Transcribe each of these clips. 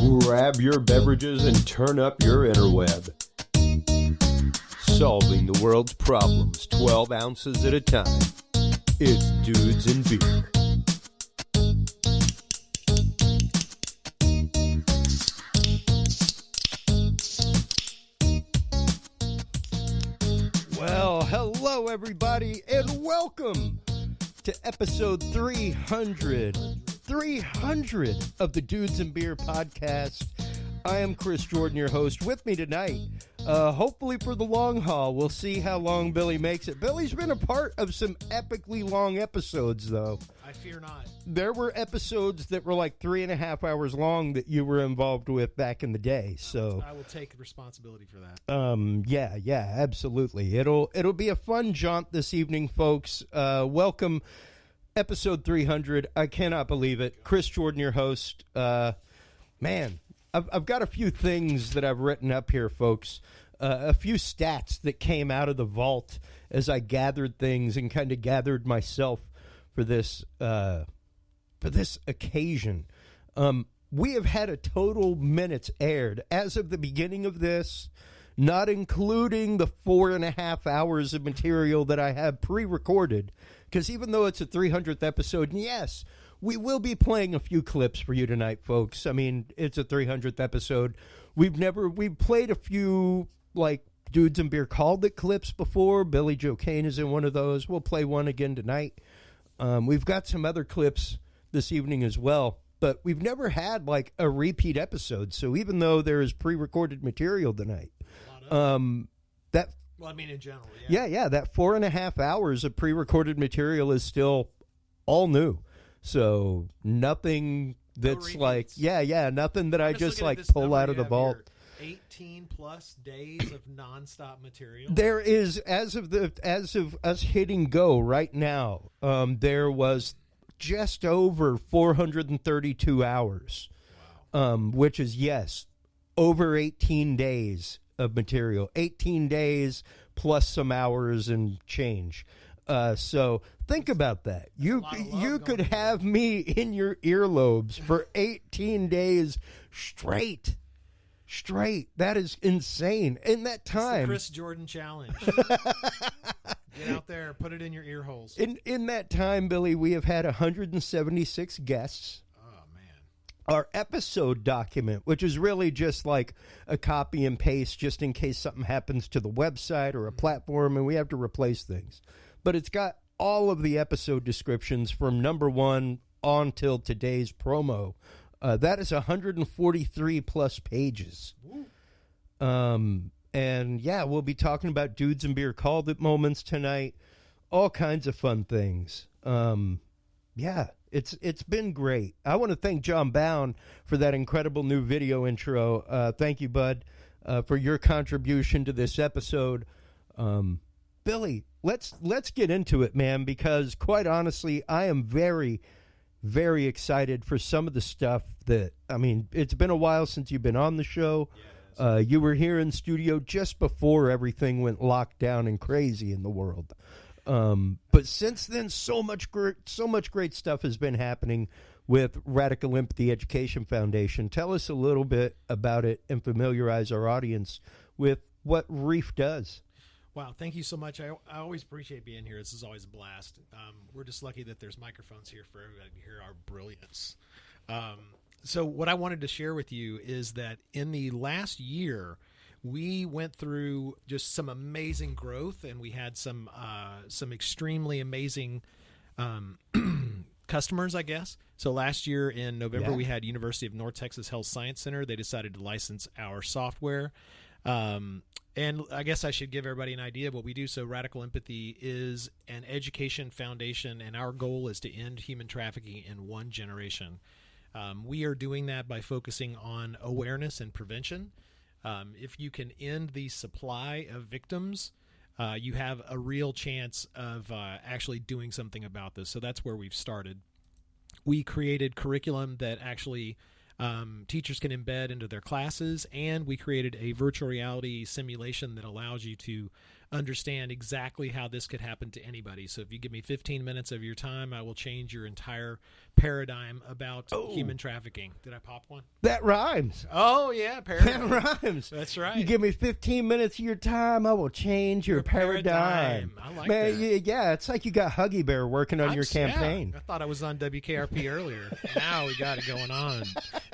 Grab your beverages and turn up your interweb. Solving the world's problems 12 ounces at a time. It's Dudes and Beer. Well, hello everybody, and welcome to episode 300 of the Dudes and Beer podcast. I am Chris Jordan, your host. With me tonight, hopefully for the long haul. We'll see how long Billy makes it. Billy's been a part of some epically long episodes, though. I fear not. There were episodes that were like 3.5 hours long that you were involved with back in the day. So I will take responsibility for that. Yeah, absolutely. It'll be a fun jaunt this evening, folks. Welcome, episode 300. I cannot believe it. Chris Jordan, your host. Man, I've got a few things that I've written up here, folks. A few stats that came out of the vault as I gathered things and kind of gathered myself for this occasion. We have had a total minutes aired as of the beginning of this, not including the 4.5 hours of material that I have pre-recorded. Because even though it's a 300th episode, and yes, we will be playing a few clips for you tonight, folks. I mean, it's a 300th episode. We've played a few, like, Dudes and Beer Called It clips before. Billy Joe Cain is in one of those. We'll play one again tonight. We've got some other clips this evening as well. But we've never had, like, a repeat episode. So even though there is pre-recorded material tonight, Well, I mean, in general, yeah. That 4.5 hours of pre-recorded material is still all new. So nothing that's nothing that I just like pull out of the vault. 18 plus days of nonstop material. There is, as of us hitting go right now, there was just over 432 hours, wow. Which is, yes, over 18 days of material. 18 days plus some hours and change. So think about that. You could have me in your earlobes for 18 days straight. That is insane. In that time, it's the Chris Jordan challenge. Get out there, put it in your ear holes. In that time, Billy, we have had 176 guests. Oh man. Our episode document, which is really just like a copy and paste just in case something happens to the website or a platform and we have to replace things. But it's got all of the episode descriptions from number 1 on till today's promo. That is 143 plus pages. And yeah, we'll be talking about Dudes and Beer Called It moments tonight. All kinds of fun things. Yeah, it's been great. I want to thank John Bound for that incredible new video intro. Thank you, bud, for your contribution to this episode. Billy, let's get into it, man, because quite honestly, I am very, very excited for some of the stuff that, I mean, it's been a while since you've been on the show. Yeah, you were here in studio just before everything went locked down and crazy in the world. But since then, so much great stuff has been happening with Radical Empathy Education Foundation. Tell us a little bit about it and familiarize our audience with what REEF does. Wow, thank you so much. I always appreciate being here. This is always a blast. We're just lucky that there's microphones here for everybody to hear our brilliance. So what I wanted to share with you is that in the last year, we went through just some amazing growth, and we had some extremely amazing customers, I guess. So last year in November, we had University of North Texas Health Science Center. They decided to license our software. And I guess I should give everybody an idea of what we do. So Radical Empathy is an education foundation, and our goal is to end human trafficking in one generation. We are doing that by focusing on awareness and prevention. If you can end the supply of victims, you have a real chance of actually doing something about this. So that's where we've started. We created curriculum that actually teachers can embed into their classes, and we created a virtual reality simulation that allows you to understand exactly how this could happen to anybody. So if you give me 15 minutes of your time, I will change your entire paradigm about human trafficking. Did I pop one? That rhymes. Oh, yeah, paradigm. That rhymes. That's right. You give me 15 minutes of your time, I will change your paradigm. I like Man, that. Yeah, it's like you got Huggy Bear working on your campaign. Yeah, I thought I was on WKRP earlier. Now we got it going on.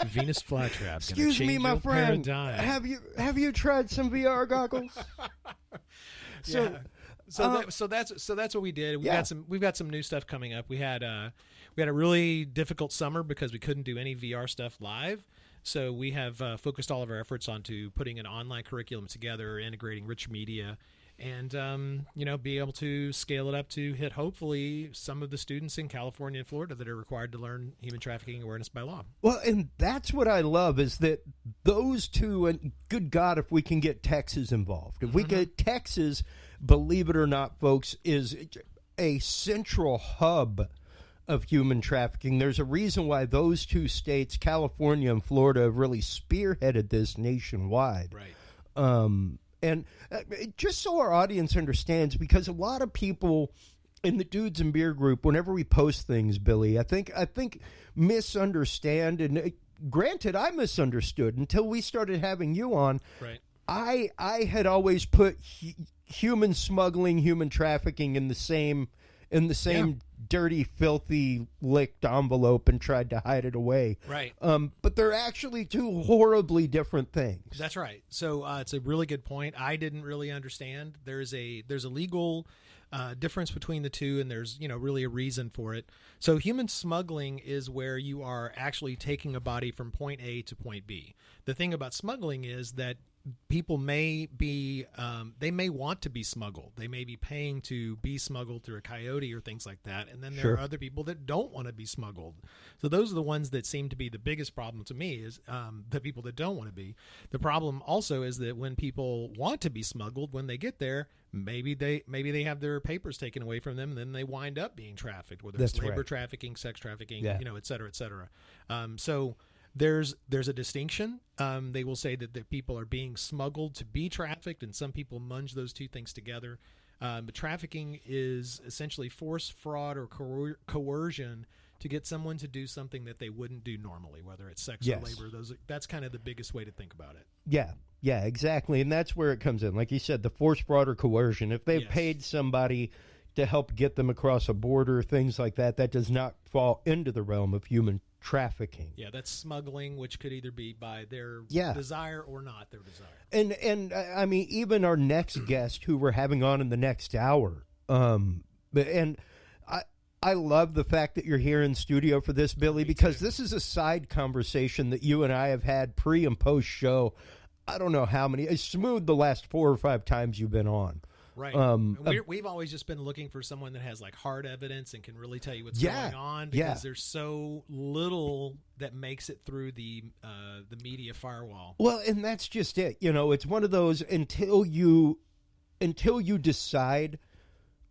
Venus Flytrap. Excuse me, my friend. Paradigm. Have you tried some VR goggles? So that's what we did. We've got some new stuff coming up. We had a really difficult summer because we couldn't do any VR stuff live. So we have focused all of our efforts onto putting an online curriculum together, integrating rich media, and be able to scale it up to hit hopefully some of the students in California and Florida that are required to learn human trafficking awareness by law. Well, and that's what I love is that those two, and good God, if we can get Texas involved. If we get Texas, believe it or not, folks, is a central hub of human trafficking. There's a reason why those two states, California and Florida, have really spearheaded this nationwide. Right. And just so our audience understands, because a lot of people in the Dudes and Beer group, whenever we post things, Billy, I think misunderstand. And granted, I misunderstood until we started having you on. Right. I had always put human smuggling, human trafficking in the same dirty, filthy, licked envelope and tried to hide it away. Right. But they're actually two horribly different things. That's right. So it's a really good point. I didn't really understand. There's a legal difference between the two, and there's really a reason for it. So human smuggling is where you are actually taking a body from point A to point B. The thing about smuggling is that people may be they may want to be smuggled. They may be paying to be smuggled through a coyote or things like that, and then there are other people that don't want to be smuggled. So those are the ones that seem to be the biggest problem to me, is the people that don't want to be. The problem also is that when people want to be smuggled, when they get there, maybe they have their papers taken away from them, and then they wind up being trafficked, whether it's labor trafficking, sex trafficking, et cetera, et cetera. So there's a distinction. They will say that people are being smuggled to be trafficked, and some people munge those two things together. But trafficking is essentially force, fraud, or coercion to get someone to do something that they wouldn't do normally, whether it's sex or labor. That's kind of the biggest way to think about it. Yeah, exactly. And that's where it comes in. Like you said, the force, fraud, or coercion. If they've paid somebody to help get them across a border, things like that, that does not fall into the realm of human trafficking. Yeah, that's smuggling, which could either be by their desire or not their desire. And I mean, even our next guest who we're having on in the next hour, and I love the fact that you're here in studio for this, Billy, because this is a side conversation that you and I have had pre and post show. I don't know how many. It's smooth the last 4 or 5 times you've been on. Right. We've always just been looking for someone that has like hard evidence and can really tell you what's going on, because there's so little that makes it through the media firewall. Well, and that's just it. It's one of those until you decide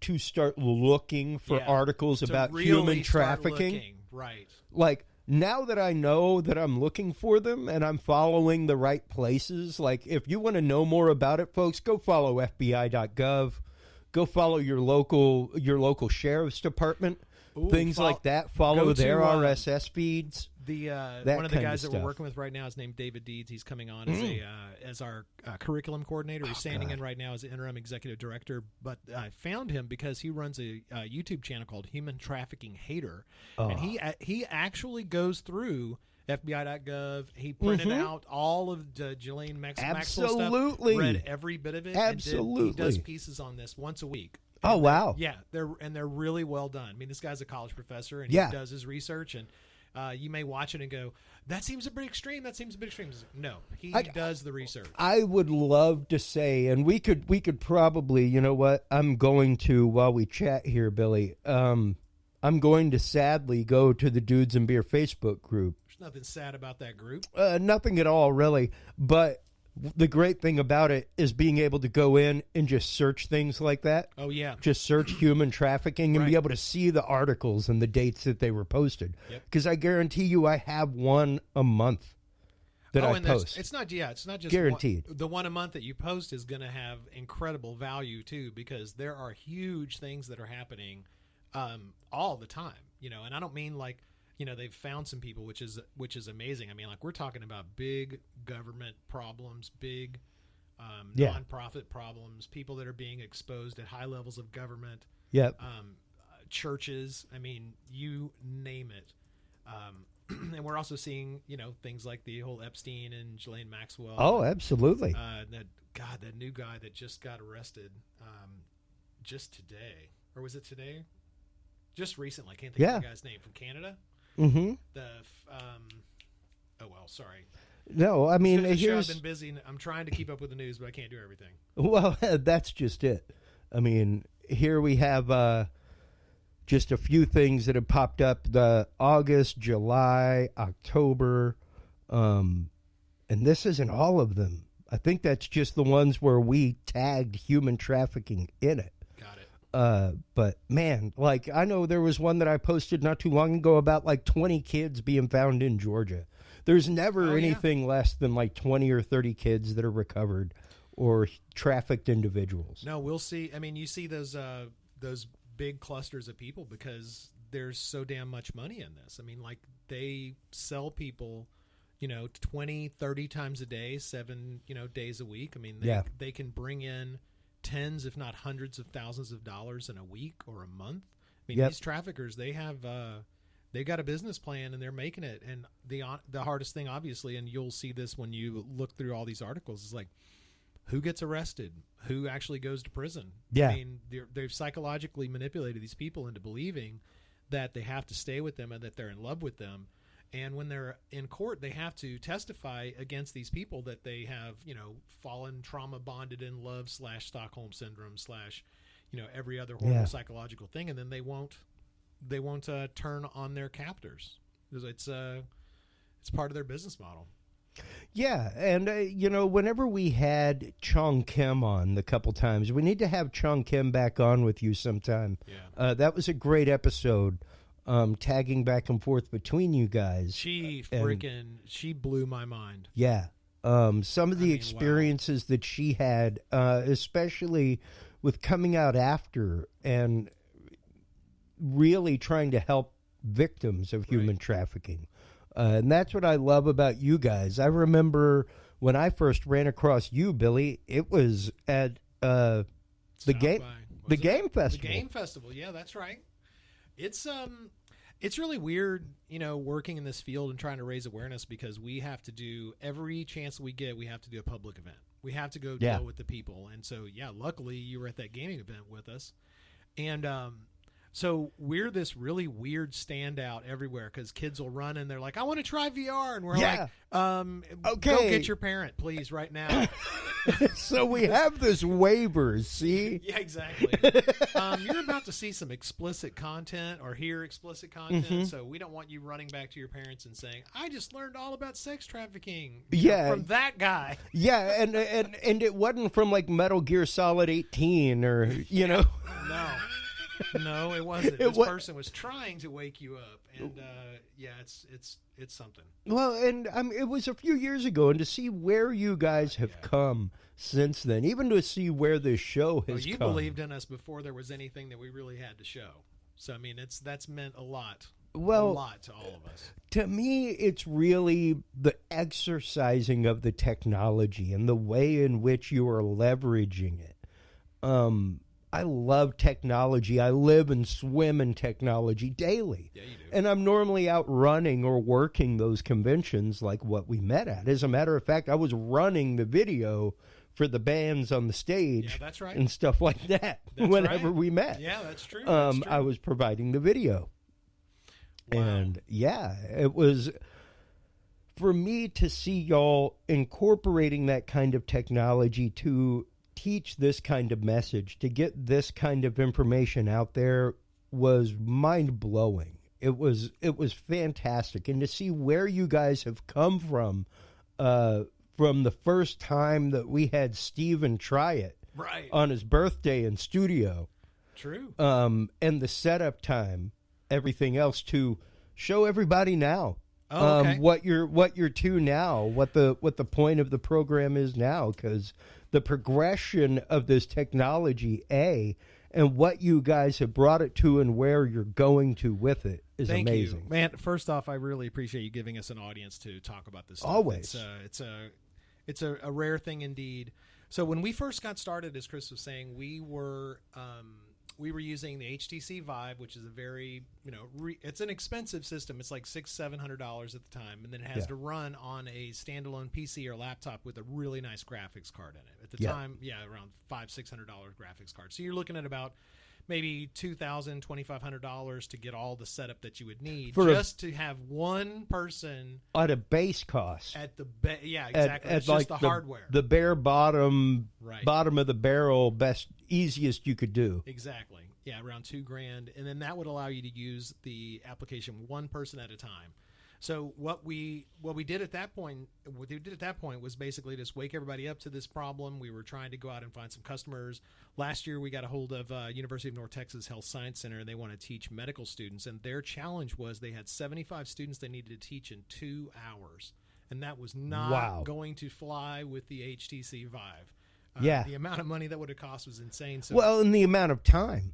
to start looking for articles about really human trafficking. Right. Like, now that I know that I'm looking for them and I'm following the right places, like if you want to know more about it, folks, go follow FBI.gov. Go follow your local sheriff's department, things like that. Follow their RSS feeds. One of the guys that we're working with right now is named David Deeds. He's coming on as our curriculum coordinator. He's standing in right now as the interim executive director. But I found him because he runs a YouTube channel called Human Trafficking Hater, and he actually goes through FBI.gov. He printed out all of Ghislaine Maxwell stuff, read every bit of it. Absolutely, he does pieces on this once a week. Oh wow! Yeah, they're really well done. I mean, this guy's a college professor, and he does his research and. You may watch it and go, that seems a bit extreme. That seems a bit extreme. No, he does the research. I would love to say, and we could probably, you know what? I'm going to, while we chat here, Billy, I'm going to sadly go to the Dudes and Beer Facebook group. There's nothing sad about that group. Nothing at all, really. But the great thing about it is being able to go in and just search things like that. Oh, yeah. Just search human trafficking and be able to see the articles and the dates that they were posted. Because I guarantee you I have one a month. that I post. It's not just guaranteed. The one a month that you post is going to have incredible value too, because there are huge things that are happening all the time, and I don't mean like, they've found some people, which is amazing. I mean, like, we're talking about big government problems, big nonprofit problems, people that are being exposed at high levels of government. Yep. Churches. I mean, you name it. And we're also seeing, things like the whole Epstein and Ghislaine Maxwell. Oh, absolutely. That new guy that just got arrested just today. Or was it today? Just recently. I can't think of the guy's name. From Canada? Mm-hmm. Sorry. No, I mean, I've been busy. I'm trying to keep up with the news, but I can't do everything. Well, that's just it. I mean, here we have just a few things that have popped up: the August, July, October, and this isn't all of them. I think that's just the ones where we tagged human trafficking in it. Got it. But man, like, I know there was one that I posted not too long ago about like 20 kids being found in Georgia. There's never anything less than like 20 or 30 kids that are recovered or trafficked individuals. No, we'll see. I mean, you see those big clusters of people because there's so damn much money in this. I mean, like, they sell people, 20, 30 times a day, 7, days a week. I mean, they can bring in tens, if not hundreds of thousands of dollars in a week or a month. I mean, these traffickers, they have, they've got a business plan and they're making it. And the hardest thing, obviously, and you'll see this when you look through all these articles, is like, who gets arrested? Who actually goes to prison? Yeah. I mean, they've psychologically manipulated these people into believing that they have to stay with them and that they're in love with them. And when they're in court, they have to testify against these people that they have, fallen trauma bonded in love / Stockholm syndrome / every other horrible psychological thing. And then they won't turn on their captors. It's part of their business model. Yeah, and, whenever we had Chong Kim on the couple times, we need to have Chong Kim back on with you sometime. Yeah. That was a great episode, tagging back and forth between you guys. She blew my mind. Yeah. Some of the experiences that she had, especially with coming out after and really trying to help victims of human trafficking. And that's what I love about you guys. I remember when I first ran across you, Billy, it was at the game festival. The game festival, yeah, that's right. It's really weird, working in this field and trying to raise awareness, because we have to do every chance we get. We have to do a public event. We have to go deal with the people. And so, luckily you were at that gaming event with us, and so we're this really weird standout everywhere, because kids will run and they're like, I want to try VR. And we're like, okay, go get your parent, please, right now. So we have this waivers, see? Yeah, exactly. You're about to see some explicit content or hear explicit content, so we don't want you running back to your parents and saying, I just learned all about sex trafficking from that guy. Yeah, and it wasn't from like Metal Gear Solid 18 or, No. No, it wasn't. This person was trying to wake you up, and it's something. Well, and it was a few years ago, and to see where you guys have come since then, even to see where this show has come. You believed in us before there was anything that we really had to show. So I mean, that's meant a lot. Well, a lot to all of us. To me, it's really the exercising of the technology and the way in which you are leveraging it. I love technology. I live and swim in technology daily. Yeah, you do. And I'm normally out running or working those conventions like what we met at. As a matter of fact, I was running the video for the bands on the stage. Yeah, that's right. And stuff like that whenever we met. Yeah, that's true. I was providing the video. Wow. And it was, for me to see y'all incorporating that kind of technology to teach this kind of message, to get this kind of information out there, was mind-blowing. It was fantastic. And to see where you guys have come from the first time that we had Steven try it on his birthday in studio. True. And the setup time, everything else, to show everybody now. Oh, okay. what you're to now, what the point of the program is now, because the progression of this technology, and what you guys have brought it to and where you're going to with it is Thank amazing. you. Man, first off, I really appreciate you giving us an audience to talk about this stuff. Always. It's a rare thing indeed. So when we first got started, as Chris was saying, we were using the HTC Vive, which is a very, it's an expensive system. It's like $600-700 at the time, and then it has to run on a standalone PC or laptop with a really nice graphics card in it. At the time, around $500-600 graphics card. So you're looking at about maybe $2,000-2,500 to get all the setup that you would need just to have one person at a base cost. At the exactly. It's just the hardware, the bare bottom of the barrel, easiest you could do. Exactly. Yeah, around $2,000, and then that would allow you to use the application one person at a time. So what we did at that point, was basically just wake everybody up to this problem. We were trying to go out and find some customers. Last year, we got a hold of University of North Texas Health Science Center, and they want to teach medical students. And their challenge was they had 75 students they needed to teach in 2 hours, and that was not going to fly with the HTC Vive. The amount of money that would have cost was insane. So, and the amount of time.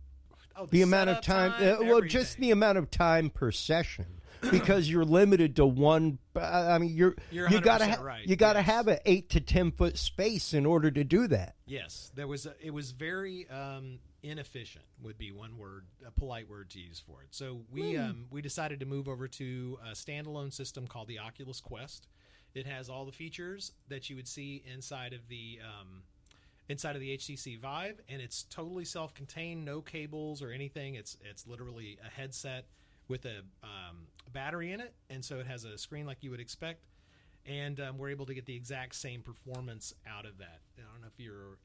The amount of time. Just the amount of time per session. Because you're limited to one. I mean, you gotta have an 8 to 10 foot space in order to do that. Yes, it was very inefficient. Would be one word, a polite word to use for it. So we decided to move over to a standalone system called the Oculus Quest. It has all the features that you would see inside of the HTC Vive, and it's totally self-contained, no cables or anything. It's literally a headset with a battery in it, and so it has a screen like you would expect, and we're able to get the exact same performance out of that. I don't know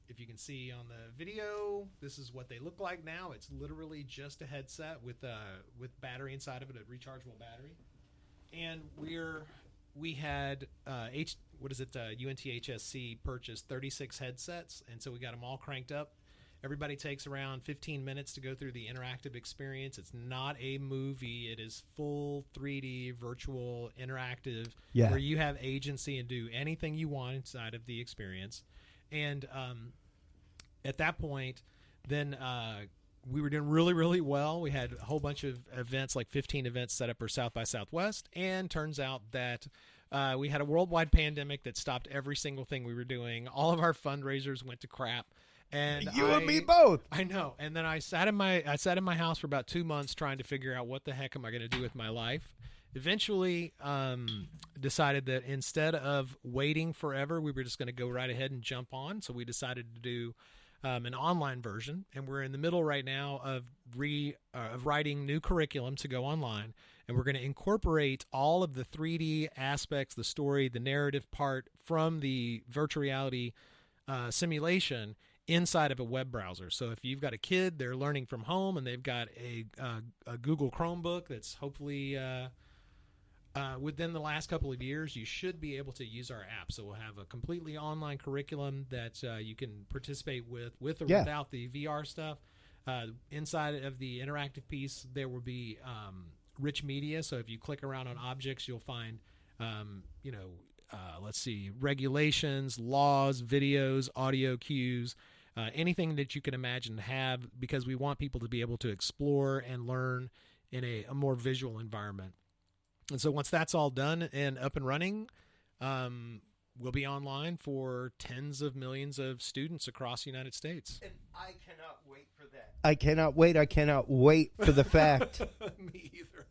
if you can see on the video, this is what they look like now. It's literally just a headset with battery inside of it, a rechargeable battery, and we had UNTHSC purchased 36 headsets, and so we got them all cranked up. Everybody takes around 15 minutes to go through the interactive experience. It's not a movie. It is full 3D, virtual, interactive, where you have agency and do anything you want inside of the experience. And at that point, then we were doing really, really well. We had a whole bunch of events, like 15 events set up for South by Southwest, and turns out that we had a worldwide pandemic that stopped every single thing we were doing. All of our fundraisers went to crap. And you and me both. I know. And then I sat in my house for about 2 months trying to figure out what the heck am I going to do with my life. Eventually, decided that instead of waiting forever, we were just going to go right ahead and jump on. So we decided to do an online version, and we're in the middle right now of writing new curriculum to go online. And we're going to incorporate all of the 3D aspects, the story, the narrative part from the virtual reality simulation inside of a web browser. So if you've got a kid, they're learning from home, and they've got a Google Chromebook that's hopefully within the last couple of years, you should be able to use our app. So we'll have a completely online curriculum that you can participate with or without the VR stuff. Inside of the interactive piece, there will be rich media. So if you click around on objects, you'll find, regulations, laws, videos, audio cues, anything that you can imagine to have, because we want people to be able to explore and learn in a more visual environment. And so once that's all done and up and running, we'll be online for tens of millions of students across the United States. And I cannot wait for that. I cannot wait for the fact Me either.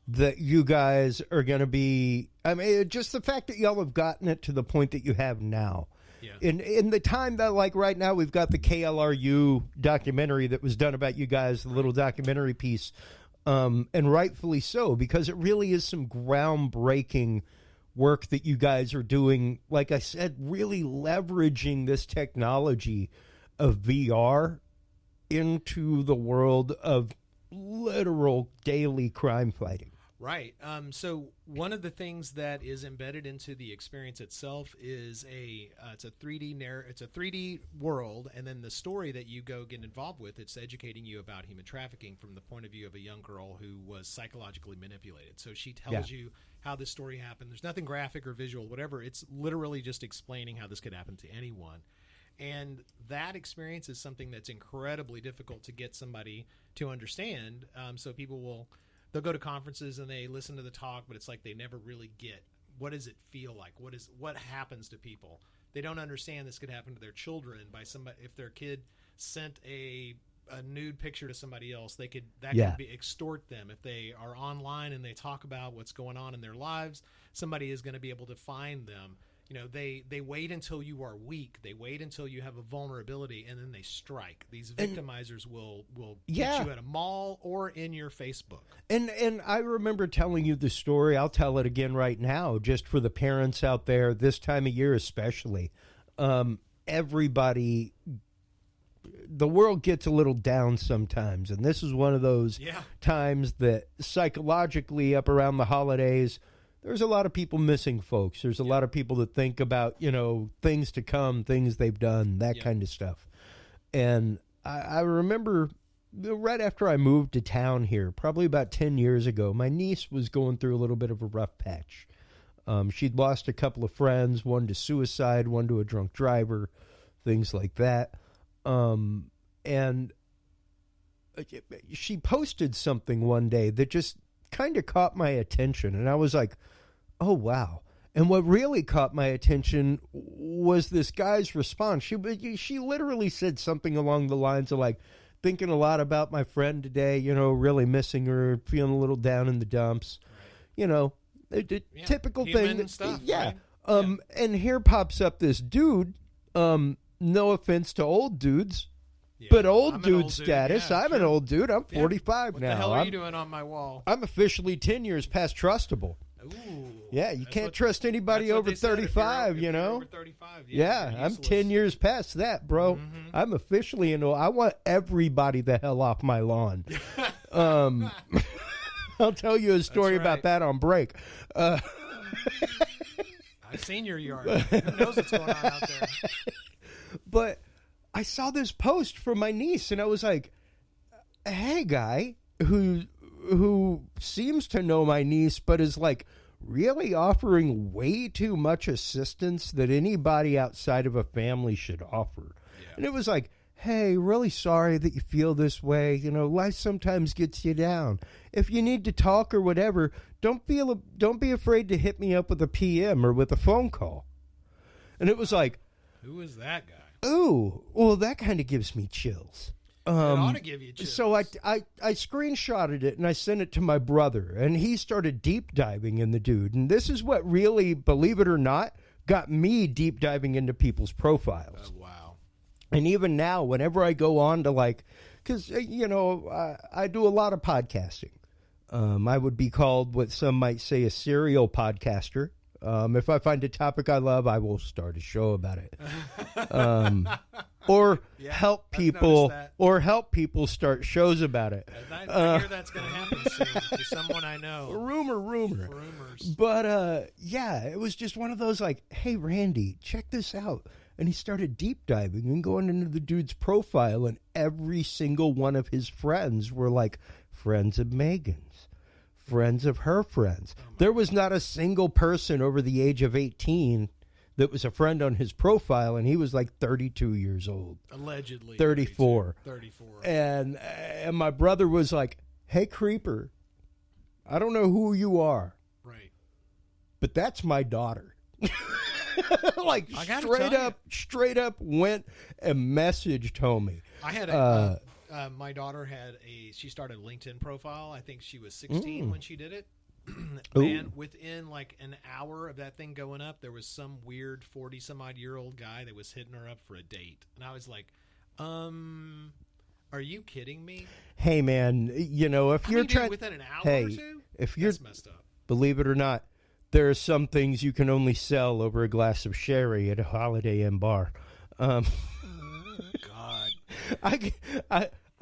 that you guys are going to be, just the fact that y'all have gotten it to the point that you have now. Yeah. In the time that, like right now, we've got the KLRU documentary that was done about you guys, the little documentary piece, and rightfully so, because it really is some groundbreaking work that you guys are doing. Like I said, really leveraging this technology of VR into the world of literal daily crime fighting. Right. So one of the things that is embedded into the experience itself is it's a 3D world, and then the story that you go get involved with, it's educating you about human trafficking from the point of view of a young girl who was psychologically manipulated. So she tells you how this story happened. There's nothing graphic or visual, whatever. It's literally just explaining how this could happen to anyone. And that experience is something that's incredibly difficult to get somebody to understand. So they'll go to conferences and they listen to the talk, but it's like they never really get what does it feel like? What happens to people? They don't understand this could happen to their children by somebody. If their kid sent a nude picture to somebody else, that could extort them. If they are online and they talk about what's going on in their lives, somebody is going to be able to find them. They wait until you are weak. They wait until you have a vulnerability, and then they strike. These victimizers will get you at a mall or in your Facebook. And I remember telling you the story. I'll tell it again right now, just for the parents out there, this time of year especially. Everybody, the world gets a little down sometimes, and this is one of those times that psychologically up around the holidays, there's a lot of people missing folks. There's a lot of people that think about, things to come, things they've done, that kind of stuff. And I remember right after I moved to town here, probably about 10 years ago, my niece was going through a little bit of a rough patch. She'd lost a couple of friends, one to suicide, one to a drunk driver, things like that. And she posted something one day that just kind of caught my attention. And I was like, oh, wow. And what really caught my attention was this guy's response. She literally said something along the lines of like, thinking a lot about my friend today, really missing her, feeling a little down in the dumps, typical thing. Stuff, yeah. Right? And here pops up this dude, no offense to old dudes, but old dude status. I'm an old dude. I'm 45 now. What the hell are you doing on my wall? I'm officially 10 years past trustable. Ooh, yeah, you can't trust anybody over 35, over 35, I'm 10 years past that, bro. Mm-hmm. I'm officially I want everybody the hell off my lawn. I'll tell you a story about that on break. I've seen your yard. Who knows what's going on out there? But I saw this post from my niece, and I was like, hey, guy who seems to know my niece, but is like really offering way too much assistance that anybody outside of a family should offer. Yeah. And it was like, hey, really sorry that you feel this way. Life sometimes gets you down. If you need to talk or whatever, don't be afraid to hit me up with a PM or with a phone call. And it was like, who is that guy? Ooh, well, that kind of gives me chills. It ought to give you chills. So I screenshotted it and I sent it to my brother, and he started deep diving in the dude. And this is what really, believe it or not, got me deep diving into people's profiles. Oh, wow. And even now, whenever I go on to because, I do a lot of podcasting. I would be called what some might say a serial podcaster. If I find a topic I love, I will start a show about it. Or help people start shows about it. I hear that's going to happen soon to someone I know. Rumors. But it was just one of those like, hey, Randy, check this out. And he started deep diving and going into the dude's profile, and every single one of his friends were like friends of Megan's, friends of her friends. There was not a single person over the age of 18 that was a friend on his profile, and he was like 32 years old. Allegedly. 34. 34. And my brother was like, hey, creeper, I don't know who you are. Right. But that's my daughter. Like straight up went and messaged homie. I had my daughter she started a LinkedIn profile. I think she was 16 when she did it. Man, within like an hour of that thing going up, there was some weird 40-some-odd-year-old guy that was hitting her up for a date. And I was like, are you kidding me? Hey, man, if you're trying... within an hour or two? If you're... That's messed up. Believe it or not, there are some things you can only sell over a glass of sherry at a Holiday Inn bar. God.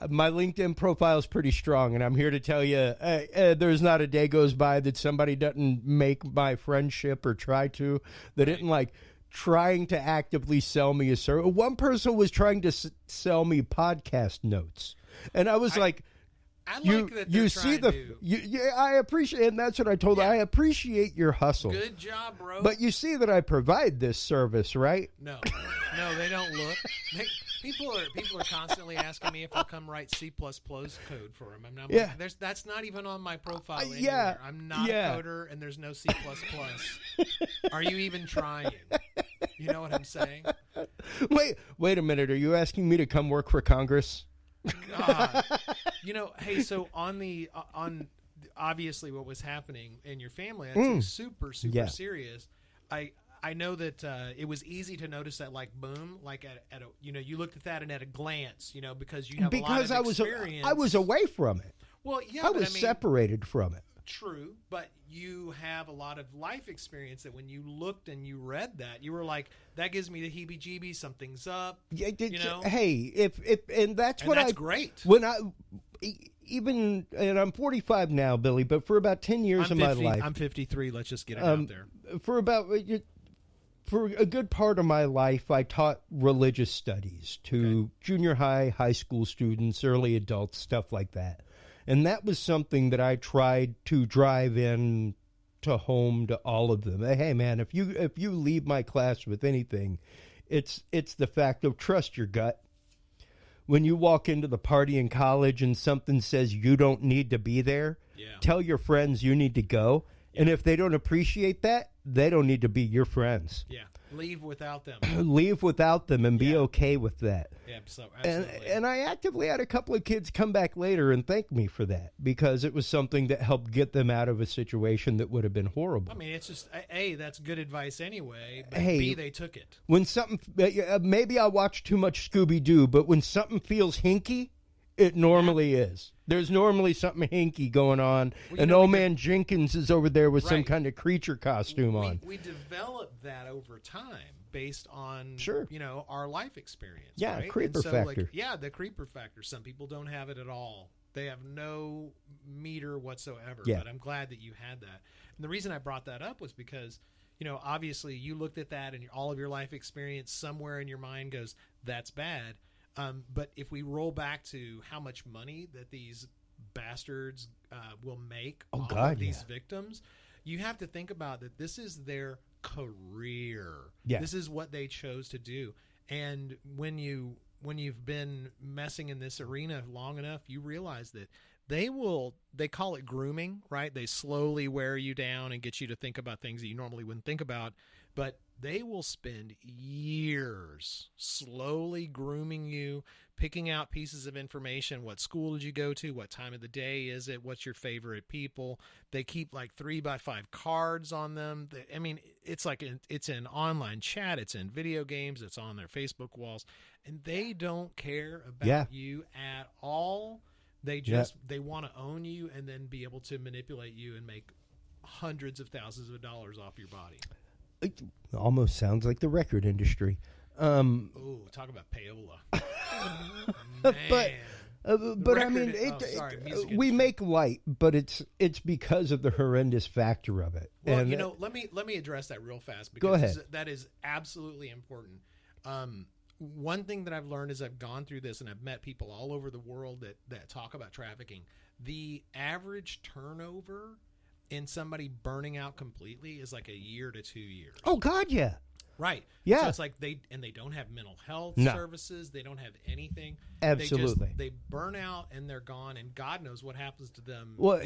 My LinkedIn profile is pretty strong, and I'm here to tell you there's not a day goes by that somebody doesn't make my friendship or try to. They didn't like trying to actively sell me a service. One person was trying to sell me podcast notes, and I was like, I like that they're see trying I appreciate, and that's what I told her. I appreciate your hustle. Good job, bro. But you see that I provide this service, right? No, they don't look. People are constantly asking me if I'll come write C++ code for them. I'm like, that's not even on my profile anywhere. I'm not a coder, and there's no C++. Are you even trying? You know what I'm saying? Wait a minute. Are you asking me to come work for Congress? God. Hey, so on obviously what was happening in your family, that's super serious. I know that it was easy to notice that, like, boom, like at a, you looked at that and at a glance, because you have a lot of experience. I was away from it. Well, yeah, I was separated from it. True, but you have a lot of life experience that when you looked and you read that, you were like, that gives me the heebie-jeebies, something's up. Yeah, Hey, that's great. When and I'm 45 now, Billy, but for about 10 years of my life. I'm 53, let's just get it out there. For a good part of my life, I taught religious studies to junior high school students, early adults, stuff like that. And that was something that I tried to drive in to home to all of them. Hey, man, if you leave my class with anything, it's the fact of trust your gut. When you walk into the party in college and something says you don't need to be there, tell your friends you need to go. Yeah. And if they don't appreciate that, they don't need to be your friends. Yeah. Leave without them. Leave without them and be okay with that. Yeah, absolutely. And I actively had a couple of kids come back later and thank me for that because it was something that helped get them out of a situation that would have been horrible. I mean, it's just, A, that's good advice anyway, but B, they took it. When something, maybe I watch too much Scooby-Doo, but when something feels hinky, it normally is. There's normally something hinky going on, and old man Jenkins is over there with some kind of creature costume on. We developed that over time based on, sure, our life experience. Yeah, right? creeper factor. The creeper factor. Some people don't have it at all. They have no meter whatsoever. Yeah. But I'm glad that you had that. And the reason I brought that up was because, obviously you looked at that and all of your life experience somewhere in your mind goes, that's bad. But if we roll back to how much money that these bastards will make off of these victims, you have to think about that this is their career. Yeah. This is what they chose to do. And when you've been messing in this arena long enough, you realize that they call it grooming, right? They slowly wear you down and get you to think about things that you normally wouldn't think about. But they will spend years slowly grooming you, picking out pieces of information. What school did you go to? What time of the day is it? What's your favorite people? They keep like 3x5 cards on them. It's like it's in online chat. It's in video games. It's on their Facebook walls. And they don't care about you at all. They just they want to own you and then be able to manipulate you and make hundreds of thousands of dollars off your body. It almost sounds like the record industry. Ooh, talk about payola. But I mean, we make light, but it's because of the horrendous factor of it. Well, and, let me address that real fast because go ahead. That is absolutely important. One thing that I've learned as I've gone through this, and I've met people all over the world that talk about trafficking, the average turnover in somebody burning out completely is like a year to 2 years. Oh God, yeah. Right. Yeah. So it's like they don't have mental health services. They don't have anything. Absolutely. They burn out and they're gone, and God knows what happens to them. Well,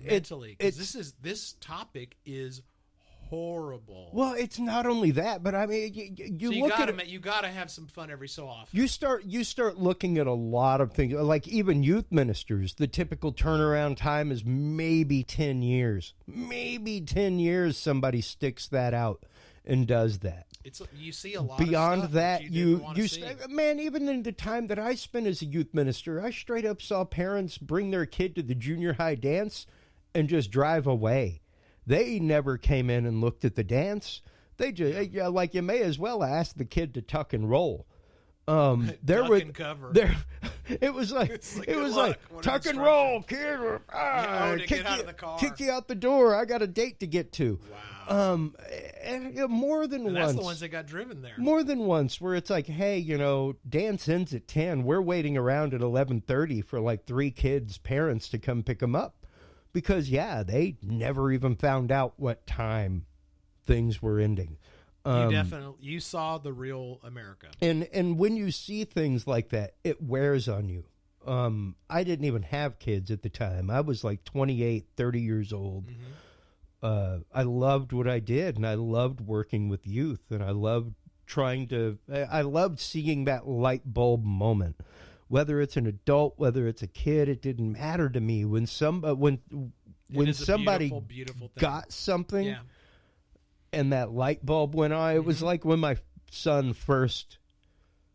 mentally. This topic is horrible. Well, it's not only that, but I mean, you got to have some fun every so often. You start looking at a lot of things, like even youth ministers. The typical turnaround time is maybe 10 years. Maybe 10 years somebody sticks that out and does that. You see a lot beyond of stuff that. you man, even in the time that I spent as a youth minister, I straight up saw parents bring their kid to the junior high dance and just drive away. They never came in and looked at the dance. They just you may as well ask the kid to tuck and roll. Duck and cover. It was like tuck and roll, kid. To get out of the car. Kick you out the door. I got a date to get to. Wow. And more than once. That's the ones that got driven there. More than once, where it's like, hey, dance ends at 10. We're waiting around at 11:30 for like 3 kids' parents to come pick them up, because they never even found out what time things were ending. You saw the real America. And when you see things like that, it wears on you. I didn't even have kids at the time. I was like 28, 30 years old. Mm-hmm. I loved what I did, and I loved working with youth, and I loved I loved seeing that light bulb moment. Whether it's an adult, whether it's a kid, it didn't matter to me. When somebody beautiful thing. got something, and that light bulb went on, it was like when my son first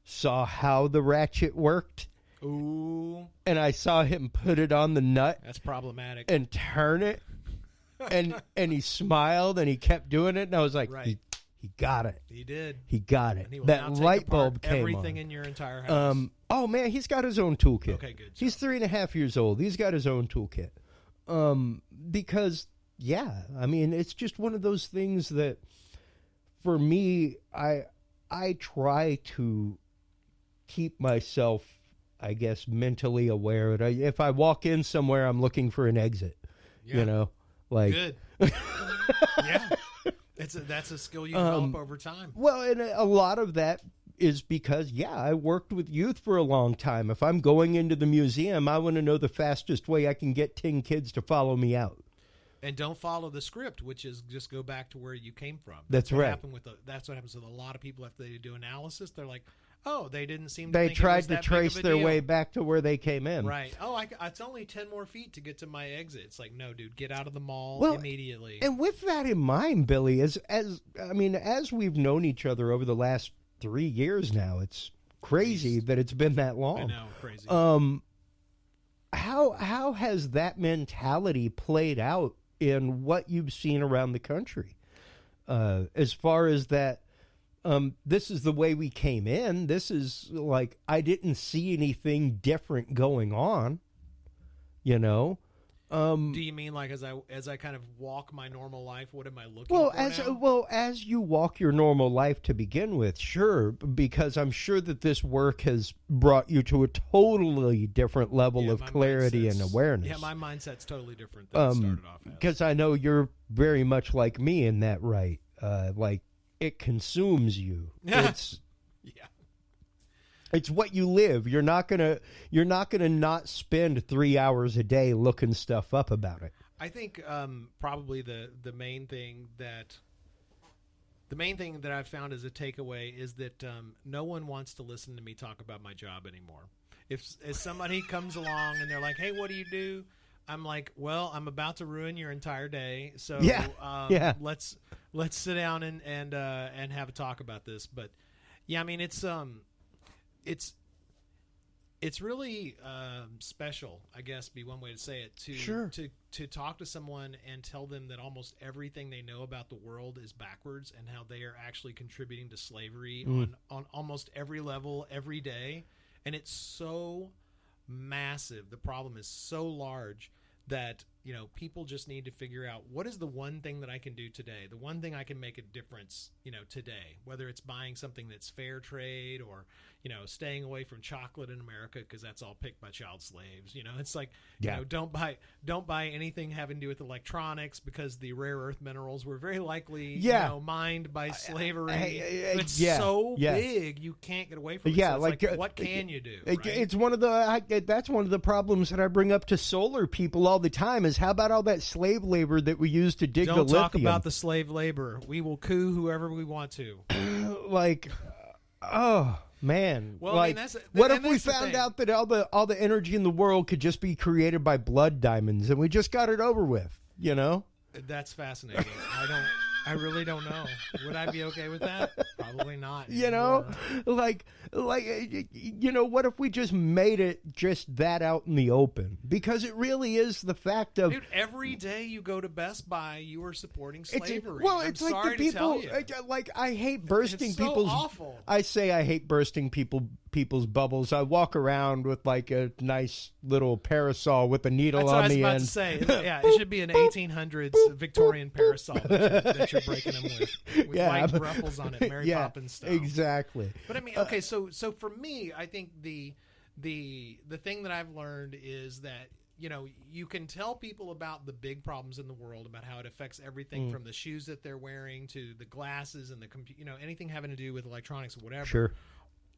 saw how the ratchet worked. Ooh. And I saw him put it on the nut. That's problematic. And turn it. And he smiled, and he kept doing it, and I was like, right. he got it. He did. He got it. And he will that now take light apart bulb came everything on. in your entire house. Oh man, he's got his own toolkit. Okay, good. He's 3.5 years old. He's got his own toolkit. Because I mean, it's just one of those things that, for me, I try to keep myself, I guess, mentally aware. If I walk in somewhere, I'm looking for an exit. Yeah. Like good. Yeah. That's a skill you develop over time. Well, and a lot of that is because, I worked with youth for a long time. If I'm going into the museum, I want to know the fastest way I can get 10 kids to follow me out. And don't follow the script, which is just go back to where you came from. That's right. That's what happens with a lot of people after they do analysis. They're like, oh, they didn't seem to They think tried it was to that trace big of a their deal. way back to where they came in. Right. Oh, it's only 10 more feet to get to my exit. It's like, no, dude, get out of the mall immediately. And with that in mind, Billy, as we've known each other over the last 3 years now, it's crazy that it's been that long. I know, crazy. How has that mentality played out in what you've seen around the country? As far as that, this is the way we came in. This is like, I didn't see anything different going on, Do you mean like as I kind of walk my normal life, what am I looking for now? As you walk your normal life to begin with, sure, because I'm sure that this work has brought you to a totally different level of clarity and awareness. Yeah, my mindset's totally different than it started off as. Because I know you're very much like me in that, right? Like, it consumes you. It's what you live. You're not gonna not spend 3 hours a day looking stuff up about it. I think probably the main thing that I've found as a takeaway is that no one wants to listen to me talk about my job anymore. If somebody comes along and they're like, "Hey, what do you do?" I'm like, "Well, I'm about to ruin your entire day, so let's sit down and have a talk about this." But yeah, I mean, it's really special, I guess, be one way to say it, to talk to someone and tell them that almost everything they know about the world is backwards and how they are actually contributing to slavery on almost every level every day. And it's so massive. The problem is so large that, people just need to figure out, what is the one thing that I can do today? The one thing I can make a difference, today, whether it's buying something that's fair trade or, staying away from chocolate in America because that's all picked by child slaves. It's like, don't buy anything having to do with electronics because the rare earth minerals were very likely, mined by slavery. It's so big, you can't get away from it. Yeah, so like what can you do? Right? It's one of that's one of the problems that I bring up to solar people all the time is, how about all that slave labor that we used to dig the lithium? Don't talk about the slave labor. We will coup whoever we want to. Oh man! Well, like, what if we found out that all the energy in the world could just be created by blood diamonds, and we just got it over with? That's fascinating. I really don't know. Would I be okay with that? Probably not. What if we just made it just that out in the open? Because it really is the fact of... Dude, every day you go to Best Buy, you are supporting slavery. It's like the people... Like, I hate bursting it's so people's... awful. I say I hate bursting people's people's bubbles. I walk around with like a nice little parasol with a needle That's what on the I end. was about to say. Yeah, it should be an 1800s Victorian parasol that you're breaking them with white ruffles on it, Mary Poppins style. Exactly. But I mean, okay, so for me, I think the thing that I've learned is that, you know, you can tell people about the big problems in the world, about how it affects everything from the shoes that they're wearing to the glasses and the anything having to do with electronics or whatever. Sure.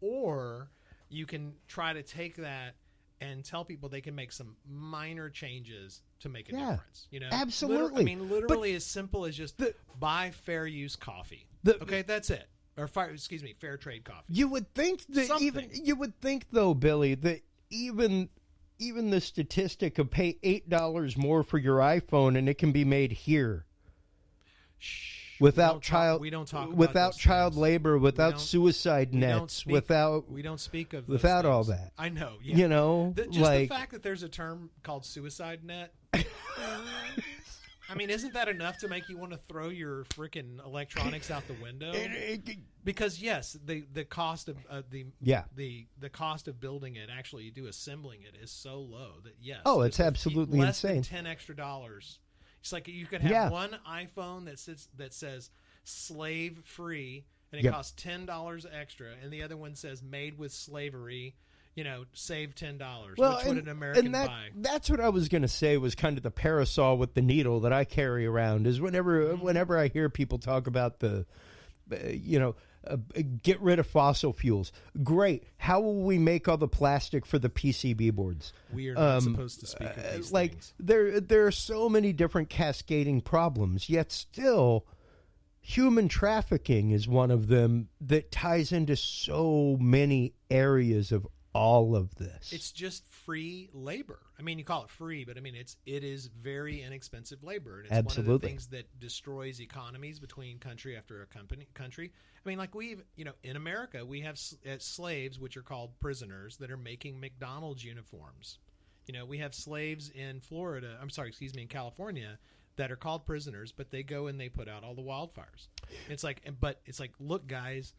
Or you can try to take that and tell people they can make some minor changes to make a difference. You know, absolutely. Literally as simple as just buy fair use coffee. Okay, that's it. Or fair trade coffee. You would think that though, Billy, that even the statistic of pay $8 more for your iPhone and it can be made here. Without child labor, without suicide nets, without we don't speak of without those all things. that. I know, yeah. You know, the fact that there's a term called suicide net. I mean, isn't that enough to make you want to throw your freaking electronics out the window? Because yes, the cost of the cost of building it, actually do assembling it, is so low that yes. Oh, it's absolutely less insane. Than $10 extra. It's like you could have one iPhone that says slave free, and it costs $10 extra, and the other one says made with slavery. You know, save $10. Well, which would an American buy? That's what I was going to say, was kind of the parasol with the needle that I carry around. Is whenever I hear people talk about the, get rid of fossil fuels. Great. How will we make all the plastic for the PCB boards? We are not supposed to speak of these things. There are so many different cascading problems, yet still human trafficking is one of them that ties into so many areas of all of this. It's just free labor. I mean, you call it free, but I mean it is very inexpensive labor, and it's absolutely one of the things that destroys economies between country after a country. I mean, like in America, we have slaves, which are called prisoners, that are making McDonald's uniforms. You know, we have slaves in in California that are called prisoners, but they go and they put out all the wildfires. It's like, look, guys,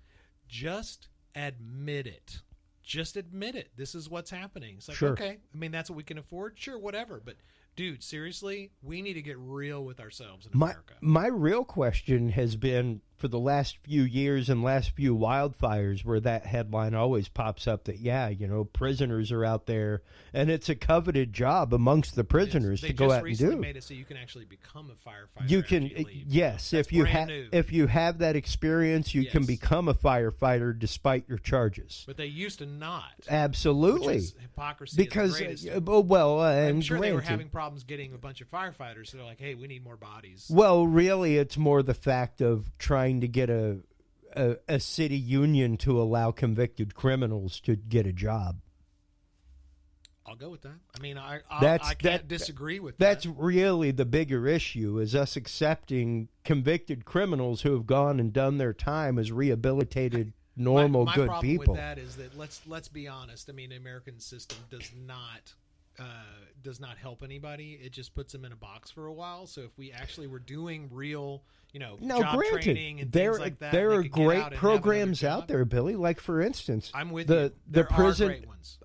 just admit it. Just admit it. This is what's happening. It's like, okay, I mean, that's what we can afford. Sure, whatever. But, dude, seriously, we need to get real with ourselves in America. My real question has been, for the last few years and last few wildfires, where that headline always pops up that, prisoners are out there, and it's a coveted job amongst the prisoners to go out and do. They just recently made it so you can actually become a firefighter. You can, yes, if you have that experience, you can become a firefighter despite your charges. But they used to not. Absolutely. Which is hypocrisy. Because, and I'm sure they were having problems getting a bunch of firefighters, so they're like, hey, we need more bodies. Well, really, it's more the fact of trying to get a city union to allow convicted criminals to get a job. I'll go with that. I mean, I can't disagree with that. That's really the bigger issue, is us accepting convicted criminals who have gone and done their time as rehabilitated, normal, good people. My problem with that is that let's be honest. I mean, the American system does not help anybody. It just puts them in a box for a while. So if we actually were doing real, job training and things like that, there are great programs out there, Billy. Like, for instance, I'm with you. There prison, are great ones.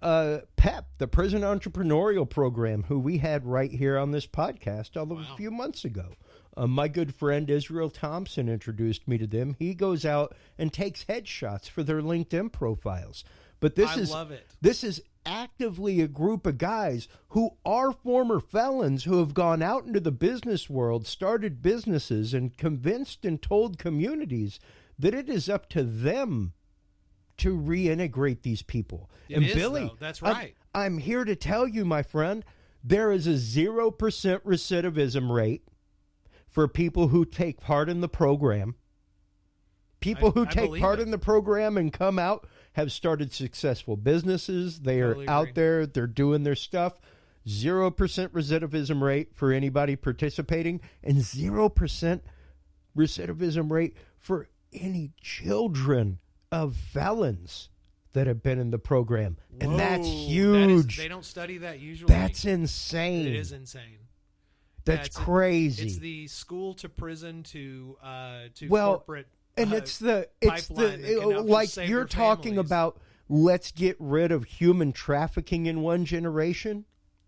PEP, the Prison Entrepreneurial Program, who we had right here on this podcast a few months ago. My good friend Israel Thompson introduced me to them. He goes out and takes headshots for their LinkedIn profiles. But I love it. This is actively a group of guys who are former felons who have gone out into the business world, started businesses, and convinced and told communities that it is up to them to reintegrate these people. Billy, that's right. I'm here to tell you, my friend, there is a 0% recidivism rate for people who take part in the program. People who take part in the program and come out have started successful businesses. They are out there. They're doing their stuff. 0% recidivism rate for anybody participating, and 0% recidivism rate for any children of felons that have been in the program. Whoa, and that's huge. They don't study that usually. That's insane. It is insane. That's crazy. It's the school to prison to corporate. And it's like you're talking about let's get rid of human trafficking in one generation.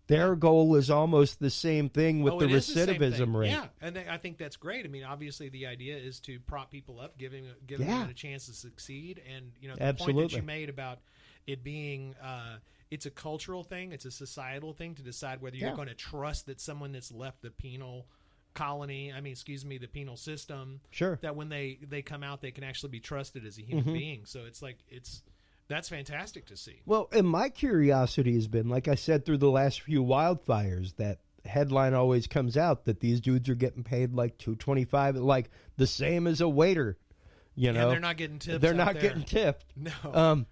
Their goal is almost the same thing with the recidivism rate. Yeah, and I think that's great. I mean, obviously, the idea is to prop people up, giving them a chance to succeed. And the point that you made about it being, it's a cultural thing, it's a societal thing to decide whether you're going to trust that someone that's left the penal colony, the penal system, that when they come out, they can actually be trusted as a human being. So that's fantastic to see. Well, and my curiosity has been, like I said, through the last few wildfires, that headline always comes out that these dudes are getting paid like $225, like the same as a waiter. And they're not getting tips. They're not getting tipped. No.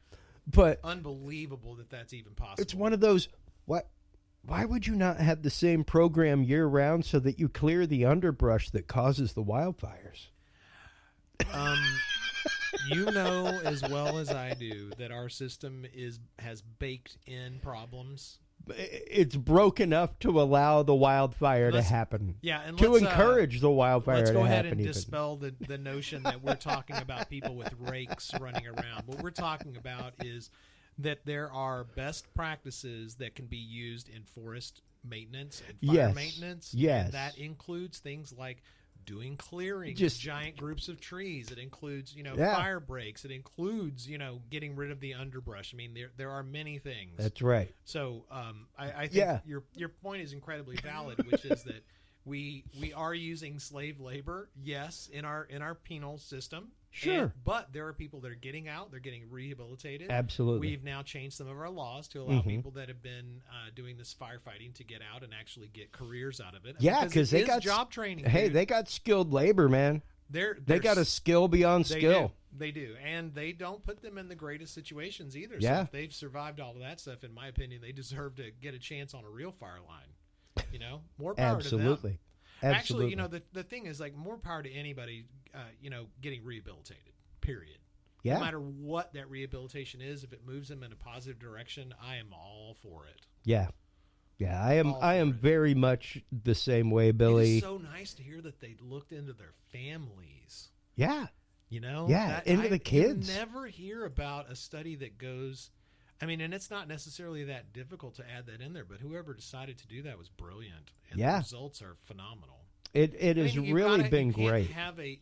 But unbelievable that's even possible. It's one of those. Why would you not have the same program year round so that you clear the underbrush that causes the wildfires? You know as well as I do that our system has baked in problems. It's broken up to allow the wildfire to happen. Yeah, and to encourage the wildfire to happen. Let's go ahead and dispel the notion that we're talking about people with rakes running around. What we're talking about is that there are best practices that can be used in forest maintenance and fire maintenance. Yes. And that includes things like doing clearing of giant groups of trees. It includes, fire breaks. It includes, getting rid of the underbrush. I mean, there are many things. That's right. So I think your point is incredibly valid, which is that we are using slave labor, yes, in our penal system. Sure. But there are people that are getting out. They're getting rehabilitated. Absolutely. We've now changed some of our laws to allow people that have been doing this firefighting to get out and actually get careers out of it. Yeah, because they got job training. Hey, dude. They got skilled labor, man. They got a skill beyond skill. They do. And they don't put them in the greatest situations either. Yeah. So if they've survived all of that stuff, in my opinion, they deserve to get a chance on a real fire line. More power to them. Absolutely. Actually, the thing is, like, more power to anybody, getting rehabilitated, period. Yeah. No matter what that rehabilitation is, if it moves them in a positive direction, I am all for it. Yeah. Yeah, I am very much the same way, Billy. It's so nice to hear that they looked into their families. Yeah. Yeah, into the kids. You never hear about a study that goes, and it's not necessarily that difficult to add that in there, but whoever decided to do that was brilliant. And the results are phenomenal. It has really been great.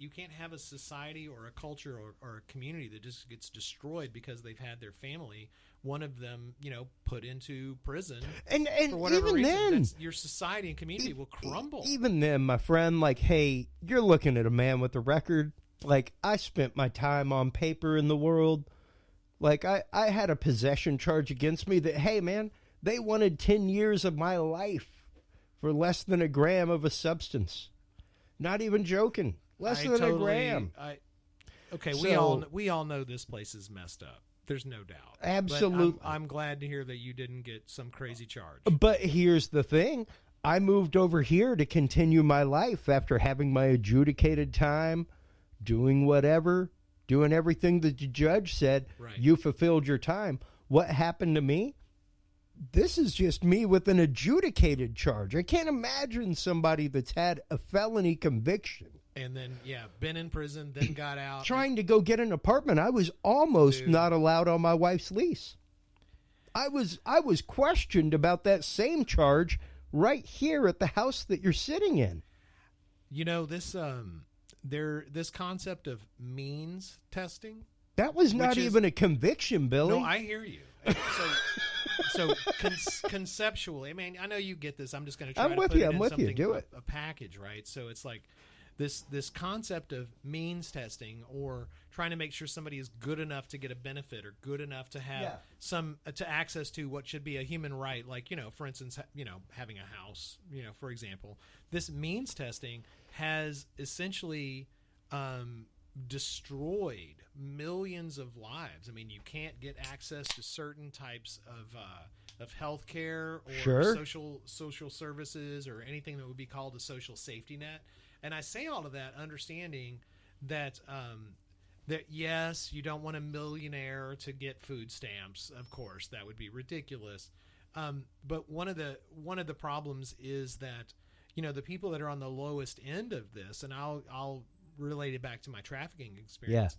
You can't have a society or a culture or a community that just gets destroyed because they've had their family, one of them, put into prison. And for whatever even reason, then, your society and community will crumble. Even then, my friend, like, hey, you're looking at a man with a record. Like, I spent my time on paper in the world. Like, I had a possession charge against me that, hey, man, they wanted 10 years of my life for less than a gram of a substance. Not even joking. Less than a gram. We all know this place is messed up. There's no doubt. Absolutely. But I'm glad to hear that you didn't get some crazy charge. But here's the thing. I moved over here to continue my life after having my adjudicated time, doing whatever, doing everything that the judge said. Right. You fulfilled your time. What happened to me? This is just me with an adjudicated charge. I can't imagine somebody that's had a felony conviction. And then, been in prison, then got out. Trying to go get an apartment. I was almost not allowed on my wife's lease. I was questioned about that same charge right here at the house that you're sitting in. This concept of means testing. That was not even a conviction, Billy. No, I hear you. So conceptually, I know you get this. I'm just going to try to put it in something, Do it. A package, right? So it's like this concept of means testing, or trying to make sure somebody is good enough to get a benefit or good enough to have to access to what should be a human right, like, for instance, having a house, for example. This means testing has essentially destroyed millions of lives. You can't get access to certain types of health care or social services or anything that would be called a social safety net. And I say all of that understanding that that yes, you don't want a millionaire to get food stamps. Of course, that would be ridiculous. But one of the problems is that the people that are on the lowest end of this, and I'll relate it back to my trafficking experience.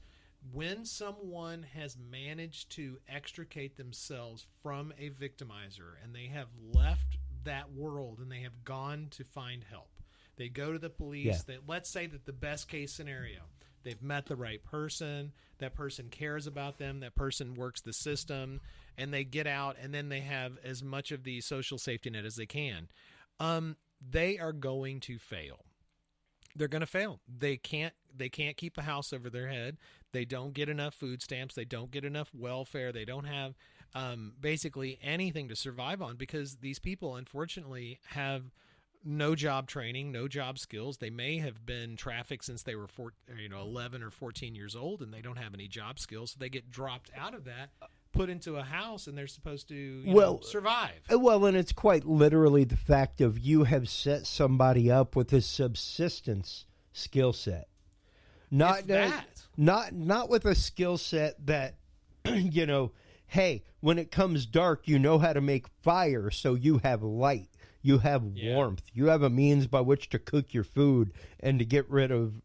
when someone has managed to extricate themselves from a victimizer and they have left that world and they have gone to find help, they go to the police. Let's say that the best case scenario, they've met the right person, that person cares about them, that person works the system, and they get out, and then they have as much of the social safety net as they can. They are going to fail. They're going to fail. They can't keep a house over their head. They don't get enough food stamps. They don't get enough welfare. They don't have basically anything to survive on, because these people, unfortunately, have no job training, no job skills. They may have been trafficked since they were 11 or 14 years old, and they don't have any job skills. So they get dropped out of that, put into a house, and they're supposed to survive. Well, and it's quite literally the fact of you have set somebody up with a subsistence skill set. Not with a skill set that, hey, when it comes dark, you know how to make fire, so you have light. You have warmth. You have a means by which to cook your food and to get rid of,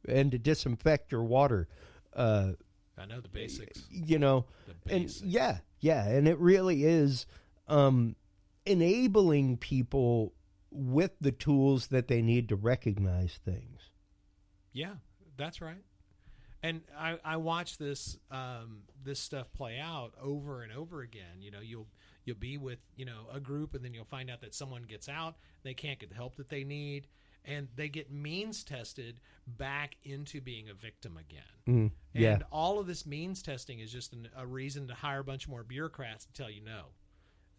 and to disinfect your water. I know the basics. And and it really is enabling people with the tools that they need to recognize things. Yeah, that's right. And I watch this stuff play out over and over again. You'll be with a group, and then you'll find out that someone gets out, they can't get the help that they need, and they get means tested back into being a victim again. And all of this means testing is just a reason to hire a bunch more bureaucrats to tell you no.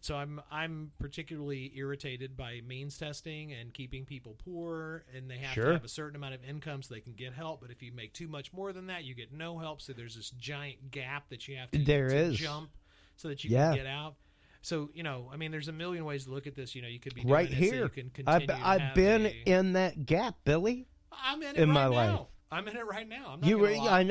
So I'm particularly irritated by means testing and keeping people poor, and they have to have a certain amount of income so they can get help. But if you make too much more than that, you get no help. So there's this giant gap that you have to jump so that you can get out. So, there's a million ways to look at this. You could be doing right this here. So you can continue I've been in that gap, Billy. I'm in it my right life. now. I'm in it right now. I'm not gonna lie. I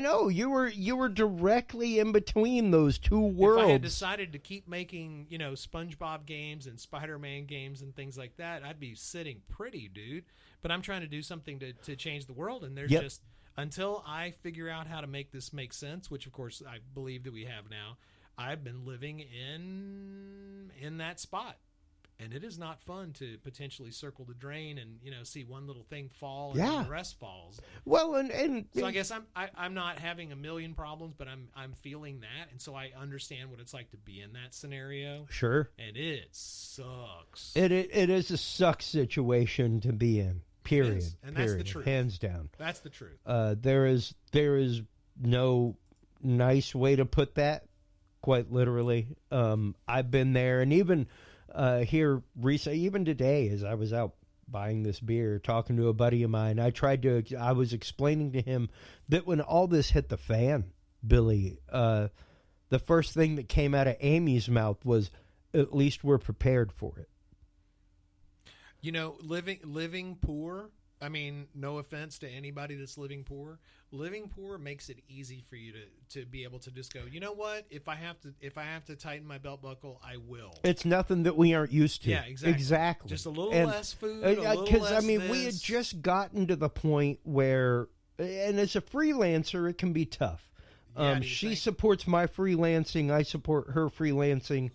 know. You were directly in between those two worlds. If I had decided to keep making, SpongeBob games and Spider-Man games and things like that, I'd be sitting pretty, dude. But I'm trying to do something to change the world, and there's just, until I figure out how to make this make sense, which of course I believe that we have now, I've been living in that spot. And it is not fun to potentially circle the drain and see one little thing fall and then the rest falls. Well, and so I guess I'm not having a million problems, but I'm feeling that, and so I understand what it's like to be in that scenario. Sure, and it sucks. It is a suck situation to be in. Period. And that's the truth. Hands down. That's the truth. There is no nice way to put that. Quite literally, I've been there, and even. Here recently, even today, as I was out buying this beer, talking to a buddy of mine, I was explaining to him that when all this hit the fan, Billy, the first thing that came out of Amy's mouth was, at least we're prepared for it. Living poor, no offense to anybody that's living poor makes it easy for you to be able to just go, you know what? If I have to tighten my belt buckle, I will. It's nothing that we aren't used to. Yeah, exactly. Just a little less food, because we had just gotten to the point where, and as a freelancer, it can be tough. She supports my freelancing, I support her freelancing,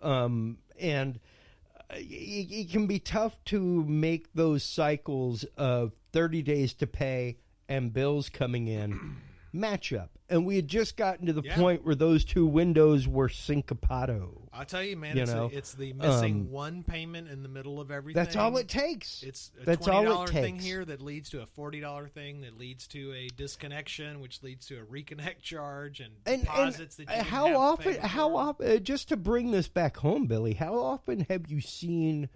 and it can be tough to make those cycles of 30 days to pay and bills coming in match up. And we had just gotten to the point where those two windows were syncopado. I'll tell you, man, it's the missing one payment in the middle of everything. That's all it takes. It's a $20 thing here that leads to a $40 thing that leads to a disconnection, which leads to a reconnect charge and deposits that you how often, just to bring this back home, Billy, how often have you seen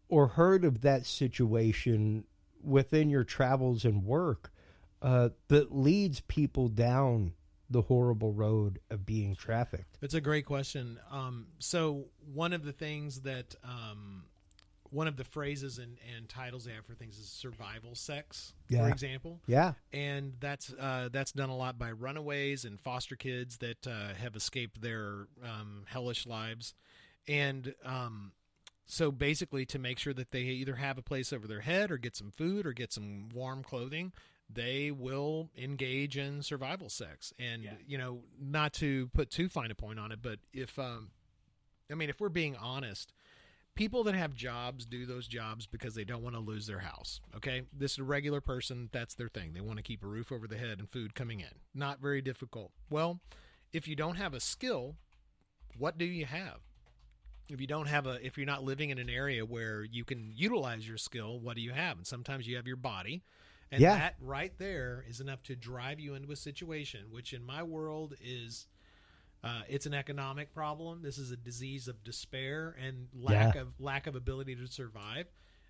or heard of that situation within your travels and work that leads people down the horrible road of being trafficked? It's a great question. So one of the things that one of the phrases and titles they have for things is survival sex, for example. Yeah. And that's done a lot by runaways and foster kids that have escaped their hellish lives. And so basically to make sure that they either have a place over their head or get some food or get some warm clothing, they will engage in survival sex. And, not to put too fine a point on it, but if we're being honest, people that have jobs do those jobs because they don't want to lose their house. Okay. This is a regular person. That's their thing. They want to keep a roof over the head and food coming in. Not very difficult. Well, if you don't have a skill, what do you have? If you're not living in an area where you can utilize your skill, what do you have? And sometimes you have your body. And that right there is enough to drive you into a situation, which in my world is, it's an economic problem. This is a disease of despair and lack of ability to survive.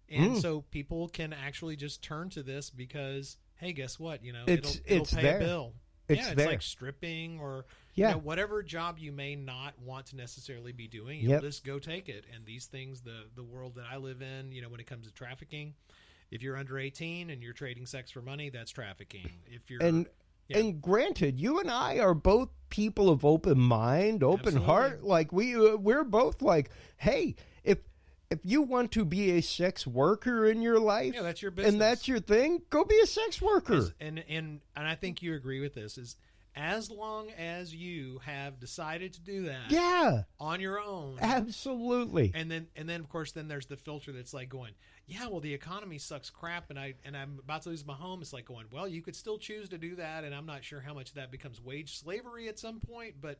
And so people can actually just turn to this because, hey, guess what? It'll pay a bill. It's like stripping or whatever job you may not want to necessarily be doing. You'll just go take it. And these things, the world that I live in, when it comes to trafficking, if you're under 18 and you're trading sex for money, that's trafficking. If you're And granted, you and I are both people of open mind, open heart. Like we're both like, hey, if you want to be a sex worker in your life, that's your business, and that's your thing, go be a sex worker. And I think you agree with this. Is as long as you have decided to do that, on your own, absolutely. And then of course there's the filter that's like going, well, the economy sucks crap, and I'm about to lose my home. It's like going, well, you could still choose to do that, and I'm not sure how much that becomes wage slavery at some point, but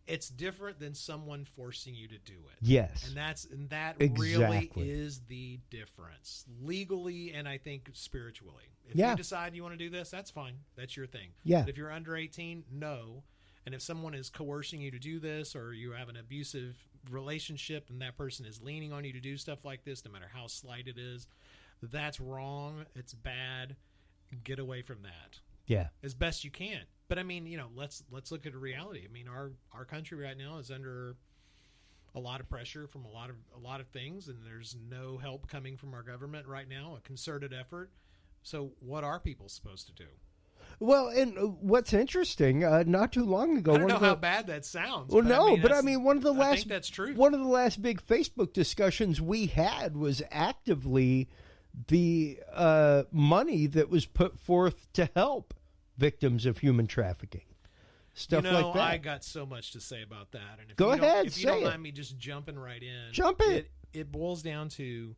it's different than someone forcing you to do it. Yes, and that really is the difference legally, and I think spiritually. If you decide you want to do this, that's fine. That's your thing. Yeah. But if you're under 18, no. And if someone is coercing you to do this, or you have an abusive relationship and that person is leaning on you to do stuff like this, no matter how slight it is, that's wrong. It's bad. Get away from that. Yeah. As best you can. But let's look at a reality. Our country right now is under a lot of pressure from a lot of things, and there's no help coming from our government right now, a concerted effort. So what are people supposed to do? Well, and what's interesting, not too long ago, I don't know how bad that sounds. Well, one of the last, I think that's true. One of the last big Facebook discussions we had was actively the money that was put forth to help victims of human trafficking, stuff like that. I got so much to say about that. And if you don't mind me just jumping right in, jump in. It boils down to,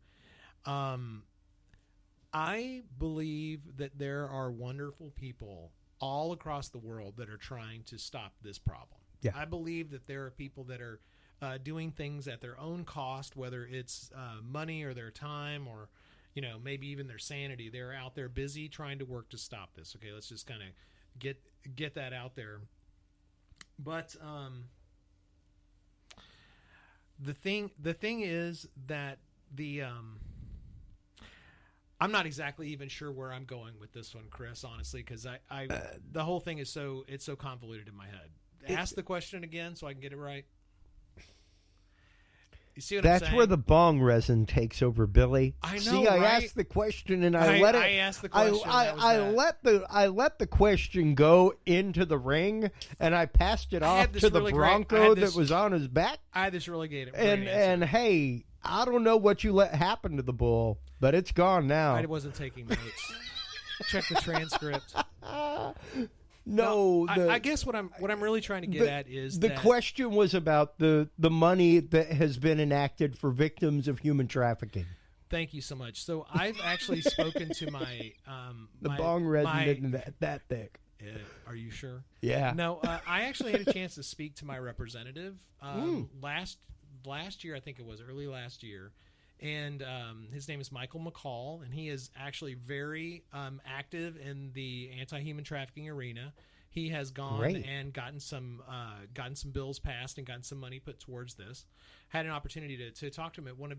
I believe that there are wonderful people all across the world that are trying to stop this problem. Yeah. I believe that there are people that are doing things at their own cost, whether it's money or their time or, maybe even their sanity. They're out there busy trying to work to stop this. Okay, let's just kind of get that out there. But the thing is that I'm not exactly even sure where I'm going with this one, Chris, honestly, because the whole thing is so convoluted in my head. Ask the question again so I can get it right. You see what I'm saying? That's where the bong resin takes over, Billy. I know. See, I asked the question and I let it. I asked the question. I let the question go into the ring, and I passed it off to the Bronco that was on his back. I had this really great and hey, I don't know what you let happen to the bull, but it's gone now. I wasn't taking notes. Check the transcript. No, I guess what I'm really trying to get at is the question was about the money that has been enacted for victims of human trafficking. Thank you so much. So I've actually spoken to my bong resin isn't that thick. Are you sure? Yeah. No, I actually had a chance to speak to my representative last year. I think it was early last year. And his name is Michael McCall, and he is actually very active in the anti-human trafficking arena. He has gone and gotten some bills passed and gotten some money put towards this. Had an opportunity to talk to him at one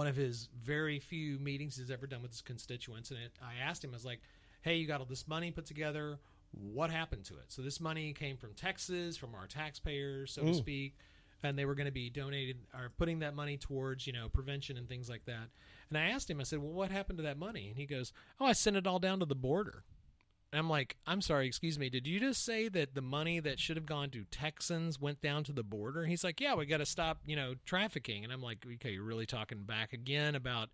of his very few meetings he's ever done with his constituents. And I asked him, I was like, hey, you got all this money put together. What happened to it? So this money came from Texas, from our taxpayers, so to speak. And they were going to be donated or putting that money towards, prevention and things like that. And I asked him, I said, well, what happened to that money? And he goes, oh, I sent it all down to the border. And I'm like, I'm sorry, excuse me. Did you just say that the money that should have gone to Texans went down to the border? And he's like, yeah, we got to stop, trafficking. And I'm like, okay, you're really talking back again about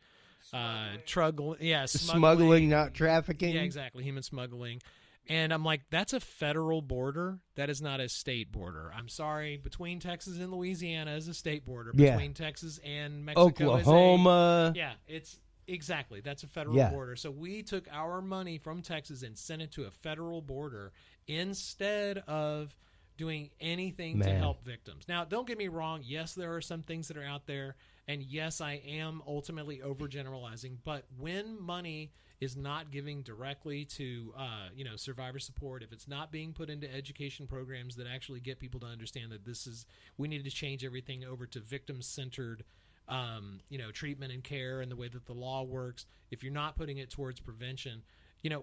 Smuggling, not trafficking. Yeah, exactly. Human smuggling. And I'm like, that's a federal border. That is not a state border. I'm sorry. Between Texas and Louisiana is a state border. Between Texas and Mexico Oklahoma. It's exactly. That's a federal border. So we took our money from Texas and sent it to a federal border instead of doing anything to help victims. Now, don't get me wrong. Yes, there are some things that are out there. And yes, I am ultimately overgeneralizing. But when money is not giving directly to survivor support, if it's not being put into education programs that actually get people to understand that we need to change everything over to victim-centered treatment and care and the way that the law works, if you're not putting it towards prevention,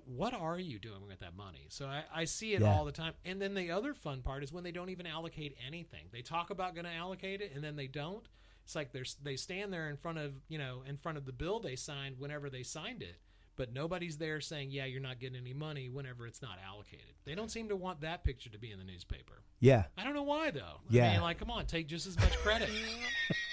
what are you doing with that money? So I see it all the time. And then the other fun part is when they don't even allocate anything. They talk about going to allocate it and then they don't. It's like they stand there in front of the bill they signed whenever they signed it. But nobody's there saying, yeah, you're not getting any money whenever it's not allocated. They don't seem to want that picture to be in the newspaper. Yeah. I don't know why, though. Yeah. I mean, like, come on, take just as much credit.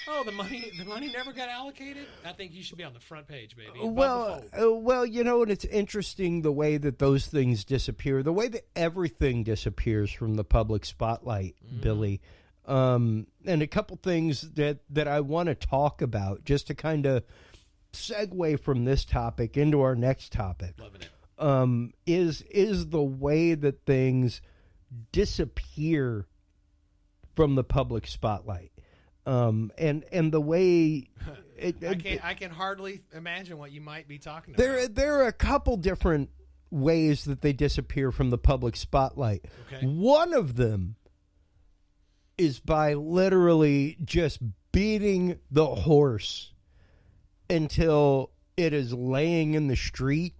Oh, the money never got allocated? I think you should be on the front page, baby. And it's interesting the way that those things disappear, the way that everything disappears from the public spotlight, Billy. And a couple things that I want to talk about just to kind of segue from this topic into our next topic. Loving it. Is the way that things disappear from the public spotlight, and the way I can hardly imagine what you might be talking about. There are a couple different ways that they disappear from the public spotlight. Okay. One of them is by literally just beating the horse until it is laying in the street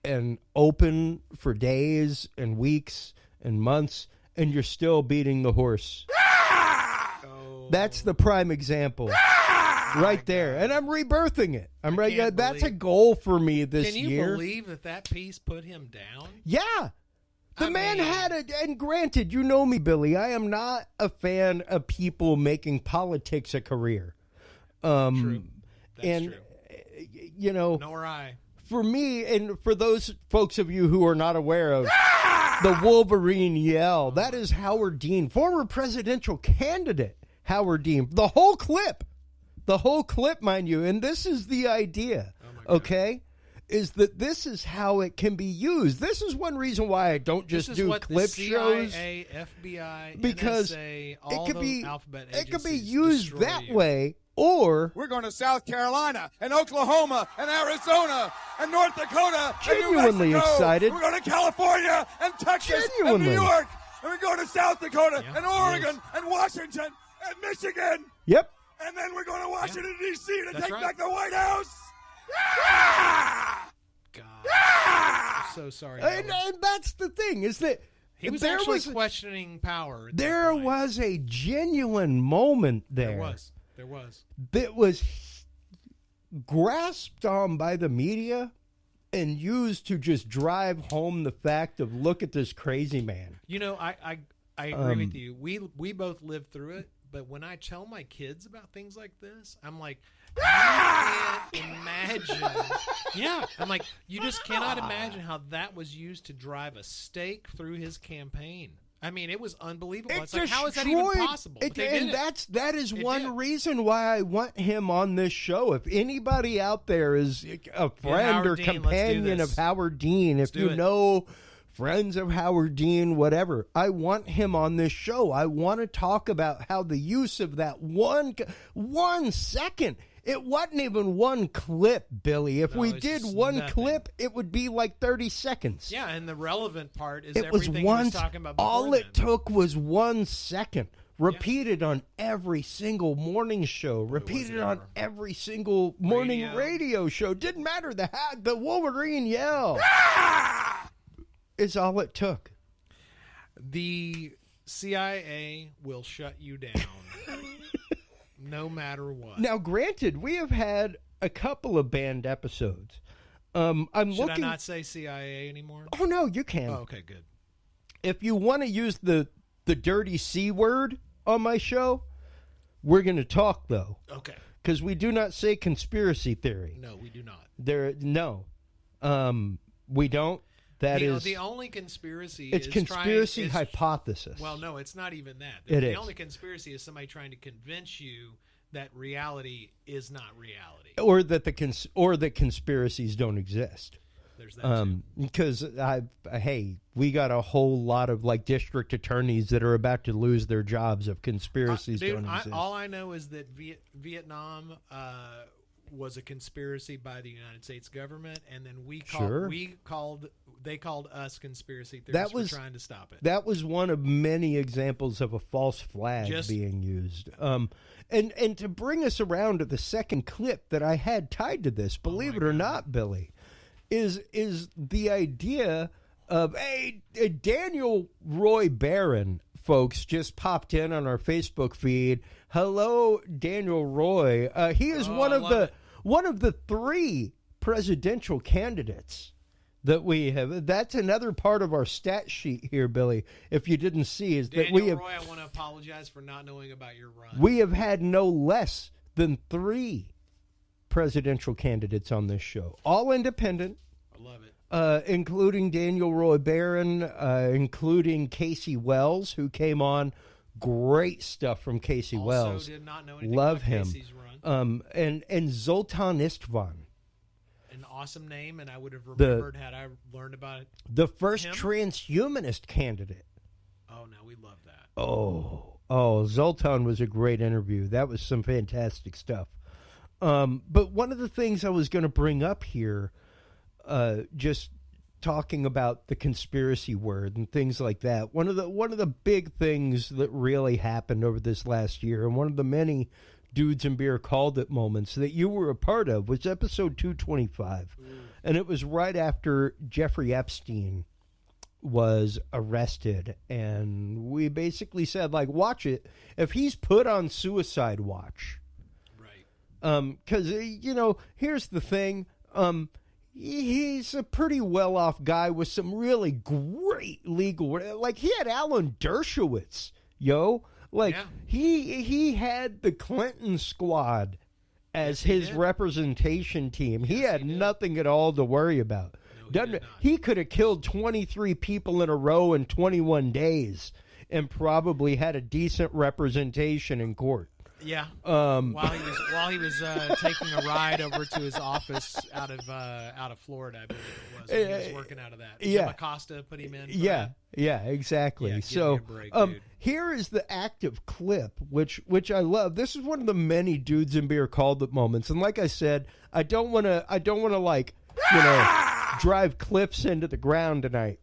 and open for days and weeks and months, and you're still beating the horse. That's the prime example. Right there. And I'm rebirthing it. That's a goal for me this year. Can you believe that piece put him down? Yeah. The man had it, and granted, you know me, Billy, I am not a fan of people making politics a career. True. That's true. Nor I. For me, and for those folks of you who are not aware of the Wolverine yell, that is Howard Dean, former presidential candidate Howard Dean. The whole clip, mind you, and this is the idea, okay, is that this is how it can be used. This is one reason why I don't just do clip shows. CIA, FBI, because NSA, all the alphabet agencies it could be used that way. Or we're going to South Carolina and Oklahoma and Arizona and North Dakota genuinely and New Mexico. Excited. We're going to California and Texas and New York. And we're going to South Dakota and Oregon and Washington and Michigan. Yep. And then we're going to Washington, D.C. to take back the White House. God. I'm so sorry. And that's the thing, is that he was actually questioning power. There was a genuine moment there. There was. That was grasped on by the media and used to just drive home the fact of, look at this crazy man. I agree with you. We both lived through it, but when I tell my kids about things like this, I'm like, you can't imagine. Yeah, I'm like, you just cannot imagine how that was used to drive a stake through his campaign. I mean, it was unbelievable. It's like, how is that even possible? That is one reason why I want him on this show. If anybody out there is a friend or companion of Howard Dean, if you know friends of Howard Dean, whatever, I want him on this show. I want to talk about how the use of that 1 second. It wasn't even one clip, Billy. If we did one clip, it would be like 30 seconds. Yeah, and the relevant part is everything he was talking about before all it took was 1 second. Repeated on every single morning show. Repeated on every single morning radio show. Didn't matter. The Wolverine yell is all it took. The CIA will shut you down. No matter what. Now, granted, we have had a couple of banned episodes. Should I not say CIA anymore? Oh, no, you can. Oh, okay, good. If you want to use the dirty C word on my show, we're going to talk, though. Okay. because we do not say conspiracy theory. No, we do not. We don't. That is the only conspiracy. It's conspiracy hypothesis. Well, no, it's not even that. The only conspiracy is somebody trying to convince you that reality is not reality, or that that conspiracies don't exist. There's that because we got a whole lot of like district attorneys that are about to lose their jobs if conspiracies don't exist. All I know is that Vietnam was a conspiracy by the United States government, and then they called us conspiracy theorists for trying to stop it. That was one of many examples of a false flag being used. And to bring us around to the second clip that I had tied to this, believe it or not, Billy, is the idea of Daniel Roy Barron, folks, just popped in on our Facebook feed. Hello, Daniel Roy. He is one of the 3 presidential candidates that we have. That's another part of our stat sheet here, Billy. If you didn't see, is Daniel that we have. Roy, I want to apologize for not knowing about your run. We have had no less than 3 presidential candidates on this show, all independent. I love it. Including Daniel Roy Barron, including Casey Wells, who came on. Great stuff from Casey Wells. Did not know anything Love about him. Casey's run. And Zoltan Istvan. An awesome name, and I would have remembered had I learned about it. The first transhumanist candidate. Oh, no, we love that. Oh, Zoltan was a great interview. That was some fantastic stuff. But one of the things I was going to bring up here, just talking about the conspiracy word and things like that. One of the big things that really happened over this last year, and one of the many Dudes and Beer Called It moments that you were a part of, was episode 225. And it was right after Jeffrey Epstein was arrested, and we basically said, like, watch it. If he's put on suicide watch, right? Because here's the thing. He's a pretty well-off guy with some really great legal. Like, he had Alan Dershowitz, he had the Clinton squad as his representation team. He had nothing at all to worry about. He could have killed 23 people in a row in 21 days and probably had a decent representation in court. Yeah. While he was taking a ride over to his office out of Florida, I believe it was. He was working out of that. Jim Acosta put him in. Yeah, exactly. Yeah, so break, here is the active clip, which I love. This is one of the many Dudes and Beer Called It moments, and like I said, I don't want to drive clips into the ground tonight.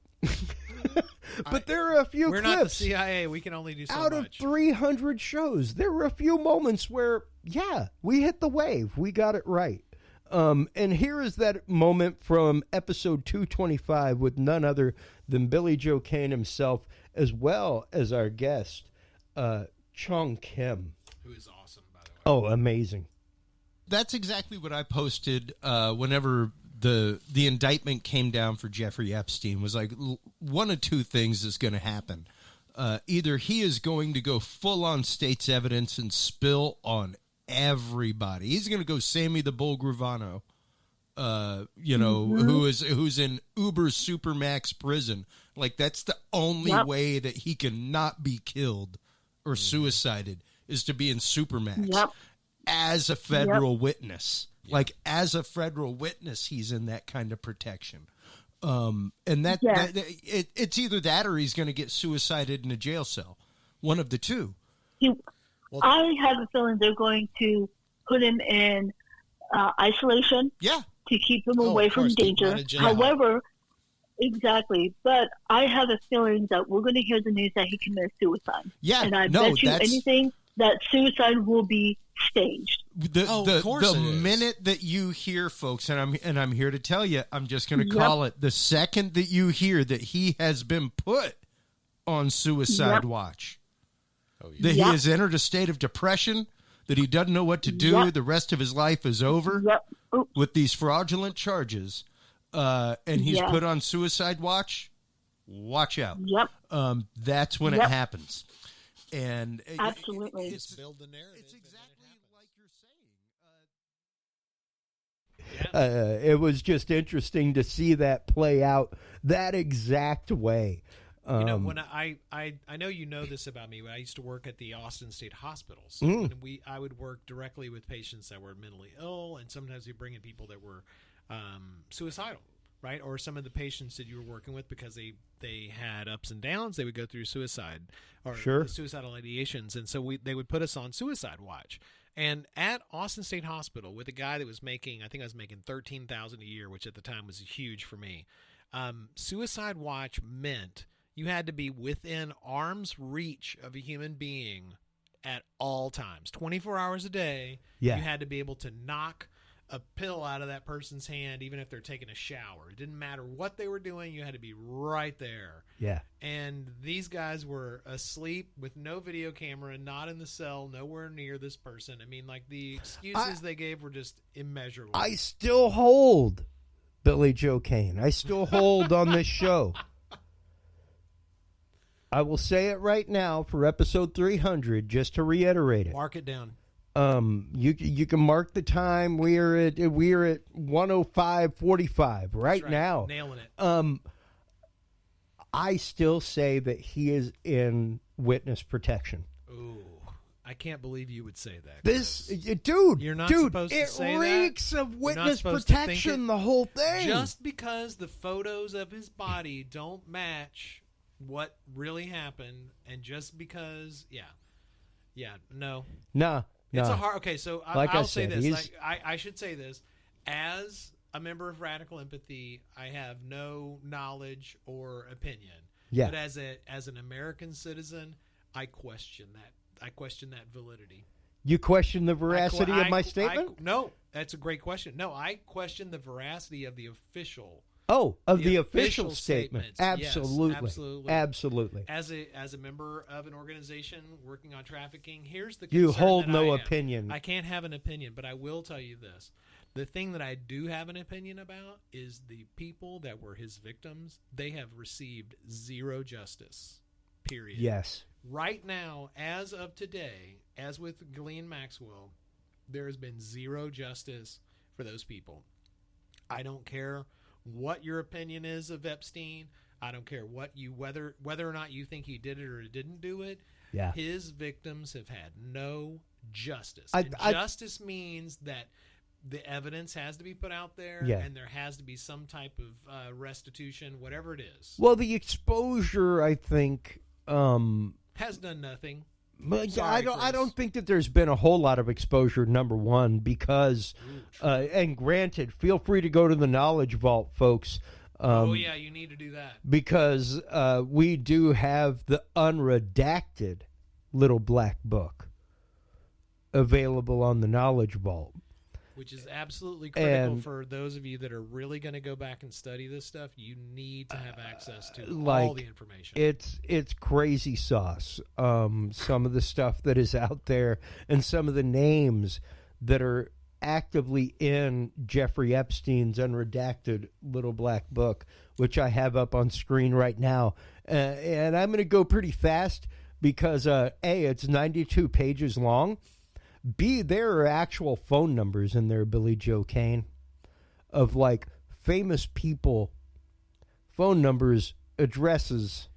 But there are a few clips. We're not the CIA. We can only do so much. Out of 300 shows, there were a few moments where, we hit the wave. We got it right. And here is that moment from episode 225 with none other than Billy Joe Cain himself, as well as our guest, Chong Kim. Who is awesome, by the way. Oh, amazing. That's exactly what I posted whenever the indictment came down for Jeffrey Epstein. Was like, one of two things is going to happen. Either he is going to go full on state's evidence and spill on everybody. He's going to go Sammy the Bull Gravano, who's in Uber Supermax prison. Like, that's the only way that he can not be killed or suicided, is to be in Supermax as a federal witness. Like, as a federal witness, he's in that kind of protection. And it's either that or he's going to get suicided in a jail cell. One of the two. I have a feeling they're going to put him in isolation to keep him away from danger. However, exactly. But I have a feeling that we're going to hear the news that he committed suicide. Yeah, and I bet you anything that suicide will be staged. The minute that you hear, folks, and I'm here to tell you, I'm just going to call it, the second that you hear that he has been put on suicide watch, that he has entered a state of depression, that he doesn't know what to do, the rest of his life is over with these fraudulent charges, and he's put on suicide watch, watch out. That's when it happens. And absolutely, it's build the narrative. It's exactly like you're saying. It was just interesting to see that play out that exact way. When I know you know this about me, but I used to work at the Austin State Hospital. So I would work directly with patients that were mentally ill, and sometimes we bring in people that were suicidal, right? Or some of the patients that you were working with, because they had ups and downs, they would go through suicide or suicidal ideations, and so they would put us on suicide watch. And at Austin State Hospital, with a guy that was making, I think I was making $13,000 a year, which at the time was huge for me. Suicide watch meant you had to be within arm's reach of a human being at all times, 24 hours a day. Yeah. You had to be able to knock a pill out of that person's hand, even if they're taking a shower. It didn't matter what they were doing. You had to be right there. Yeah. And these guys were asleep with no video camera, not in the cell, nowhere near this person. I mean, like, the excuses they gave were just immeasurable. I still hold Billy Joe Cain. I still hold on this show. I will say it right now for episode 300, just to reiterate it. Mark it down. You can mark the time. We're at 1:05:45 right now. Nailing it. I still say that he is in witness protection. Ooh, I can't believe you would say that. You're not supposed to say that. It reeks of witness protection, the whole thing. Just because the photos of his body don't match what really happened, and just because, no. It's a hard. Okay, so I'll say this. I should say this. As a member of Radical Empathy, I have no knowledge or opinion. Yeah. But as an American citizen, I question that. I question that validity. You question the veracity of my statement? No, that's a great question. No, I question the veracity of the official. The official statement. Absolutely. Yes, absolutely. Absolutely. As a member of an organization working on trafficking, here's the concern. You hold no opinion. I can't have an opinion, but I will tell you this. The thing that I do have an opinion about is the people that were his victims. They have received zero justice, period. Yes. Right now, as of today, as with Ghislaine Maxwell, there has been zero justice for those people. I don't care what your opinion is of Epstein. I don't care whether or not you think he did it or didn't do it. Yeah. His victims have had no justice. Justice means that the evidence has to be put out there, and there has to be some type of restitution, whatever it is. Well, the exposure, I think, has done nothing. I don't think that there's been a whole lot of exposure, number one, because, and granted, feel free to go to the Knowledge Vault, folks. You need to do that. Because we do have the unredacted Little Black Book available on the Knowledge Vault. Which is absolutely critical for those of you that are really going to go back and study this stuff. You need to have access to all the information. It's crazy sauce. Some of the stuff that is out there, and some of the names that are actively in Jeffrey Epstein's unredacted Little Black Book, which I have up on screen right now. And I'm going to go pretty fast because A, it's 92 pages long. B, there are actual phone numbers in there, Billy Joe Cain, of like famous people, phone numbers, addresses.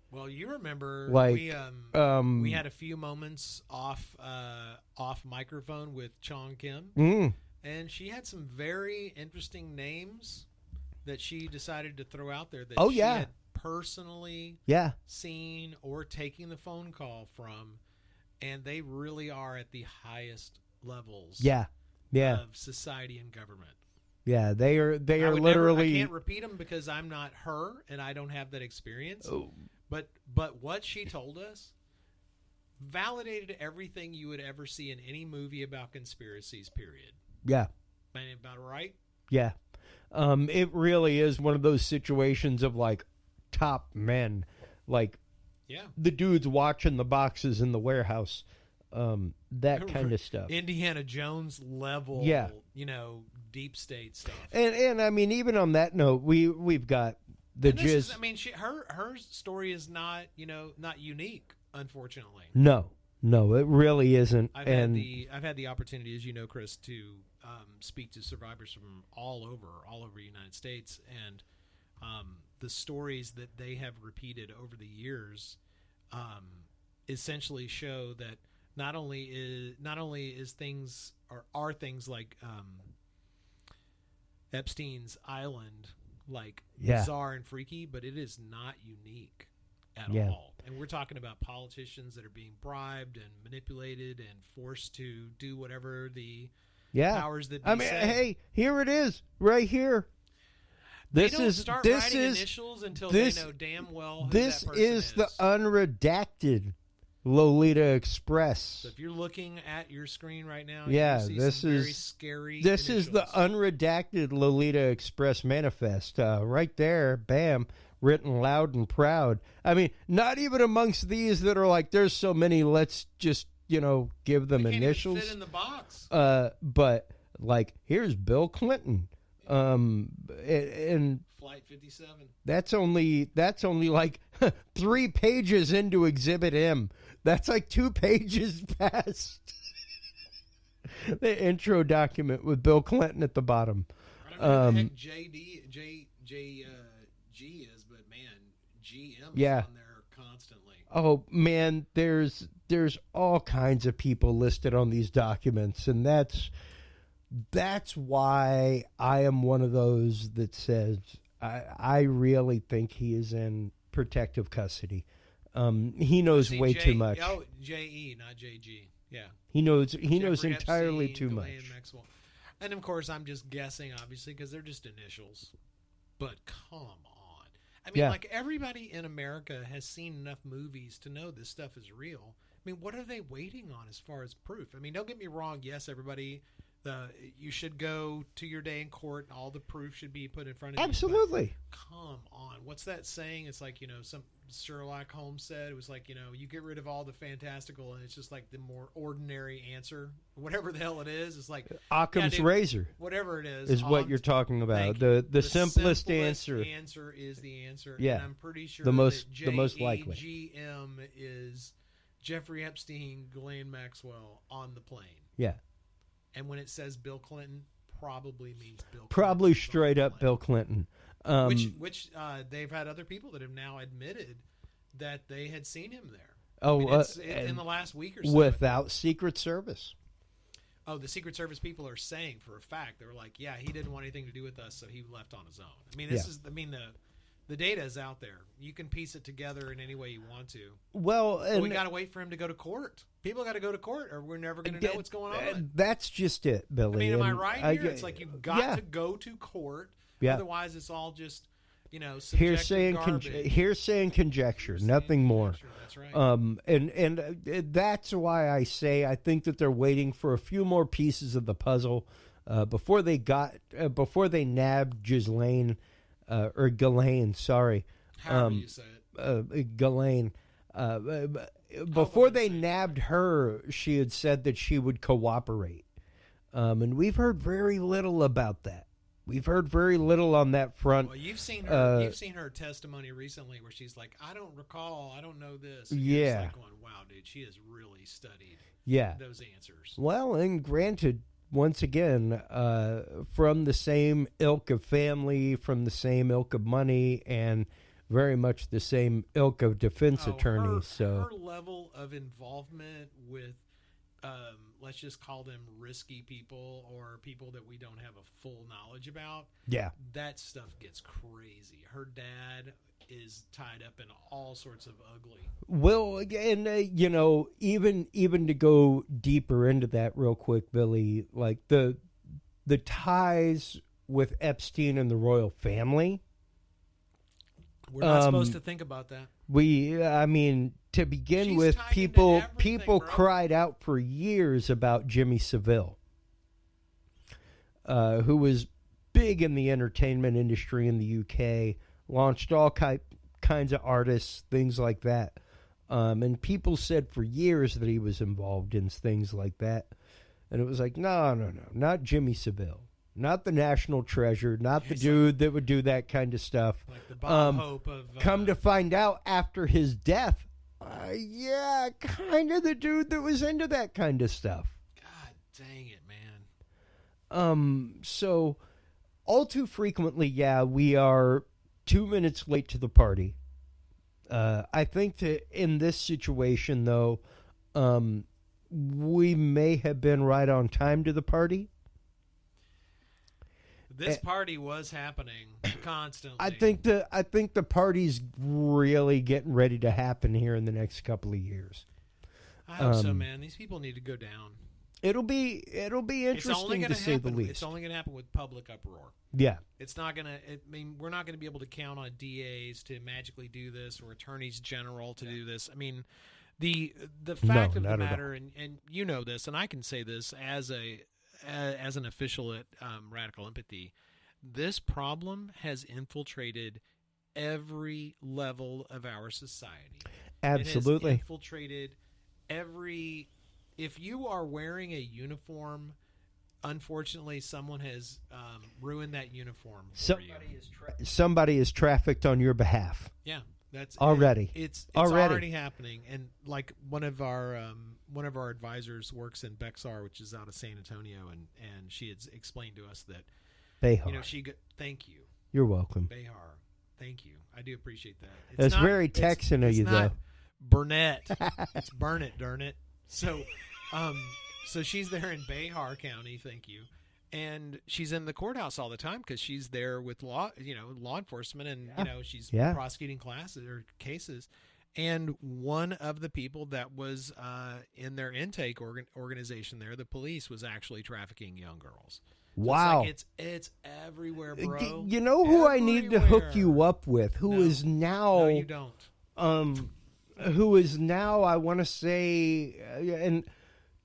Well, you remember we had a few moments off microphone with Chong Kim, and she had some very interesting names that she decided to throw out there that she had personally seen or taking the phone call from. And they really are at the highest levels of society and government. Yeah, they are literally... I can't repeat them because I'm not her and I don't have that experience. Oh. But what she told us validated everything you would ever see in any movie about conspiracies, period. Yeah. Am I about right? Yeah. It really is one of those situations of like top men, like... Yeah, the dudes watching the boxes in the warehouse, that kind of stuff. Indiana Jones level, deep state stuff. And I mean, even on that note, we've got the jizz. Her story is not not unique, unfortunately. No, No, it really isn't. I've had the opportunity, as you know, Chris, to speak to survivors from all over the United States, and the stories that they have repeated over the years essentially show that not only is things are things like Epstein's Island like bizarre and freaky, but it is not unique at all. And we're talking about politicians that are being bribed and manipulated and forced to do whatever the powers that be say. Hey, here it is, right here. They don't start writing initials until they know damn well who this that person is. The unredacted Lolita Express. So if you're looking at your screen right now, this is very scary. This initials. is the unredacted Lolita Express manifest, right there. Bam, written loud and proud. I mean, not even amongst these that are like, there's so many. Let's just give them they can't initials. Even fit in the box. But like, here's Bill Clinton. And Flight 57. That's only like 3 pages into Exhibit M. That's like 2 pages past the intro document with Bill Clinton at the bottom. I don't know who the heck G is, but man, GM is on there constantly. Oh man, there's all kinds of people listed on these documents, and that's why I am one of those that says I really think he is in protective custody. He knows way too much. Oh, J.E., not J.G. Yeah. He knows entirely too much. And of course, I'm just guessing, obviously, because they're just initials. But come on. I mean, like, everybody in America has seen enough movies to know this stuff is real. I mean, what are they waiting on as far as proof? I mean, don't get me wrong. Yes, everybody... you should go to your day in court and all the proof should be put in front of you. Absolutely. Come on. What's that saying? It's like, some Sherlock Holmes said, it was like, you get rid of all the fantastical and it's just like the more ordinary answer, whatever the hell it is. It's like Occam's razor. Whatever it is what you're talking about. The simplest answer is the answer. Yeah. And I'm pretty sure the most GM likely. is Jeffrey Epstein, Ghislaine Maxwell on the plane. Yeah. And when it says Bill Clinton, probably means Bill Clinton. Probably straight up Bill Clinton. Which they've had other people that have now admitted that they had seen him there. Oh, in the last week or so. Without Secret Service. Oh, the Secret Service people are saying for a fact, they were like, yeah, he didn't want anything to do with us, so he left on his own. I mean, the data is out there. You can piece it together in any way you want to. Well, and we got to wait for him to go to court. People got to go to court, or we're never going to know what's going on. That's just it, Billy. I mean, am I right here? It's like you've got to go to court. Yeah. Otherwise, it's all just hearsay and conjecture, nothing more. That's right. And that's why I say I think that they're waiting for a few more pieces of the puzzle before they nabbed Ghislaine. Or Ghislaine, sorry. However you say it. Ghislaine. Before they nabbed her, she had said that she would cooperate. And we've heard very little about that. We've heard very little on that front. Well, you've seen her testimony recently where she's like, I don't recall, I don't know this. And yeah. Like going, wow, dude, she has really studied those answers. Well, and granted, once again, from the same ilk of family, from the same ilk of money, and very much the same ilk of defense attorneys. Her level of involvement with, let's just call them risky people or people that we don't have a full knowledge about. Yeah. That stuff gets crazy. Her dad is tied up in all sorts of ugly. Well, again, even to go deeper into that real quick, Billy, like the ties with Epstein and the royal family. We're not supposed to think about that. To begin She's with, tied people into everything, bro. cried out for years about Jimmy Savile, who was big in the entertainment industry in the UK, launched all kinds of artists, things like that. And people said for years that he was involved in things like that. And it was like, no, not Jimmy Savile. Not the national treasure, not the dude that would do that kind of stuff. Like the Bob Hope of... come to find out after his death, Yeah, kind of the dude that was into that kind of stuff. God dang it, man. So all too frequently, yeah, we are 2 minutes late to the party. I think that in this situation, though, we may have been right on time to the party. This party was happening constantly. I think the party's really getting ready to happen here in the next couple of years. I hope so, man. These people need to go down. It'll be interesting to say the least. It's only going to happen with public uproar. Yeah. It's not going to. I mean, we're not going to be able to count on DAs to magically do this or attorneys general to do this. I mean, the fact of the matter, and you know this, and I can say this as an official at Radical Empathy, this problem has infiltrated every level of our society. Absolutely. It has infiltrated every. If you are wearing a uniform, unfortunately, someone has ruined that uniform for you. Somebody is trafficked on your behalf. Yeah, that's already. It's already happening. And like one of our advisors works in Bexar, which is out of San Antonio, and she had explained to us that Behar. Thank you. You're welcome. Behar. Thank you. I do appreciate that. It's very Texan of you, though. Burnett. It's Burnett, darn it. So, so she's there in Behar County. Thank you. And she's in the courthouse all the time because she's there with law enforcement, and she's prosecuting classes or cases. And one of the people that was in their intake organization there, the police, was actually trafficking young girls. So wow, it's everywhere, bro. You know who I need to hook you up with? Who is now? No, you don't. Who is now? I want to say, and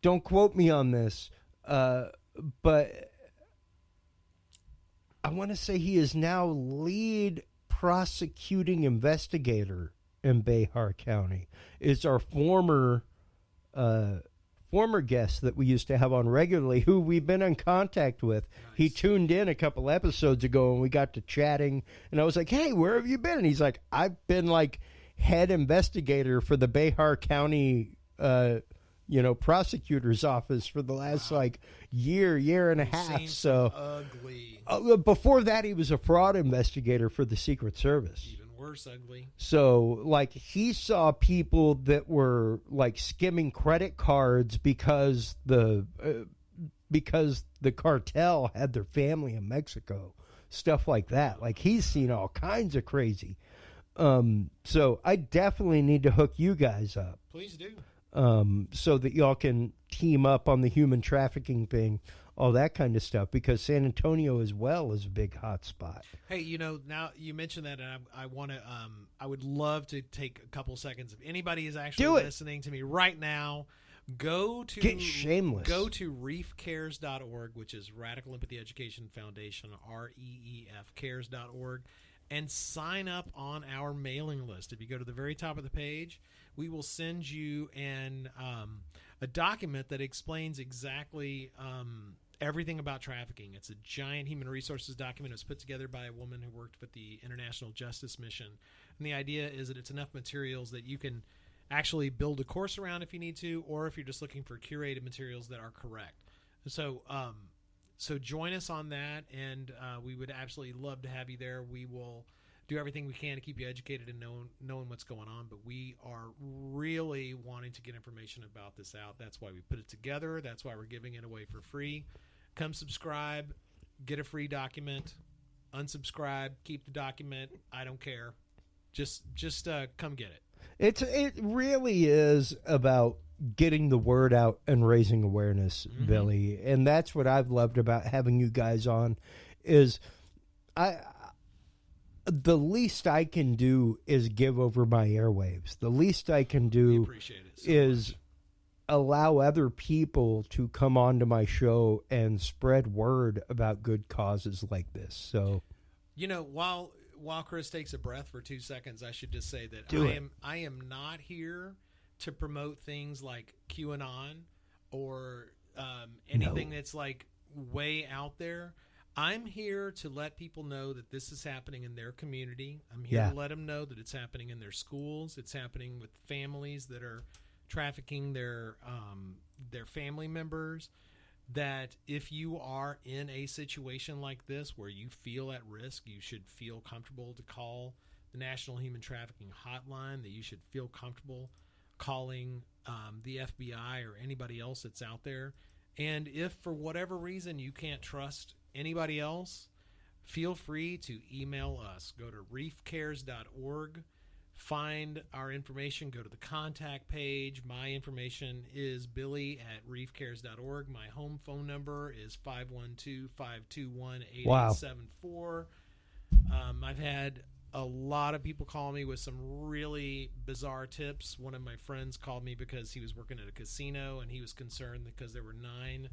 don't quote me on this, but I want to say he is now lead prosecuting investigator in Behar County. Is our former guest that we used to have on regularly, who we've been in contact with. Nice. He tuned in a couple episodes ago, and we got to chatting, and I was like, "Hey, where have you been?" And he's like, "I've been like head investigator for the Behar County prosecutor's office for the last year and a half." So ugly. Before that, he was a fraud investigator for the Secret Service. Even worse, ugly. So he saw people that were skimming credit cards because the cartel had their family in Mexico, stuff like that. He's seen all kinds of crazy. So I definitely need to hook you guys up. Please do. So that y'all can team up on the human trafficking thing, all that kind of stuff, because San Antonio as well is a big hot spot. Hey, now you mentioned that, and I want to, I would love to take a couple seconds. If anybody is actually listening to me right now, get shameless. Go to reefcares.org, which is Radical Empathy Education Foundation, REEF cares.org. and sign up on our mailing list. If you go to the very top of the page, we will send you a document that explains exactly everything about trafficking. It's a giant human resources document. It was put together by a woman who worked with the International Justice Mission. And the idea is that it's enough materials that you can actually build a course around if you need to, or if you're just looking for curated materials that are correct. So join us on that, and we would absolutely love to have you there. We will do everything we can to keep you educated and knowing what's going on, but we are really wanting to get information about this out. That's why we put it together. That's why we're giving it away for free. Come subscribe, get a free document, unsubscribe, keep the document. I don't care. Just come get it. It really is about getting the word out and raising awareness, Billy. And that's what I've loved about having you guys on is the least I can do is give over my airwaves. The least I can do is allow other people to come onto my show and spread word about good causes like this. So, while Chris takes a breath for 2 seconds, I should just say that I am not here to promote things like QAnon or anything that's way out there. I'm here to let people know that this is happening in their community. I'm here to let them know that it's happening in their schools. It's happening with families that are trafficking their family members. That if you are in a situation like this where you feel at risk, you should feel comfortable to call the National Human Trafficking Hotline, that you should feel comfortable calling the FBI or anybody else that's out there. And if for whatever reason you can't trust anybody else, feel free to email us. Go to reefcares.org, find our information, go to the contact page. My information is billy@reefcares.org. My home phone number is 512-521-8874. I've had a lot of people call me with some really bizarre tips. One of my friends called me because he was working at a casino and he was concerned because there were 9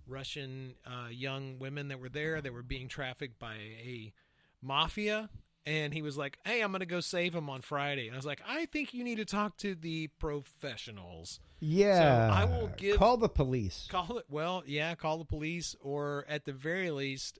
Russian young women that were there that were being trafficked by a mafia. And he was like, hey, I'm going to go save them on Friday. And I was like, I think you need to talk to the professionals. Yeah. So I will call the police. Call the police, or at the very least,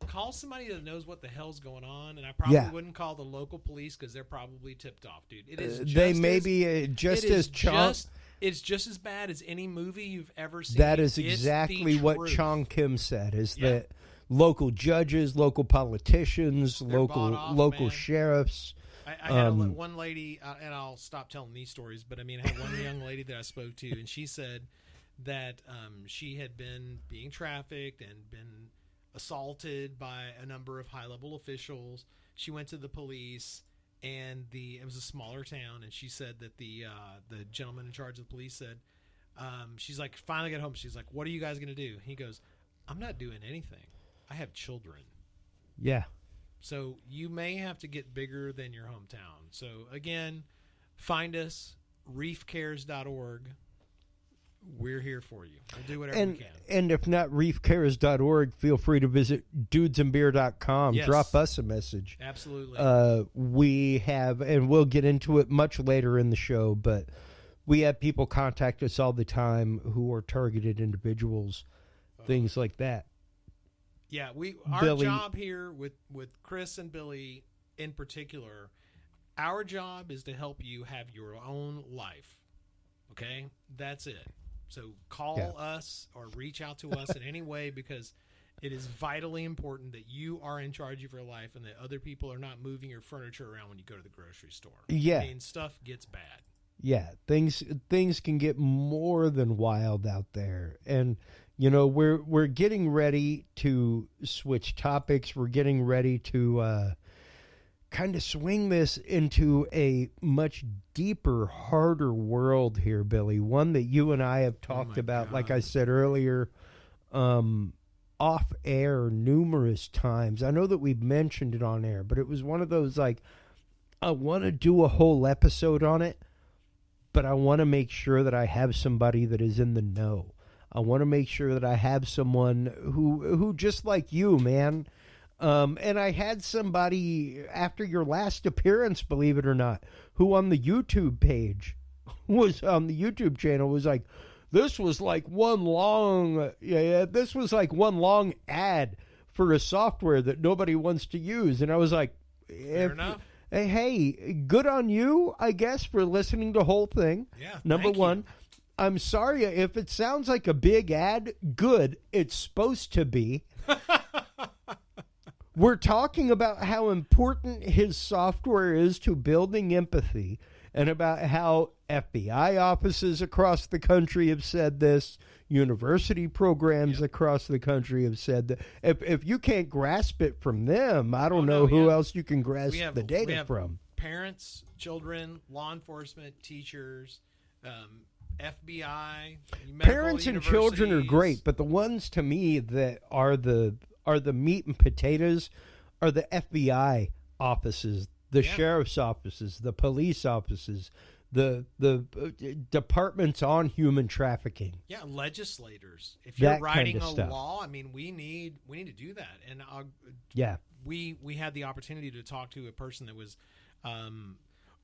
call somebody that knows what the hell's going on. And I probably wouldn't call the local police because they're probably tipped off, dude. It is just they may be just as Chong. It's just as bad as any movie you've ever seen. That is exactly what Chong Kim said, is that local judges, local politicians, local sheriffs. I had one lady, and I'll stop telling these stories, but I mean, I had one young lady that I spoke to, and she said that she had been being trafficked and been assaulted by a number of high-level officials. She went to the police, and it was a smaller town, and she said that the gentleman in charge of the police said, she's like, finally got home. She's like, what are you guys going to do? He goes, I'm not doing anything. I have children. Yeah. So you may have to get bigger than your hometown. So again, find us, reefcares.org. We're here for you. We'll do whatever we can. And if not reefcares.org, feel free to visit dudesandbeer.com. Yes. Drop us a message. Absolutely. We have, and we'll get into it much later in the show, but we have people contact us all the time who are targeted individuals, things like that. Yeah, our job here with Chris and Billy in particular, our job is to help you have your own life. Okay? That's it. So call us or reach out to us in any way, because it is vitally important that you are in charge of your life and that other people are not moving your furniture around when you go to the grocery store. Yeah. I mean, stuff gets bad. Yeah, things can get more than wild out there. And you know, we're getting ready to switch topics. We're getting ready to kind of swing this into a much deeper, harder world here, Billy. One that you and I have talked about, like I said earlier, off air numerous times. I know that we've mentioned it on air, but it was one of those, like, I want to do a whole episode on it, but I want to make sure that I have somebody that is in the know. I want to make sure that I have someone who just like you, man. And I had somebody after your last appearance, believe it or not, who on the YouTube page was on the YouTube channel was like, this was like one long ad for a software that nobody wants to use. And I was like, fair enough. Hey, good on you, I guess, for listening to the whole thing. Yeah. Number one. I'm sorry if it sounds like a big ad. Good. It's supposed to be. We're talking about how important his software is to building empathy, and about how FBI offices across the country have said this. University programs across the country have said that. If you can't grasp it from them, I don't know who else you can grasp the data from. Parents, children, law enforcement, teachers, FBI, parents and children are great, but the ones to me that are the meat and potatoes are the FBI offices, the sheriff's offices, the police offices, the departments on human trafficking. Yeah, legislators. If you're writing kind of a law, I mean, we need to do that. And we had the opportunity to talk to a person that was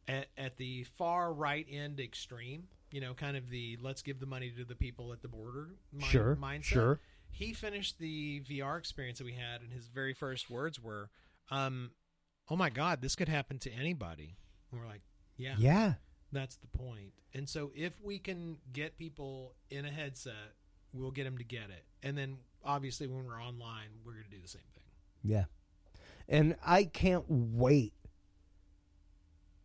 at the far right end extreme. You know, kind of the let's give the money to the people at the border mindset. Sure. he finished the VR experience that we had, and his very first words were, "Oh my God, this could happen to anybody." And we're like, "Yeah, that's the point." And so, if we can get people in a headset, we'll get them to get it, and then obviously when we're online, we're going to do the same thing. Yeah, and I can't wait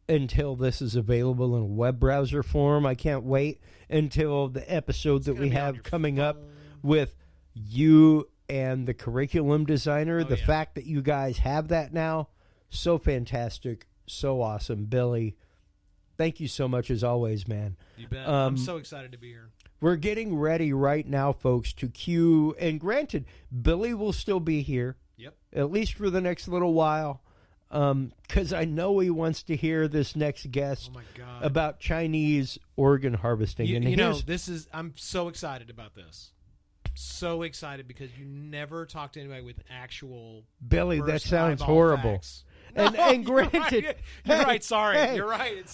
until this is available in a web browser form. I can't wait until the episode that we have coming up with you and the curriculum designer. The fact that you guys have that now, so fantastic, so awesome. Billy, thank you so much as always, man. You bet. I'm so excited to be here. We're getting ready right now, folks, to cue, and granted, Billy will still be here. Yep. At least for the next little while. Because I know he wants to hear this next guest about Chinese organ harvesting. I'm so excited about this. So excited because you never talk to anybody with actual Billy, that sounds horrible. And granted, you're right. Sorry, you're right. It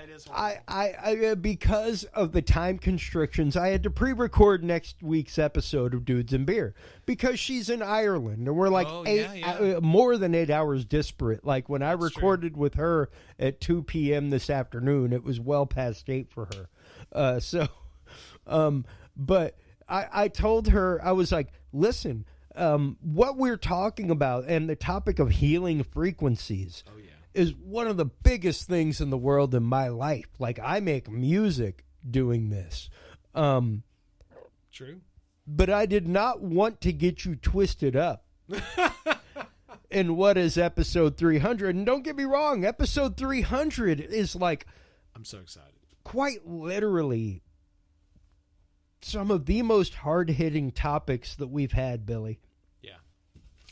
is horrible. I because of the time constrictions, I had to pre-record next week's episode of Dudes and Beer because she's in Ireland, and we're like more than 8 hours disparate. Like when I recorded with her at 2 p.m. this afternoon, it was well past 8 for her. But I told her, I was like, listen. What we're talking about and the topic of healing frequencies is one of the biggest things in the world in my life. Like, I make music doing this. True. But I did not want to get you twisted up in what is episode 300. And don't get me wrong, episode 300 is like... I'm so excited. Quite literally some of the most hard-hitting topics that we've had, Billy.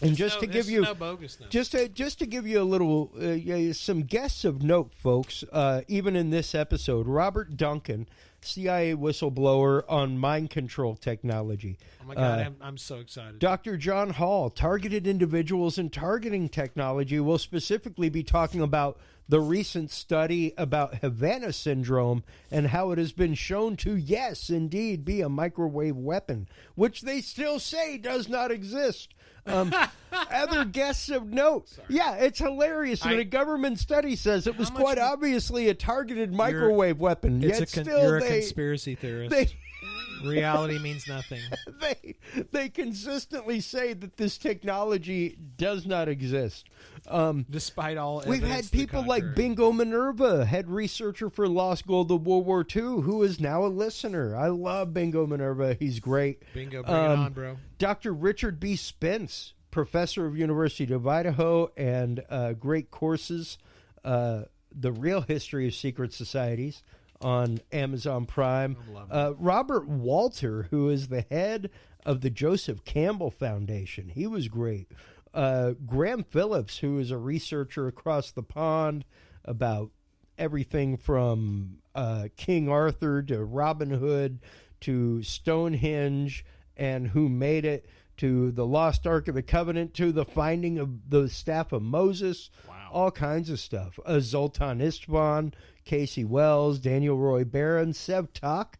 And just to give you, just to give you a little, some guests of note, folks. Even in this episode, Robert Duncan, CIA whistleblower on mind control technology. Oh my God, I'm so excited. Dr. John Hall, targeted individuals and targeting technology, will specifically be talking about the recent study about Havana Syndrome and how it has been shown to, yes, indeed, be a microwave weapon, which they still say does not exist. Other guests of note. Sorry. Yeah, it's hilarious when a government study says it was quite obviously a targeted microwave weapon. You're a conspiracy theorist. Reality means nothing. They consistently say that this technology does not exist. Despite all we've had people like Bingo Minerva, head researcher for Lost Gold of World War II, who is now a listener. I love Bingo Minerva. He's great. Bingo, bring it on, bro. Dr. Richard B. Spence, professor of University of Idaho, and great courses, The Real History of Secret Societies, on Amazon Prime. Robert Walter, who is the head of the Joseph Campbell Foundation. He was great. Graham Phillips, who is a researcher across the pond about everything from King Arthur to Robin Hood to Stonehenge and who made it, to the Lost Ark of the Covenant, to the finding of the Staff of Moses. Wow. All kinds of stuff. Zoltan Istvan, Casey Wells, Daniel Roy Barron, Sev Tak.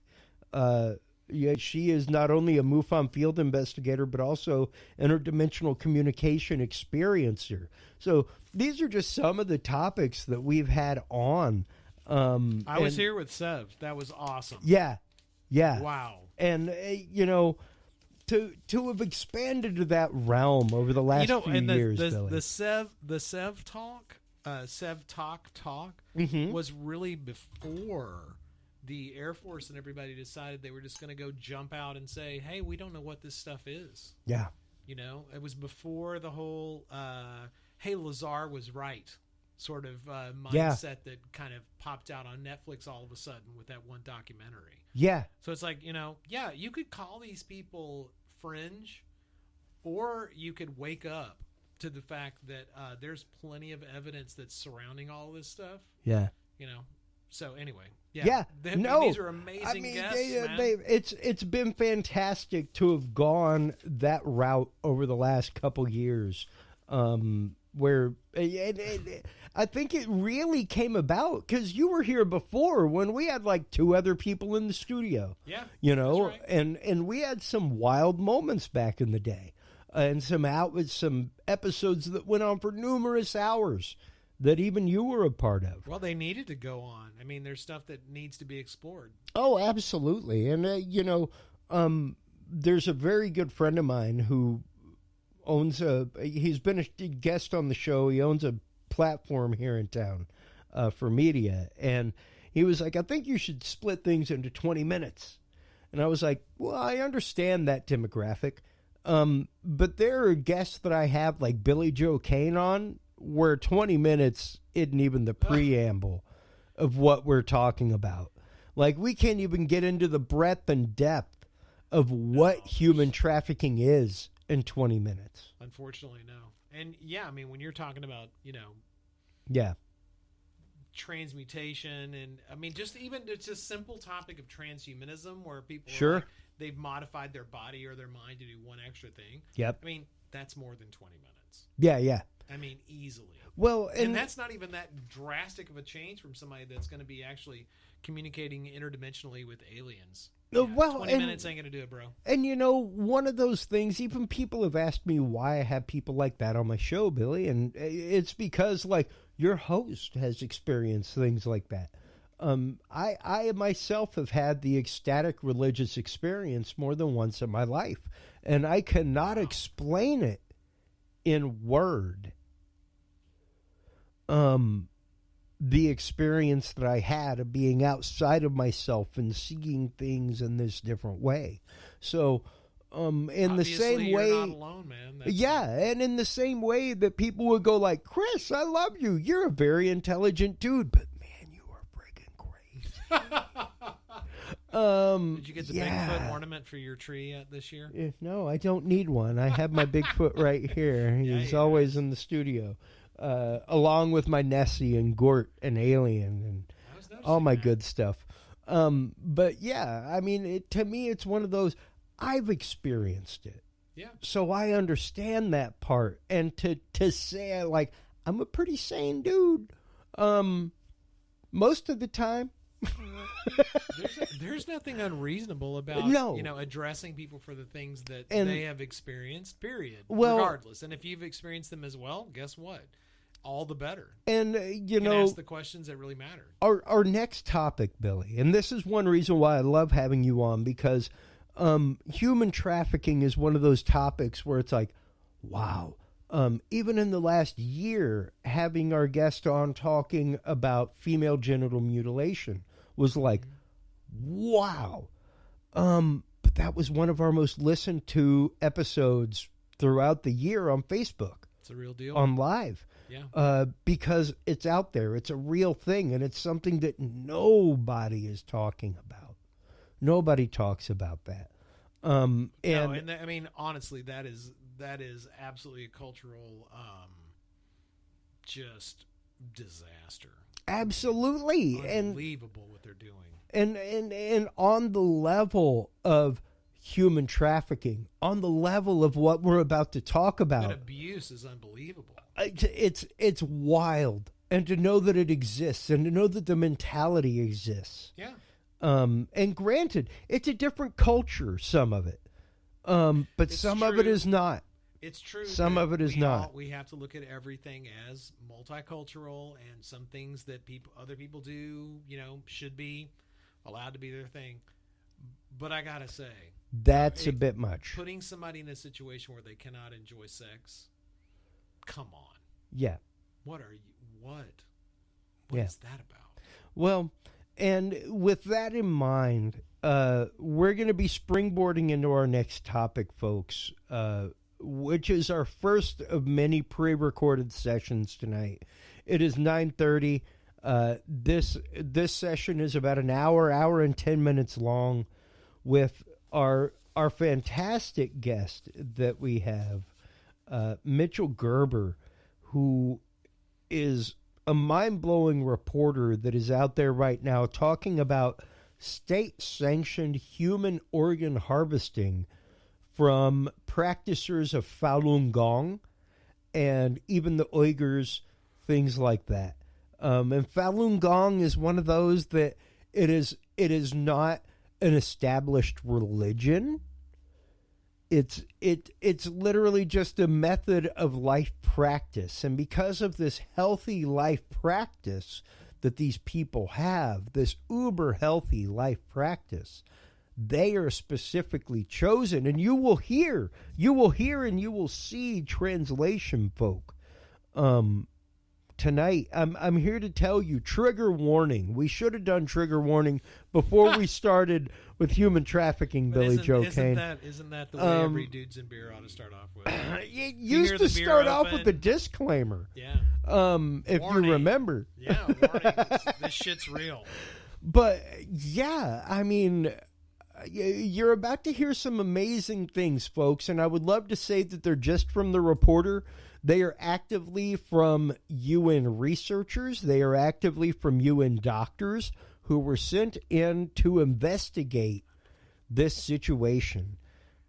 She is not only a MUFON field investigator, but also interdimensional communication experiencer. So these are just some of the topics that we've had on. I was here with Sev. That was awesome. Yeah. Wow. And, to have expanded to that realm over the last few years, Billy. The Sev talk, Sev talk was really before the Air Force and everybody decided they were just going to go jump out and say, "Hey, we don't know what this stuff is." Yeah, it was before the whole "Hey, Lazar was right" sort of mindset that kind of popped out on Netflix all of a sudden with that one documentary. Yeah. So it's like, you could call these people fringe, or you could wake up to the fact that there's plenty of evidence that's surrounding all this stuff. Yeah. So anyway, these are amazing guests, man. It's been fantastic to have gone that route over the last couple years. where I think it really came about because you were here before when we had like 2 other people in the studio. Yeah, you know, right. and we had some wild moments back in the day, and some episodes that went on for numerous hours that even you were a part of. Well, they needed to go on. I mean, there's stuff that needs to be explored. Oh, absolutely, and there's a very good friend of mine who he's been a guest on the show. He owns a platform here in town for media. And he was like, I think you should split things into 20 minutes. And I was like, well, I understand that demographic. But there are guests that I have like Billy Joe Cain on where 20 minutes isn't even the preamble of what we're talking about. Like we can't even get into the breadth and depth of what human trafficking is in 20 minutes. Unfortunately, no. And yeah, I mean, when you're talking about, transmutation, and I mean, it's a simple topic of transhumanism where people are like, they've modified their body or their mind to do one extra thing. Yep. I mean, that's more than 20 minutes. Yeah. I mean, easily. Well, and that's not even that drastic of a change from somebody that's going to be actually communicating interdimensionally with aliens. Yeah, 20 minutes ain't going to do it, bro. And, one of those things, even people have asked me why I have people like that on my show, Billy, and it's because, like, your host has experienced things like that. I myself have had the ecstatic religious experience more than once in my life, and I cannot explain it in word. The experience that I had of being outside of myself and seeing things in this different way. So, in the same way, you're not alone, man. And in the same way that people would go like, Chris, I love you. You're a very intelligent dude, but man, you are freaking crazy. Did you get the Bigfoot ornament for your tree this year? No, I don't need one. I have my Bigfoot right here. He's always in the studio. Along with my Nessie and Gort and Alien and all my good stuff. But yeah, I mean, to me, it's one of those, I've experienced it. Yeah. So I understand that part. And to say, like, I'm a pretty sane dude. Most of the time. There's nothing unreasonable about addressing people for the things that they have experienced, period. Regardless. And if you've experienced them as well, guess what? All the better. And you can ask the questions that really matter. Our next topic, Billy, and this is one reason why I love having you on, because human trafficking is one of those topics where it's like, wow. Even in the last year, having our guest on talking about female genital mutilation was like, wow. But that was one of our most listened to episodes throughout the year on Facebook. It's a real deal. On live. Yeah. Because it's out there. It's a real thing, and it's something that nobody is talking about. Nobody talks about that. I mean, honestly, that is absolutely a cultural just disaster. Absolutely. Unbelievable what they're doing. And on the level of human trafficking, on the level of what we're about to talk about. That abuse is unbelievable. It's wild. And to know that it exists, and to know that the mentality exists. Yeah. And granted, it's a different culture, some of it. But some of it is not. It's true. Some of it is not. We have to look at everything as multicultural, and some things that other people do, should be allowed to be their thing. But I gotta say, that's a bit much. Putting somebody in a situation where they cannot enjoy sex. Come on. Yeah. What is that about? Well, and with that in mind, we're going to be springboarding into our next topic, folks, which is our first of many pre-recorded sessions tonight. It is 9:30. This session is about an hour and 10 minutes long, with our fantastic guest that we have, Mitchel Gerber, who is a mind-blowing reporter that is out there right now talking about state-sanctioned human organ harvesting from practitioners of Falun Gong and even the Uyghurs, things like that. And Falun Gong is one of those that it is not an established religion. It's literally just a method of life practice. And because of this healthy life practice that these people have, this uber healthy life practice, they are specifically chosen. And you will hear and you will see translation folk. Tonight, I'm here to tell you, trigger warning. We should have done trigger warning before we started with human trafficking, Billy Joe Cain. Isn't that the way every Dudes and Beer ought to start off with? It used to start off with a disclaimer. Yeah. If warning. you remember. Yeah, warning. This shit's real. But, yeah, I mean, you're about to hear some amazing things, folks, and I would love to say that they're just from the reporter. They are actively from UN researchers. They are actively from UN doctors who were sent in to investigate this situation.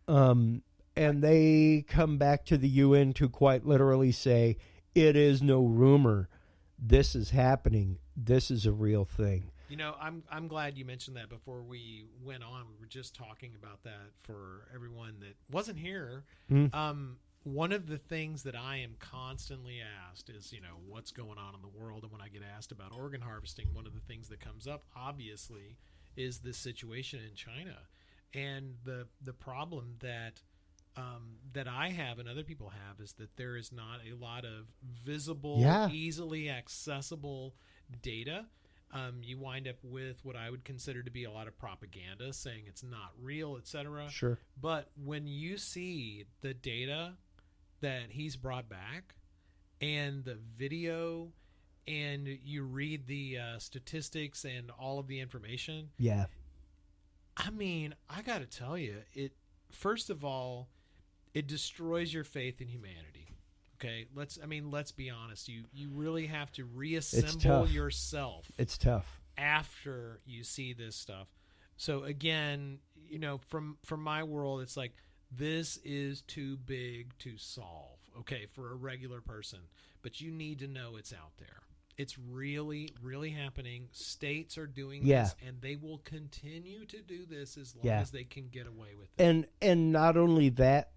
And they come back to the UN to quite literally say, it is no rumor. This is happening. This is a real thing. You know, I'm glad you mentioned that before we went on. We were just talking about that for everyone that wasn't here. One of the things that I am constantly asked is, you know, what's going on in the world? And when I get asked about organ harvesting, one of the things that comes up, obviously, is this situation in China. And the problem that I have and other people have is that there is not a lot of visible, easily accessible data. You wind up with what I would consider to be a lot of propaganda saying it's not real, etc. Sure. But when you see the data that he's brought back and the video and you read the statistics and all of the information, I mean, I got to tell you, first of all, it destroys your faith in humanity. Okay, let's be honest. You really have to reassemble yourself. It's tough after you see this stuff. So again, you know, from my world, it's like this is too big to solve. Okay, for a regular person, but you need to know it's out there. It's really, really happening. States are doing this, and they will continue to do this as long as they can get away with it. And not only that,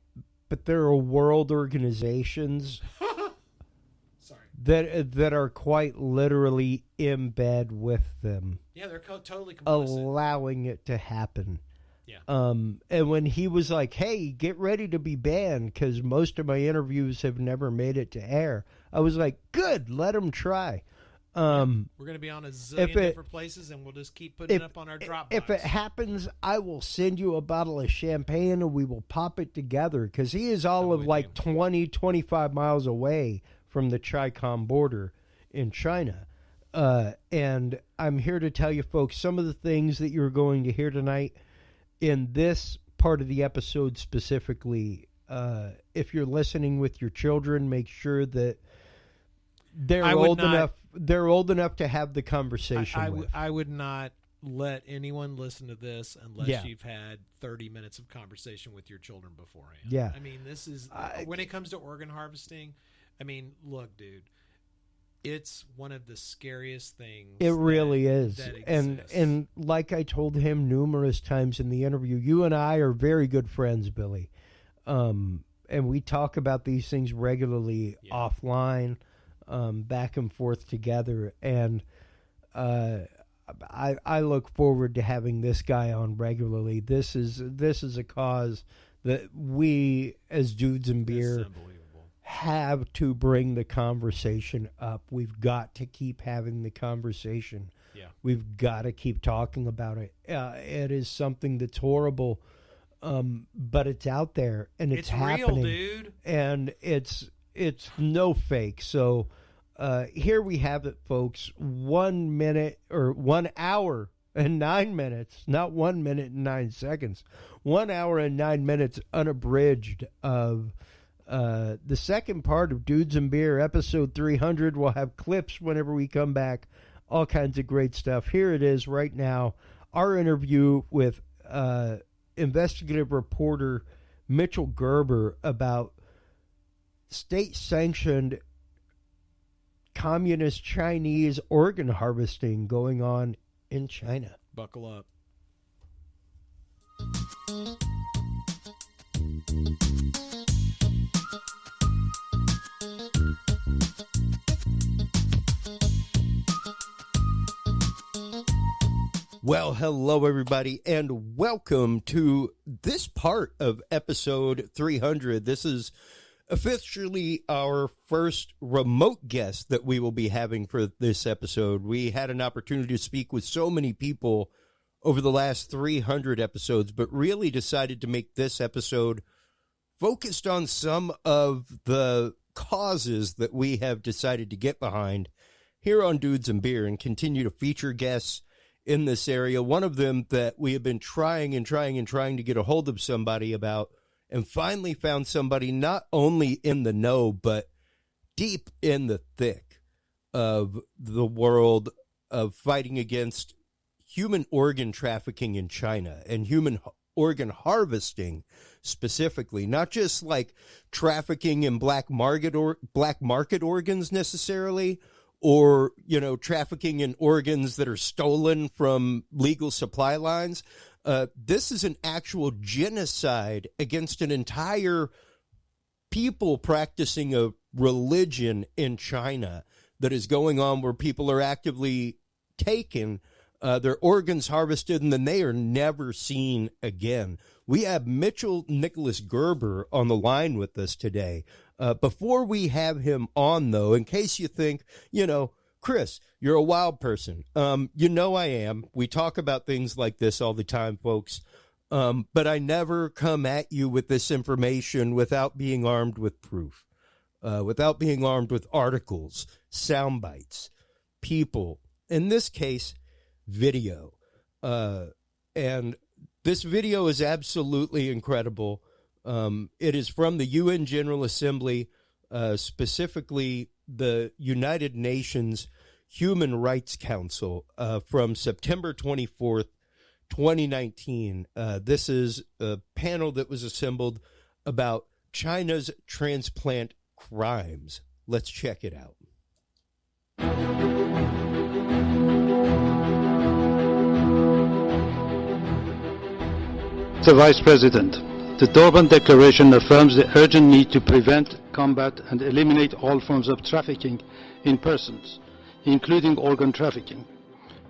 but there are world organizations that are quite literally in bed with them. Yeah, they're totally complicit. Allowing it to happen. Yeah. And when he was like, hey, get ready to be banned because most of my interviews have never made it to air, I was like, good, let him try. We're going to be on a zillion different places, and we'll just keep putting it up on our Dropbox. If it happens, I will send you a bottle of champagne, and we will pop it together, because he is all of like 20, 25 miles away from the Chi-Com border in China. And I'm here to tell you, folks, some of the things that you're going to hear tonight in this part of the episode specifically. If you're listening with your children, make sure that they're old enough to have the conversation with. I would not let anyone listen to this unless you've had 30 minutes of conversation with your children beforehand. Yeah. I mean, this is when it comes to organ harvesting. I mean, look, dude, it's one of the scariest things. It really is. That exists. And like I told him numerous times in the interview, you and I are very good friends, Billy. And we talk about these things regularly offline. Back and forth together, and I look forward to having this guy on regularly. This is a cause that we as Dudes and Beer have to bring the conversation up. We've got to keep having the conversation. Yeah, we've got to keep talking about it. It is something that's horrible, but it's out there and it's happening, real, dude, and it's no fake. So here we have it, folks. 1 minute or 1 hour and 9 minutes, not 1 minute and 9 seconds. 1 hour and 9 minutes unabridged of the second part of Dudes and Beer, episode 300. We'll have clips whenever we come back. All kinds of great stuff. Here it is right now. Our interview with investigative reporter Mitchel Gerber about state-sanctioned communist Chinese organ harvesting going on in China. Buckle up. Well, hello, everybody, and welcome to this part of episode 300. This is officially our first remote guest that we will be having for this episode. We had an opportunity to speak with so many people over the last 300 episodes, but really decided to make this episode focused on some of the causes that we have decided to get behind here on Dudes and Beer and continue to feature guests in this area. One of them that we have been trying to get a hold of somebody about, and finally found somebody not only in the know, but deep in the thick of the world of fighting against human organ trafficking in China and human organ harvesting specifically, not just like trafficking in black market organs necessarily, or, you know, trafficking in organs that are stolen from legal supply lines. This is an actual genocide against an entire people practicing a religion in China that is going on, where people are actively taken, their organs harvested, and then they are never seen again. We have Mitchel Nicholas Gerber on the line with us today. Before we have him on, though, in case you think, you know, Chris, you're a wild person. You know I am. We talk about things like this all the time, folks. But I never come at you with this information without being armed with proof, without being armed with articles, sound bites, people, in this case, video. And this video is absolutely incredible. It is from the UN General Assembly, specifically the United Nations Human Rights Council, from September 24th, 2019. This is a panel that was assembled about China's transplant crimes. Let's check it out. Mr. Vice President, the Durban Declaration affirms the urgent need to prevent, combat, and eliminate all forms of trafficking in persons, including organ trafficking.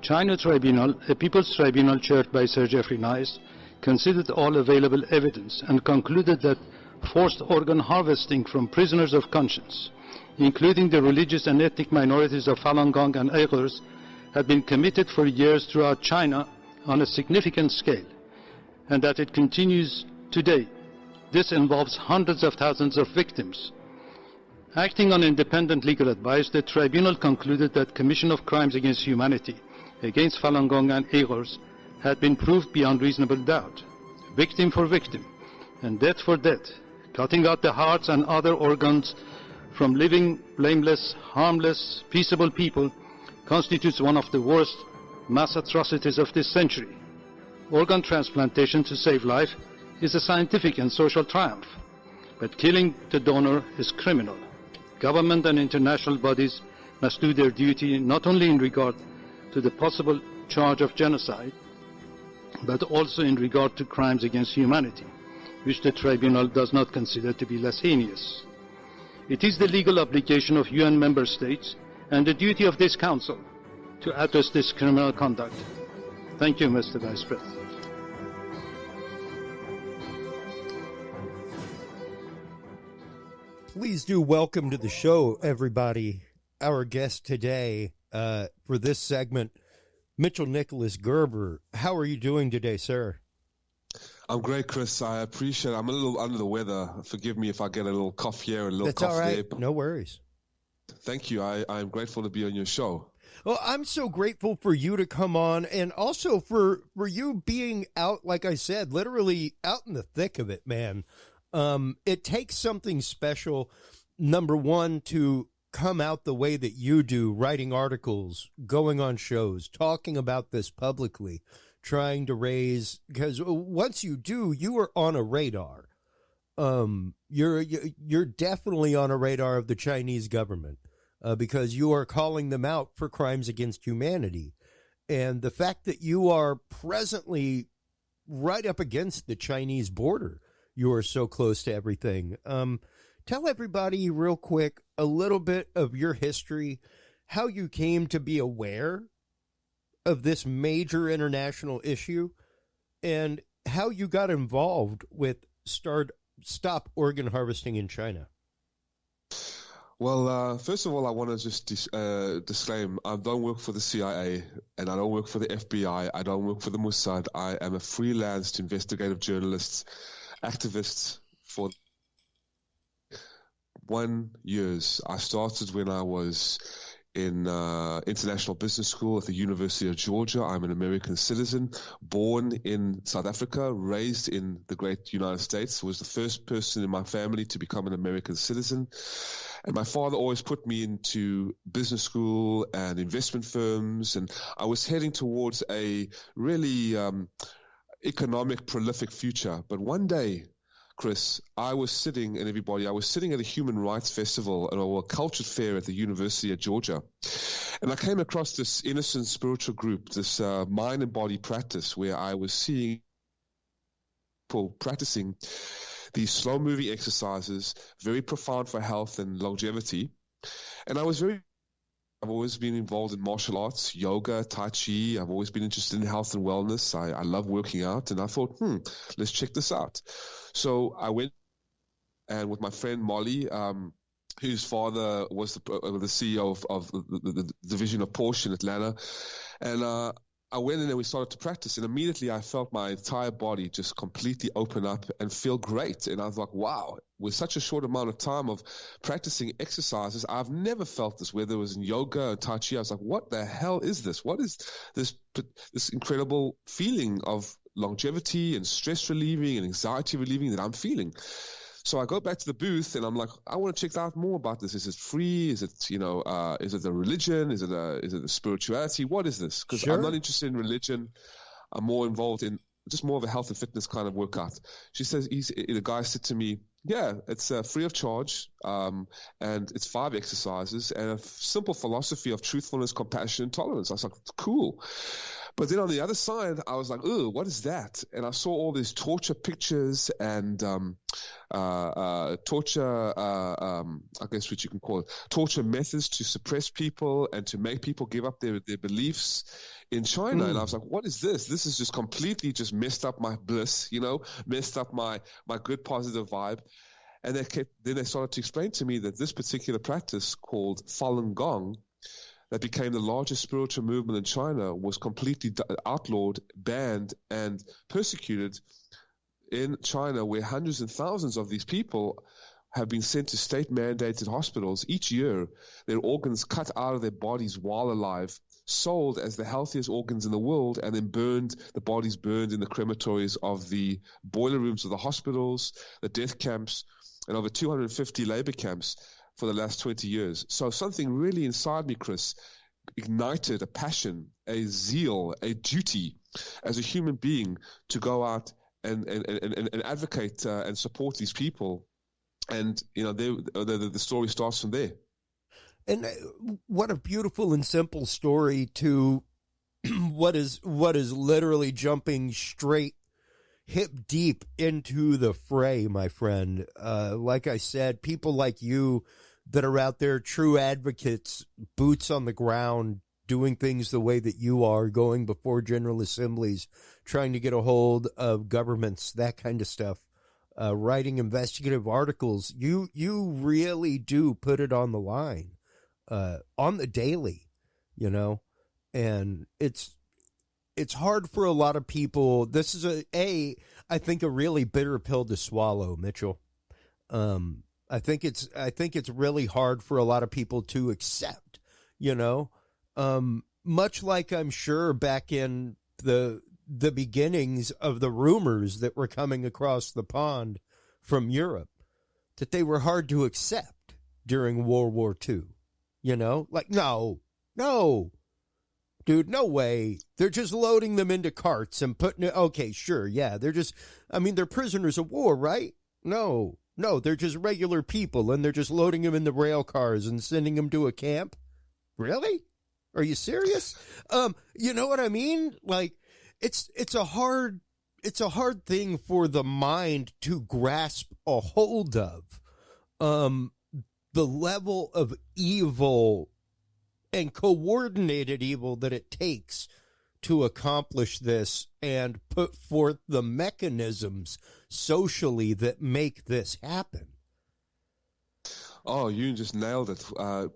China Tribunal, a people's tribunal chaired by Sir Geoffrey Nice, considered all available evidence and concluded that forced organ harvesting from prisoners of conscience, including the religious and ethnic minorities of Falun Gong and Uyghurs, had been committed for years throughout China on a significant scale, and that it continues today. This involves hundreds of thousands of victims. Acting on independent legal advice, the tribunal concluded that commission of crimes against humanity against Falun Gong and Uyghurs had been proved beyond reasonable doubt, victim for victim, and death for death. Cutting out the hearts and other organs from living, blameless, harmless, peaceable people constitutes one of the worst mass atrocities of this century. Organ transplantation to save life is a scientific and social triumph, but killing the donor is criminal. Government and international bodies must do their duty not only in regard to the possible charge of genocide, but also in regard to crimes against humanity, which the tribunal does not consider to be less heinous. It is the legal obligation of UN member states and the duty of this Council to address this criminal conduct. Thank you, Mr. Vice President. Please do welcome to the show, everybody, our guest today for this segment, Mitchel Nicholas Gerber. How are you doing today, sir? I'm great, Chris. I appreciate it. I'm a little under the weather. Forgive me if I get a little cough here, a little That's cough all right. there. No worries. Thank you. I'm grateful to be on your show. Well, I'm so grateful for you to come on, and also for you being out, like I said, literally out in the thick of it, man. It takes something special, number one, to come out the way that you do, writing articles, going on shows, talking about this publicly, trying to raise, because once you do, you are on a radar you're definitely on a radar of the Chinese government because you are calling them out for crimes against humanity. And the fact that you are presently right up against the Chinese border, you are so close to everything. Tell everybody real quick a little bit of your history, how you came to be aware of this major international issue, and how you got involved with Stop Organ Harvesting in China. Well, first of all, I want to just disclaim, I don't work for the CIA and I don't work for the FBI. I don't work for the Mossad. I am a freelance investigative journalist, activist for 1 year. I started when I was in international business school at the University of Georgia. I'm an American citizen, born in South Africa, raised in the great United States, was the first person in my family to become an American citizen. And my father always put me into business school and investment firms, and I was heading towards a really economic, prolific future. But one day, Chris, I was sitting at a human rights festival or a culture fair at the University of Georgia. And I came across this innocent spiritual group, this mind and body practice, where I was seeing people practicing these slow-moving exercises, very profound for health and longevity. And I've always been involved in martial arts, yoga, tai chi. I've always been interested in health and wellness. I love working out. And I thought, let's check this out. So I went, and with my friend Molly, whose father was the CEO of the division of Porsche in Atlanta. And I went in and we started to practice, and immediately I felt my entire body just completely open up and feel great. And I was like, wow, with such a short amount of time of practicing exercises, I've never felt this, whether it was in yoga or tai chi. I was like, what the hell is this? What is this incredible feeling of longevity and stress relieving and anxiety relieving that I'm feeling? So I go back to the booth and I'm like, I want to check out more about this. Is it free? Is it, is it a religion? Is it a spirituality? What is this? Because I'm not interested in religion. I'm more involved in just more of a health and fitness kind of workout. She says, the guy said to me, yeah, it's free of charge, and it's 5 exercises and a simple philosophy of truthfulness, compassion, and tolerance. I was like, cool. But then on the other side, I was like, oh, what is that? And I saw all these torture pictures and torture, I guess what you can call it, torture methods to suppress people and to make people give up their beliefs in China. And I was like, what is this? This is just completely just messed up my bliss, messed up my good positive vibe. And then they started to explain to me that this particular practice called Falun Gong, that became the largest spiritual movement in China, was completely outlawed, banned, and persecuted in China, where hundreds and thousands of these people have been sent to state-mandated hospitals each year, their organs cut out of their bodies while alive, sold as the healthiest organs in the world, and then the bodies burned in the crematories of the boiler rooms of the hospitals, the death camps, and over 250 labor camps for the last 20 years. So something really inside me, Chris, ignited a passion, a zeal, a duty as a human being to go out and advocate and support these people. And, the story starts from there. And what a beautiful and simple story to what is literally jumping straight hip deep into the fray, my friend. Like I said, people like you that are out there, true advocates, boots on the ground, doing things the way that you are, going before general assemblies, trying to get a hold of governments, that kind of stuff, writing investigative articles. You really do put it on the line, on the daily, and it's hard for a lot of people. This is I think a really bitter pill to swallow, Mitchel. I think it's really hard for a lot of people to accept, much like I'm sure back in the beginnings of the rumors that were coming across the pond from Europe, that they were hard to accept during World War II, like, no, dude, no way. They're just loading them into carts and putting it. Okay, sure. Yeah. They're prisoners of war, right? No, they're just regular people, and they're just loading them in the rail cars and sending them to a camp. Really? Are you serious? You know what I mean? Like, it's a hard thing for the mind to grasp a hold of. The level of evil and coordinated evil that it takes to accomplish this and put forth the mechanisms socially that make this happen. Oh, you just nailed it.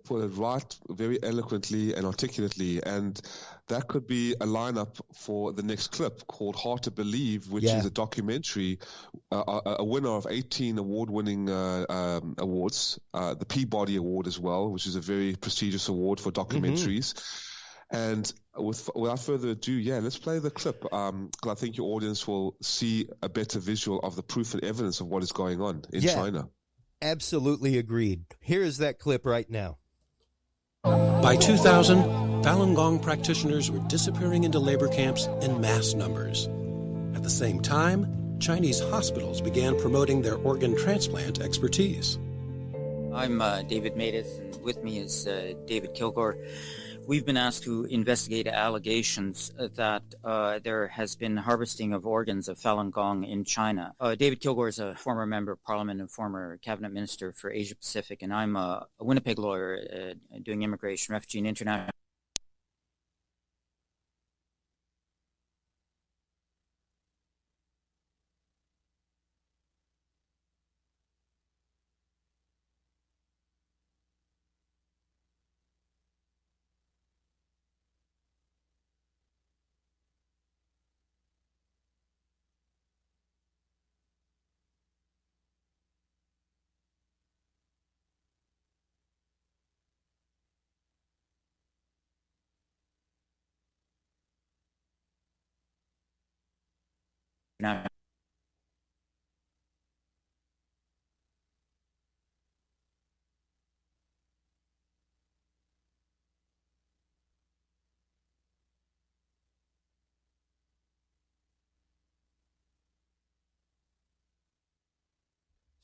Put it right very eloquently and articulately. And that could be a lineup for the next clip called Hard to Believe, which is a documentary, a winner of 18 award-winning awards, the Peabody Award as well, which is a very prestigious award for documentaries. And without further ado, let's play the clip. 'Cause I think your audience will see a better visual of the proof and evidence of what is going on in China. Absolutely agreed. Here is that clip right now. By 2000, Falun Gong practitioners were disappearing into labor camps in mass numbers. At the same time, Chinese hospitals began promoting their organ transplant expertise. I'm David Matus, and with me is David Kilgore. We've been asked to investigate allegations that there has been harvesting of organs of Falun Gong in China. David Kilgore is a former member of parliament and former cabinet minister for Asia Pacific, and I'm a Winnipeg lawyer doing immigration, refugee, and international.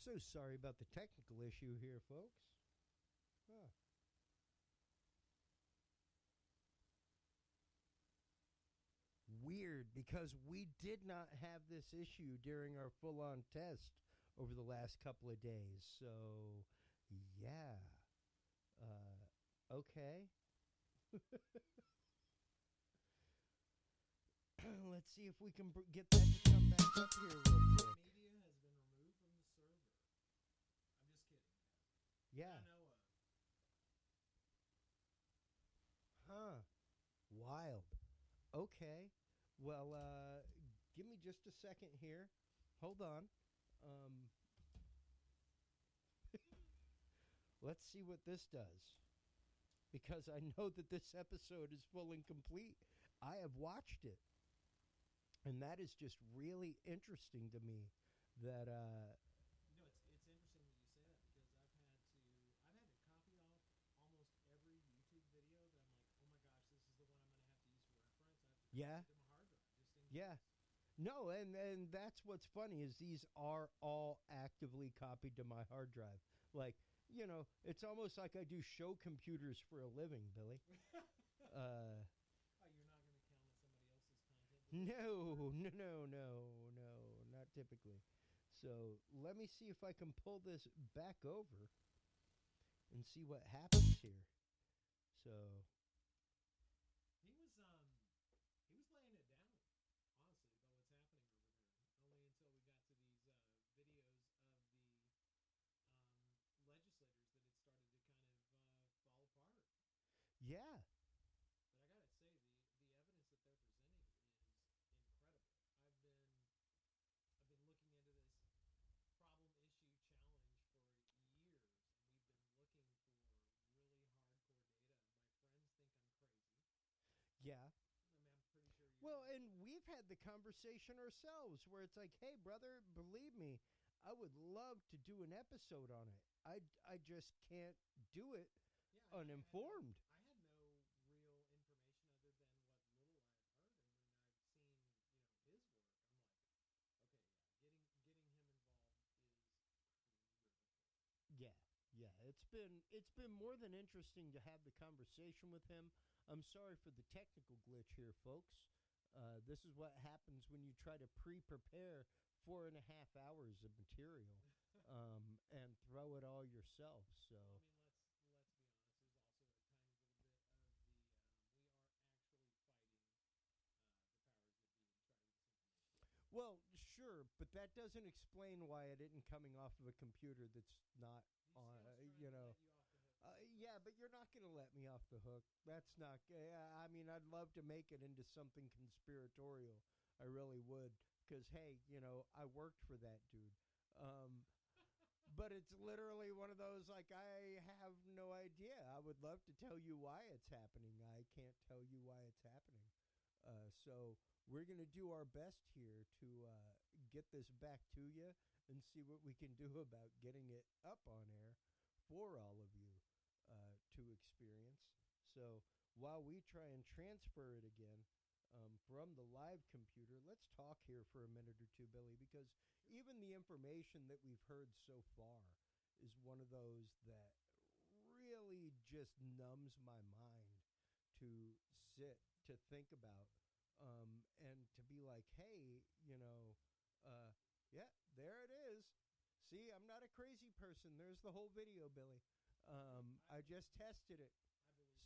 So sorry about the technical issue here, folks. Weird, because we did not have this issue during our full-on test over the last couple of days. So, yeah. Okay. Let's see if we can get that to come back up here real quick. Media has been removed from the server. I'm just kidding. Yeah. Huh. Wild. Okay. Well, give me just a second here. Hold on. Let's see what this does. Because I know that this episode is full and complete. I have watched it. And that is just really interesting to me that it's interesting that you say that, because I've had to copy off almost every YouTube video that I'm like, oh my gosh, this is the one I'm going to have to use for reference. I have to copy it to my hard drive just in case. No, and that's what's funny is these are all actively copied to my hard drive. Like, you know, it's almost like I do show computers for a living, Billy. You're not going to count on somebody else's content? No, not typically. So let me see if I can pull this back over and see what happens here. So he was laying it down, honestly, about what's happening over there. Only until we got to these videos of the legislators that it started to kind of fall apart. Yeah. But I gotta say, the evidence that they're presenting is incredible. I've been looking into this problem issue challenge for years, and we've been looking for really hardcore data. My friends think I'm crazy. Yeah. I mean, I'm pretty sure you. Well, and we've had the conversation ourselves where it's like, hey, brother, believe me, I would love to do an episode on it. I just can't do it uninformed. I had no real information other than what little I had heard, and when I've seen, his work, I'm like, okay, yeah, getting him involved is yeah, it's been more than interesting to have the conversation with him. I'm sorry for the technical glitch here, folks. This is what happens when you try to prepare 4.5 hours of material and throw it all yourself. So I mean, let's be honest. There's also a tiny little bit of the we are actually fighting the powers that be to try to get this information. Well, sure, but that doesn't explain why it isn't coming off of a computer that's not on. Yeah, but you're not going to let me off the hook. That's not. I mean, I'd love to make it into something conspiratorial. I really would, because hey, I worked for that dude. But it's literally one of those, like, I have no idea. I would love to tell you why it's happening. I can't tell you why it's happening. So we're going to do our best here to get this back to you and see what we can do about getting it up on air for all of you to experience. So while we try and transfer it again from the live computer, let's talk here for a minute or two, Billy, because even the information that we've heard so far is one of those that really just numbs my mind to sit, to think about, and to be like, hey, yeah, there it is. See, I'm not a crazy person. There's the whole video, Billy. I just tested it.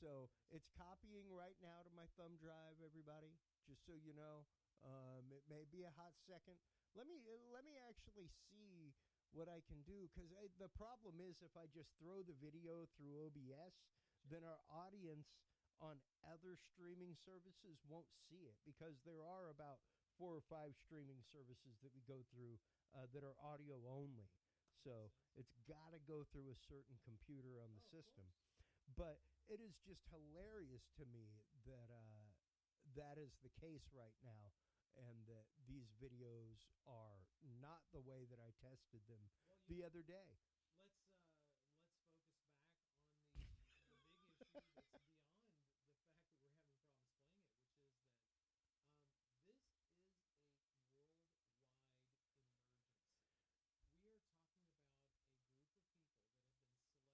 So it's copying right now to my thumb drive, everybody, just so you know. It may be a hot second. Let me actually see what I can do, because the problem is if I just throw the video through OBS, then our audience on other streaming services won't see it, because there are about 4 or 5 streaming services that we go through that are audio only. So it's got to go through a certain computer on the system. But it is just hilarious to me that that is the case right now, and that these videos are not the way that I tested them the other day. Let's focus back on the big issue that's beyond the fact that we're having problems playing it, which is that this is a worldwide emergency. We are talking about a group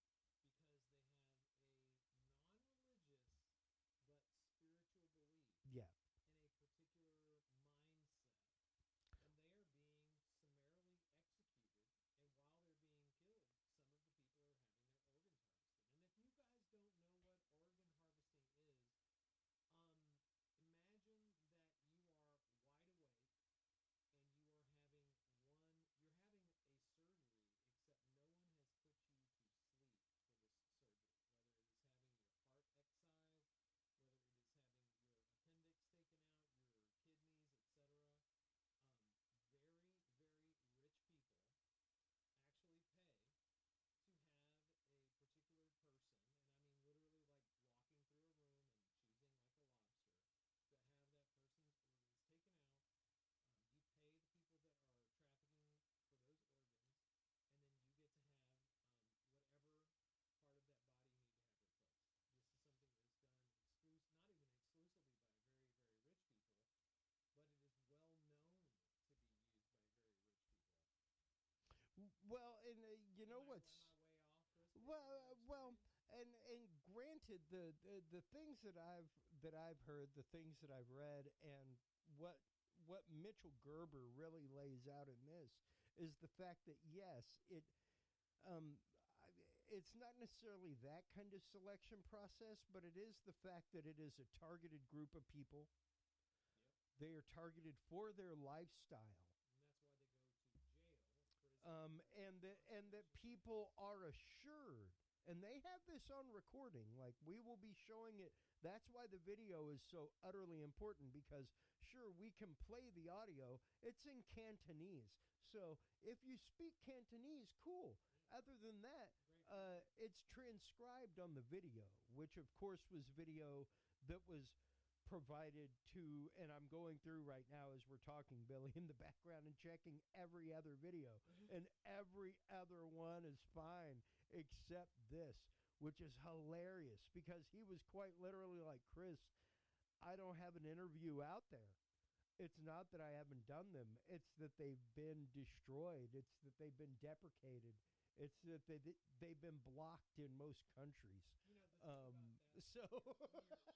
of people that have been selected because they have a non-religious but spiritual belief in a particular mindset, and they are being summarily executed, and while they're being killed, some of the people are having their organs harvested. And if you guys don't know what organ harvesting is, imagine that you are wide awake and you're having a surgery, except no one has put you to sleep for this surgery, whether it is having your heart excised, whether it is having your appendix taken out, your kidneys, etc. Very, very rich people actually pay to have a particular person, and I mean literally like walking through a room and choosing like a lobster, to have that person's organs taken out. You pay the people that are trafficking for those organs, and then you get to have whatever part of that body you need to have replaced. This is something that's done not even exclusively by very, very rich people, but it is well known to be used by very rich people. Well, and you know what's and granted, the things that I've heard, the things that I've read, and what Mitchel Gerber really lays out in this is the fact that yes, it's not necessarily that kind of selection process, but it is the fact that it is a targeted group of people. Yep. They are targeted for their lifestyle. And that's why they go to jail, prison. And that people are assured, and they have this on recording, like we will be showing it. That's why the video is so utterly important, because sure, we can play the audio. It's in Cantonese. So if you speak Cantonese, cool. Other than that, it's transcribed on the video, which of course was video that was provided to, and I'm going through right now as we're talking, Billy, in the background and checking every other video, and every other one is fine except this, which is hilarious, because he was quite literally like, Chris, I don't have an interview out there. It's not that I haven't done them. It's that they've been destroyed. It's that they've been deprecated. It's that they've been blocked in most countries. You know, the thing about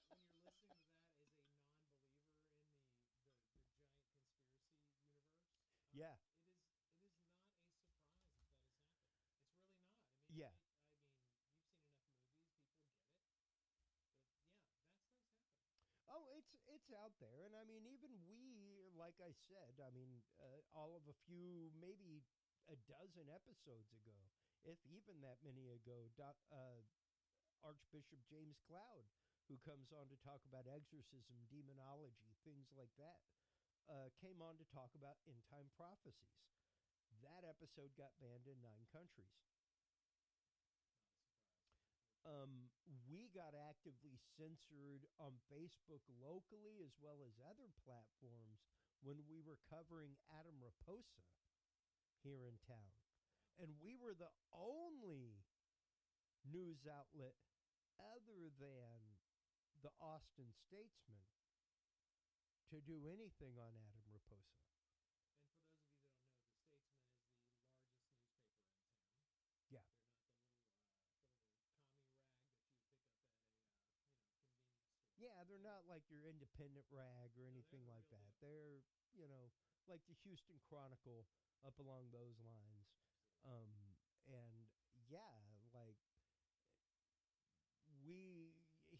that, so when you're listening to that as a non-believer in the giant conspiracy universe, it is not a surprise that has happened. It's really not. I mean, I mean, you've seen enough movies, people get it. But yeah, that stuff's happening. Oh, it's out there, and I mean, even we, like I said, I mean, all of a few, maybe a dozen episodes ago, if even that many ago, Archbishop James Cloud, who comes on to talk about exorcism, demonology, things like that, came on to talk about end-time prophecies. That episode got banned in 9 countries. We got actively censored on Facebook locally as well as other platforms when we were covering Adam Raposa here in town. And we were the only news outlet other than the Austin Statesman to do anything on Adam Raposa. And for those of you that don't know, the Statesman is the largest newspaper in town. Yeah. They're not the little commie rag that you would pick up at a convenience store. Yeah, they're not like your independent rag or anything like that. They're, like the Houston Chronicle up along those lines. And yeah, like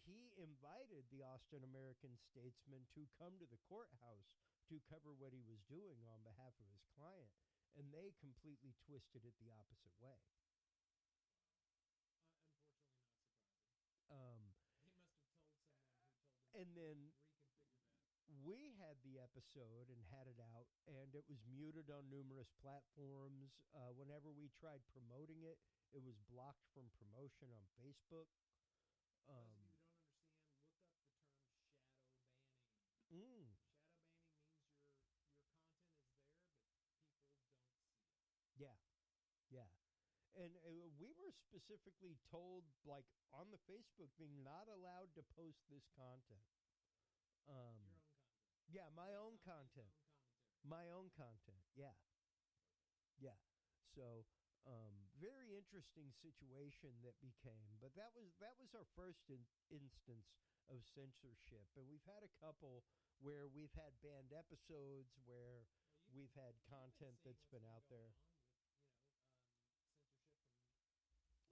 he invited the Austin American Statesman to come to the courthouse to cover what he was doing on behalf of his client, and they completely twisted it the opposite way. Unfortunately, not surprising. He must have told someone who told him and then reconfigure that. We had the episode and had it out, and it was muted on numerous platforms. Whenever we tried promoting it, it was blocked from promotion on Facebook. For those of you who don't understand, look up the term shadow banning. Shadow banning means your content is there, but people don't see it. Yeah. And we were specifically told, like, on the Facebook thing, not allowed to post this content. Your own content. Yeah, my own content. My own content, yeah. Perfect. Yeah. So, very interesting situation that became. But that was our first instance of censorship. And we've had a couple where we've had banned episodes, where we've had content that's been out there.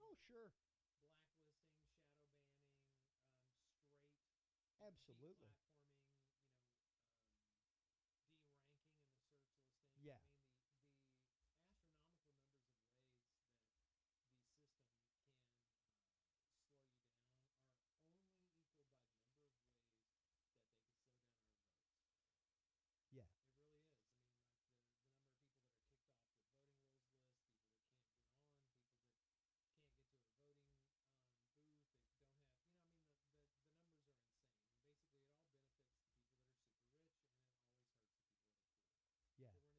Censorship from sure, blacklisting, shadow banning, straight absolutely platforming, de-ranking in the search listing. Yeah. I mean the astronomical numbers of ways that the system can slow you down are only equaled by the number of ways that they could slow down our votes. Yeah. It really is. I mean, like the number of people that are kicked off the voting rolls list, people that can't get on, people that can't get to a voting booth, they don't have, the numbers are insane. And basically it all benefits the people that are super rich, and it always hurts the people that are poor. Yeah. So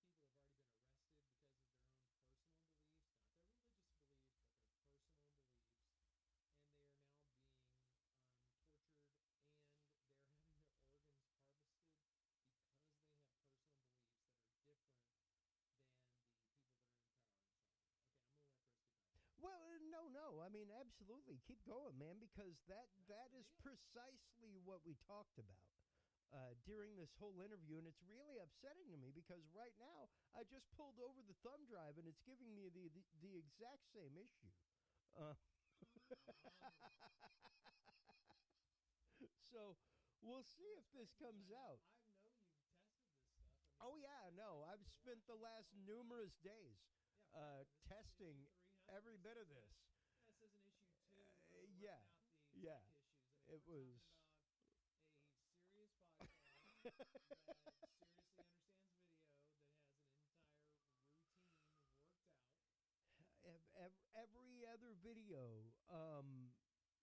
we're in a situation now where, as we've been describing in China, these people have already been arrested because of their own personal beliefs, not their religious beliefs, but their personal beliefs. And they are now being tortured, and they're having their organs harvested because they have personal beliefs that are different than the people that are in power in China. Okay, I'm going to let Chris get back. Well, no. I mean, absolutely. Keep going, man, because that is precisely what we talked about during this whole interview, and it's really upsetting to me because right now I just pulled over the thumb drive, and it's giving me the exact same issue. So we'll see if this comes out. I know you've tested this stuff. I've spent the last numerous days testing every bit of this. This is an issue too. Out the tech issues. I mean, it was about a serious podcast that seriously understands video, that has an entire routine worked out. Every other video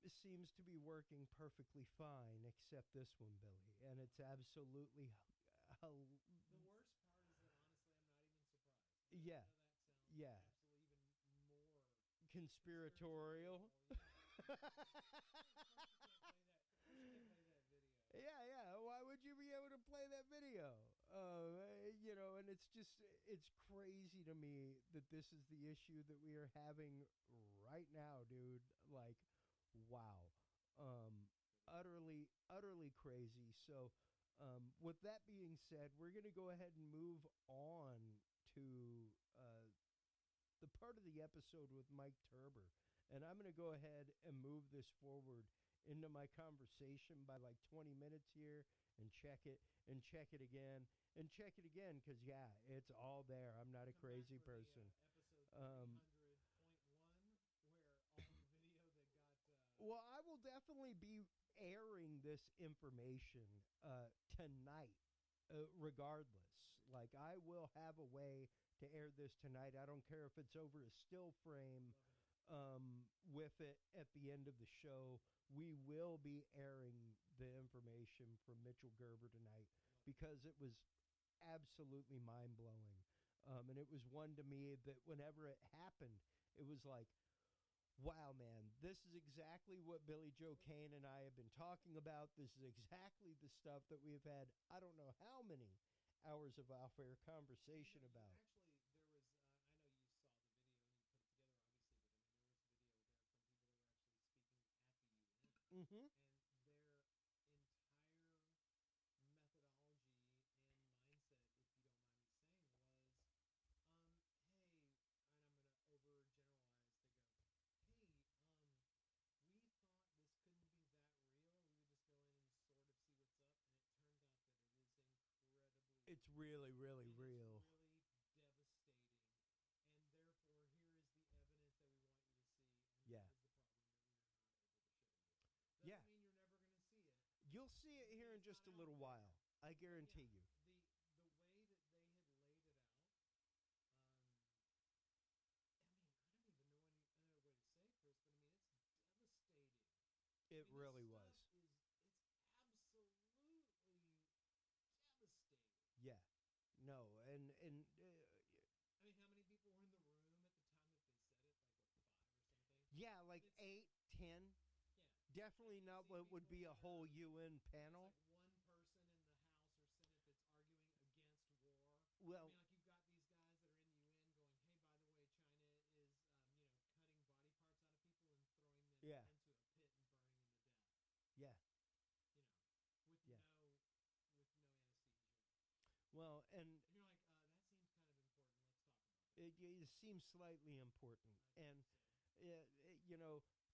seems to be working perfectly fine, except this one, Billy, and it's absolutely. The worst part is that honestly, I'm not even surprised. I know that sounds absolutely even more conspiratorial. Yeah. You can't play that video. Yeah. Why would you be able to play that video? And it's crazy to me that this is the issue that we are having right now, dude. Like, wow. Utterly crazy. So, with that being said, we're going to go ahead and move on to the part of the episode with Mike Turber. And I'm going to go ahead and move this forward into my conversation by like 20 minutes here and check it again and check it again because, yeah, it's all there. I'm not a crazy person. Episode 300.1 where all the video that got... Well, I will definitely be airing this information tonight regardless. Like, I will have a way to air this tonight. I don't care if it's over a still frame with it at the end of the show. We will be airing the information from Mitchel Gerber tonight because it was absolutely mind-blowing. And it was one to me that whenever it happened, it was like, wow, man, this is exactly what Billy Joe Cain and I have been talking about. This is exactly the stuff that we have had, I don't know how many hours of off-air conversation about. Actually, there was, I know you saw the video and you put it together, obviously, but I mean, there was a video there from people that were actually speaking at the UN. Mm-hmm. And their entire methodology and mindset, if you don't mind me saying, was, hey, and I'm going to overgeneralize, they go, hey, we thought this couldn't be that real. We would just go in and sort of see what's up, and it turns out that it is incredibly It's really, really real. It's really devastating. And therefore, here is the evidence that we want you to see, and Yeah. that is the problem that we are not able to show you. Doesn't mean you're never going to see it. You'll see it here in just a little while. I guarantee you. The way that they had laid it out, I mean, I don't even know any other way to say it, Chris, but I mean, it's devastating. It really was. It's absolutely devastating. Yeah. No, and I mean, how many people were in the room at the time that they said it? Like, what, 5 or something? Yeah, like 8, 10. Yeah. Definitely not what would be a whole UN panel. Like one person in the House or Senate that's arguing against war. Well, I mean, like you've got these guys that are in the UN going, hey, by the way, China is, cutting body parts out of people and throwing them into a pit and burning them to death. Yeah. With no anesthesia. Well, and you're like, that seems kind of important. Let's talk about that. It seems slightly important. And,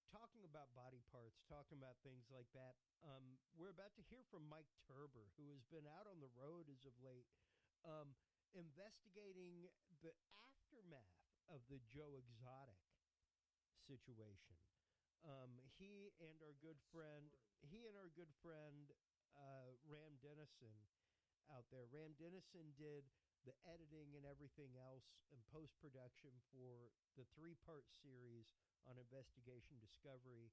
talking about body parts, talking about things like that, we're about to hear from Mike Turber, who has been out on the road as of late, investigating the aftermath of the Joe Exotic situation. He and our good friend Ram Dennison out there. Ram Dennison did the editing and everything else and post-production for the 3-part series on Investigation Discovery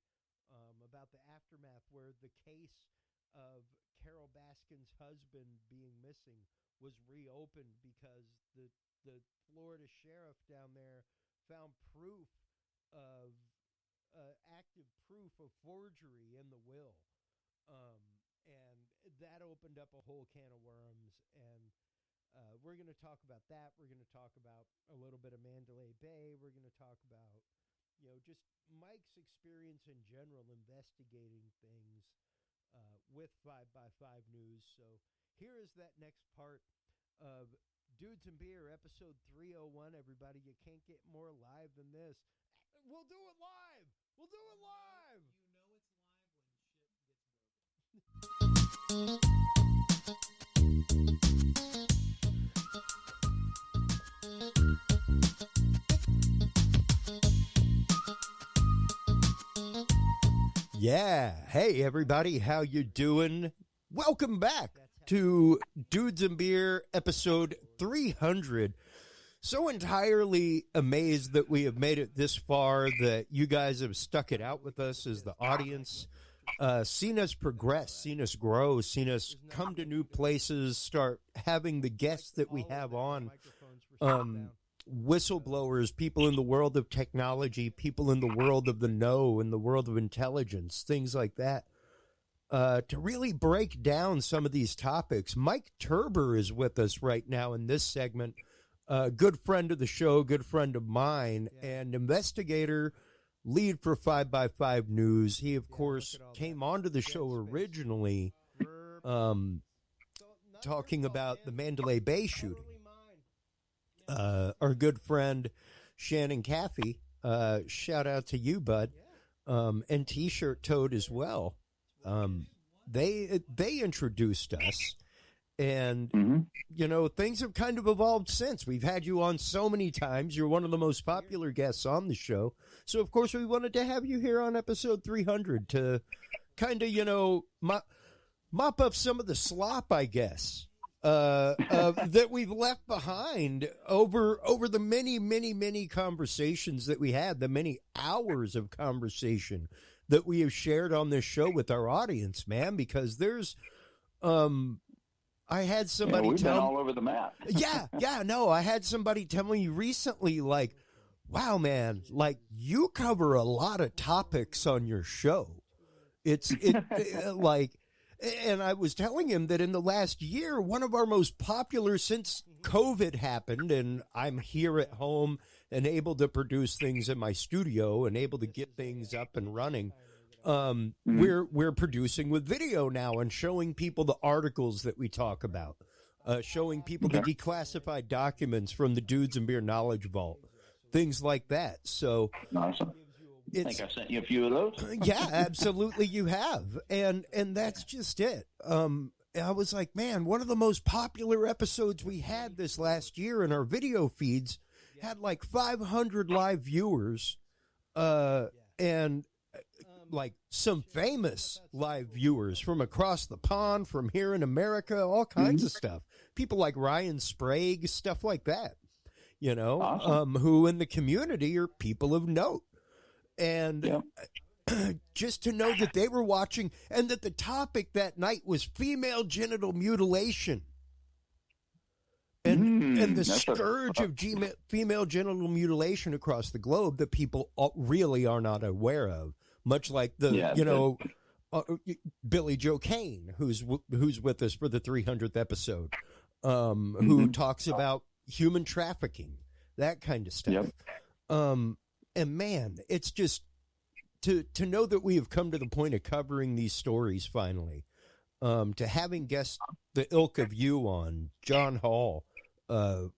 about the aftermath where the case of Carol Baskin's husband being missing was reopened because the Florida sheriff down there found proof of active proof of forgery in the will. And that opened up a whole can of worms. And we're going to talk about that. We're going to talk about a little bit of Mandalay Bay. We're going to talk about, just Mike's experience in general investigating things with 5x5 News. So here is that next part of Dudes and Beer, episode 301, everybody. You can't get more live than this. We'll do it live. We'll do it live. You know it's live when shit gets broken. Yeah. Hey, everybody. How you doing? Welcome back to Dudes and Beer, episode 300. So entirely amazed that we have made it this far, that you guys have stuck it out with us as the audience, seen us progress, seen us grow, seen us come to new places, start having the guests that we have on, whistleblowers, people in the world of technology, people in the world of the know, in the world of intelligence, things like that. to really break down some of these topics. Mike Turber is with us right now in this segment. Good friend of the show, good friend of mine, and investigator, lead for 5x5 News. He, of course, came onto the show originally talking about the Mandalay Bay shooting. Our good friend Shannon Caffey, shout out to you, bud, and T-Shirt Toad as well. They introduced us, and you know, things have kind of evolved since. We've had you on so many times. You're one of the most popular guests on the show, so of course we wanted to have you here on episode 300 to kind of, you know, mop up some of the slop, I guess, that we've left behind over the many conversations that we had, the many hours of conversation that we have shared on this show with our audience, man, because there's, I had somebody we've been all over the map. I had somebody tell me recently, like, wow, man, like, you cover a lot of topics on your show. Like, and I was telling him that in the last year, one of our most popular since COVID happened, and I'm here at home and able to produce things in my studio and able to get things up and running. We're producing with video now and showing people the articles that we talk about, showing people the declassified documents from the Dudes and Beer Knowledge Vault, things like that. So awesome. I think I sent you a few of those. Yeah, absolutely, you have, and that's just it. I was like, man, one of the most popular episodes we had this last year in our video feeds had like 500 live viewers, and like some famous live viewers from across the pond, from here in America, all kinds of stuff. People like Ryan Sprague, stuff like that, you know, awesome. Who in the community are people of note. And just to know that they were watching, and that the topic that night was female genital mutilation. And the scourge of female genital mutilation across the globe that people really are not aware of. Much like the, Billy Joe Cain, who's with us for the 300th episode, who talks about human trafficking, that kind of stuff. And man, it's just to know that we have come to the point of covering these stories finally, to having guests the ilk of you on, John Hall,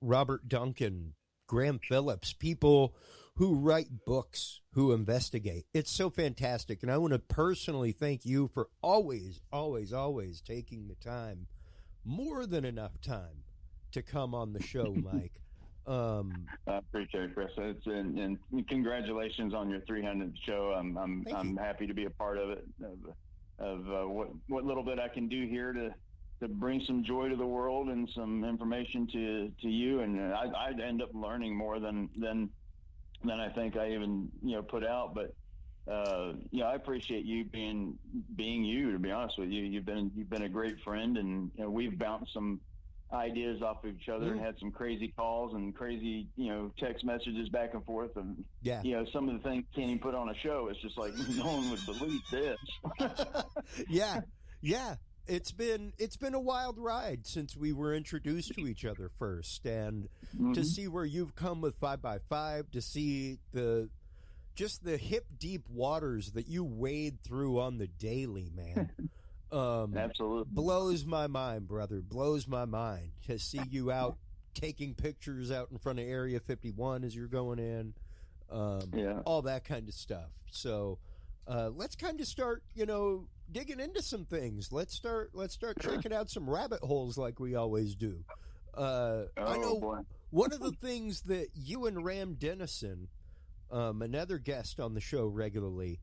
Robert Duncan, Graham Phillips, people who write books, who investigate. It's so fantastic. And I want to personally thank you for always taking the time, more than enough time, to come on the show, Mike. I appreciate it, Chris. And congratulations on your 300th show. I'm happy to be a part of it, of what little bit I can do here to bring some joy to the world and some information to you. And I end up learning more than I think I even put out. But I appreciate you being you. To be honest with you, you've been a great friend, and we've bounced some ideas off of each other and had some crazy calls and crazy text messages back and forth, and some of the things can't even put on a show. It's just like, no one would believe this. It's been a wild ride since we were introduced to each other first, and to see where you've come with 5x5, to see the hip deep waters that you wade through on the daily, man. Absolutely blows my mind, brother. Blows my mind to see you out taking pictures out in front of Area 51 as you're going in, all that kind of stuff. So let's kind of start, digging into some things. Let's start checking out some rabbit holes like we always do. I know one of the things that you and Ram Dennison, another guest on the show regularly,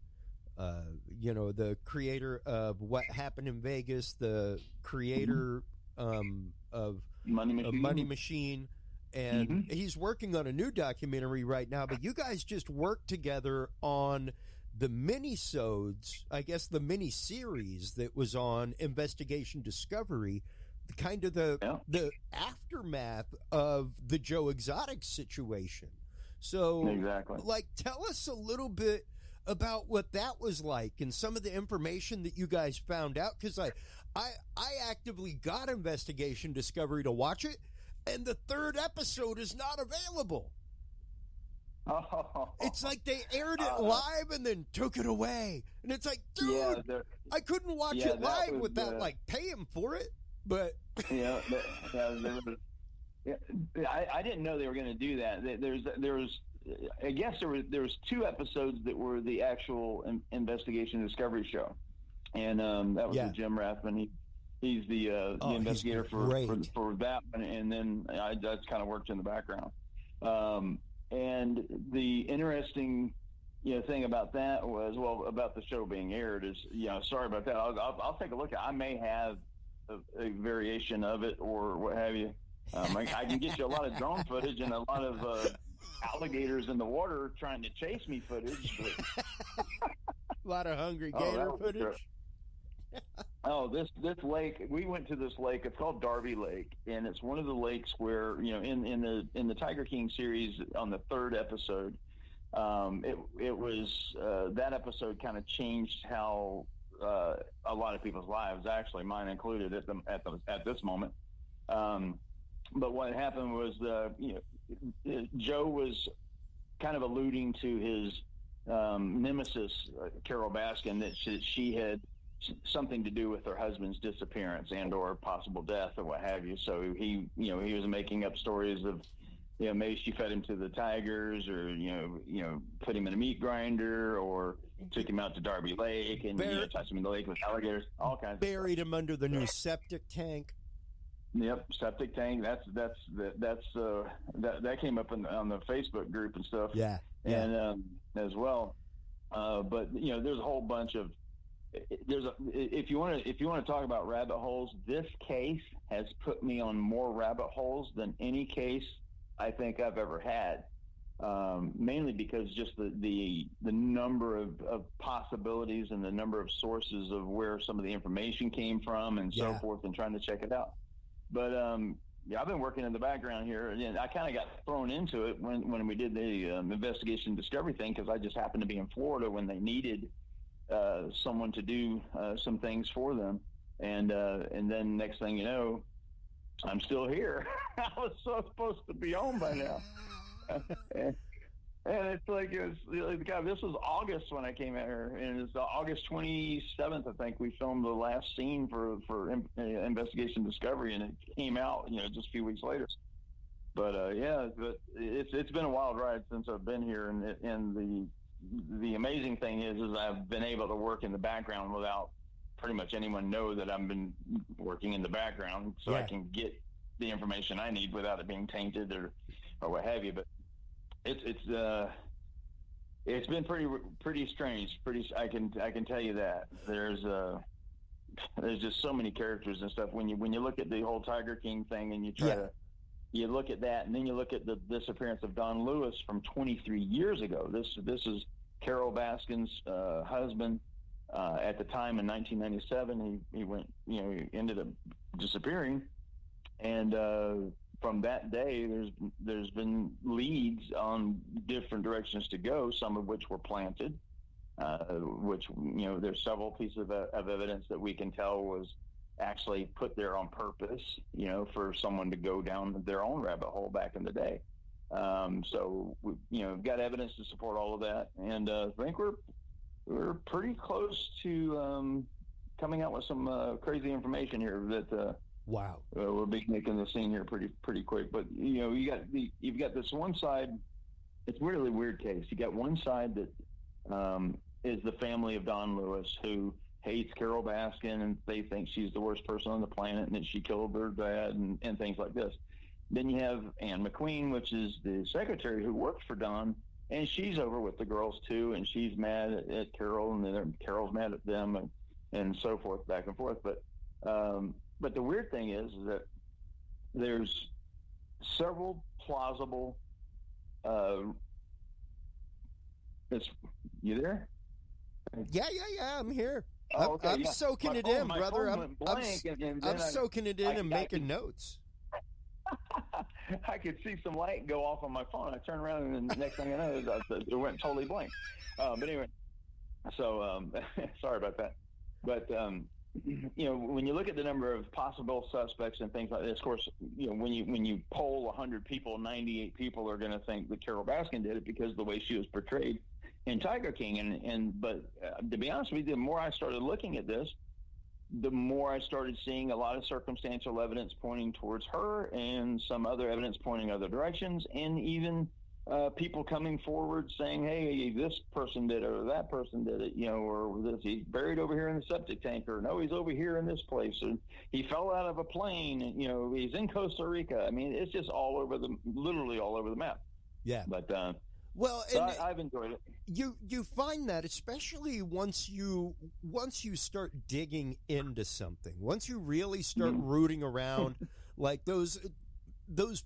the creator of What Happened in Vegas, the creator of Money Machine, and he's working on a new documentary right now. But you guys just worked together on the mini-sodes, I guess the mini-series that was on Investigation Discovery, kind of the aftermath of the Joe Exotic situation. So, exactly. tell us a little bit about what that was like and some of the information that you guys found out, because I actively got Investigation Discovery to watch it, and the 3rd episode is not available. Oh. It's like they aired it live and then took it away, and it's like, dude, I couldn't watch it live without like paying for it. But I didn't know they were going to do that. I guess there was 2 episodes that were the actual Investigation Discovery show, and that was with Jim Rathman. He's the investigator for that one, and then I just kind of worked in the background. And the interesting thing about that was, about the show being aired is, sorry about that. I'll take a look at it. I may have a variation of it or what have you. I can get you a lot of drone footage and a lot of alligators in the water trying to chase me footage. But... a lot of hungry gator footage. This lake, we went to this lake. It's called Darby Lake, and it's one of the lakes where, in the Tiger King series on the 3rd episode, it was that episode kind of changed how a lot of people's lives, actually mine included at this moment. But what happened was, Joe was kind of alluding to his nemesis, Carol Baskin, that she had something to do with her husband's disappearance and or possible death or what have you. So he was making up stories of, maybe she fed him to the tigers, or put him in a meat grinder, or took him out to Darby Lake and touched him in the lake with alligators, all kinds. Buried him under the new septic tank. Yep, septic tank. That came up on the Facebook group and stuff. Yeah. And as well, but there's a whole bunch of. If you want to talk about rabbit holes, this case has put me on more rabbit holes than any case I think I've ever had. Mainly because just the number of possibilities and the number of sources of where some of the information came from and so forth, and trying to check it out. But I've been working in the background here, and I kind of got thrown into it when we did the Investigation Discovery thing, because I just happened to be in Florida when they needed someone to do some things for them, and then next thing you know, I'm still here. I was supposed to be home by now. And it's like, God, this was August when I came out here, and it's August 27th, I think, we filmed the last scene for Investigation Discovery, and it came out, just a few weeks later. But but it's been a wild ride since I've been here, and the amazing thing is I've been able to work in the background without pretty much anyone know that I've been working in the background, so I can get the information I need without it being tainted or what have you. But it's been pretty strange. I can tell you that there's just so many characters and stuff. When you look at the whole Tiger King thing, and you try to look at that, and then you look at the disappearance of Don Lewis from 23 years ago. This is Carol Baskin's husband. At the time in 1997, he went, he ended up disappearing, and from that day, there's been leads on different directions to go, some of which were planted, which there's several pieces of evidence that we can tell was actually put there on purpose, for someone to go down their own rabbit hole back in the day. So we, got evidence to support all of that, and I think we're pretty close to coming out with some crazy information here that we'll be making the scene here pretty quick. But you've got this one side. It's a really weird case. You got one side that is the family of Don Lewis, who hates Carol Baskin, and they think she's the worst person on the planet, and that she killed their dad, and things like this. Then you have Ann McQueen, which is the secretary who worked for Don, and she's over with the girls too, and she's mad at Carol, and then Carol's mad at them, and so forth, back and forth. But the weird thing is that there's several plausible. You there? Yeah, I'm here. Okay, I'm soaking it in, brother. I'm soaking it in and making notes. I could see some light go off on my phone. I turned around, and the next thing I know, it went totally blank. But anyway, So sorry about that. But when you look at the number of possible suspects and things like this, of course, when you poll 100 people, 98 people are going to think that Carole Baskin did it because of the way she was portrayed in Tiger King. But to be honest with you, the more I started looking at this, the more I started seeing a lot of circumstantial evidence pointing towards her and some other evidence pointing other directions, and even people coming forward saying, hey, this person did it or that person did it, or this, he's buried over here in the septic tank, or no, he's over here in this place, and he fell out of a plane, and, he's in Costa Rica. I mean, it's just literally all over the map. Yeah. But, well, so I've enjoyed it. You find that, especially once you start digging into something, once you really start rooting around, like those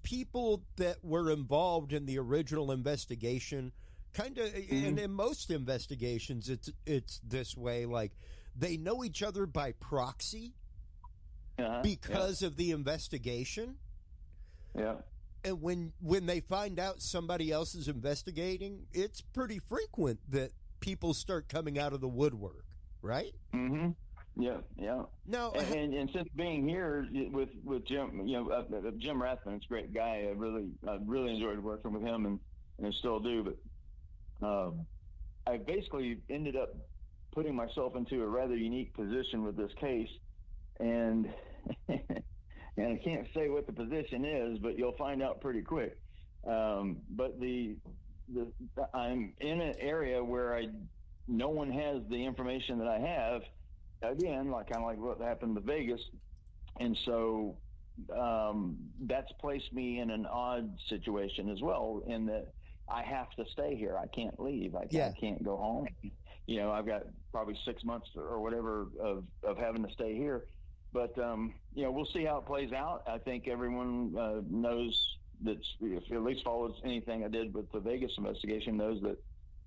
people that were involved in the original investigation, kind of, and in most investigations, it's this way, like they know each other by proxy because of the investigation. Yeah. And when they find out somebody else is investigating, it's pretty frequent that people start coming out of the woodwork, right? Mm-hmm. Yeah. No, and since being here with Jim, Jim Rathman's a great guy. I really enjoyed working with him, and I still do. But I basically ended up putting myself into a rather unique position with this case, and. And I can't say what the position is, but you'll find out pretty quick. But I'm in an area where no one has the information that I have. Again, kind of like what happened to Vegas, and so that's placed me in an odd situation as well. In that I have to stay here. I can't leave. I can't go home. I've got probably 6 months or whatever of having to stay here. But, we'll see how it plays out. I think everyone knows that, if at least follows anything I did with the Vegas investigation, knows that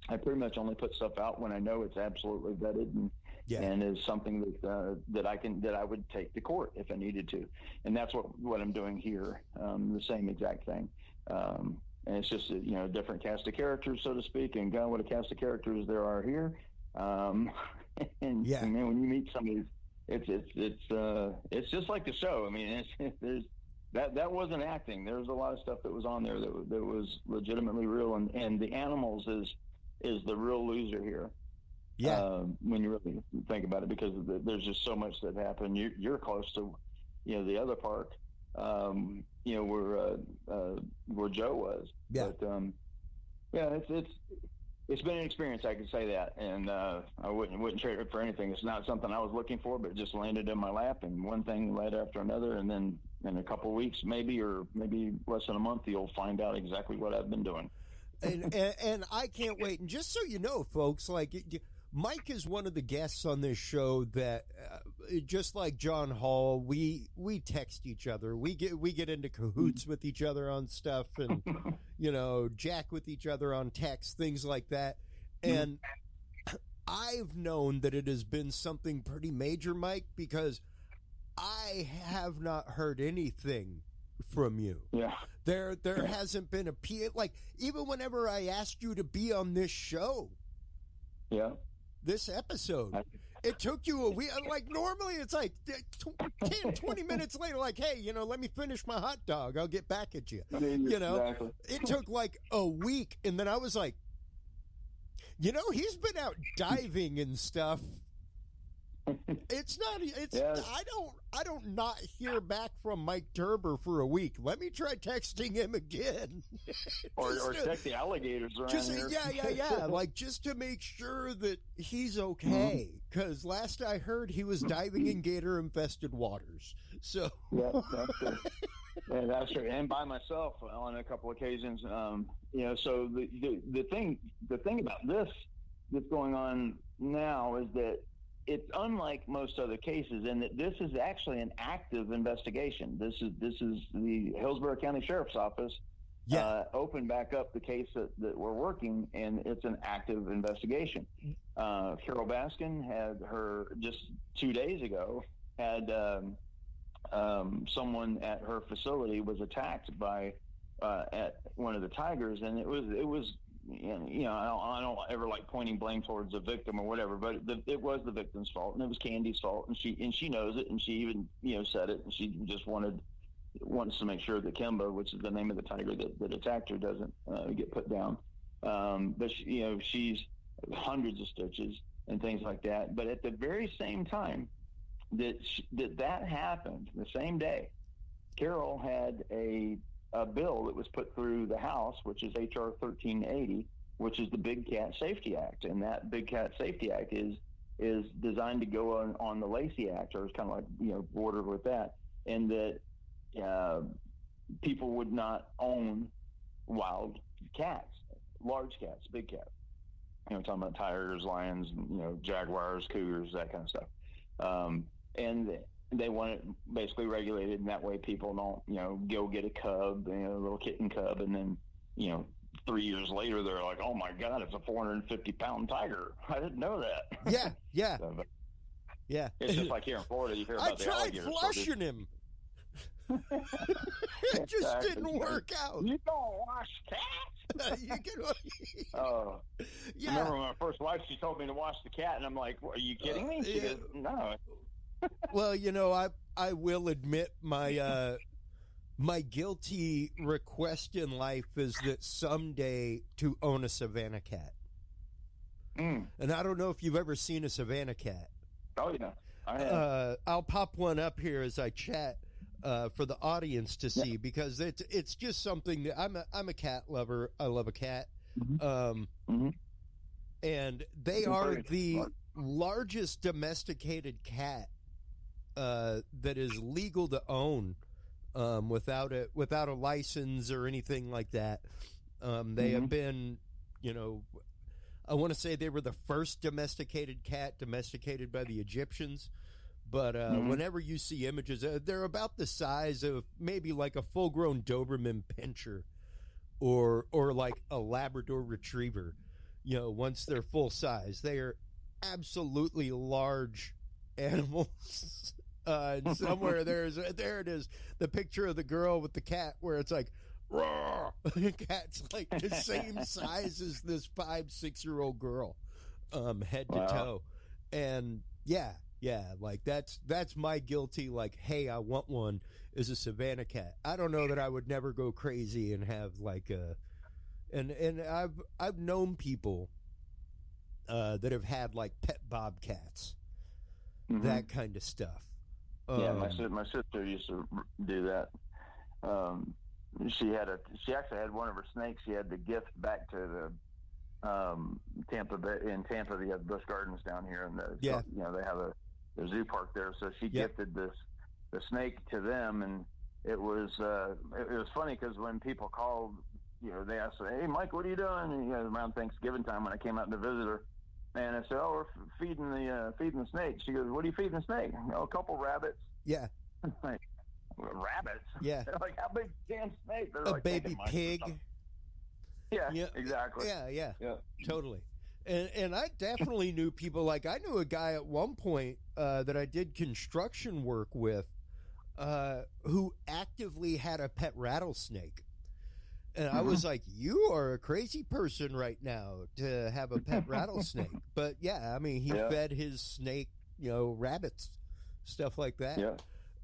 I pretty much only put stuff out when I know it's absolutely vetted and is something that I would take to court if I needed to. And that's what I'm doing here, the same exact thing. And it's just, a different cast of characters, so to speak, and God, what a cast of characters there are here. And when you meet somebody, it's just like the show. I mean, there's that wasn't acting. There was a lot of stuff that was on there that was legitimately real, and the animals is the real loser here. Yeah, when you really think about it, because there's just so much that happened. You're close to, the other park, where Joe was. Yeah, but it's been an experience, I can say that, and I wouldn't trade it for anything. It's not something I was looking for, but it just landed in my lap, and one thing led after another, and then in a couple of weeks, maybe less than a month, you'll find out exactly what I've been doing. And I can't wait. And just so you know, folks, like Mike is one of the guests on this show that, just like John Hall, we text each other. We get into cahoots with each other on stuff, and jack with each other on text, things like that. And I've known that it has been something pretty major, Mike, because I have not heard anything from you. Yeah, there hasn't been a like, even whenever I asked you to be on this show. Yeah. This episode, it took you a week. Like, normally it's like 10, 20 minutes later, like, hey, let me finish my hot dog. I'll get back at you. Exactly. It took like a week. And then I was like, he's been out diving and stuff. I don't not hear back from Mike Turber for a week. Let me try texting him again. or check the alligators around here. Yeah. Like, just to make sure that he's okay. Because last I heard, he was diving in gator-infested waters. So that's true. Yeah, that's true. And by myself on a couple occasions. So the thing about this that's going on now is that it's unlike most other cases in that this is actually an active investigation. This is the Hillsborough County Sheriff's Office opened back up the case that we're working, and it's an active investigation. Carole Baskin had her just 2 days ago had someone at her facility was attacked by at one of the tigers, and it was I don't ever like pointing blame towards the victim or whatever, but it was the victim's fault, and it was Candy's fault, and she knows it, and she even said it, and she just wants to make sure that Kimba, which is the name of the tiger that attacked her, doesn't get put down. But she's hundreds of stitches and things like that. But at the very same time that happened, the same day, Carol had a bill that was put through the House, which is H.R. 1380, which is the Big Cat Safety Act. And that Big Cat Safety Act is designed to go on the Lacey Act, or it's kind of like, bordered with that. And that people would not own wild cats, large cats, big cats. Talking about tigers, lions, jaguars, cougars, that kind of stuff. And they want it basically regulated, and that way people don't, go get a cub, a little kitten cub, and then, 3 years later they're like, oh my God, it's a 450-pound tiger. I didn't know that. Yeah. So, yeah. It's just like here in Florida, you hear about the alligators. I tried flushing him. It just didn't work out. You don't wash cats? Yeah. I remember my first wife, she told me to wash the cat, and I'm like, are you kidding me? She goes, no. Well, I will admit my my guilty request in life is that someday to own a Savannah cat. And I don't know if you've ever seen a Savannah cat. Oh yeah, I have. I'll pop one up here as I chat for the audience to see, because it's just something that I'm a cat lover. I love a cat. And they are the largest domesticated cat that is legal to own without a license or anything like that. They have been, I want to say they were the first domesticated cat domesticated by the Egyptians. But whenever you see images, they're about the size of maybe like a full-grown Doberman Pinscher or like a Labrador Retriever. Once they're full size, they are absolutely large animals. And somewhere there it is, the picture of the girl with the cat where it's like, raw. The cat's like the same size as this 5-6-year-old girl, head to toe. And yeah, like that's my guilty, like, hey, I want one, is a Savannah cat. I don't know that I would never go crazy and have like and I've known people that have had like pet bobcats, that kind of stuff. My sister used to do that. She actually had one of her snakes. She had to gift back to the Tampa Bay. In Tampa, they have Busch Gardens down here, and they have a zoo park there. So she gifted the snake to them, and it was funny because when people called, they asked, "Hey, Mike, what are you doing?" And, around Thanksgiving time when I came out to visit her, and I said, "Oh, we're feeding the snake." She goes, "What are you feeding the snake?" "A couple rabbits." Yeah. Like, rabbits? Yeah. They're like, how big damn snake? They're a like baby pig. Yeah, exactly. Yeah, totally. And I definitely knew people, like I knew a guy at one point that I did construction work with who actively had a pet rattlesnake. And I was like, you are a crazy person right now to have a pet rattlesnake. But yeah, I mean, he fed his snake, rabbits, stuff like that. Yeah.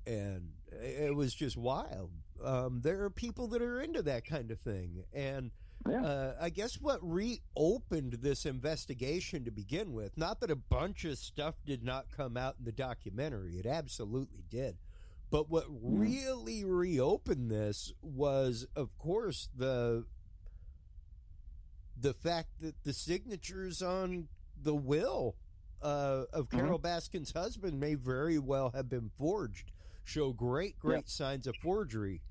And it was just wild. There are people that are into that kind of thing. And I guess what reopened this investigation to begin with, not that a bunch of stuff did not come out in the documentary, it absolutely did. But what really reopened this was, of course, the fact that the signatures on the will of Carol Baskin's husband may very well have been forged, show great signs of forgery.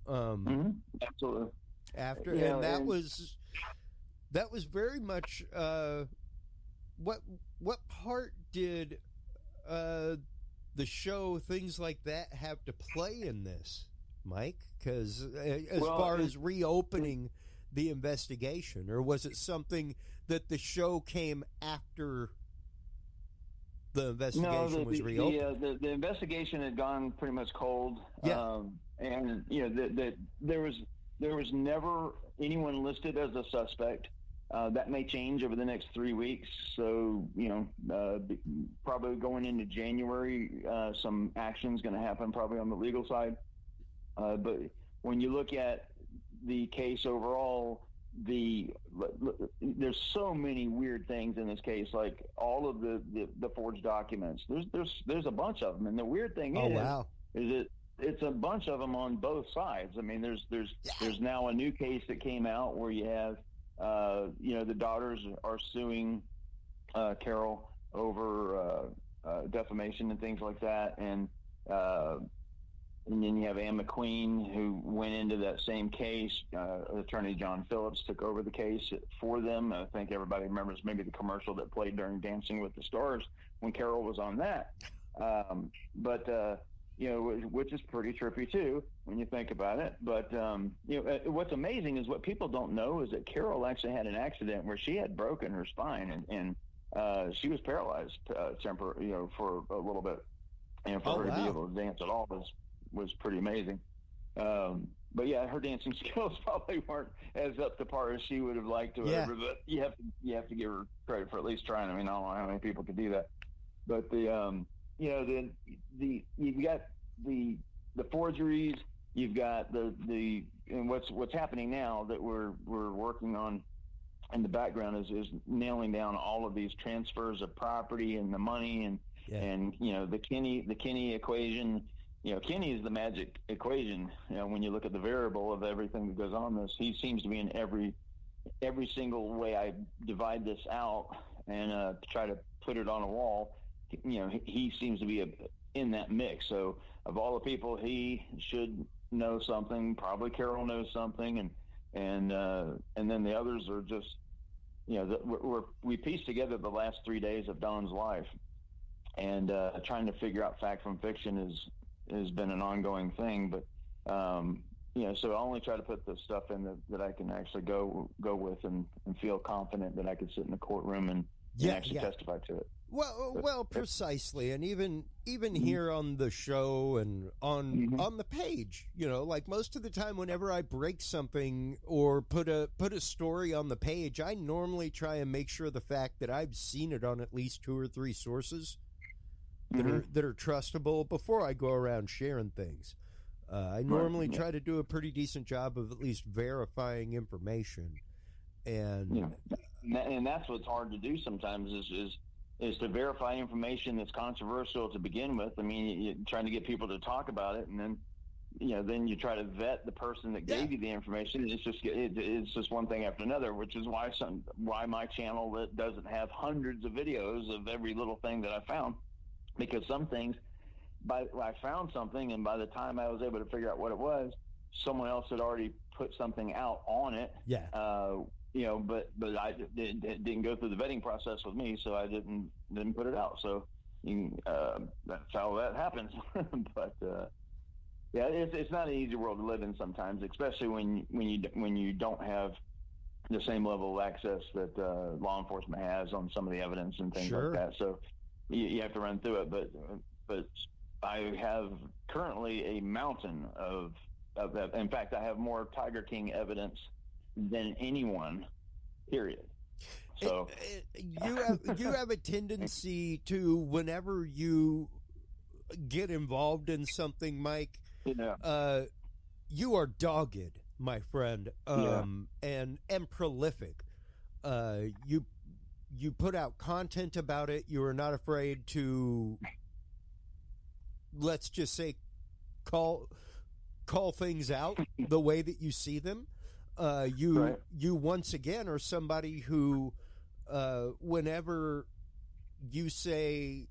Absolutely. And that was very much what part did the show, things like that, have to play in this, Mike? Because as far as reopening the investigation, or was it something that the show came after the investigation was reopened? The investigation had gone pretty much cold. And there was never anyone listed as a suspect. That may change over the next 3 weeks. So, probably going into January, some action is going to happen probably on the legal side. But when you look at the case overall, there's so many weird things in this case, like all of the forged documents. There's a bunch of them, and the weird thing is it's a bunch of them on both sides. I mean, there's now a new case that came out where you have the daughters are suing Carol over defamation and things like that, and then you have Anne McQueen, who went into that same case. Attorney John Phillips took over the case for them. I think everybody remembers maybe the commercial that played during Dancing with the Stars when Carol was on that. Which is pretty trippy too when you think about it. But what's amazing is what people don't know is that Carol actually had an accident where she had broken her spine and she was paralyzed for a little bit, and for her to be able to dance at all was pretty amazing. But yeah, her dancing skills probably weren't as up to par as she would have liked to. Whatever, but you have to give her credit for at least trying. I mean, I don't know how many people could do that, but you've got the forgeries, you've got the and what's happening now that we're working on in the background is nailing down all of these transfers of property and the money and the Kinney equation. Kinney is the magic equation. When you look at the variable of everything that goes on this, he seems to be in every single way I divide this out and try to put it on a wall. He seems to be in that mix. So of all the people, he should know something. Probably Carol knows something, and then the others are just, we pieced together the last 3 days of Don's life, and trying to figure out fact from fiction has been an ongoing thing. But so I only try to put the stuff in that I can actually go with and feel confident that I could sit in the courtroom and actually testify to it. Well, precisely, and even here on the show and on the page, like most of the time, whenever I break something or put a story on the page, I normally try and make sure the fact that I've seen it on at least 2 or 3 sources that are trustable before I go around sharing things. I normally try to do a pretty decent job of at least verifying information, and that's what's hard to do sometimes is to verify information that's controversial to begin with. I mean, you're trying to get people to talk about it, and then you try to vet the person that gave you the information. It's just one thing after another, which is why my channel that doesn't have hundreds of videos of every little thing that I found, because some things, I found something, and by the time I was able to figure out what it was, someone else had already put something out on it. But I didn't go through the vetting process with me, so I didn't put it out. So that's how that happens. But it's not an easy world to live in sometimes, especially when you don't have the same level of access that law enforcement has on some of the evidence and things like that. So you have to run through it. But I have currently a mountain of in fact, I have more Tiger King evidence than anyone, period. So you have a tendency to, whenever you get involved in something, Mike, you are dogged, my friend, and prolific. You put out content about it. You are not afraid to, let's just say, call things out the way that you see them. You once again are somebody who, whenever you say,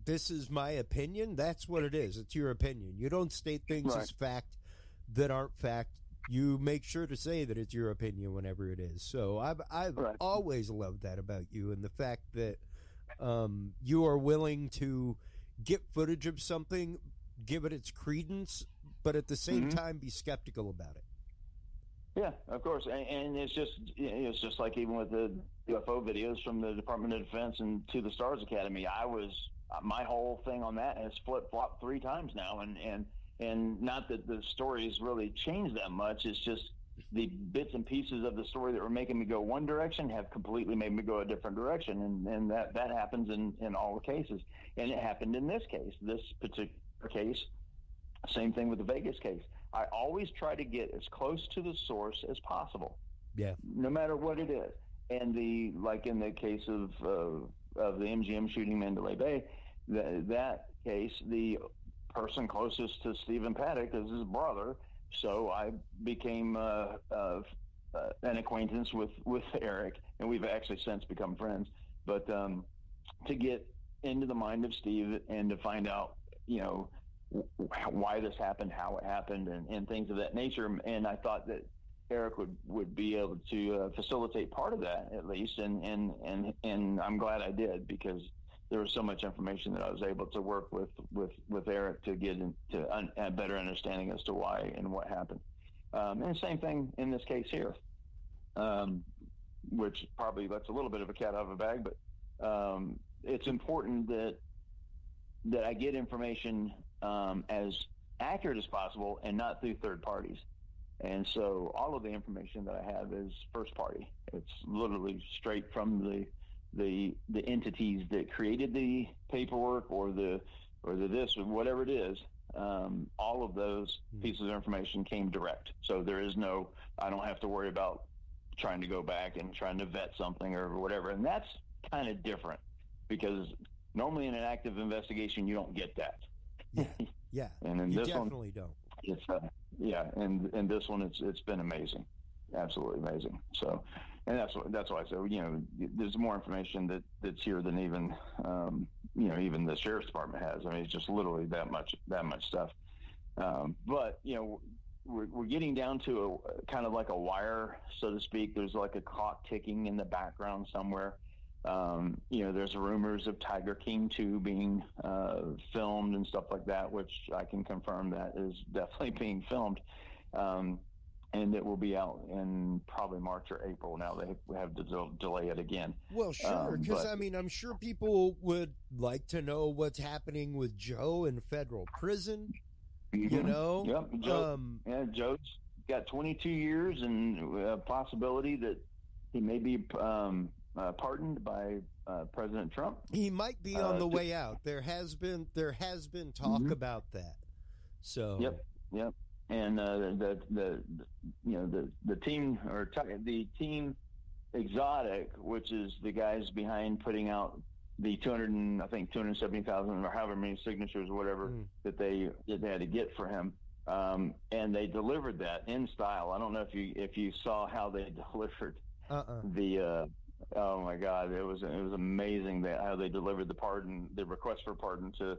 this is my opinion, that's what it is. It's your opinion. You don't state things as fact that aren't fact. You make sure to say that it's your opinion whenever it is. So I've always loved that about you, and the fact that you are willing to get footage of something, give it its credence, but at the same time be skeptical about it. Yeah, of course, and it's just like even with the UFO videos from the Department of Defense and to the Stars Academy. My whole thing on that has flip-flopped 3 times now, and not that the stories really changed that much. It's just the bits and pieces of the story that were making me go one direction have completely made me go a different direction. And that happens in all the cases. And it happened in this case, this particular case. Same thing with the Vegas case. I always try to get as close to the source as possible. Yeah. No matter what it is. And like in the case of the MGM shooting Mandalay Bay, that case, the person closest to Stephen Paddock is his brother. So I became an acquaintance with Eric, and we've actually since become friends. But to get into the mind of Steve and to find out, why this happened, how it happened, and things of that nature. And I thought that Eric would be able to facilitate part of that at least. And I'm glad I did, because there was so much information that I was able to work with Eric to get into a better understanding as to why and what happened. And the same thing in this case here, which probably lets a little bit of a cat out of a bag, but it's important that I get information as accurate as possible and not through third parties. And so all of the information that I have is first party. It's literally straight from the entities that created the paperwork or the this or whatever it is. All of those pieces of information came direct. So I don't have to worry about trying to go back and trying to vet something or whatever. And that's kind of different, because normally in an active investigation, you don't get that. Yeah. And in you this definitely one, don't. It's and this one, it's been amazing, absolutely amazing. So, and that's why I said, there's more information that's here than even even the sheriff's department has. I mean, it's just literally that much stuff. But we're getting down to a kind of like a wire, so to speak. There's like a clock ticking in the background somewhere. There's rumors of Tiger King 2 being filmed and stuff like that, which I can confirm that is definitely being filmed. And it will be out in probably March or April. Now they have to delay it again. Well, sure, because I'm sure people would like to know what's happening with Joe in federal prison. Mm-hmm. Yep. Joe's got 22 years and a possibility that he may be pardoned by President Trump. He might be on the way out. There has been talk about that. So yep. And the team Exotic, which is the guys behind putting out the 270,000 or however many signatures or whatever that they had to get for him. And they delivered that in style. I don't know if you saw how they delivered the oh my God, it was amazing how they delivered the request for pardon to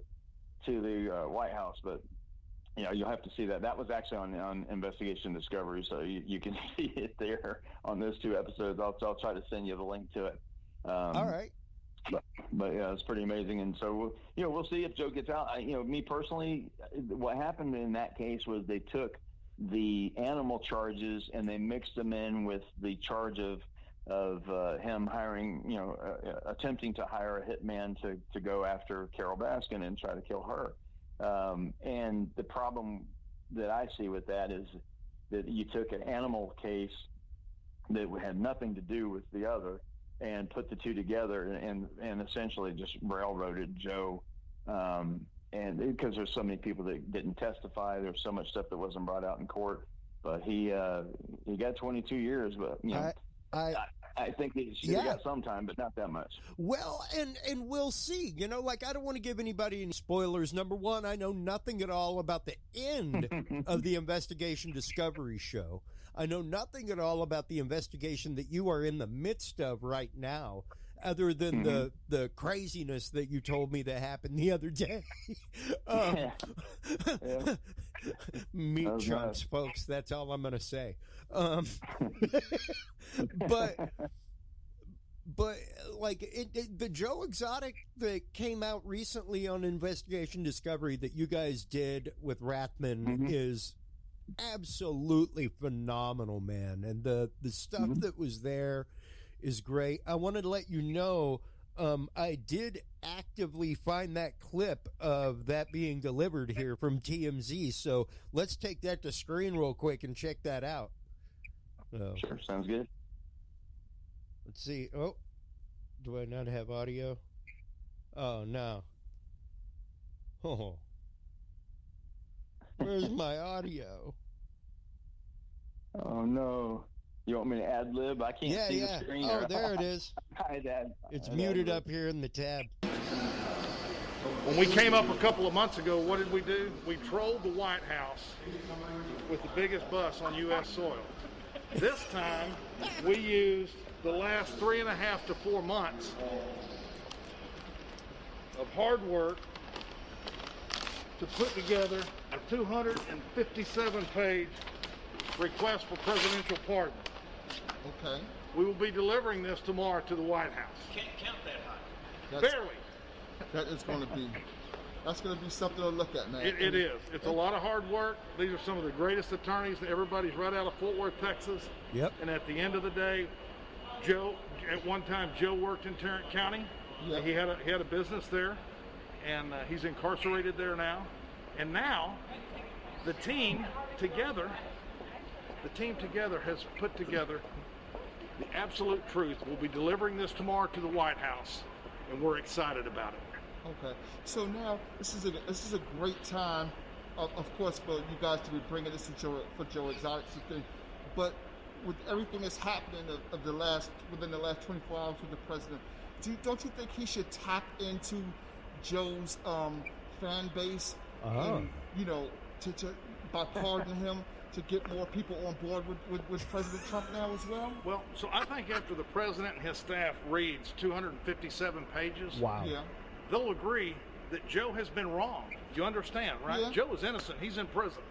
the White House. But you'll have to see that. That was actually on Investigation Discovery, so you can see it there on those two episodes. I'll try to send you the link to it. All right. But yeah, it's pretty amazing. And so we'll see if Joe gets out. Me personally, what happened in that case was they took the animal charges and they mixed them in with the charge of him hiring, attempting to hire a hitman to go after Carol Baskin and try to kill her. And the problem that I see with that is that you took an animal case that had nothing to do with the other and put the two together and essentially just railroaded Joe. And because there's so many people that didn't testify, there's so much stuff that wasn't brought out in court, but he got 22 years, but I think he should have got some time, but not that much. Well, and we'll see. I don't want to give anybody any spoilers. Number one, I know nothing at all about the end of the Investigation Discovery show. I know nothing at all about the investigation that you are in the midst of right now, other than the craziness that you told me that happened the other day. Meat chunks, folks. That's all I'm going to say. But like the Joe Exotic that came out recently on Investigation Discovery that you guys did with Rathman is absolutely phenomenal, man. And the stuff that was there is great. I wanted to let you know I did actively find that clip of that being delivered here from TMZ. So let's take that to screen real quick and check that out. Oh. Sure, sounds good. Let's see. Oh, do I not have audio? Oh, no. Oh. Where's my audio? Oh, no. You want me to ad lib? I can't see the screen. Oh, there it is. It's muted up here in the tab. When we came up a couple of months ago, what did we do? We trolled the White House with the biggest bus on U.S. soil. This time, we used the last 3.5 to 4 months of hard work to put together a 257-page request for presidential pardon. Okay. We will be delivering this tomorrow to the White House. Can't count that high. Barely. That's going to be something to look at, man. It is. It's a lot of hard work. These are some of the greatest attorneys. Everybody's right out of Fort Worth, Texas. Yep. And at the end of the day, at one time, Joe worked in Tarrant County. Yep. He had a business there, and he's incarcerated there now. And now, the team together has put together the absolute truth. We'll be delivering this tomorrow to the White House, and we're excited about it. Okay, so now this is a great time, of course, for you guys to be bringing this to Joe Exotic's thing, but with everything that's happening within the last 24 hours with the president, don't you think he should tap into Joe's fan base, and, by pardoning him, to get more people on board with President Trump now as well? Well, so I think after the president and his staff reads 257 pages, wow, they'll agree that Joe has been wrong. You understand, right? Yeah. Joe is innocent. He's in prison.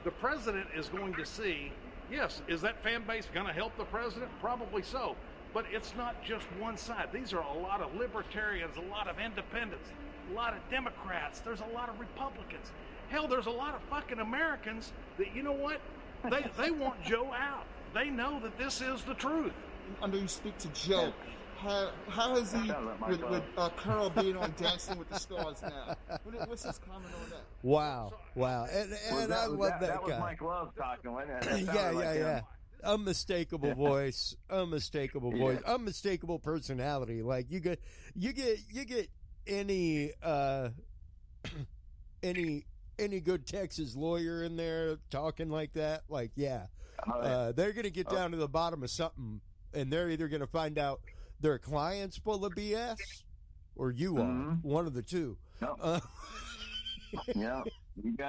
The president is going to see, yes, is that fan base going to help the president? Probably so. But it's not just one side. These are a lot of libertarians, a lot of independents, a lot of Democrats. There's a lot of Republicans. Hell, there's a lot of fucking Americans that, you know what? They want Joe out. They know that this is the truth. I know you speak to Joe. How is he with Carl being on Dancing with the Stars now? What's his comment on that? Wow. And I love that guy. That was Mike Love talking, wasn't it? Yeah. Unmistakable voice, unmistakable voice, unmistakable personality. Like you get any good Texas lawyer in there talking like that. Like, they're going to get down to the bottom of something, and they're either going to find out their client's full of BS or you are. One of the two. Yep. Yeah,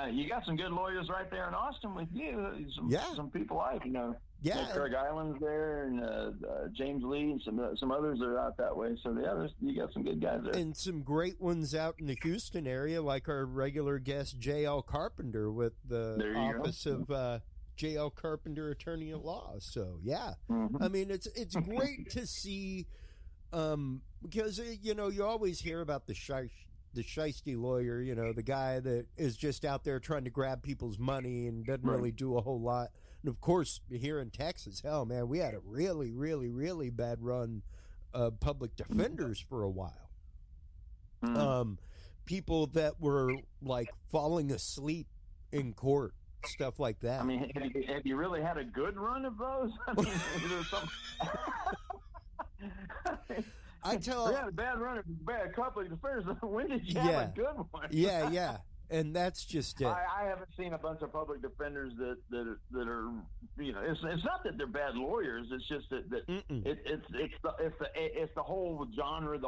you got some good lawyers right there in Austin with you. Some people like, Craig Island's there, and James Lee, and some others are out that way. So you got some good guys there, and some great ones out in the Houston area, like our regular guest J.L. Carpenter with the office of J.L. Carpenter, Attorney at Law. So I mean it's great to see, because you always hear about the shiesty lawyer, the guy that is just out there trying to grab people's money and doesn't really do a whole lot. And of course, here in Texas, hell, man, we had a really, really, really bad run of public defenders for a while. People that were like falling asleep in court, stuff like that. I mean, have you really had a good run of those? I mean, there's some... I tell we had a bad run of bad couple of defenders. When did you have a good one? Yeah. And that's just it. I haven't seen a bunch of public defenders that are it's not that they're bad lawyers. It's just that it's the whole genre,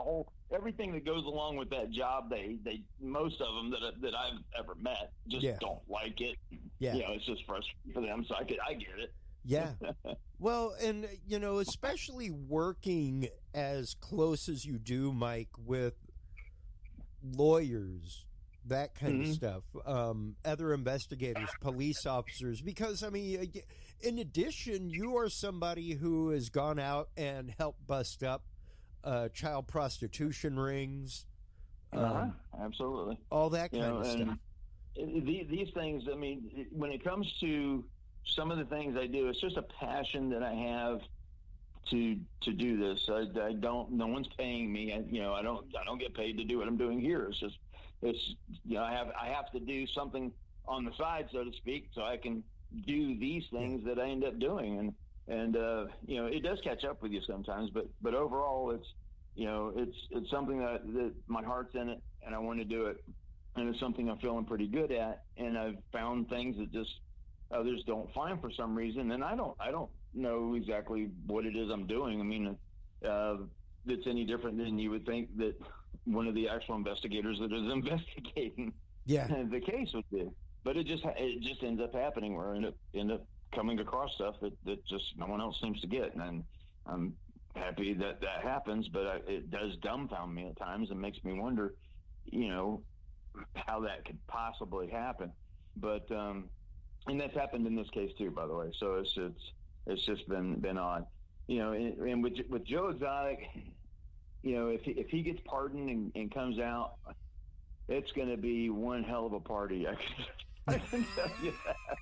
everything that goes along with that job. They most of them that I've ever met just don't like it. Yeah, it's just frustrating for them. So I get it. Yeah. Well, and especially working as close as you do, Mike, with lawyers, that kind of stuff, other investigators, police officers, because, I mean, in addition, you are somebody who has gone out and helped bust up child prostitution rings. Absolutely. All that kind of stuff. These things, I mean, when it comes to some of the things I do, it's just a passion that I have to do this. I don't. No one's paying me. I don't get paid to do what I'm doing here. It's just I have to do something on the side, so to speak, so I can do these things that I end up doing. And you know, it does catch up with you sometimes, but overall it's, you know, it's something that my heart's in it and I want to do it. And it's something I'm feeling pretty good at. And I've found things that just others don't find for some reason. And I don't know exactly what it is I'm doing. I mean, it's any different than you would think that one of the actual investigators that is investigating the case would do. But it just ends up happening where I end up coming across stuff that just no one else seems to get. And I'm happy that happens, but it does dumbfound me at times and makes me wonder, you know, how that could possibly happen. But and that's happened in this case too, by the way. So it's just been odd, you know. And with Joe Exotic, you know, if he gets pardoned and comes out, it's going to be one hell of a party. I can tell you that.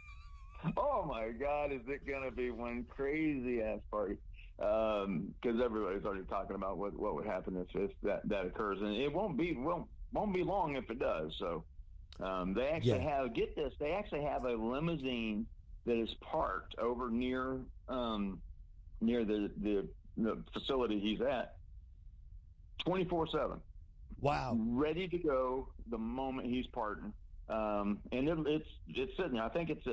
Oh my God, is it going to be one crazy ass party? Because everybody's already talking about what would happen if that occurs, and it won't be long if it does. So they actually they actually have a limousine that is parked over near the facility he's at, 24/7. Wow, ready to go the moment he's pardoned. And it's sitting there. I think it's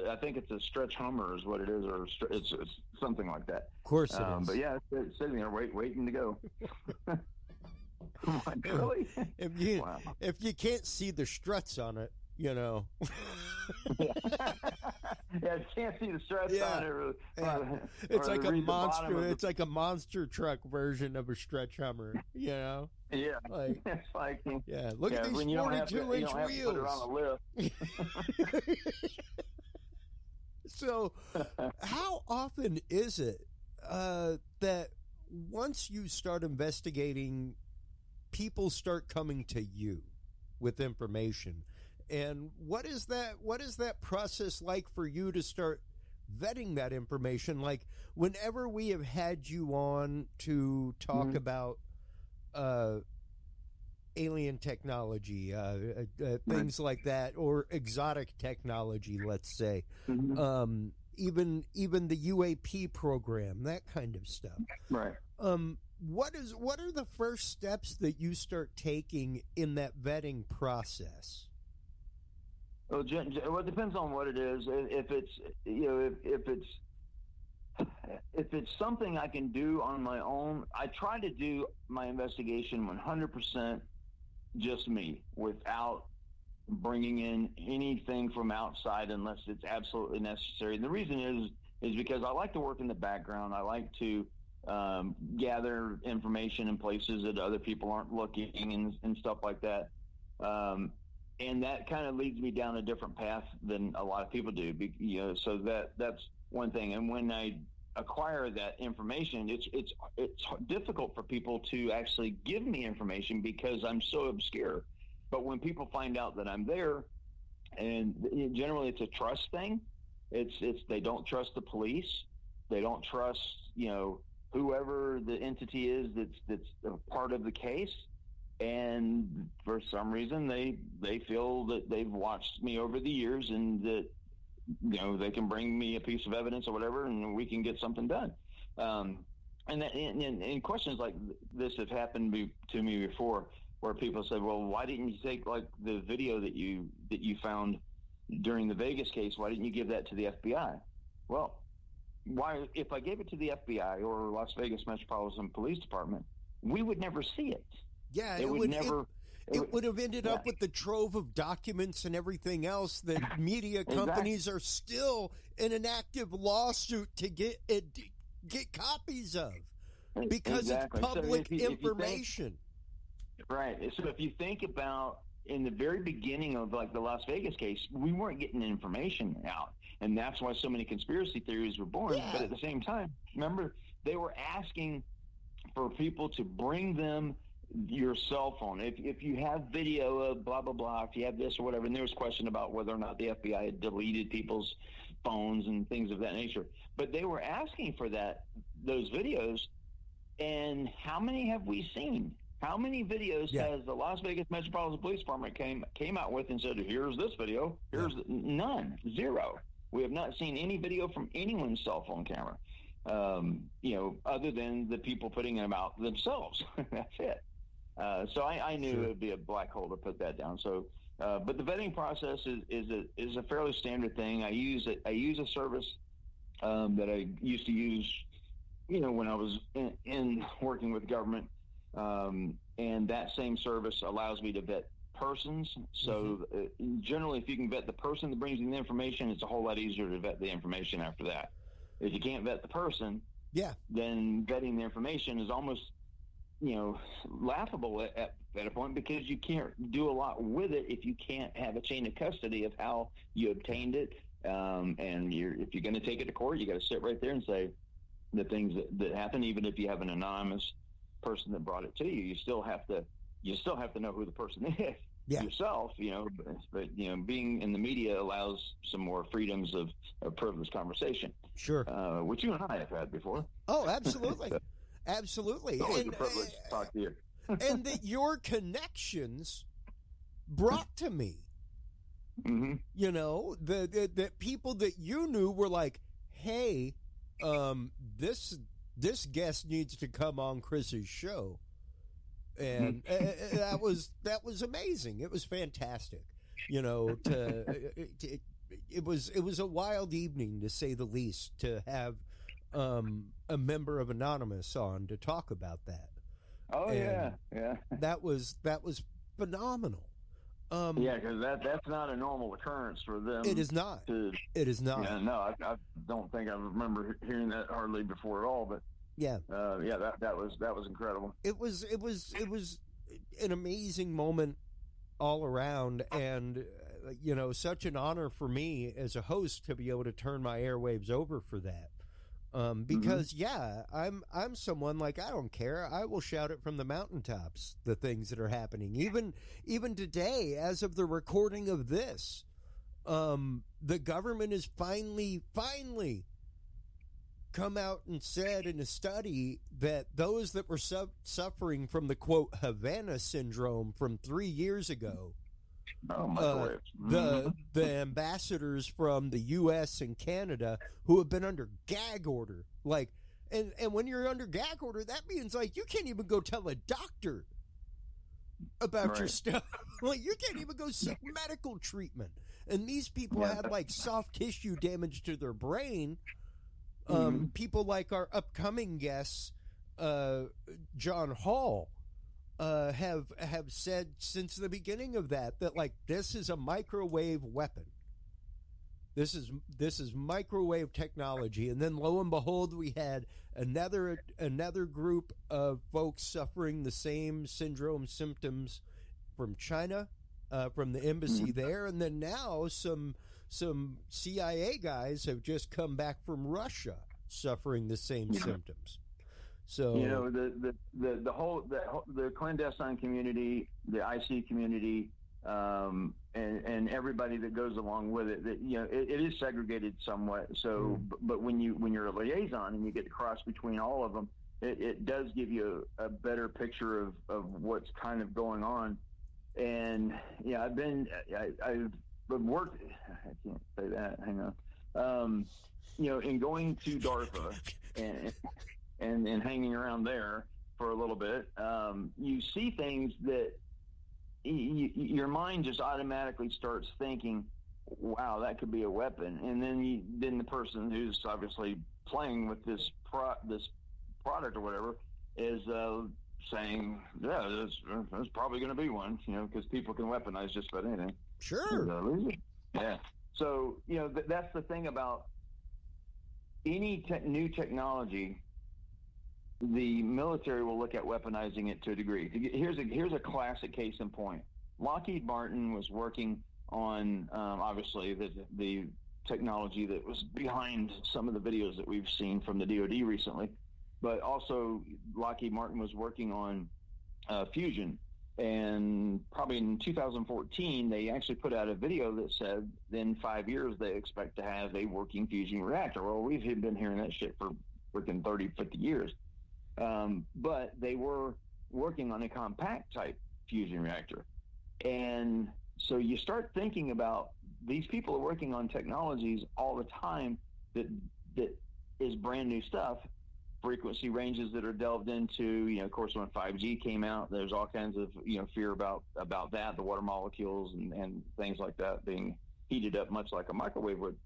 a stretch Hummer is what it is, or it's something like that. Of course it is. But yeah, it's sitting there waiting to go. I'm like, really? If you can't see the struts on it, you know. Yeah, you can't see the struts on it. It's like a monster. It's like a monster truck version of a stretch Hummer. You know. Yeah, like, it's like look at these 42-inch wheels. Put it on a lift. So, how often is it that once you start investigating, people start coming to you with information? And what is that process like for you to start vetting that information? Like, whenever we have had you on to talk about alien technology, things like that, or exotic technology, let's say, even the UAP program, that kind of stuff. Right. What are the first steps that you start taking in that vetting process? Well, it depends on what it is. If it's, you know, if it's something I can do on my own, I try to do my investigation 100% just me, without bringing in anything from outside unless it's absolutely necessary. And the reason is because I like to work in the background. I like to gather information in places that other people aren't looking and stuff like that. And that kind of leads me down a different path than a lot of people do. You know, so that's one thing. And when I acquire that information, it's difficult for people to actually give me information because I'm so obscure. But when people find out that I'm there, and generally it's a trust thing. It's they don't trust the police. They don't trust, you know, whoever the entity is that's a part of the case. And for some reason, they feel that they've watched me over the years and that, you know, they can bring me a piece of evidence or whatever, and we can get something done. And questions like this have happened to me before, where people say, well, why didn't you take like the video that you found during the Vegas case? Why didn't you give that to the FBI? Well, why, if I gave it to the FBI or Las Vegas Metropolitan Police Department, we would never see it. Yeah, it would have ended up with the trove of documents and everything else that media companies are still in an active lawsuit to get copies of, because it's public information. Right. So if you think about in the very beginning of like the Las Vegas case, we weren't getting information out, and that's why so many conspiracy theories were born. Yeah. But at the same time, remember, they were asking for people to bring them your cell phone. If you have video of blah, blah, blah, if you have this or whatever, and there was question about whether or not the FBI had deleted people's phones and things of that nature. But they were asking for those videos, and how many have we seen? How many videos has the Las Vegas Metropolitan Police Department came out with and said, here's this video? Here's none, zero. We have not seen any video from anyone's cell phone camera, other than the people putting them out themselves. That's it. So I knew it would be a black hole to put that down. So, but the vetting process is a fairly standard thing. I use a service that I used to use, when I was in working with government, and that same service allows me to vet persons. So generally, if you can vet the person that brings you the information, it's a whole lot easier to vet the information after that. If you can't vet the person, then vetting the information is almost, laughable at a point, because you can't do a lot with it if you can't have a chain of custody of how you obtained it. And if you're going to take it to court, you got to sit right there and say the things that happen. Even if you have an anonymous person that brought it to you, you still have to know who the person is yourself. But being in the media allows some more freedoms of privileged conversation. Sure, which you and I have had before. Oh, absolutely. Absolutely. It's always a privilege to talk to you. And that your connections brought to me. Mm-hmm. The people that you knew were like, hey, this guest needs to come on Chris's show. And that was amazing. It was fantastic. It was a wild evening, to say the least, to have a member of Anonymous on to talk about that. Oh, and yeah. That was phenomenal. Because that's not a normal occurrence for them. It is not. It is not. Yeah, no, I don't think I remember hearing that hardly before at all. But that was incredible. It was an amazing moment all around, and such an honor for me as a host to be able to turn my airwaves over for that. Because I'm someone, like, I don't care. I will shout it from the mountaintops, the things that are happening. Even today, as of the recording of this, the government has finally come out and said in a study that those that were suffering from the, quote, Havana Syndrome from 3 years ago, the ambassadors from the U.S. and Canada who have been under gag order, like, and when you're under gag order, that means, like, you can't even go tell a doctor about your stuff. Like, you can't even go seek medical treatment. And these people had, like, soft tissue damage to their brain. People like our upcoming guests, John Hall, have said since the beginning of that like, this is a microwave weapon. This is microwave technology. And then lo and behold, we had another group of folks suffering the same syndrome symptoms from China, from the embassy there, and then now some CIA guys have just come back from Russia suffering the same symptoms. So the whole clandestine community, the IC community, and everybody that goes along with it, it is segregated somewhat. So, but when you're a liaison and you get to cross between all of them, it does give you a better picture of what's kind of going on. And I've worked. I can't say that. Hang on. In going to DARPA and hanging around there for a little bit, you see things that your mind just automatically starts thinking, wow, that could be a weapon. And then the person who's obviously playing with this product or whatever is saying, yeah, there's probably going to be one, because people can weaponize just about anything. Sure. Yeah. So, that's the thing about any new technology. The military will look at weaponizing it to a degree. Here's a classic case in point. Lockheed Martin was working on, obviously, the technology that was behind some of the videos that we've seen from the DoD recently, but also Lockheed Martin was working on fusion. And probably in 2014, they actually put out a video that said in 5 years they expect to have a working fusion reactor. Well, we've been hearing that shit for freaking 30, 50 years. But they were working on a compact type fusion reactor. And so you start thinking about these people are working on technologies all the time that is brand new stuff, frequency ranges that are delved into. Of course, when 5G came out, there's all kinds of, fear about that, the water molecules and things like that being heated up much like a microwave would.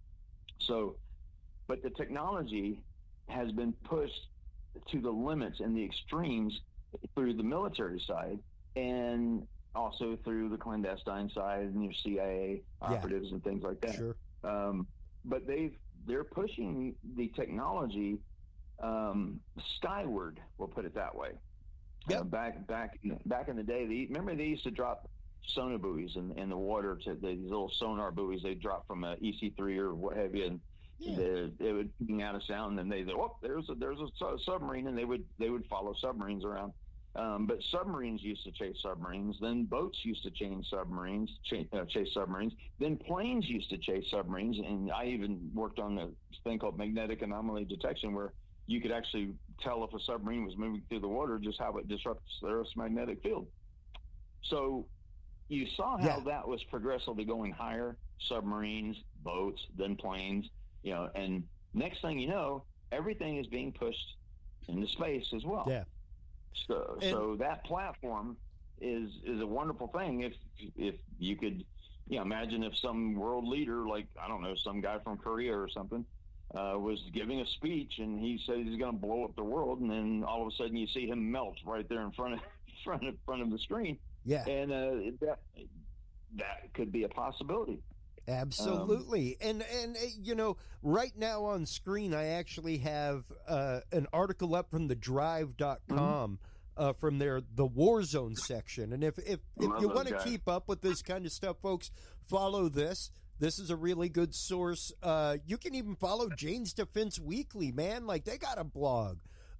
So, but the technology has been pushed to the limits and the extremes through the military side and also through the clandestine side and your CIA operatives and things like that. Sure. But they're pushing the technology skyward. We'll put it that way. Yep. Back in the day, remember they used to drop sonar buoys in the water, to these little sonar buoys they drop from a EC3 or what have you, and they would ping out a sound, and they oh, there's a submarine, and they would follow submarines around. But submarines used to chase submarines. Then boats used to chase submarines. Then planes used to chase submarines. And I even worked on a thing called magnetic anomaly detection, where you could actually tell if a submarine was moving through the water, just how it disrupts the Earth's magnetic field. So you saw how that was progressively going higher: submarines, boats, then planes. And next thing you know, everything is being pushed into space as well. Yeah. So that platform is a wonderful thing. If you could, imagine if some world leader, like, I don't know, some guy from Korea or something, was giving a speech and he said he's going to blow up the world, and then all of a sudden you see him melt right there in front of the screen. Yeah, and that could be a possibility. Absolutely. And right now on screen, I actually have an article up from the drive.com from the war zone section. And if you want to keep up with this kind of stuff, folks, follow this. This is a really good source. You can even follow Jane's Defense Weekly, man. Like, they got a blog.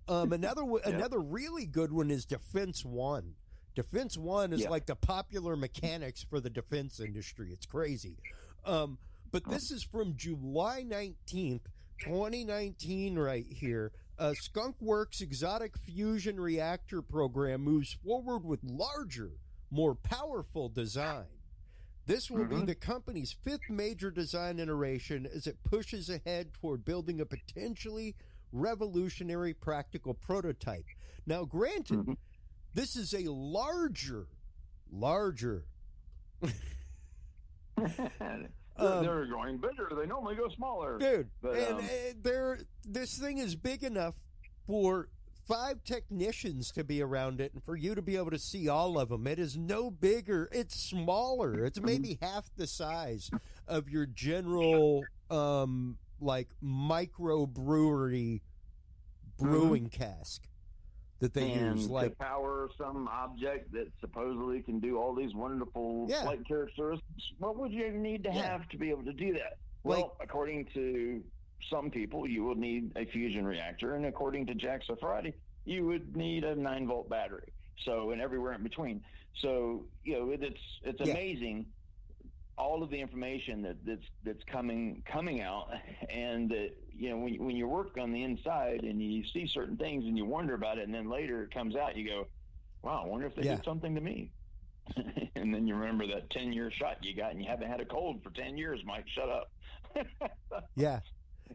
Another really good one is Defense One. Defense One is like the popular mechanics for the defense industry. It's crazy. But this is from July 19th, 2019 right here. Skunk Works' exotic fusion reactor program moves forward with larger, more powerful design. This will be the company's fifth major design iteration as it pushes ahead toward building a potentially revolutionary practical prototype. Now, granted, this is a larger they're going bigger. They normally go smaller, dude. But, this thing is big enough for 5 technicians to be around it, and for you to be able to see all of them. It is no bigger. It's smaller. It's maybe half the size of your general, like micro brewery brewing cask that they use, like to power some object that supposedly can do all these wonderful flight characteristics. What would you need to have to be able to do that? Well, according to some people, you will need a fusion reactor, and according to Jack Safrati, you would need a 9-volt battery. So, and everywhere in between. So, it's amazing all of the information that's coming out, and when you work on the inside and you see certain things and you wonder about it, and then later it comes out, you go, wow, I wonder if they did something to me. And then you remember that 10-year shot you got, and you haven't had a cold for 10 years, Mike. Shut up. Yeah.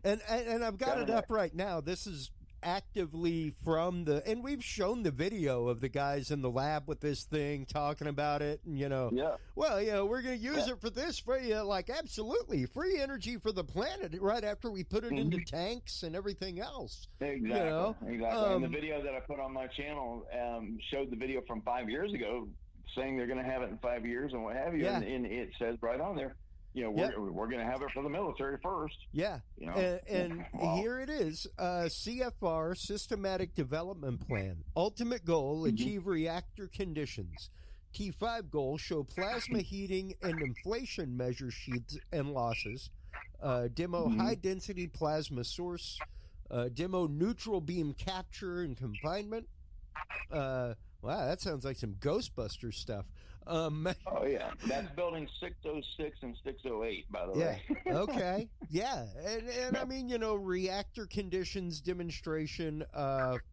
And I've got it up right now. This is actively from and we've shown the video of the guys in the lab with this thing talking about it, and we're going to use it for this, for absolutely free energy for the planet right after we put it into tanks and everything else. Exactly. And the video that I put on my channel showed the video from 5 years ago, saying they're going to have it in 5 years and what have you, and it says right on there, we're going to have it for the military first. Yeah. And here it is, CFR, Systematic Development Plan. Ultimate goal, achieve reactor conditions. T5 goal, show plasma heating and inflation measure sheaths and losses. Demo high-density plasma source. Demo neutral beam capture and confinement. Wow, that sounds like some Ghostbusters stuff. That's building 606 and 608, by the way. Okay. Yeah. And I mean, reactor conditions demonstration,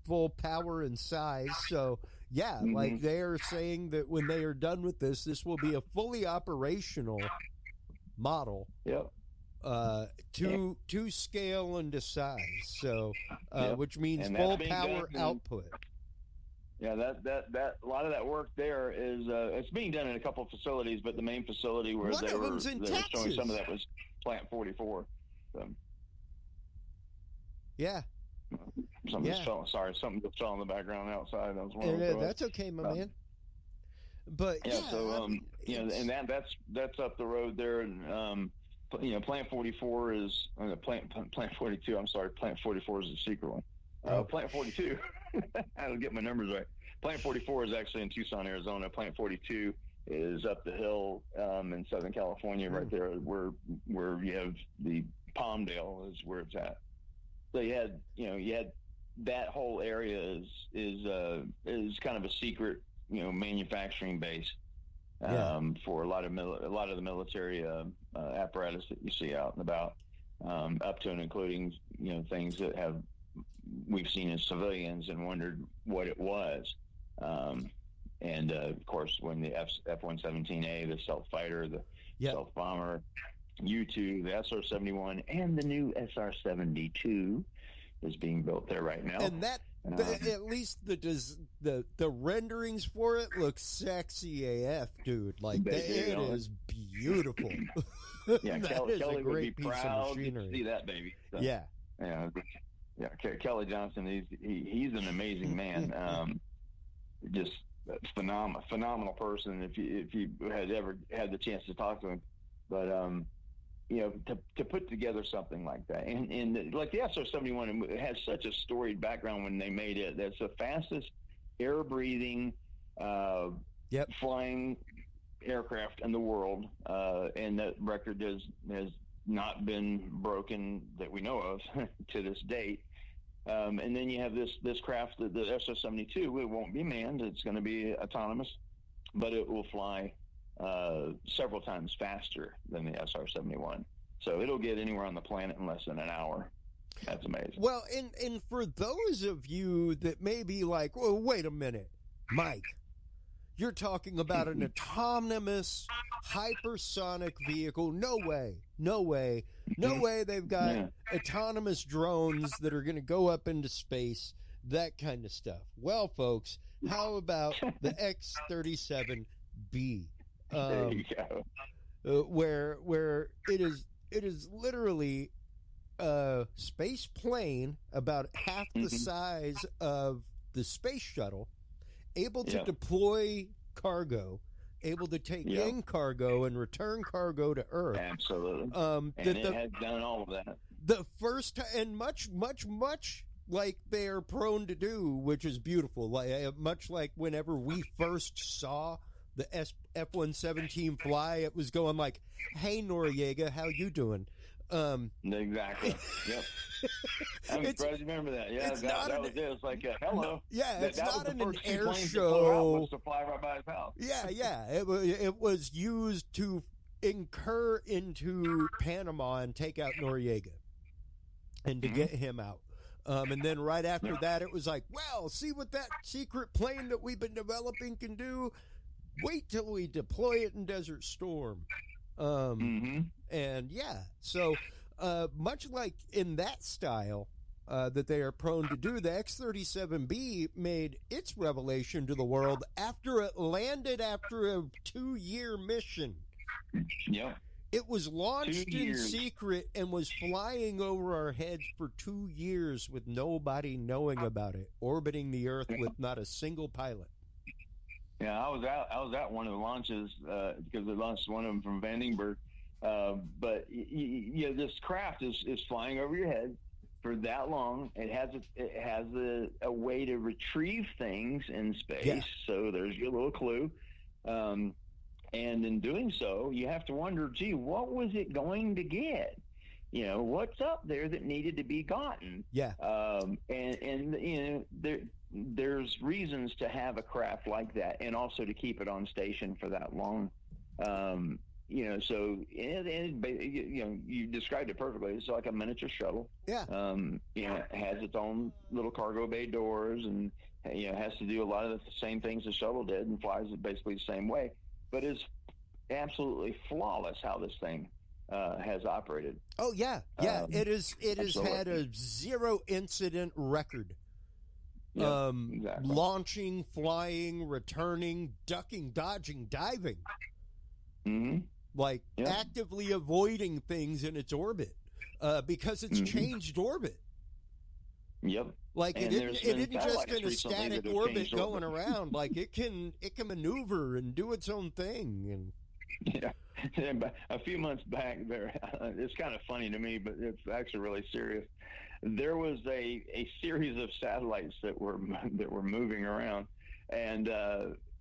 full power and size. So, like they are saying that when they are done with this will be a fully operational model. Yep. To scale and to size. So, which means and full power output. Yeah, that a lot of that work there is it's being done in a couple of facilities, but the main facility where they were showing some of that was Plant 44. So. Yeah. Something just fell in the background outside. That's okay, my man. But so and that's up the road there, and Plant 44 is Plant 42. I'm sorry, Plant 44 is the secret one. Plant 42. I don't get my numbers right. Plant 44 is actually in Tucson, Arizona. Plant 42 is up the hill in Southern California, right there where you have the Palmdale is where it's at. So you had that whole area is kind of a secret, manufacturing base for a lot of the military apparatus that you see out and about, up to and including things that we've seen as civilians and wondered what it was. And of course, when the F-117A, the stealth fighter, the stealth bomber, U-2, the SR-71, and the new SR-72 is being built there right now. And that, at least the renderings for it look sexy AF, dude. Like, it is beautiful. Yeah, Kelly would be proud to see that baby. So, yeah, Kelly Johnson, he's an amazing man. Just phenomenal person. If you had ever had the chance to talk to him, but to put together something like that, and like the SR-71, it has such a storied background when they made it. That's the fastest air breathing flying aircraft in the world, and that record has not been broken that we know of to this date. And then you have this craft, the SR-72. It won't be manned. It's going to be autonomous, but it will fly several times faster than the SR-71. So it'll get anywhere on the planet in less than an hour. That's amazing. Well, and for those of you that may be like, well, wait a minute, Mike, you're talking about an autonomous hypersonic vehicle. No way. They've got autonomous drones that are going to go up into space, that kind of stuff. Well, folks, how about the X-37B? There you go. Where it is literally a space plane about half the size of the space shuttle, able to deploy cargo, able to take in cargo and return cargo to Earth. Absolutely. And it has done all of that. The first time, and much like they are prone to do, which is beautiful. Much like whenever we first saw the F-117 fly, it was going like, "Hey Noriega, how you doing?" Exactly. Yep. I'm surprised you remember that. Yeah, that was it. It's like, hello. It's not an air show. Was to fly right by his house. Yeah. It was used to incur into Panama and take out Noriega, and to get him out. And then right after that, it was like, well, see what that secret plane that we've been developing can do. Wait till we deploy it in Desert Storm. And so much like in that style that they are prone to do, the X-37B made its revelation to the world after it landed after a 2-year mission. Yeah. It was launched in secret and was flying over our heads for 2 years with nobody knowing about it, orbiting the Earth with not a single pilot. Yeah, I was at one of the launches because they launched one of them from Vandenberg. But this craft is flying over your head for that long. It has a way to retrieve things in space. So there's your little clue. And in doing so, you have to wonder, gee, what was it going to get? What's up there that needed to be gotten? There's reasons to have a craft like that, and also to keep it on station for that long. So you described it perfectly. It's like a miniature shuttle. It has its own little cargo bay doors, and has to do a lot of the same things the shuttle did, and flies basically the same way. But it's absolutely flawless how this thing has operated. Oh yeah. It has had a 0 incident record. Exactly. Launching, flying, returning, ducking, dodging, diving. Actively avoiding things in its orbit because it's changed orbit. Yep. Like it isn't just in a static orbit going around. Like it can maneuver and do its own thing. And yeah, a few months back, it's kind of funny to me, but it's actually really serious. There was a series of satellites that were moving around, and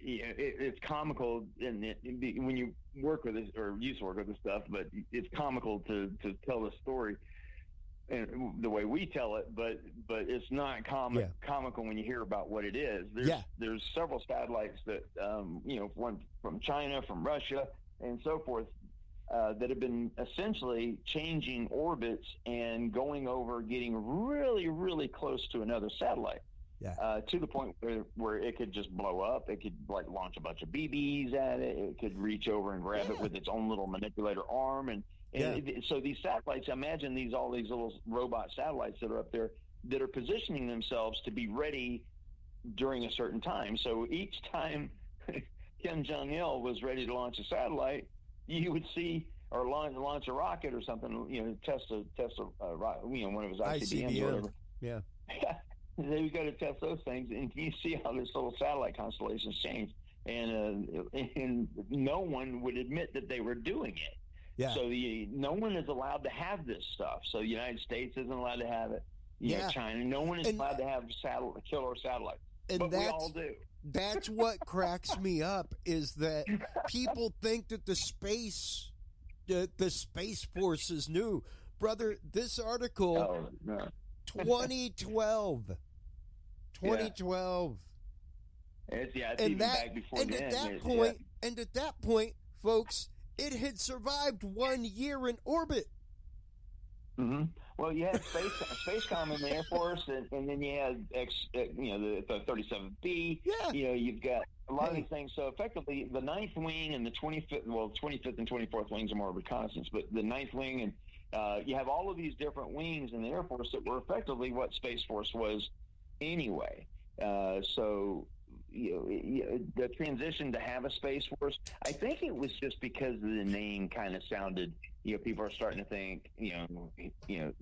it's comical when you work with this or used to work with this stuff, but it's comical to tell the story and the way we tell it, but it's not comical when you hear about what it is. There's several satellites that one from China, from Russia, and so forth, that have been essentially changing orbits and going over, getting really, really close to another satellite. To the point where it could just blow up. It could launch a bunch of BBs at it. It could reach over and grab it with its own little manipulator arm. And so these satellites, imagine all these little robot satellites that are up there that are positioning themselves to be ready during a certain time. So each time Kim Jong-il was ready to launch a satellite, you would see, or launch a rocket or something, test a rocket, one of his ICBMs or whatever. Yeah. Then we go to test those things, and you see how this little satellite constellations change, and no one would admit that they were doing it. Yeah. So no one is allowed to have this stuff. So the United States isn't allowed to have it. China, no one is allowed to have killer satellites. But we all do. That's what cracks me up, is that people think that the Space Force is new. Brother, this article, 2012. It's even back before and then. At that point, folks, it had survived 1 year in orbit. Well, you had Spacecom in the Air Force, and then you had the 37B. Yeah. You've got a lot of these things. So effectively, the 9th Wing and the 25th and 24th Wings are more reconnaissance, but the 9th Wing and you have all of these different wings in the Air Force that were effectively what Space Force was anyway. So the transition to have a Space Force, I think it was just because the name kind of sounded, people are starting to think, that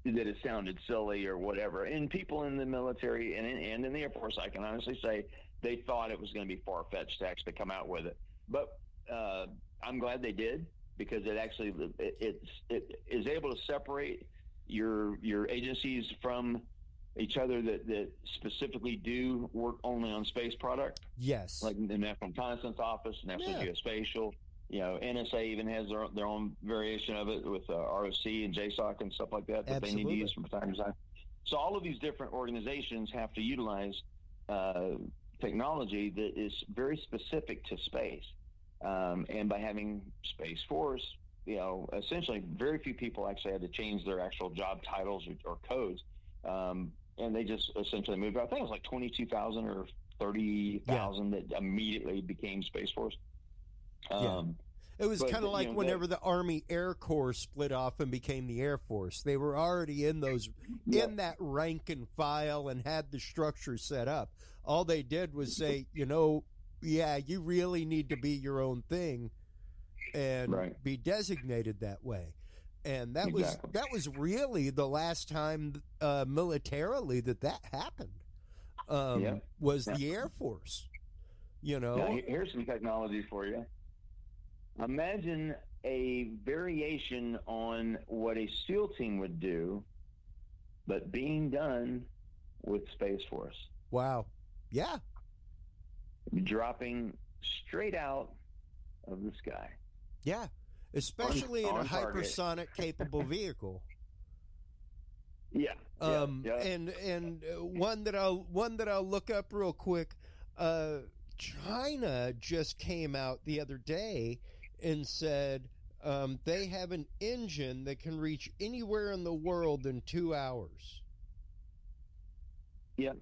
it sounded silly or whatever. And people in the military and in the Air Force, I can honestly say, they thought it was going to be far-fetched to actually come out with it. But I'm glad they did, because it actually it is able to separate your agencies from each other that specifically do work only on space product. Yes, like the National Reconnaissance Office, National Geospatial. NSA even has their own variation of it with ROC and JSOC and stuff like that they need to use from time to time. So all of these different organizations have to utilize technology that is very specific to space. And by having Space Force, essentially very few people actually had to change their actual job titles or codes. And they just essentially moved. I think it was like 22,000 or 30,000 that immediately became Space Force. It was kind of like whenever the Army Air Corps split off and became the Air Force. They were already in in that rank and file and had the structure set up. All they did was say, you really need to be your own thing and be designated that way. And that was really the last time militarily that happened. Was the Air Force. Now, here's some technology for you. Imagine a variation on what a SEAL team would do, but being done with Space Force. Wow. Yeah. Dropping straight out of the sky. Yeah. Especially in a hypersonic capable vehicle. Yeah. And one that I'll look up real quick. China just came out the other day and said they have an engine that can reach anywhere in the world in 2 hours. Yeah.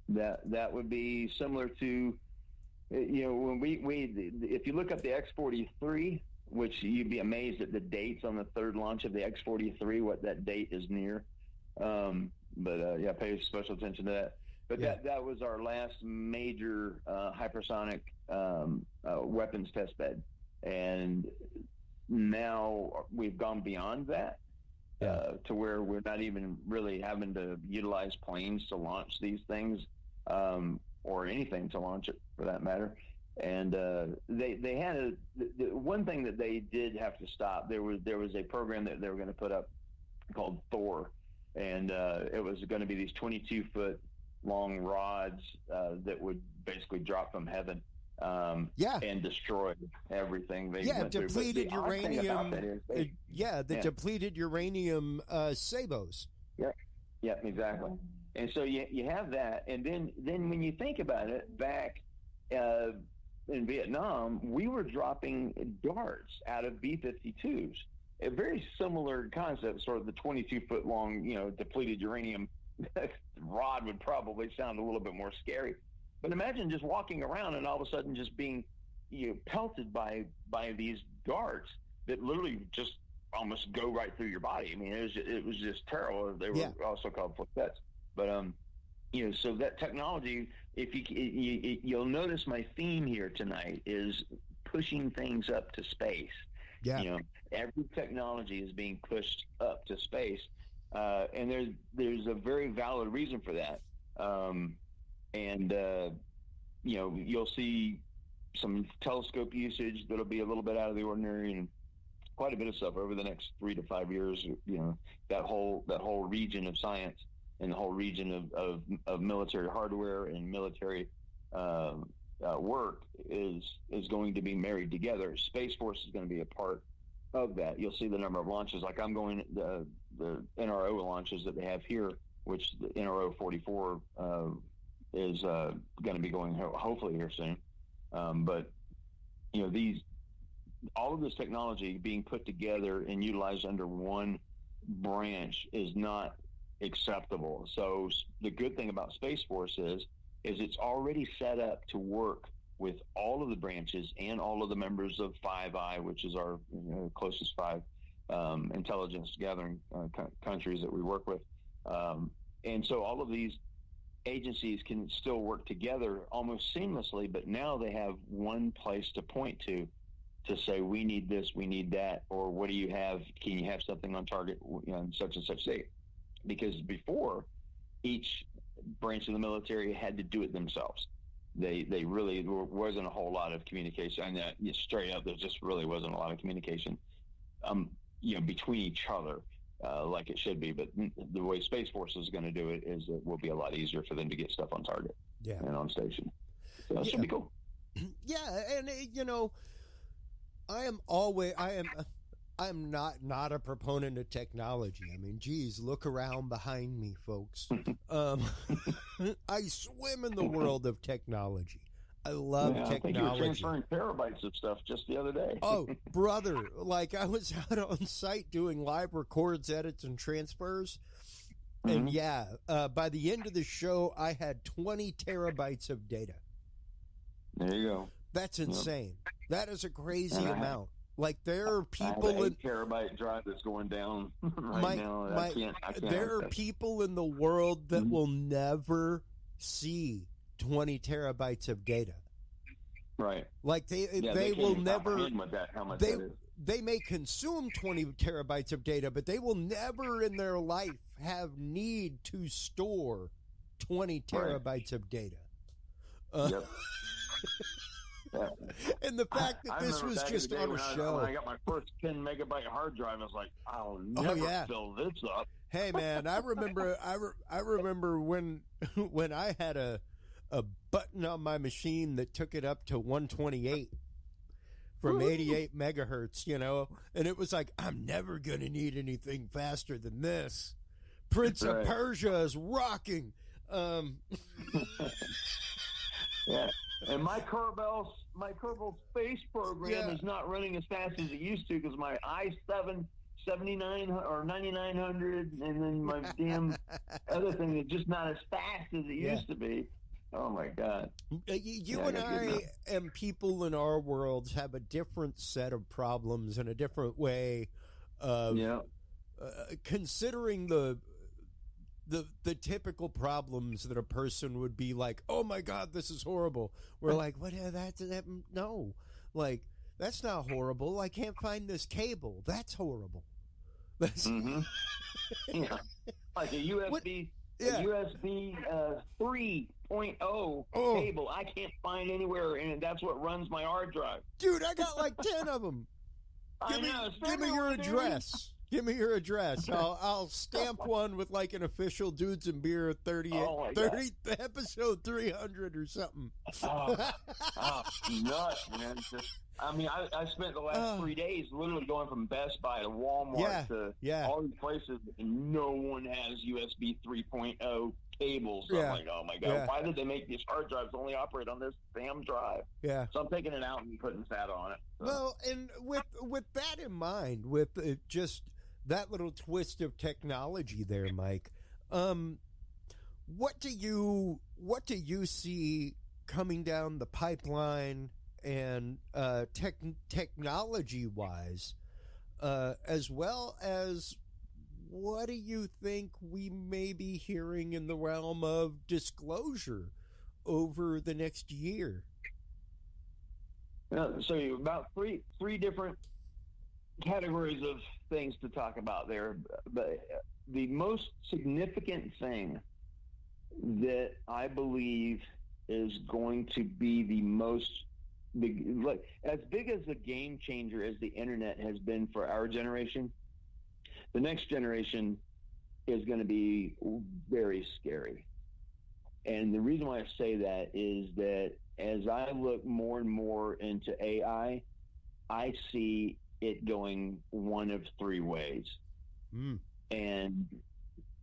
That would be similar to, when we if you look up the X-43, which you'd be amazed at the dates on the third launch of the X-43, what that date is near. Pay special attention to that. But that was our last major hypersonic weapons test bed. And now we've gone beyond that to where we're not even really having to utilize planes to launch these things or anything to launch it for that matter. And they had the one thing that they did have to stop. There was a program that they were going to put up called Thor, and it was going to be these 22-foot long rods that would basically drop from heaven and destroy everything. Depleted uranium. Depleted uranium sabos. Yeah, exactly. And so you have that, and then when you think about it, back in Vietnam, we were dropping darts out of B-52s. A very similar concept, sort of the 22-foot long, depleted uranium rod would probably sound a little bit more scary. But imagine just walking around and all of a sudden just being pelted by these darts that literally just almost go right through your body. I mean, it was just terrible. They were also called fliquettes. But so that technology, if you'll notice my theme here tonight is pushing things up to space. Yeah. Every technology is being pushed up to space, and there's a very valid reason for that. You'll see some telescope usage that'll be a little bit out of the ordinary, and quite a bit of stuff over the next 3 to 5 years. That whole region of science and the whole region of military hardware and military work is going to be married together. Space Force is going to be a part of that. You'll see the number of launches. Like I'm going the NRO launches that they have here, which the NRO 44 is going to be going hopefully here soon. But all of this technology being put together and utilized under one branch is not acceptable. So the good thing about Space Force is it's already set up to work with all of the branches and all of the members of Five Eye, which is our closest five intelligence gathering countries that we work with. And so all of these agencies can still work together almost seamlessly, but now they have one place to point to say, we need this, we need that, or what do you have? Can you have something on target on such and such date? Because before, each branch of the military had to do it themselves. They really wasn't a whole lot of communication. And straight up, there just really wasn't a lot of communication, between each other like it should be. But the way Space Force is going to do it is it will be a lot easier for them to get stuff on target and on station. So that should be cool. Yeah, and I'm not a proponent of technology. I mean, geez, look around behind me, folks. I swim in the world of technology. I love technology. I think you were transferring terabytes of stuff just the other day. Oh, brother, like I was out on site doing live records, edits, and transfers. And by the end of the show, I had 20 terabytes of data. There you go. That's insane. Yep. That is a crazy amount. Like there are people I have an 8 terabyte drive that's going down now. I can't there are people in the world that will never see 20 terabytes of data. Right. Like they will never. How much that is. They may consume 20 terabytes of data, but they will never in their life have need to store 20 terabytes of data. Yep. And the fact that this was just on a show. When I got my first 10 megabyte hard drive, I was like, I'll never fill this up. Hey man, I remember when I had a button on my machine that took it up to 128 from 88 megahertz, and it was like, I'm never going to need anything faster than this. Prince of Persia is rocking. Yeah, and my Kerbal space program is not running as fast as it used to because my i7 79 or 9900, and then my damn other thing is just not as fast as it used to be. Oh my God! You and I and people in our worlds have a different set of problems and a different way of considering the typical problems that a person would be like, oh my God, this is horrible. We're like, what? No, like that's not horrible. I can't find this cable. That's horrible. That's yeah, like a USB. Yeah. USB 3.0 cable I can't find anywhere, and that's what runs my hard drive. Dude, I got like 10 of them. Give me your address. Give me your address. I'll stamp one with like an official Dudes and Beer 30 episode 300 or something. Nuts, man. I spent the last 3 days literally going from Best Buy to Walmart to all these places, and no one has USB 3.0 cables. So I'm like, oh my God, why did they make these hard drives only operate on this damn drive? Yeah. So I'm taking it out and putting SATA on it. So. Well, and with that in mind, with just that little twist of technology there, Mike, what do you see coming down the pipeline and technology-wise, as well as what do you think we may be hearing in the realm of disclosure over the next year? So about three different categories of things to talk about there, but the most significant thing that I believe is going to be the most as big as a game changer as the internet has been for our generation, the next generation is going to be very scary. And the reason why I say that is that as I look more and more into AI, I see it going one of three ways. And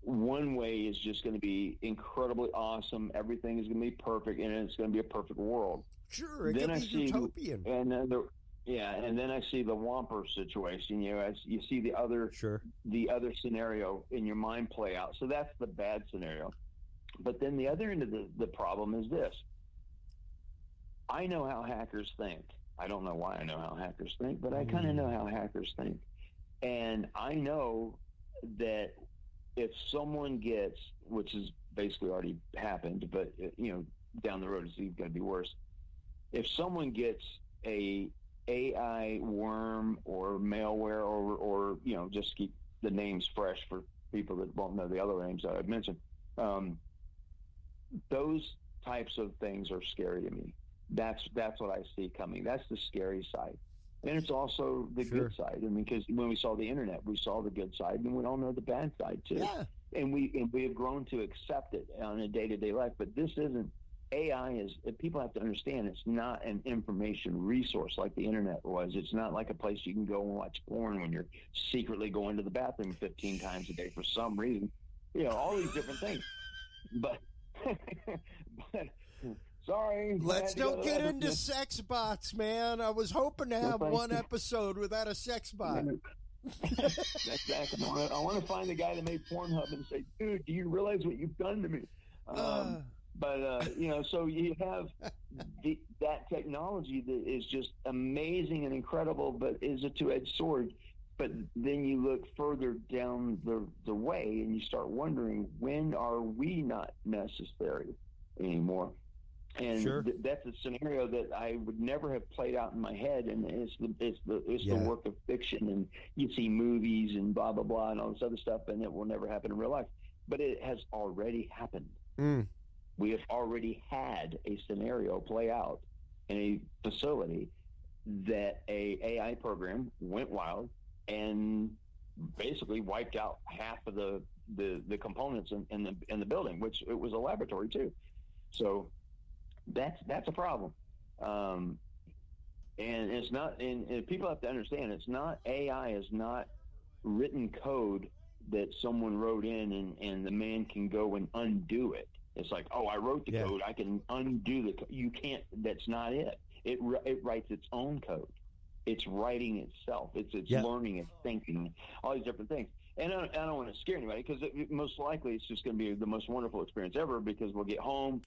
one way is just going to be incredibly awesome. Everything is going to be perfect, and it's going to be a perfect world. Sure, it could be utopian. And then I see the Whomper situation. As you see the other scenario in your mind play out. So that's the bad scenario. But then the other end of the problem is this. I know how hackers think. I don't know why I know how hackers think, but I kind of know how hackers think. And I know that if someone gets, which has basically already happened, but down the road it's going to be worse. If someone gets a AI worm or malware or just keep the names fresh for people that won't know the other names that I've mentioned, those types of things are scary to me. That's what I see coming. That's the scary side. And it's also the good side. I mean, because when we saw the internet, we saw the good side, and we all know the bad side too. Yeah. And we have grown to accept it on a day-to-day life. But this isn't. AI is. People have to understand it's not an information resource like the internet was. It's not like a place you can go and watch porn when you're secretly going to the bathroom 15 times a day for some reason. All these different things. But sorry. Let's don't get into sex bots, man. I was hoping to have one episode without a sex bot. Exactly. I want to find the guy that made Pornhub and say, dude, do you realize what you've done to me? So you have that technology that is just amazing and incredible, but is a two-edged sword. But then you look further down the way and you start wondering, when are we not necessary anymore? And that's a scenario that I would never have played out in my head. And it's the work of fiction, and you see movies and blah, blah, blah, and all this other stuff, and it will never happen in real life. But it has already happened. We have already had a scenario play out in a facility that a AI program went wild and basically wiped out half of the components in the building, which it was a laboratory too. So that's a problem. And it's not, and people have to understand, it's not, AI is not written code that someone wrote in and the man can go and undo it. It's like, oh, I wrote the code, I can undo the code. You can't. That's not it. It writes its own code. It's writing itself. It's learning. It's thinking. All these different things. And I don't want to scare anybody, because most likely it's just going to be the most wonderful experience ever, because we'll get home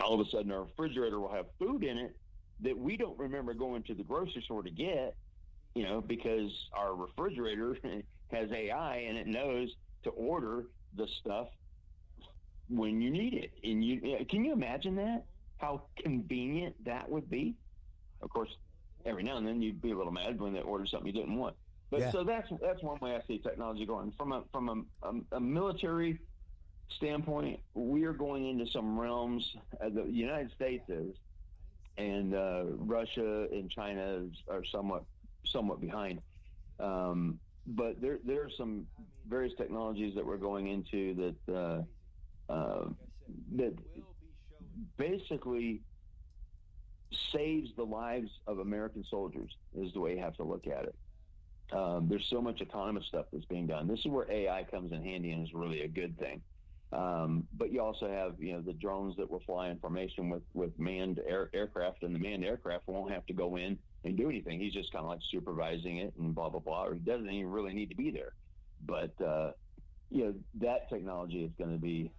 all of a sudden our refrigerator will have food in it that we don't remember going to the grocery store to get, because our refrigerator has AI and it knows to order the stuff when you need it. And can you imagine that? How convenient that would be? Of course, every now and then you'd be a little mad when they ordered something you didn't want. But so that's one way I see technology going. From a military standpoint, we are going into some realms. The United States is, and Russia and China are somewhat behind. But there are some various technologies that we're going into that basically saves the lives of American soldiers, is the way you have to look at it. There's so much autonomous stuff that's being done. This is where AI comes in handy and is really a good thing. But you also have, the drones that will fly in formation with manned aircraft, and the manned aircraft won't have to go in and do anything. He's just kind of like supervising it and blah, blah, blah, or he doesn't even really need to be there. But, that technology is going to be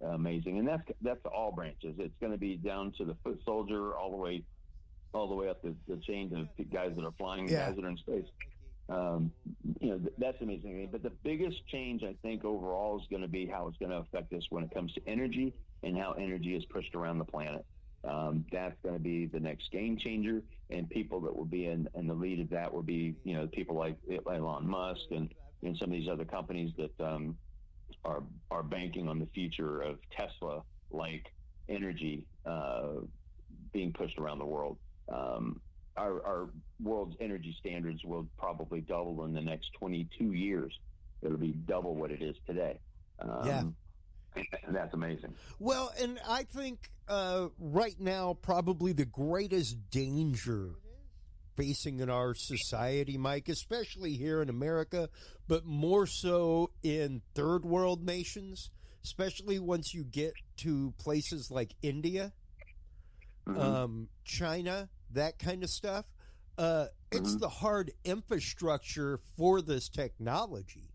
amazing. And that's all branches. It's going to be down to the foot soldier all the way up the chain of guys that are flying, guys that are in space. That's amazing. But the biggest change, I think, overall is going to be how it's going to affect us when it comes to energy and how energy is pushed around the planet. That's going to be the next game changer, and people that will be in the lead of that will be, people like Elon Musk and some of these other companies that are banking on the future of Tesla-like energy being pushed around the world. Our world's energy standards will probably double in the next 22 years. It'll be double what it is today. And that's amazing. Well, and I think right now probably the greatest danger facing in our society, Mike, especially here in America, but more so in third world nations, especially once you get to places like India, China, that kind of stuff. It's the hard infrastructure for this technology.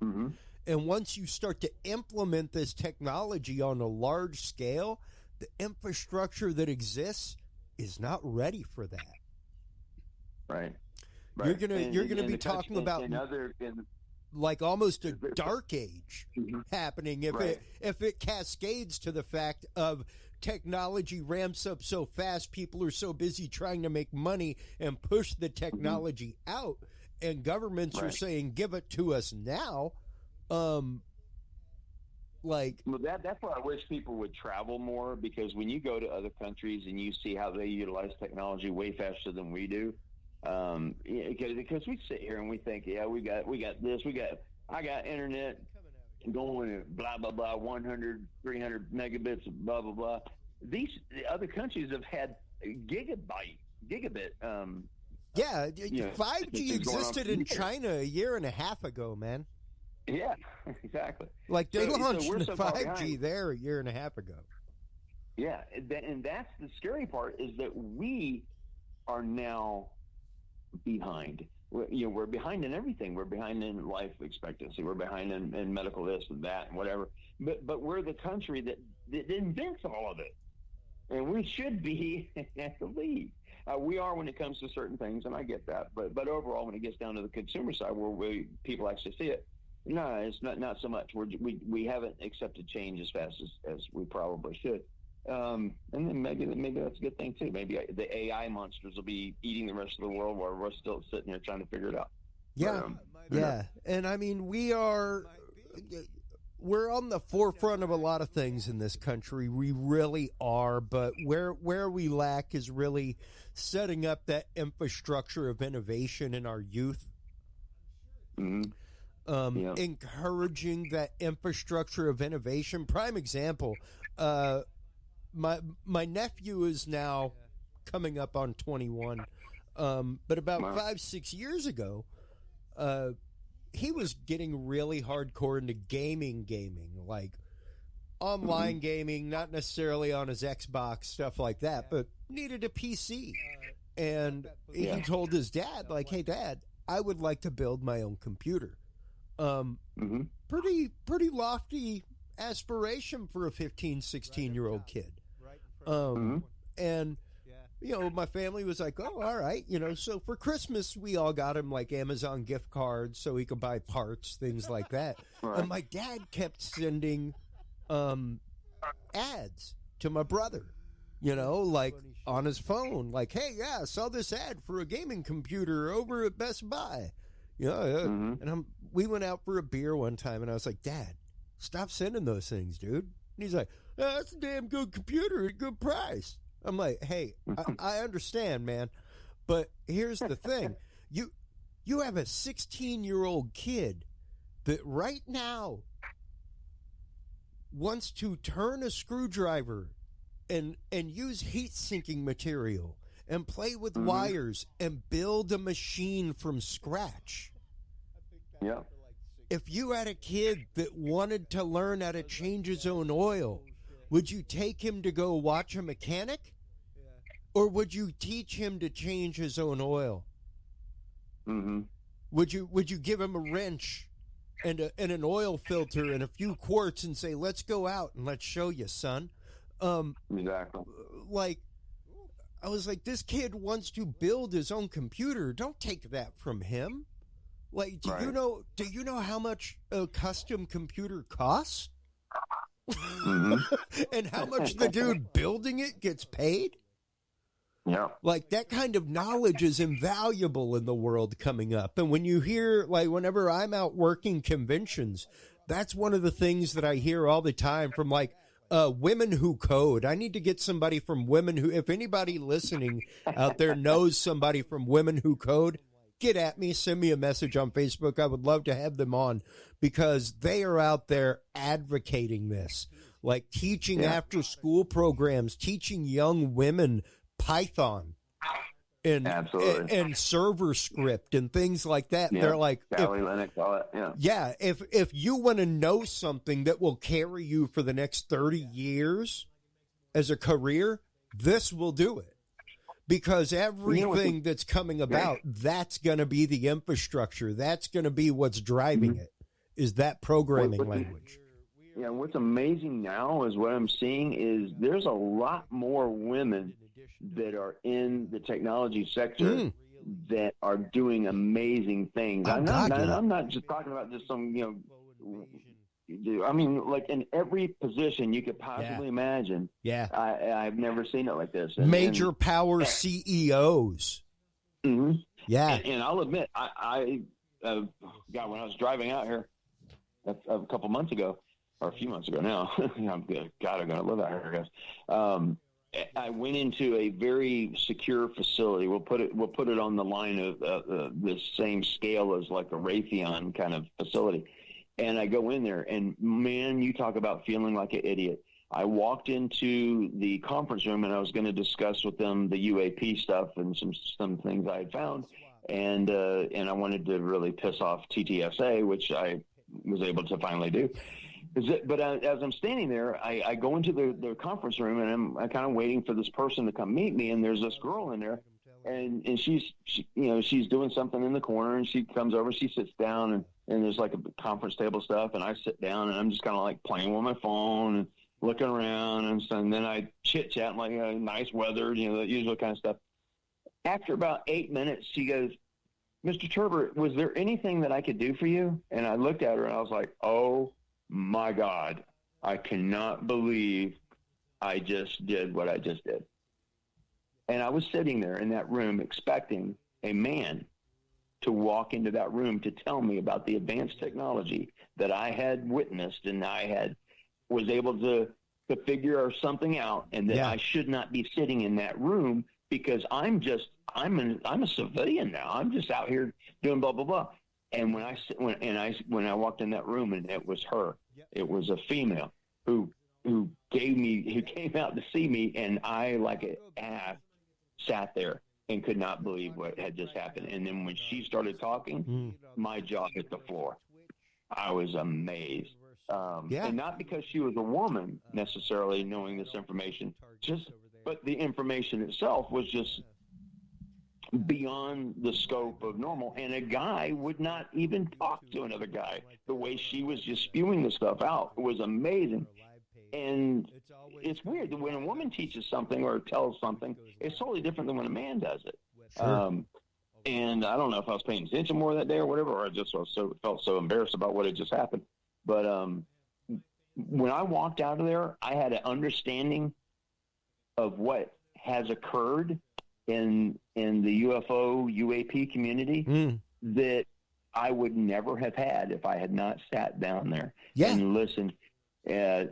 And once you start to implement this technology on a large scale, the infrastructure that exists is not ready for that. Right. You're gonna be talking about like almost a dark age happening if it cascades to the fact of technology ramps up so fast, people are so busy trying to make money and push the technology out, and governments are saying, give it to us now. That's why I wish people would travel more, because when you go to other countries and you see how they utilize technology way faster than we do, because we sit here and we think, we got this, I got internet going at blah, blah, blah, 100, 300 megabits, blah, blah, blah. These other countries have had gigabit. 5G existed in China a year and a half ago, man. Yeah, exactly. Like they launched the 5G there a year and a half ago. Yeah, and that's the scary part, is that we are now behind. We're behind in everything. We're behind in life expectancy. We're behind in medical this and that and whatever. But we're the country that invents all of it, and we should be at the lead. We are when it comes to certain things, and I get that. But overall, when it gets down to the consumer side, where people actually see it, no, it's not so much. We haven't accepted change as fast as we probably should. And then maybe that's a good thing too. Maybe the AI monsters will be eating the rest of the world while we're still sitting here trying to figure it out. Yeah. And I mean, we're on the forefront of a lot of things in this country. We really are. But where we lack is really setting up that infrastructure of innovation in our youth. Encouraging that infrastructure of innovation. Prime example, my nephew is now coming up on 21, but about 5-6 years ago, he was getting really hardcore into gaming, like online gaming, not necessarily on his Xbox, stuff like that, but needed a PC. And he told his dad, like, hey, Dad, I would like to build my own computer. Pretty lofty aspiration for a 15, 16-year-old kid. And, my family was like, oh, all right. So for Christmas, we all got him like Amazon gift cards so he could buy parts, things like that. Right. And my dad kept sending ads to my brother, like on his phone, like, hey, I saw this ad for a gaming computer over at Best Buy. And we went out for a beer one time, and I was like, Dad, stop sending those things, dude. And he's like, that's a damn good computer at a good price. I'm like, hey, I understand, man, but here's the thing. You have a 16-year-old kid that right now wants to turn a screwdriver and use heat-sinking material and play with wires and build a machine from scratch. Yeah. If you had a kid that wanted to learn how to change his own oil, would you take him to go watch a mechanic? Or would you teach him to change his own oil? Mm-hmm. Would you give him a wrench and an oil filter and a few quarts and say, let's go out and let's show you, son? Exactly. Like, I was like, this kid wants to build his own computer. Don't take that from him. Like, do you know how much a custom computer costs? And how much the dude building it gets paid? Yeah. Like, that kind of knowledge is invaluable in the world coming up. And when you hear, like, whenever I'm out working conventions, that's one of the things that I hear all the time from, like, women who code. I need to get somebody from Women Who, if anybody listening out there knows somebody from Women Who Code, get at me, send me a message on Facebook. I would love to have them on because they are out there advocating this, like teaching after school programs, teaching young women Python and server script and things like that. Yeah. They're like, Linux, all that. Yeah. If you want to know something that will carry you for the next 30 years as a career, this will do it. Because everything that's coming about, that's going to be the infrastructure. That's going to be what's driving it, is that programming language. Yeah, what's amazing now is what I'm seeing is there's a lot more women that are in the technology sector that are doing amazing things. I'm not just talking about just some, I mean, like in every position you could possibly imagine. Yeah. I've never seen it like this. Major power CEOs. Mm-hmm. Yeah. And I'll admit, I when I was driving out here a couple months ago, or a few months ago now, I'm going to live out here, I guess. I went into a very secure facility. We'll put it on the line of the same scale as like a Raytheon kind of facility. And I go in there, and man, you talk about feeling like an idiot. I walked into the conference room, and I was going to discuss with them the UAP stuff and some things I had found, and I wanted to really piss off TTSA, which I was able to finally do. But as I'm standing there, I go into the conference room, and I'm kind of waiting for this person to come meet me, and there's this girl in there, and she's doing something in the corner, and she comes over, she sits down, and there's like a conference table stuff, and I sit down, and I'm just kind of like playing with my phone and looking around, and then I chit chat like nice weather, the usual kind of stuff. After about 8 minutes, she goes, "Mr. Turber, was there anything that I could do for you?" And I looked at her, and I was like, "Oh my God, I cannot believe I just did what I just did." And I was sitting there in that room expecting a man to walk into that room to tell me about the advanced technology that I had witnessed, and I was able to figure something out, and that I should not be sitting in that room because I'm a civilian now. I'm just out here doing blah blah blah. And when I walked in that room, and it was her, it was a female who came out to see me, and I, like an ass, sat there and could not believe what had just happened. And then when she started talking, my jaw hit the floor. I was amazed. And not because she was a woman necessarily knowing this information, but the information itself was just beyond the scope of normal. And a guy would not even talk to another guy. The way she was just spewing the stuff out was amazing. And it's weird that when a woman teaches something or tells something, it's totally different than when a man does it. Sure. And I don't know if I was paying attention more that day or whatever, or I just felt so embarrassed about what had just happened. But when I walked out of there, I had an understanding of what has occurred in the UAP community that I would never have had if I had not sat down there and listened to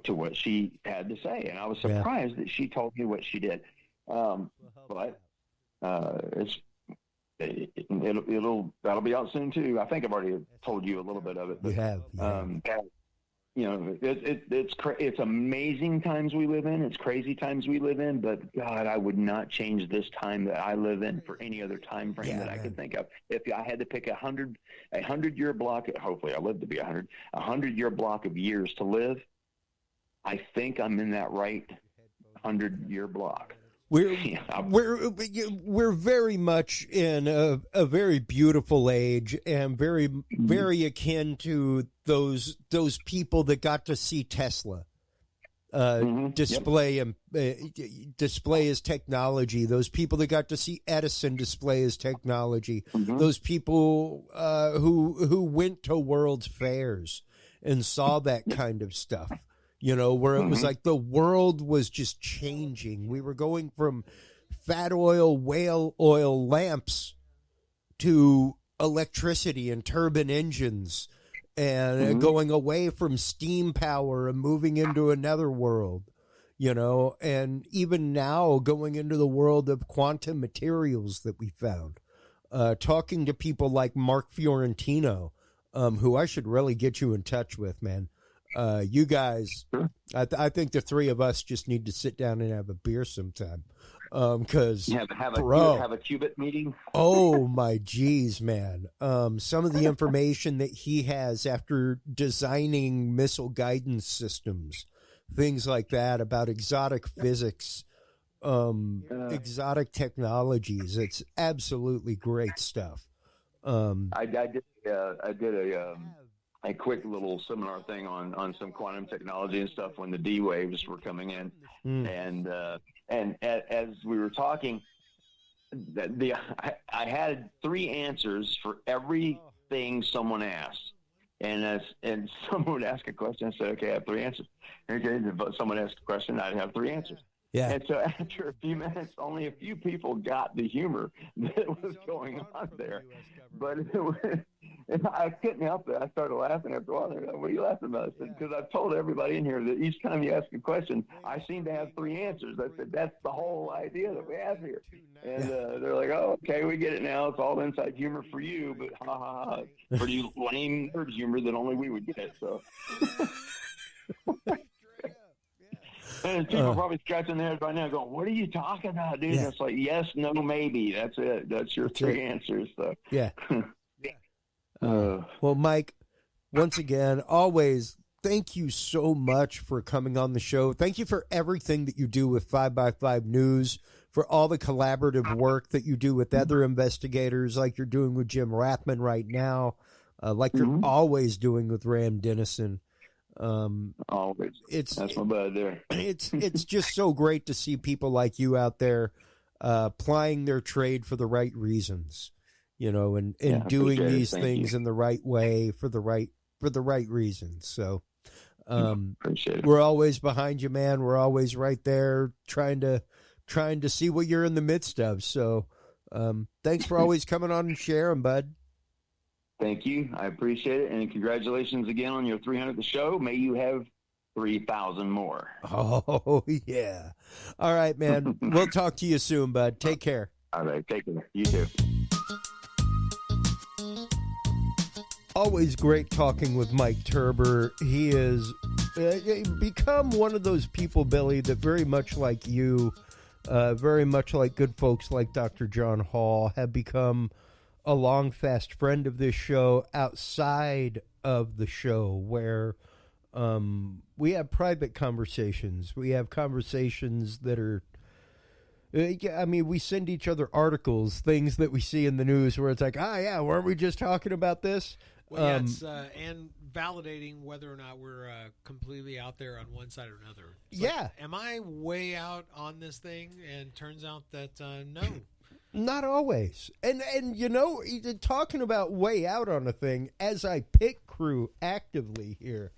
what she had to say. And I was surprised that she told me what she did. But that'll be out soon too. I think I've already told you a little bit of it. But, you know, it's amazing times we live in. It's crazy times we live in. But God, I would not change this time that I live in for any other time frame that I could think of. If I had to pick a 100-year block, hopefully I live to be 100-year block of years to live, I think I'm in that right 100-year block. We're very much in a very beautiful age, and very akin to those people that got to see Tesla display his technology. Those people that got to see Edison display his technology. Those people who went to World's Fairs and saw that kind of stuff. You know, where it was like the world was just changing. We were going from fat oil, whale oil lamps to electricity and turbine engines, and going away from steam power and moving into another world, you know, and even now going into the world of quantum materials that we found. Talking to people like Mark Fiorentino, who I should really get you in touch with, man. You guys, I think the three of us just need to sit down and have a beer sometime. Cause have a qubit meeting. Oh my geez, man. Some of the information that he has after designing missile guidance systems, things like that, about exotic physics, exotic technologies. It's absolutely great stuff. I did a quick little seminar thing on some quantum technology and stuff when the D waves were coming in, and as we were talking, I had three answers for everything someone asked, and someone would ask a question, I said, okay, I have three answers. Okay, but someone asked a question, I'd have three answers. Yeah. And so after a few minutes, only a few people got the humor that was going on there. But I couldn't help it. I started laughing after a while. What are you laughing about? I said, because I've told everybody in here that each time you ask a question, I seem to have three answers. I said, that's the whole idea that we have here. And they're like, oh, okay, we get it now. It's all inside humor for you, but ha ha ha. Pretty lame nerd humor that only we would get. So. And people are probably scratching their heads right now going, what are you talking about, dude? And it's like, yes, no, maybe. That's it. That's your three answers. So. Yeah. Well, Mike, once again, always thank you so much for coming on the show. Thank you for everything that you do with 5x5 News, for all the collaborative work that you do with other investigators, like you're doing with Jim Rathman right now, like you're always doing with Ram Dennison. Always. That's my bud there. It's just so great to see people like you out there plying their trade for the right reasons, you know, and doing these things in the right way for the right reasons. So appreciate it. We're always behind you, man. We're always right there trying to see what you're in the midst of. So thanks for always coming on and sharing, bud. Thank you. I appreciate it. And congratulations again on your 300th show. May you have 3,000 more. Oh, yeah. All right, man. We'll talk to you soon, bud. Take care. All right. Take care. You too. Always great talking with Mike Turber. He has become one of those people, Billy, that very much like you, very much like good folks like Dr. John Hall, have become a long, fast friend of this show outside of the show, where we have private conversations. We have conversations that are, I mean, we send each other articles, things that we see in the news where it's like, yeah, weren't we just talking about this? Well, yeah, it's, and validating whether or not we're completely out there on one side or another. Like, am I way out on this thing? And turns out that no. Not always. And talking about way out on a thing, as I pit crew actively here,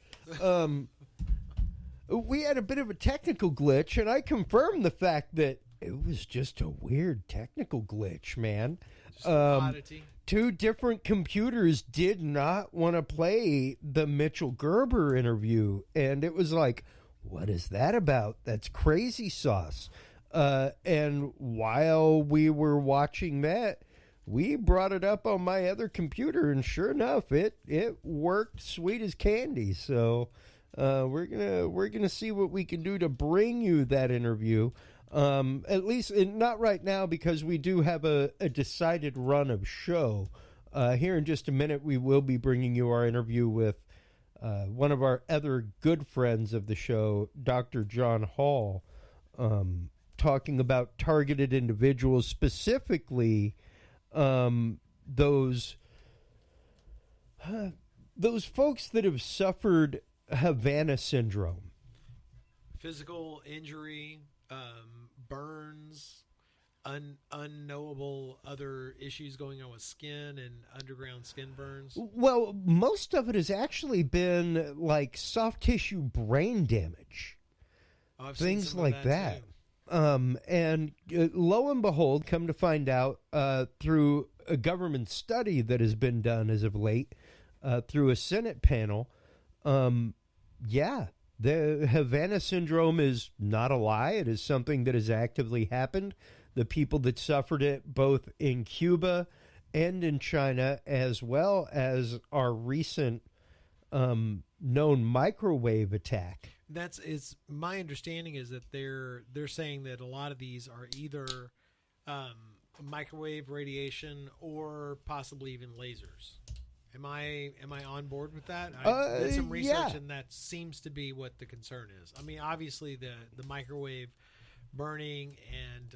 we had a bit of a technical glitch, and I confirmed the fact that it was just a weird technical glitch, man. Two different computers did not want to play the Mitchel Gerber interview, and it was like, what is that about? That's crazy sauce. And while we were watching that, we brought it up on my other computer, and sure enough, it worked sweet as candy. So we're gonna see what we can do to bring you that interview. At least not right now, because we do have a decided run of show. Here in just a minute, we will be bringing you our interview with one of our other good friends of the show, Dr. John Hall, talking about targeted individuals, specifically those folks that have suffered Havana Syndrome. Physical injury, burns, unknowable other issues going on with skin and underground skin burns. Well, most of it has actually been like soft tissue brain damage. Things like that. And lo and behold, come to find out through a government study that has been done as of late, through a Senate panel, the Havana Syndrome is not a lie. It is something that has actively happened. The people that suffered it both in Cuba and in China, as well as our recent known microwave attack. It's my understanding is that they're saying that a lot of these are either microwave radiation or possibly even lasers. Am I on board with that? I did some research, and that seems to be what the concern is. I mean, obviously the microwave burning and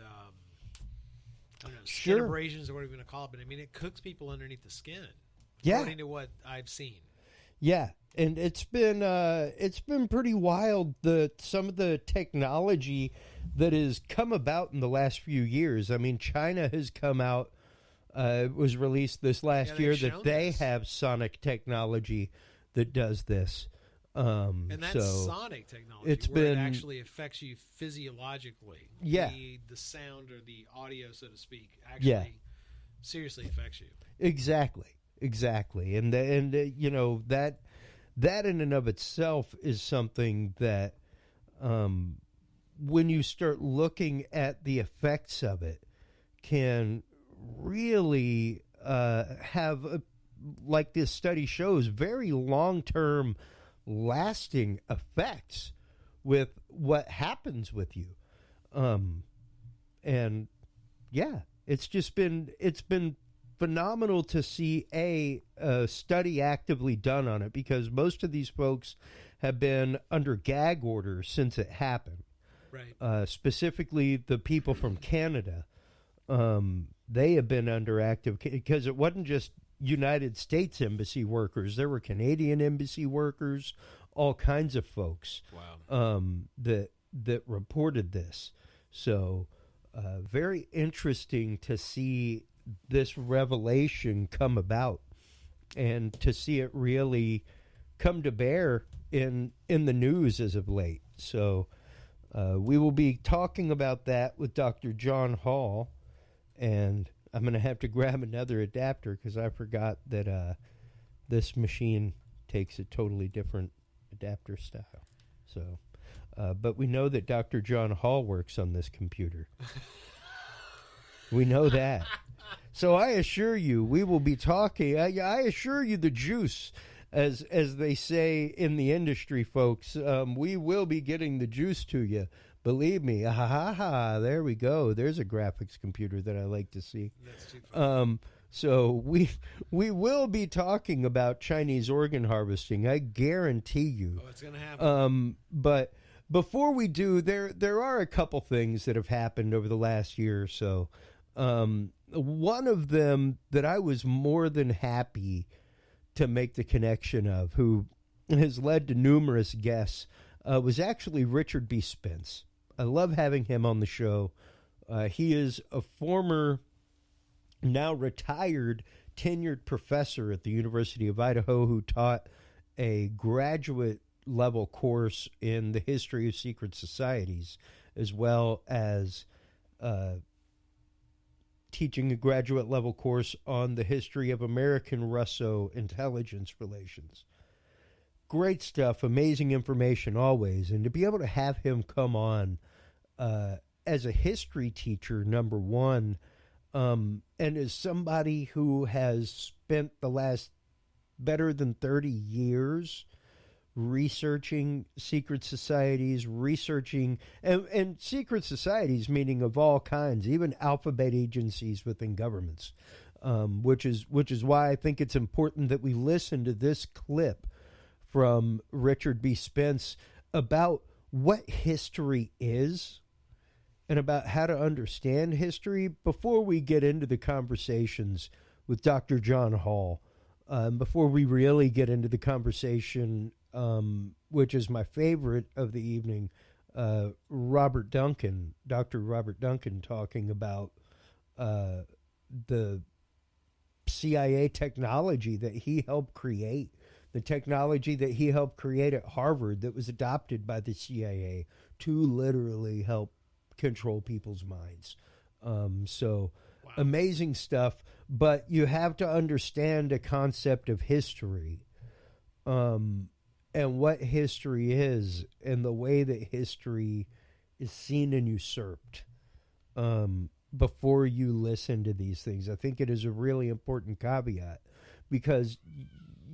I don't know, skin abrasions or whatever you want to call it, but I mean, it cooks people underneath the skin. According to what I've seen. Yeah, and it's been pretty wild, some of the technology that has come about in the last few years. I mean, China has come out. It was released this last year that they have sonic technology that does this. And that's sonic technology, it actually affects you physiologically. Yeah. The sound or the audio, so to speak, actually seriously affects you. Exactly. And that in and of itself is something that when you start looking at the effects of it can really have, like this study shows, very long-term lasting effects with what happens with you. And yeah, it's been phenomenal to see a study actively done on it, because most of these folks have been under gag orders since it happened. Right. Specifically the people from Canada. They have been under active, because it wasn't just United States embassy workers. There were Canadian embassy workers, all kinds of folks. Wow. That reported this. So very interesting to see this revelation come about and to see it really come to bear in the news as of late. So we will be talking about that with Dr. John Hall. And I'm going to have to grab another adapter because I forgot that this machine takes a totally different adapter style. So, but we know that Dr. John Hall works on this computer. We know that. So I assure you, we will be talking. I assure you the juice, as they say in the industry, folks. We will be getting the juice to you. Believe me, there we go. There's a graphics computer that I like to see. That's too funny. So we will be talking about Chinese organ harvesting. I guarantee you. Oh, it's going to happen. But before we do, there are a couple things that have happened over the last year or so. One of them that I was more than happy to make the connection of, who has led to numerous guests, was actually Richard B. Spence. I love having him on the show. He is a former, now retired, tenured professor at the University of Idaho who taught a graduate level course in the history of secret societies, as well as teaching a graduate level course on the history of American-Russo intelligence relations. Great stuff, amazing information always, and to be able to have him come on as a history teacher, number one, and as somebody who has spent the last better than 30 years researching secret societies, and secret societies meaning of all kinds, even alphabet agencies within governments, which is why I think it's important that we listen to this clip from Richard B. Spence about what history is and about how to understand history before we get into the conversations with Dr. John Hall, before we really get into the conversation, which is my favorite of the evening, Robert Duncan, Dr. Robert Duncan, talking about the CIA technology that he helped create, the technology that he helped create at Harvard that was adopted by the CIA to literally help control people's minds. So wow. Amazing stuff, but you have to understand a concept of history, and what history is, and the way that history is seen and usurped, before you listen to these things. I think it is a really important caveat, because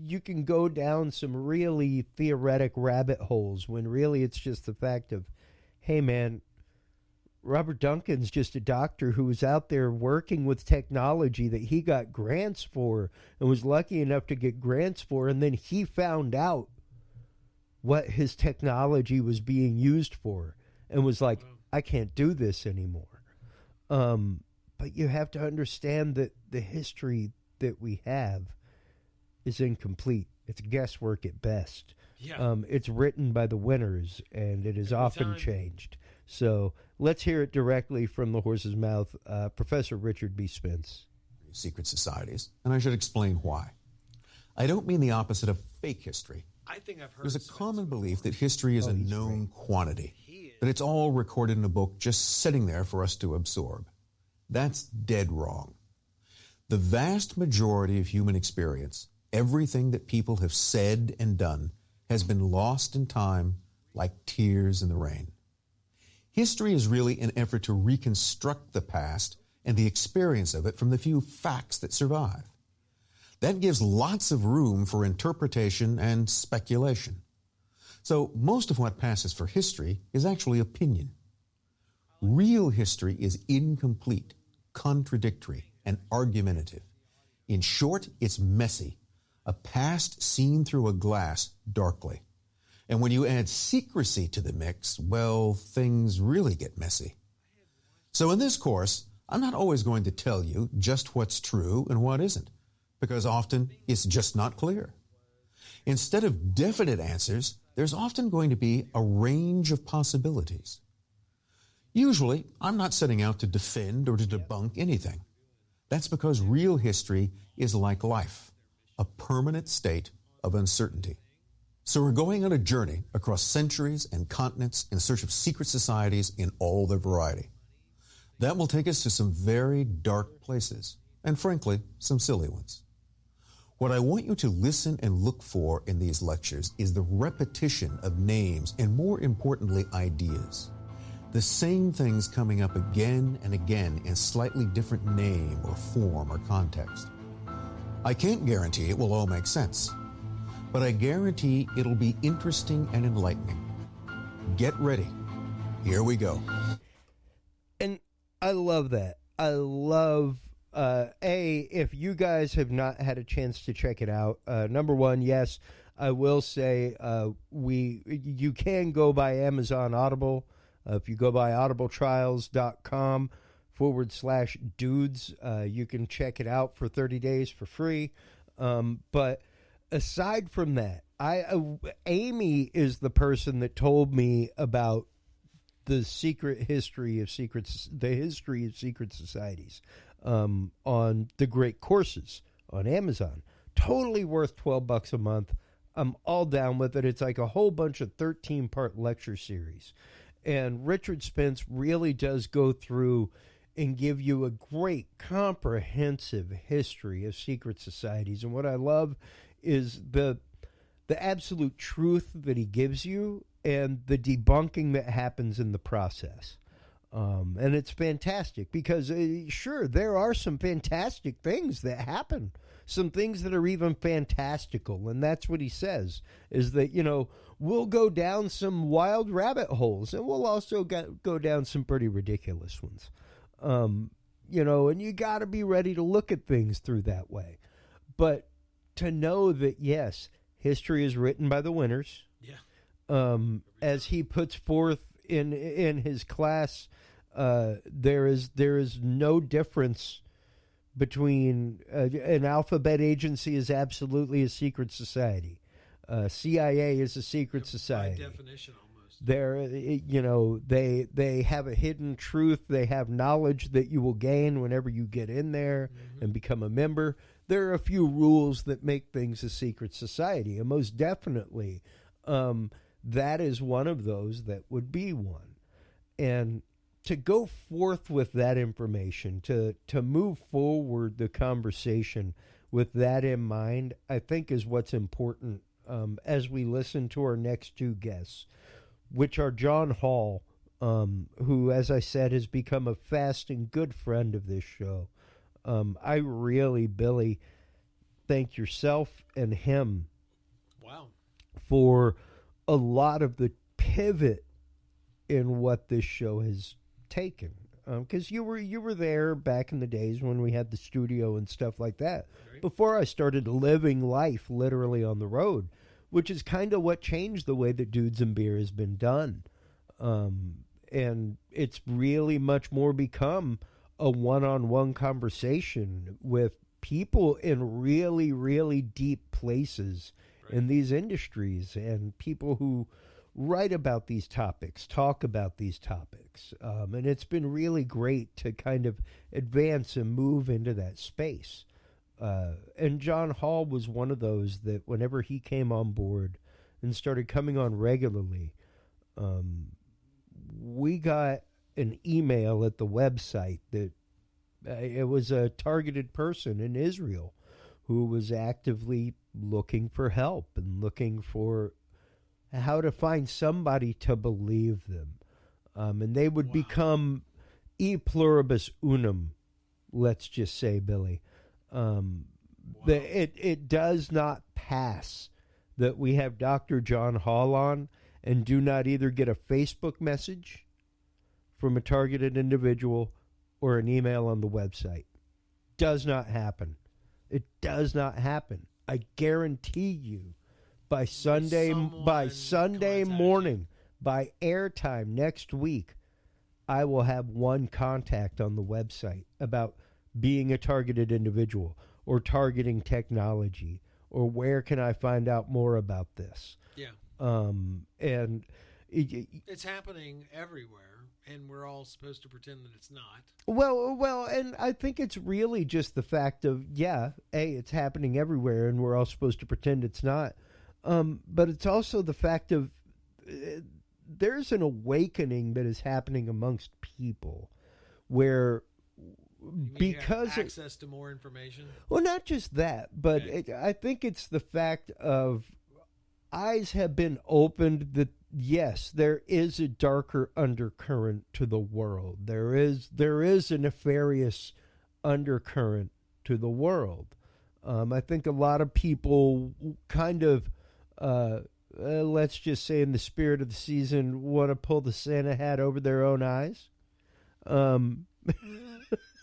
you can go down some really theoretic rabbit holes when really it's just the fact of, hey man, Robert Duncan's just a doctor who was out there working with technology that he got grants for and was lucky enough to get grants for, and then he found out what his technology was being used for and was like, I can't do this anymore. But you have to understand that the history that we have is incomplete. It's guesswork at best. Yeah. It's written by the winners, and it is often changed. So let's hear it directly from the horse's mouth, Professor Richard B. Spence. Secret societies, and I should explain why. I don't mean the opposite of fake history. I think I've heard. There's a common belief that history is a known quantity, that it's all recorded in a book just sitting there for us to absorb. That's dead wrong. The vast majority of human experience, everything that people have said and done, has been lost in time like tears in the rain. History is really an effort to reconstruct the past and the experience of it from the few facts that survive. That gives lots of room for interpretation and speculation. So most of what passes for history is actually opinion. Real history is incomplete, contradictory, and argumentative. In short, it's messy, a past seen through a glass darkly. And when you add secrecy to the mix, well, things really get messy. So in this course, I'm not always going to tell you just what's true and what isn't, because often it's just not clear. Instead of definite answers, there's often going to be a range of possibilities. Usually, I'm not setting out to defend or to debunk anything. That's because real history is like life, a permanent state of uncertainty. So we're going on a journey across centuries and continents in search of secret societies in all their variety. That will take us to some very dark places, and frankly, some silly ones. What I want you to listen and look for in these lectures is the repetition of names and, more importantly, ideas. The same things coming up again and again in slightly different name or form or context. I can't guarantee it will all make sense, but I guarantee it'll be interesting and enlightening. Get ready. Here we go. And I love that. I love, if you guys have not had a chance to check it out, number one, yes, I will say you can go by Amazon Audible. If you go by audibletrials.com/dudes, you can check it out for 30 days for free. But aside from that, Amy is the person that told me about the history of secret societies on the great courses on Amazon. Totally worth $12 a month. I'm all down with it. It's like a whole bunch of 13-part lecture series. And Richard Spence really does go through and give you a great comprehensive history of secret societies. And what I love is the absolute truth that he gives you and the debunking that happens in the process. And it's fantastic because, sure, there are some fantastic things that happen, some things that are even fantastical. And that's what he says, is that, we'll go down some wild rabbit holes and we'll also go down some pretty ridiculous ones. And you got to be ready to look at things through that way. But to know that, yes, history is written by the winners. Yeah. As he puts forth in his class, there is no difference between an alphabet agency is absolutely a secret society. CIA is a secret society. By definition, almost. They have a hidden truth. They have knowledge that you will gain whenever you get in there and become a member. There are a few rules that make things a secret society, and most definitely that is one of those that would be one. And to go forth with that information, to move forward the conversation with that in mind, I think is what's important as we listen to our next two guests, which are John Hall, who, as I said, has become a fast and good friend of this show. I really, Billy, thank yourself and him for a lot of the pivot in what this show has taken. Because you were there back in the days when we had the studio and stuff like that. Right. Before I started living life literally on the road, which is kind of what changed the way that Dudes and Beer has been done. And it's really much more become a one-on-one conversation with people in really, really deep places in these industries, and people who write about these topics, talk about these topics. And it's been really great to kind of advance and move into that space. And John Hall was one of those that whenever he came on board and started coming on regularly, we got an email at the website that it was a targeted person in Israel who was actively looking for help and looking for how to find somebody to believe them. And they would become e pluribus unum, let's just say, Billy. It does not pass that we have Dr. John Hall on and do not either get a Facebook message from a targeted individual or an email on the website. Does not happen. It does not happen. I guarantee you by Sunday morning, by airtime next week, I will have one contact on the website about being a targeted individual or targeting technology or where can I find out more about this. Yeah. And it's happening everywhere, and we're all supposed to pretend that it's not. Well, and I think it's really just the fact of, it's happening everywhere, and we're all supposed to pretend it's not. But it's also the fact of there's an awakening that is happening amongst people where because access to more information. Well, not just that, but I think it's the fact of eyes have been opened that yes, there is a darker undercurrent to the world. There is a nefarious undercurrent to the world. I think a lot of people kind of, let's just say in the spirit of the season, want to pull the Santa hat over their own eyes.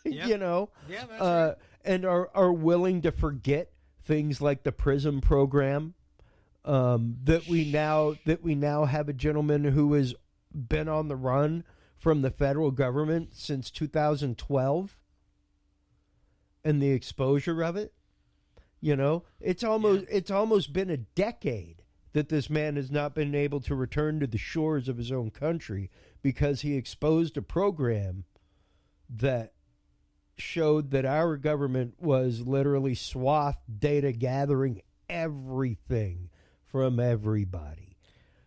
You know, that's right. And are willing to forget things like the PRISM program. That we now have a gentleman who has been on the run from the federal government since 2012, and the exposure of it. You know, it's almost been a decade that this man has not been able to return to the shores of his own country because he exposed a program that showed that our government was literally swath data gathering everything from everybody.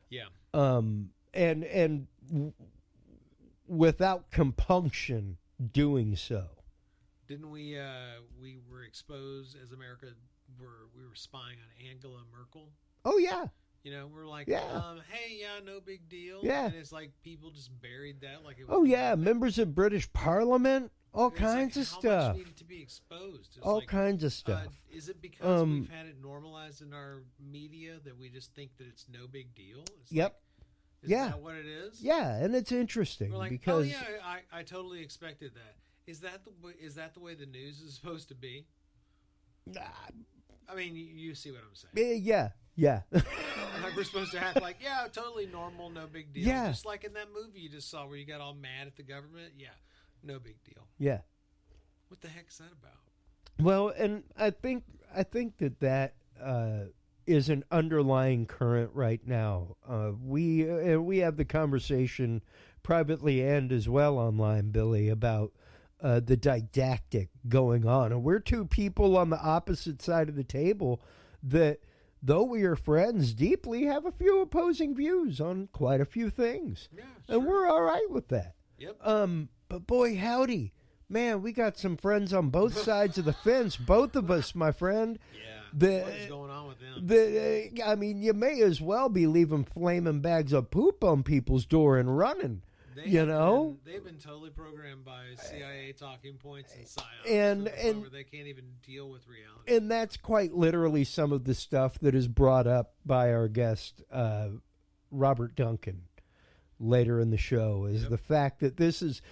Yeah. And without compunction doing so. Didn't we were exposed as America, we were spying on Angela Merkel? Oh yeah. You know, we're like, yeah. Hey, yeah, no big deal. Yeah. And it's like people just buried that like it was. Oh yeah, members of British Parliament, all kinds of how stuff. Much needed to be exposed? It's all kinds of stuff. Is it because we've had it normalized in our media that we just think that it's no big deal? It's yep. Is that what it is? Yeah, and it's interesting we're like, because oh yeah, I totally expected that. Is that the way the news is supposed to be? I mean, you see what I'm saying? Yeah. Like we're supposed to act like, yeah, totally normal, no big deal. Yeah. Just like in that movie you just saw where you got all mad at the government. Yeah, no big deal. Yeah. What the heck is that about? Well, and I think that is an underlying current right now. We have the conversation privately and as well online, Billy, about the didactic going on. And we're two people on the opposite side of the table that, though we are friends deeply, have a few opposing views on quite a few things. Yeah, sure. And we're all right with that. Yep. But boy, howdy. Man, we got some friends on both sides of the fence, both of us, my friend. Yeah. What is going on with them? I mean, you may as well be leaving flaming bags of poop on people's door and running. They've been totally programmed by CIA talking points and psyops, and where they can't even deal with reality. And that's quite literally some of the stuff that is brought up by our guest Robert Duncan later in the show. Is the fact that this is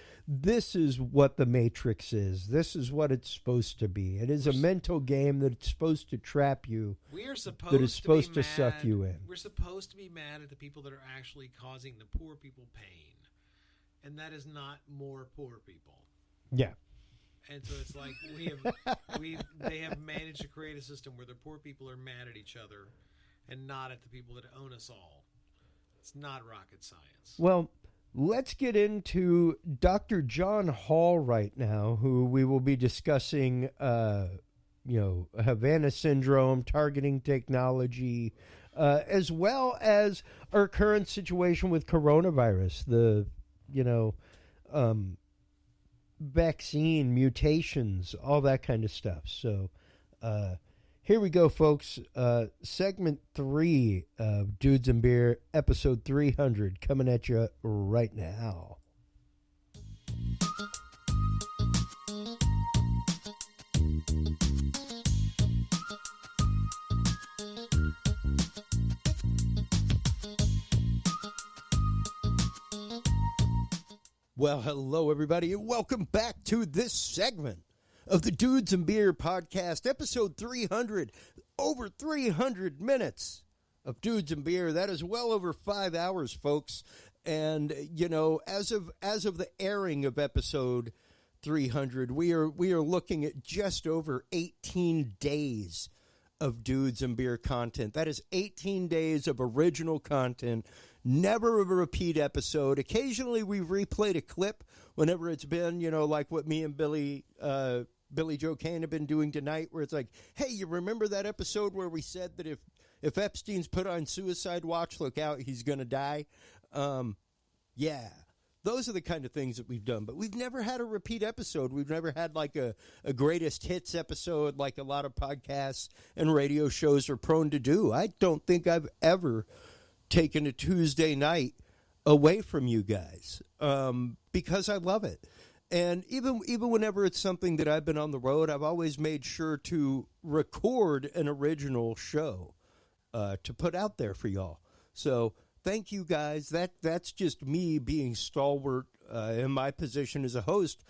what the Matrix is. This is what it's supposed to be. It is a mental game that it's supposed to trap you. We are supposed that is supposed to suck you in. We're supposed to be mad at the people that are actually causing the poor people pain. And that is not more poor people. Yeah. And so it's like they have managed to create a system where the poor people are mad at each other and not at the people that own us all. It's not rocket science. Well, let's get into Dr. John Hall right now, who we will be discussing, Havana Syndrome, targeting technology, as well as our current situation with coronavirus, the vaccine mutations, all that kind of stuff. So here we go, folks. Segment 3 of Dudes and Beer, episode 300, coming at you right now. Well, hello, everybody, and welcome back to this segment of the Dudes and Beer podcast, episode 300, over 300 minutes of Dudes and Beer. That is well over 5 hours, folks. And, as of the airing of episode 300, we are looking at just over 18 days of Dudes and Beer content. That is 18 days of original content. Never a repeat episode. Occasionally we've replayed a clip whenever it's been, like what me and Billy Joe Cain have been doing tonight, where it's like, hey, you remember that episode where we said that if Epstein's put on suicide watch, look out, he's going to die? Yeah, those are the kind of things that we've done. But we've never had a repeat episode. We've never had like a greatest hits episode like a lot of podcasts and radio shows are prone to do. I don't think I've ever taken a Tuesday night away from you guys because I love it. And even whenever it's something that I've been on the road, I've always made sure to record an original show to put out there for y'all. So thank you guys. That's just me being stalwart in my position as a host.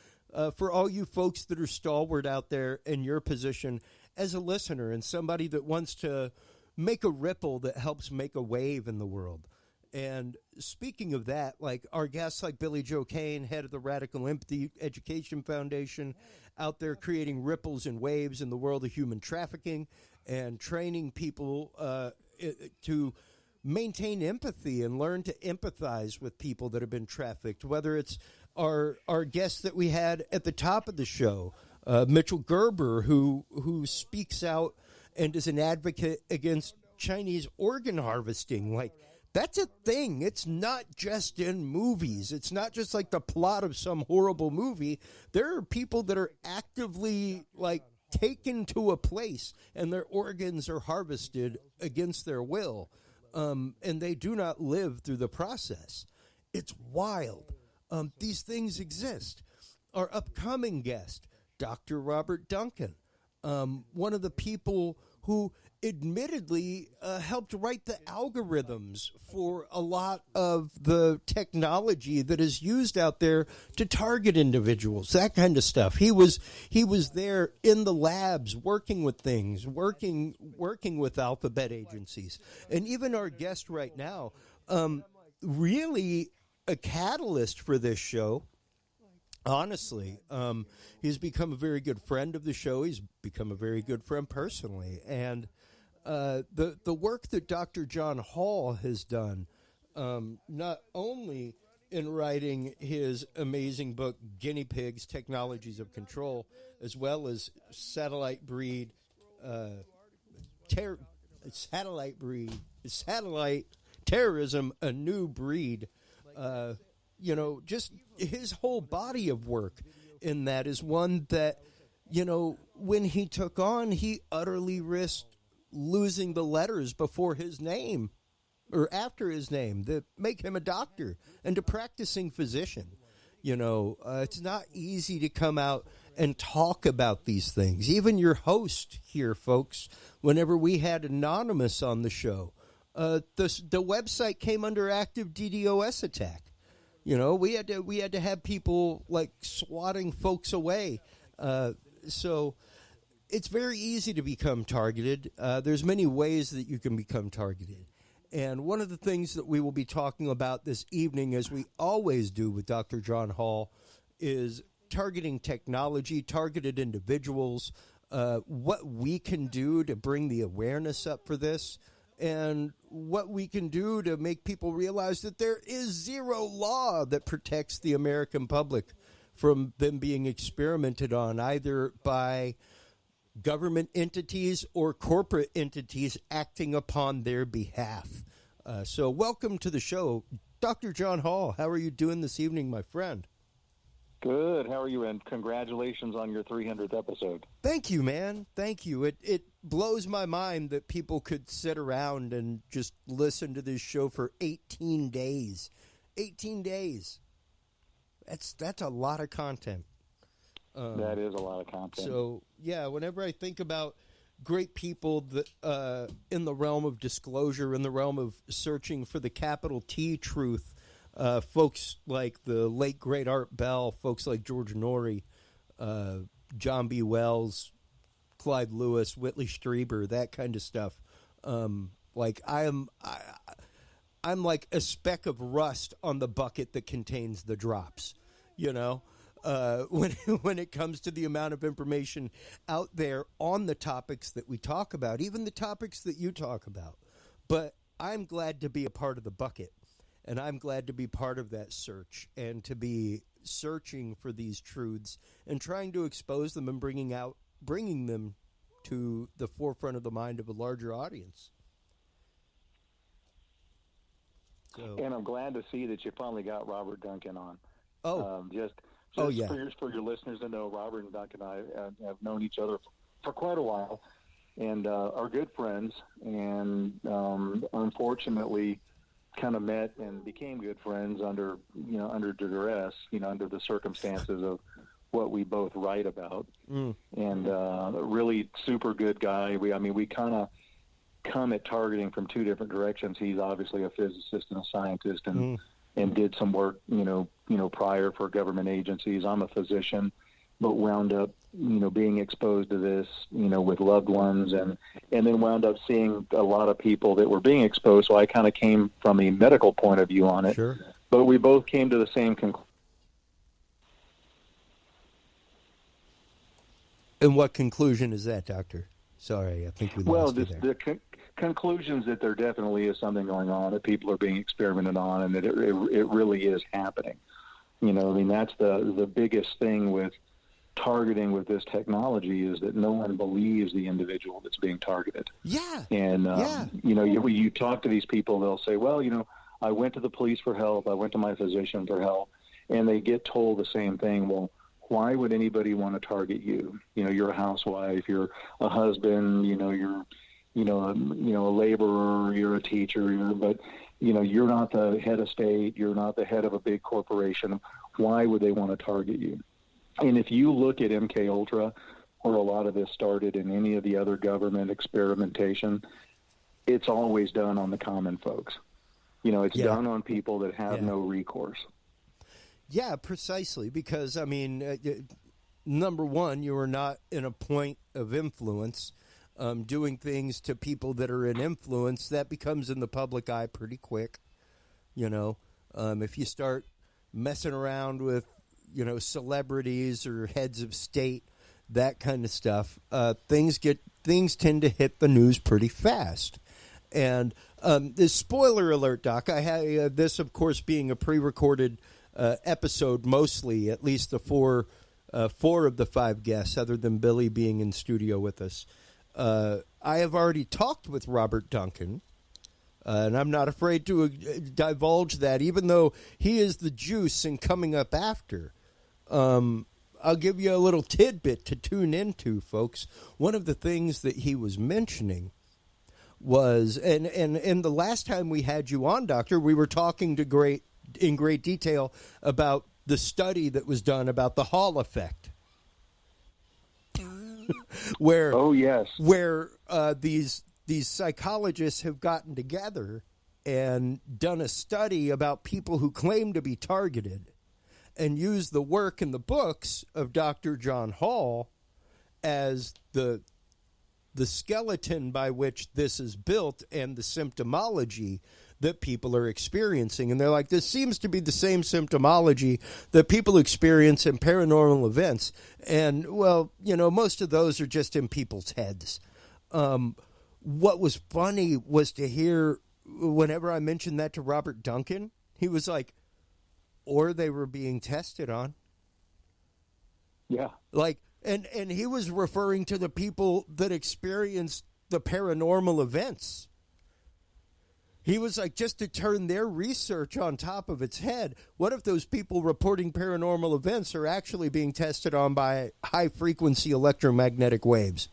For all you folks that are stalwart out there in your position as a listener and somebody that wants to make a ripple that helps make a wave in the world. And speaking of that, like our guests like Billy Joe Cain, head of the Radical Empathy Education Foundation, out there creating ripples and waves in the world of human trafficking and training people to maintain empathy and learn to empathize with people that have been trafficked, whether it's our guest that we had at the top of the show, Mitchel Gerber, who speaks out and is an advocate against Chinese organ harvesting. Like, that's a thing. It's not just in movies. It's not just like the plot of some horrible movie. There are people that are actively, like, taken to a place and their organs are harvested against their will. And they do not live through the process. It's wild. These things exist. Our upcoming guest, Dr. Robert Duncan, one of the people who admittedly helped write the algorithms for a lot of the technology that is used out there to target individuals, that kind of stuff. He was there in the labs working with things, working with alphabet agencies. And even our guest right now, really a catalyst for this show. Honestly, he's become a very good friend of the show. He's become a very good friend personally. And the work that Dr. John Hall has done, not only in writing his amazing book, Guinea Pigs, Technologies of Control, as well as satellite terrorism, a new breed, just his whole body of work in that is one that, when he took on, he utterly risked losing the letters before his name or after his name that make him a doctor and a practicing physician. It's not easy to come out and talk about these things. Even your host here, folks, whenever we had Anonymous on the show, the website came under active DDoS attack. We had to have people like swatting folks away. So it's very easy to become targeted. There's many ways that you can become targeted. And one of the things that we will be talking about this evening, as we always do with Dr. John Hall, is targeting technology, targeted individuals, what we can do to bring the awareness up for this, and what we can do to make people realize that there is zero law that protects the American public from them being experimented on, either by government entities or corporate entities acting upon their behalf. So welcome to the show, Dr. John Hall. How are you doing this evening, my friend? Good. How are you? And congratulations on your 300th episode. Thank you, man. Thank you. It blows my mind that people could sit around and just listen to this show for 18 days. 18 days. That's a lot of content. That is a lot of content. So, yeah, whenever I think about great people that in the realm of disclosure, in the realm of searching for the capital T truth, folks like the late, great Art Bell, folks like George Norrie, John B. Wells, Clyde Lewis, Whitley Strieber, that kind of stuff. I'm like a speck of rust on the bucket that contains the drops, when it comes to the amount of information out there on the topics that we talk about, even the topics that you talk about. But I'm glad to be a part of the bucket. And I'm glad to be part of that search and to be searching for these truths and trying to expose them and bringing them to the forefront of the mind of a larger audience. And I'm glad to see that you finally got Robert Duncan on. Yeah. For your listeners to know, Robert and Duncan and I have known each other for quite a while and are good friends. And unfortunately, kind of met and became good friends under duress, under the circumstances of what we both write about. And a really super good guy. We kind of come at targeting from two different directions. He's obviously a physicist and a scientist and did some work, prior for government agencies. I'm a physician but wound up, being exposed to this, with loved ones, and then wound up seeing a lot of people that were being exposed. So I kind of came from a medical point of view on it. Sure. But we both came to the same conclusion. And what conclusion is that, Doctor? Sorry, I think we lost you there. The conclusions that there definitely is something going on, that people are being experimented on, and that it really is happening. That's the biggest thing with targeting with this technology, is that no one believes the individual that's being targeted. Yeah. And, you talk to these people, they'll say, well, I went to the police for help, I went to my physician for help, and they get told the same thing. Well, why would anybody want to target you? You're a housewife, you're a husband, you're, a laborer, you're a teacher, but you're not the head of state, you're not the head of a big corporation. Why would they want to target you? And if you look at MK Ultra, where a lot of this started, in any of the other government experimentation, it's always done on the common folks. It's done on people that have no recourse. Yeah, precisely. Because, number one, you are not in a point of influence. Doing things to people that are in influence, that becomes in the public eye pretty quick. If you start messing around with, celebrities or heads of state, that kind of stuff, things tend to hit the news pretty fast. And this spoiler alert, Doc, I had this, of course, being a pre-recorded episode, mostly, at least the four of the five guests, other than Billy being in studio with us. I have already talked with Robert Duncan, and I'm not afraid to divulge that, even though he is the juice and coming up after. I'll give you a little tidbit to tune into, folks. One of the things that he was mentioning was, and the last time we had you on, Doctor, we were talking in great detail about the study that was done about the Hall effect. Where these psychologists have gotten together and done a study about people who claim to be targeted, and use the work in the books of Dr. John Hall as the skeleton by which this is built, and the symptomology that people are experiencing. And they're like, this seems to be the same symptomology that people experience in paranormal events. And, well, most of those are just in people's heads. What was funny was to hear, whenever I mentioned that to Robert Duncan, he was like, or they were being tested on. Yeah. And he was referring to the people that experienced the paranormal events. He was like, just to turn their research on top of its head, what if those people reporting paranormal events are actually being tested on by high-frequency electromagnetic waves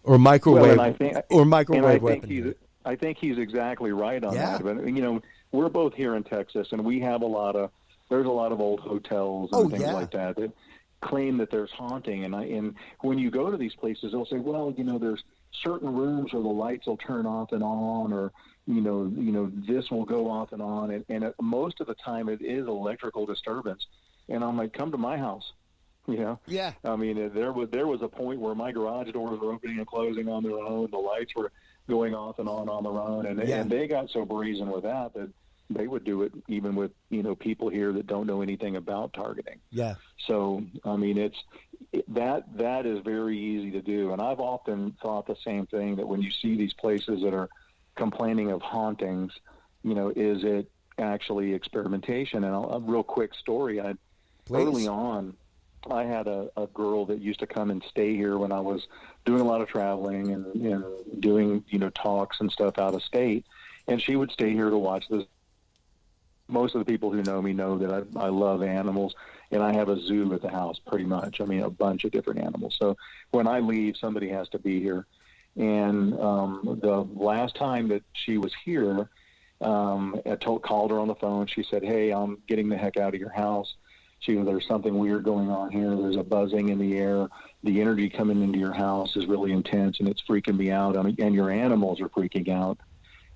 or microwave weaponry? I think he's exactly right on that. But, we're both here in Texas, and we have there's a lot of old hotels and things like that claim that there's haunting. And when you go to these places, they'll say, well, there's certain rooms where the lights will turn off and on, or this will go off and on, and most of the time it is electrical disturbance. And I'm like, come to my house, Yeah. There was a point where my garage doors were opening and closing on their own. The lights were going off and on their own, and they got so brazen with that they would do it even with people here that don't know anything about targeting. Yeah. So that is very easy to do, and I've often thought the same thing, that when you see these places that are complaining of hauntings, is it actually experimentation? And a real quick story. Early on, I had a girl that used to come and stay here when I was doing a lot of traveling and doing talks and stuff out of state, and she would stay here to watch this. Most of the people who know me know that I love animals, and I have a zoo at the house pretty much. A bunch of different animals. So when I leave, somebody has to be here. And the last time that she was here, I called her on the phone. She said, "Hey, I'm getting the heck out of your house." There's something weird going on here. There's a buzzing in the air. The energy coming into your house is really intense, and it's freaking me out. And your animals are freaking out.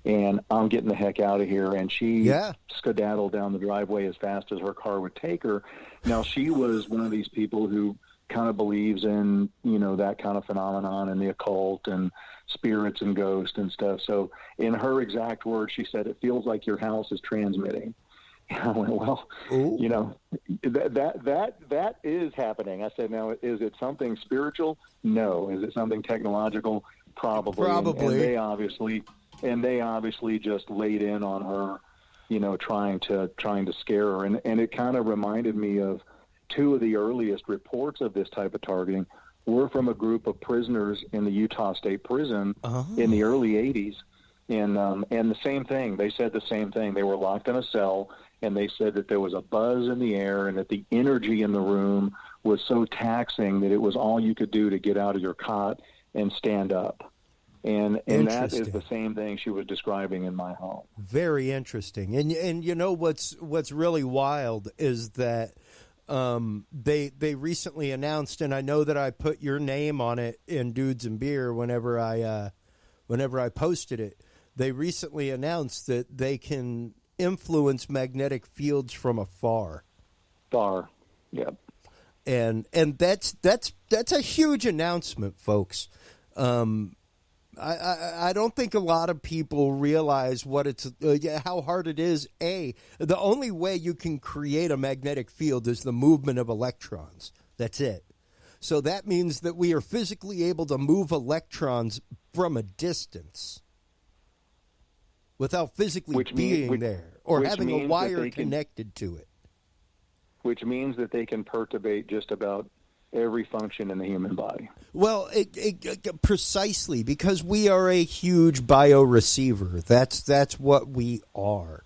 And I'm getting the heck out of here. And she skedaddled down the driveway as fast as her car would take her. Now, she was one of these people who kind of believes in, that kind of phenomenon and the occult and spirits and ghosts and stuff. So in her exact words, she said, "It feels like your house is transmitting." And I went, well, that is happening. I said, now, is it something spiritual? No. Is it something technological? Probably. And they obviously just laid in on her, trying to scare her. And it kind of reminded me of two of the earliest reports of this type of targeting were from a group of prisoners in the Utah State Prison in the early 80s. And the same thing. They said the same thing. They were locked in a cell, and they said that there was a buzz in the air and that the energy in the room was so taxing that it was all you could do to get out of your cot and stand up. And that is the same thing she was describing in my home. Very interesting. And what's really wild is that they recently announced, and I know that I put your name on it in Dudes and Beer whenever I posted it. They recently announced that they can influence magnetic fields from afar. Yep. And that's a huge announcement, folks. I don't think a lot of people realize what how hard it is. The only way you can create a magnetic field is the movement of electrons. That's it. So that means that we are physically able to move electrons from a distance without physically being there or having a wire connected to it. Which means that they can perturbate just about every function in the human body. Well, precisely, because we are a huge bioreceiver. That's what we are.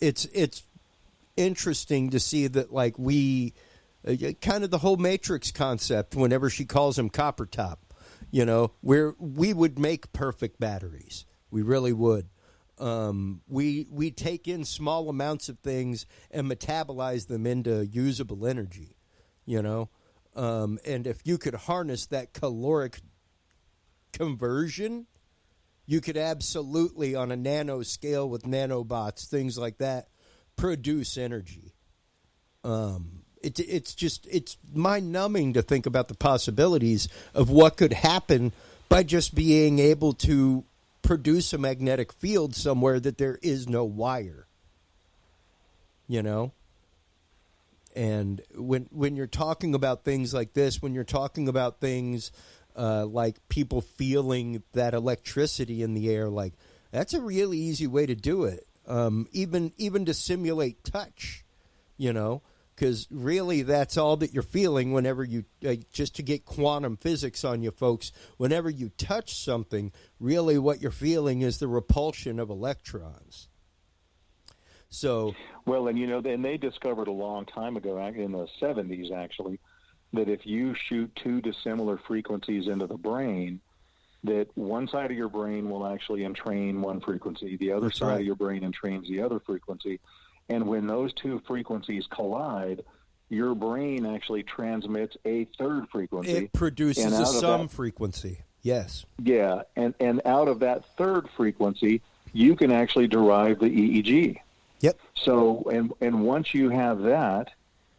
It's interesting to see that, like, we kind of the whole Matrix concept. Whenever she calls him Copper Top, we would make perfect batteries. We really would. We take in small amounts of things and metabolize them into usable energy. And if you could harness that caloric conversion, you could absolutely, on a nano scale with nanobots, things like that, produce energy. It's mind-numbing to think about the possibilities of what could happen by just being able to produce a magnetic field somewhere that there is no wire. And when you're talking about things like this, when you're talking about things like people feeling that electricity in the air, like, that's a really easy way to do it. Even to simulate touch, because really that's all that you're feeling whenever you, just to get quantum physics on you folks, whenever you touch something, really what you're feeling is the repulsion of electrons. So, well, and they discovered a long time ago, in the 70s actually, that if you shoot two dissimilar frequencies into the brain, that one side of your brain will actually entrain one frequency, the other side of your brain entrains the other frequency. And when those two frequencies collide, your brain actually transmits a third frequency. It produces a sum frequency. Yes. Yeah, and out of that third frequency, you can actually derive the EEG. Yep. So, and once you have that,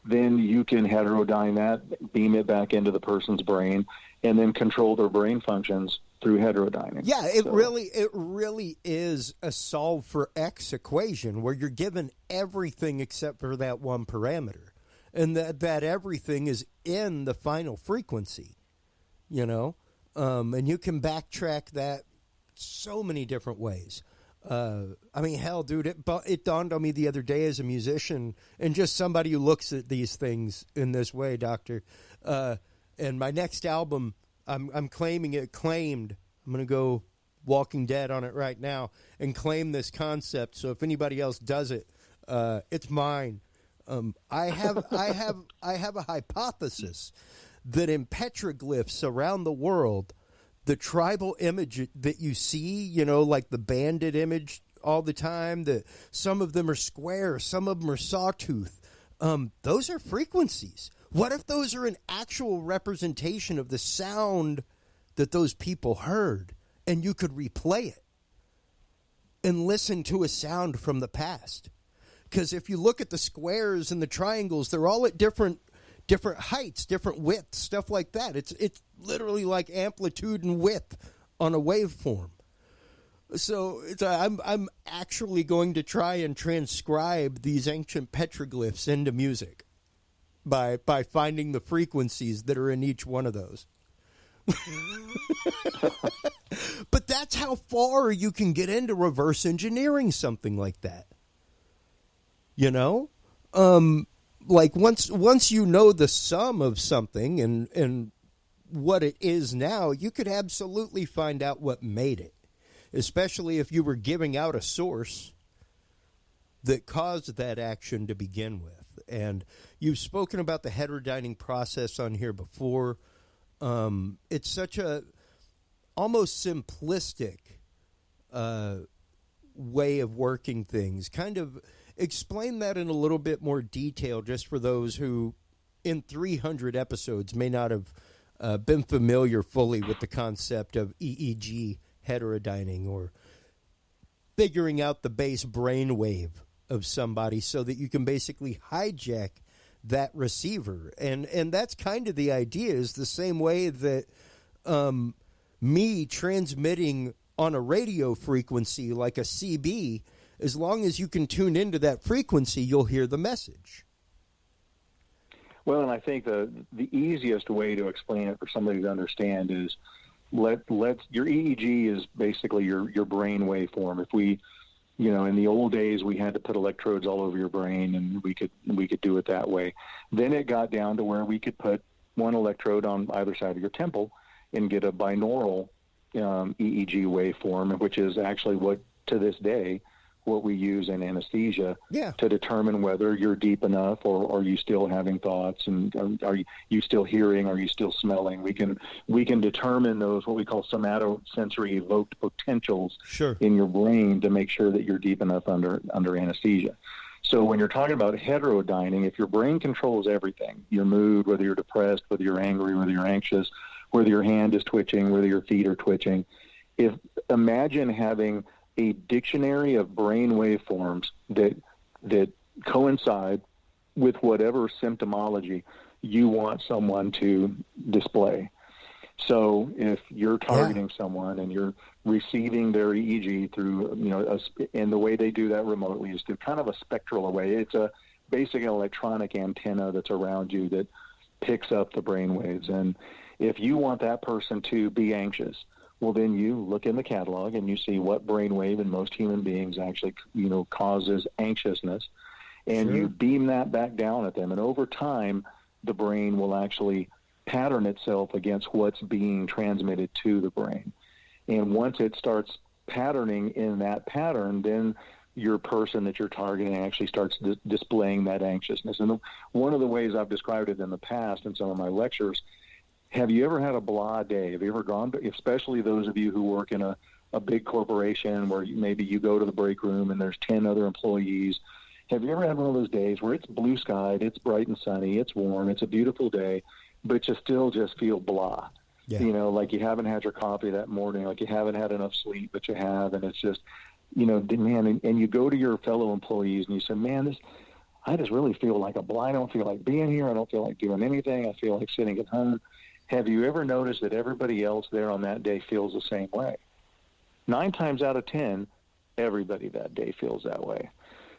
then you can heterodyne that, beam it back into the person's brain, and then control their brain functions through heterodyning. Yeah, it really is a solve for X equation where you're given everything except for that one parameter, and that everything is in the final frequency, and you can backtrack that so many different ways. Hell, dude, it dawned on me the other day as a musician and just somebody who looks at these things in this way, Doctor. And my next album, I'm claiming it claimed. I'm going to go Walking Dead on it right now and claim this concept. So if anybody else does it, it's mine. I have a hypothesis that in petroglyphs around the world, the tribal image that you see, like the bandit image all the time, that some of them are square, some of them are sawtooth. Those are frequencies. What if those are an actual representation of the sound that those people heard, and you could replay it and listen to a sound from the past? Because if you look at the squares and the triangles, they're all at different different heights, different widths, stuff like that. It's literally like amplitude and width on a waveform. So I'm actually going to try and transcribe these ancient petroglyphs into music by finding the frequencies that are in each one of those. But that's how far you can get into reverse engineering something like that. You know? Like once you know the sum of something and what it is now, you could absolutely find out what made it. Especially if you were giving out a source that caused that action to begin with. And you've spoken about the heterodyning process on here before. It's such a almost simplistic way of working things. Kind of explain that in a little bit more detail, just for those who in 300 episodes may not have been familiar fully with the concept of EEG heterodyning, or figuring out the base brainwave of somebody so that you can basically hijack that receiver. And that's kind of the idea, is the same way that me transmitting on a radio frequency like a CB, as long as you can tune into that frequency, you'll hear the message. Well, and I think the easiest way to explain it for somebody to understand is let's your EEG is basically your brain waveform. If we, in the old days, we had to put electrodes all over your brain, and we could do it that way. Then it got down to where we could put one electrode on either side of your temple and get a binaural EEG waveform, which is actually what, to this day, what we use in anesthesia to determine whether you're deep enough, or are you still having thoughts, and are you still hearing, are you still smelling. We can determine those, what we call somatosensory evoked potentials in your brain, to make sure that you're deep enough under anesthesia. So when you're talking about heterodyning, if your brain controls everything, your mood, whether you're depressed, whether you're angry, whether you're anxious, whether your hand is twitching, whether your feet are twitching, imagine having a dictionary of brain waveforms that coincide with whatever symptomology you want someone to display. So if you're targeting someone and you're receiving their EEG through, and the way they do that remotely is through kind of a spectral array. It's a basic electronic antenna that's around you that picks up the brain waves. And if you want that person to be anxious, well, then you look in the catalog and you see what brainwave in most human beings actually, causes anxiousness, and you beam that back down at them. And over time, the brain will actually pattern itself against what's being transmitted to the brain. And once it starts patterning in that pattern, then your person that you're targeting actually starts displaying that anxiousness. And one of the ways I've described it in the past in some of my lectures, have you ever had a blah day? Have you ever gone to, especially those of you who work in a big corporation where maybe you go to the break room and there's 10 other employees. Have you ever had one of those days where it's blue skied, it's bright and sunny, it's warm, it's a beautiful day, but you still just feel blah? Yeah. Like you haven't had your coffee that morning, like you haven't had enough sleep, but you have, and it's just, man, and you go to your fellow employees and you say, man, I just really feel like a blah. I don't feel like being here. I don't feel like doing anything. I feel like sitting at home. Have you ever noticed that everybody else there on that day feels the same way? 9 times out of 10, everybody that day feels that way.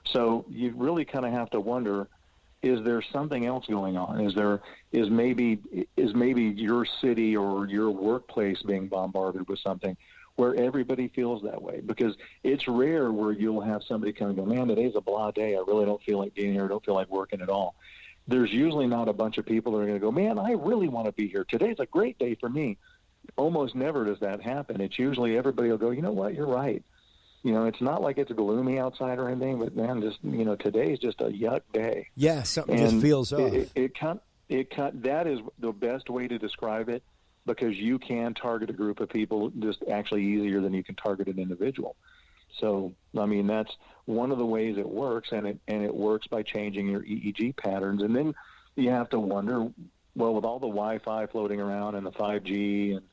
So you really kind of have to wonder, is there something else going on? Is maybe your city or your workplace being bombarded with something where everybody feels that way? Because it's rare where you'll have somebody come and go, man, today's a blah day. I really don't feel like being here. I don't feel like working at all. There's usually not a bunch of people that are going to go, man, I really want to be here. Today's a great day for me. Almost never does that happen. It's usually everybody will go, you know what, you're right. It's not like it's gloomy outside or anything, but man, just, today's just a yuck day. Yeah, something just feels off. That is the best way to describe it, because you can target a group of people just actually easier than you can target an individual. So, I mean, that's one of the ways it works, and it works by changing your EEG patterns. And then you have to wonder, well, with all the Wi-Fi floating around and the 5G, and,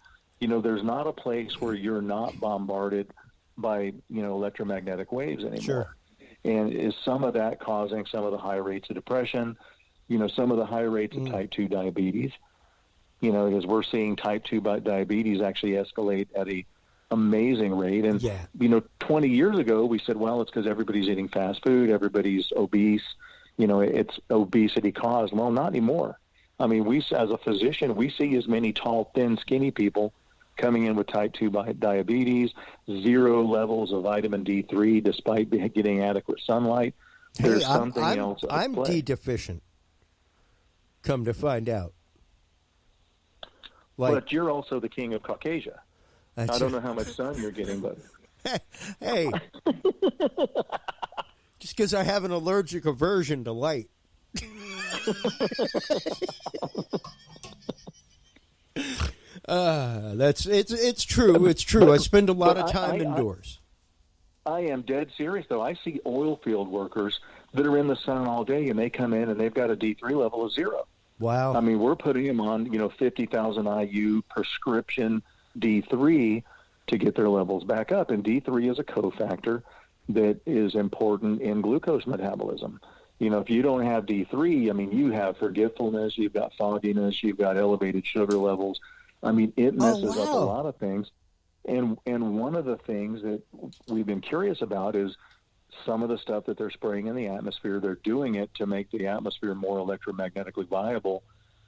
there's not a place where you're not bombarded by, electromagnetic waves anymore. Sure. And is some of that causing some of the high rates of depression, some of the high rates of type 2 diabetes, because we're seeing type 2 diabetes actually escalate at a amazing rate. And, 20 years ago, we said, well, it's because everybody's eating fast food, everybody's obese, it's obesity caused. Well, not anymore. I mean, we, as a physician, we see as many tall, thin, skinny people coming in with type 2 diabetes, 0 levels of vitamin D3 despite getting adequate sunlight. There's something else. I'm D deficient. Come to find out. But you're also the king of Caucasia. I don't know how much sun you're getting, but hey, just because I have an allergic aversion to light. It's true. It's true. I spend a lot of time indoors. I am dead serious, though. I see oil field workers that are in the sun all day, and they come in and they've got a D3 level of 0. Wow. I mean, we're putting them on, 50,000 IU prescription D3 to get their levels back up. And D3 is a cofactor that is important in glucose metabolism. If you don't have D3, I mean, you have forgetfulness, you've got fogginess, you've got elevated sugar levels. I mean, it messes up a lot of things. And one of the things that we've been curious about is some of the stuff that they're spraying in the atmosphere. They're doing it to make the atmosphere more electromagnetically viable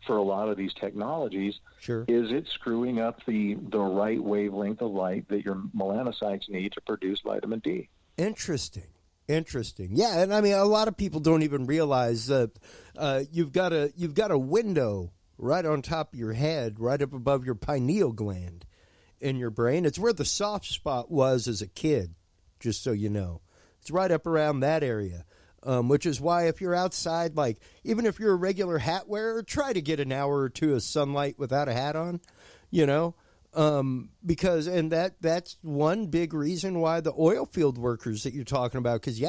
for a lot of these technologies. Sure. Is it screwing up the right wavelength of light that your melanocytes need to produce vitamin D? Interesting. Yeah, and I mean, a lot of people don't even realize that you've got a window right on top of your head, right up above your pineal gland in your brain. It's where the soft spot was as a kid, just so you know. It's right up around that area, which is why if you're outside, like even if you're a regular hat wearer, try to get an hour or two of sunlight without a hat on, because that's one big reason why the oil field workers that you're talking about, because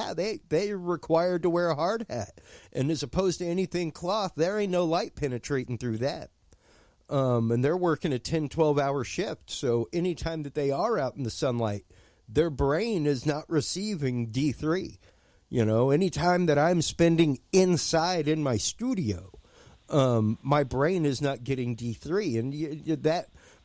they're required to wear a hard hat, and as opposed to anything cloth, there ain't no light penetrating through that. And they're working a 10, 12-hour shift, so anytime that they are out in the sunlight, their brain is not receiving D3. Anytime that I'm spending inside in my studio, my brain is not getting D3, and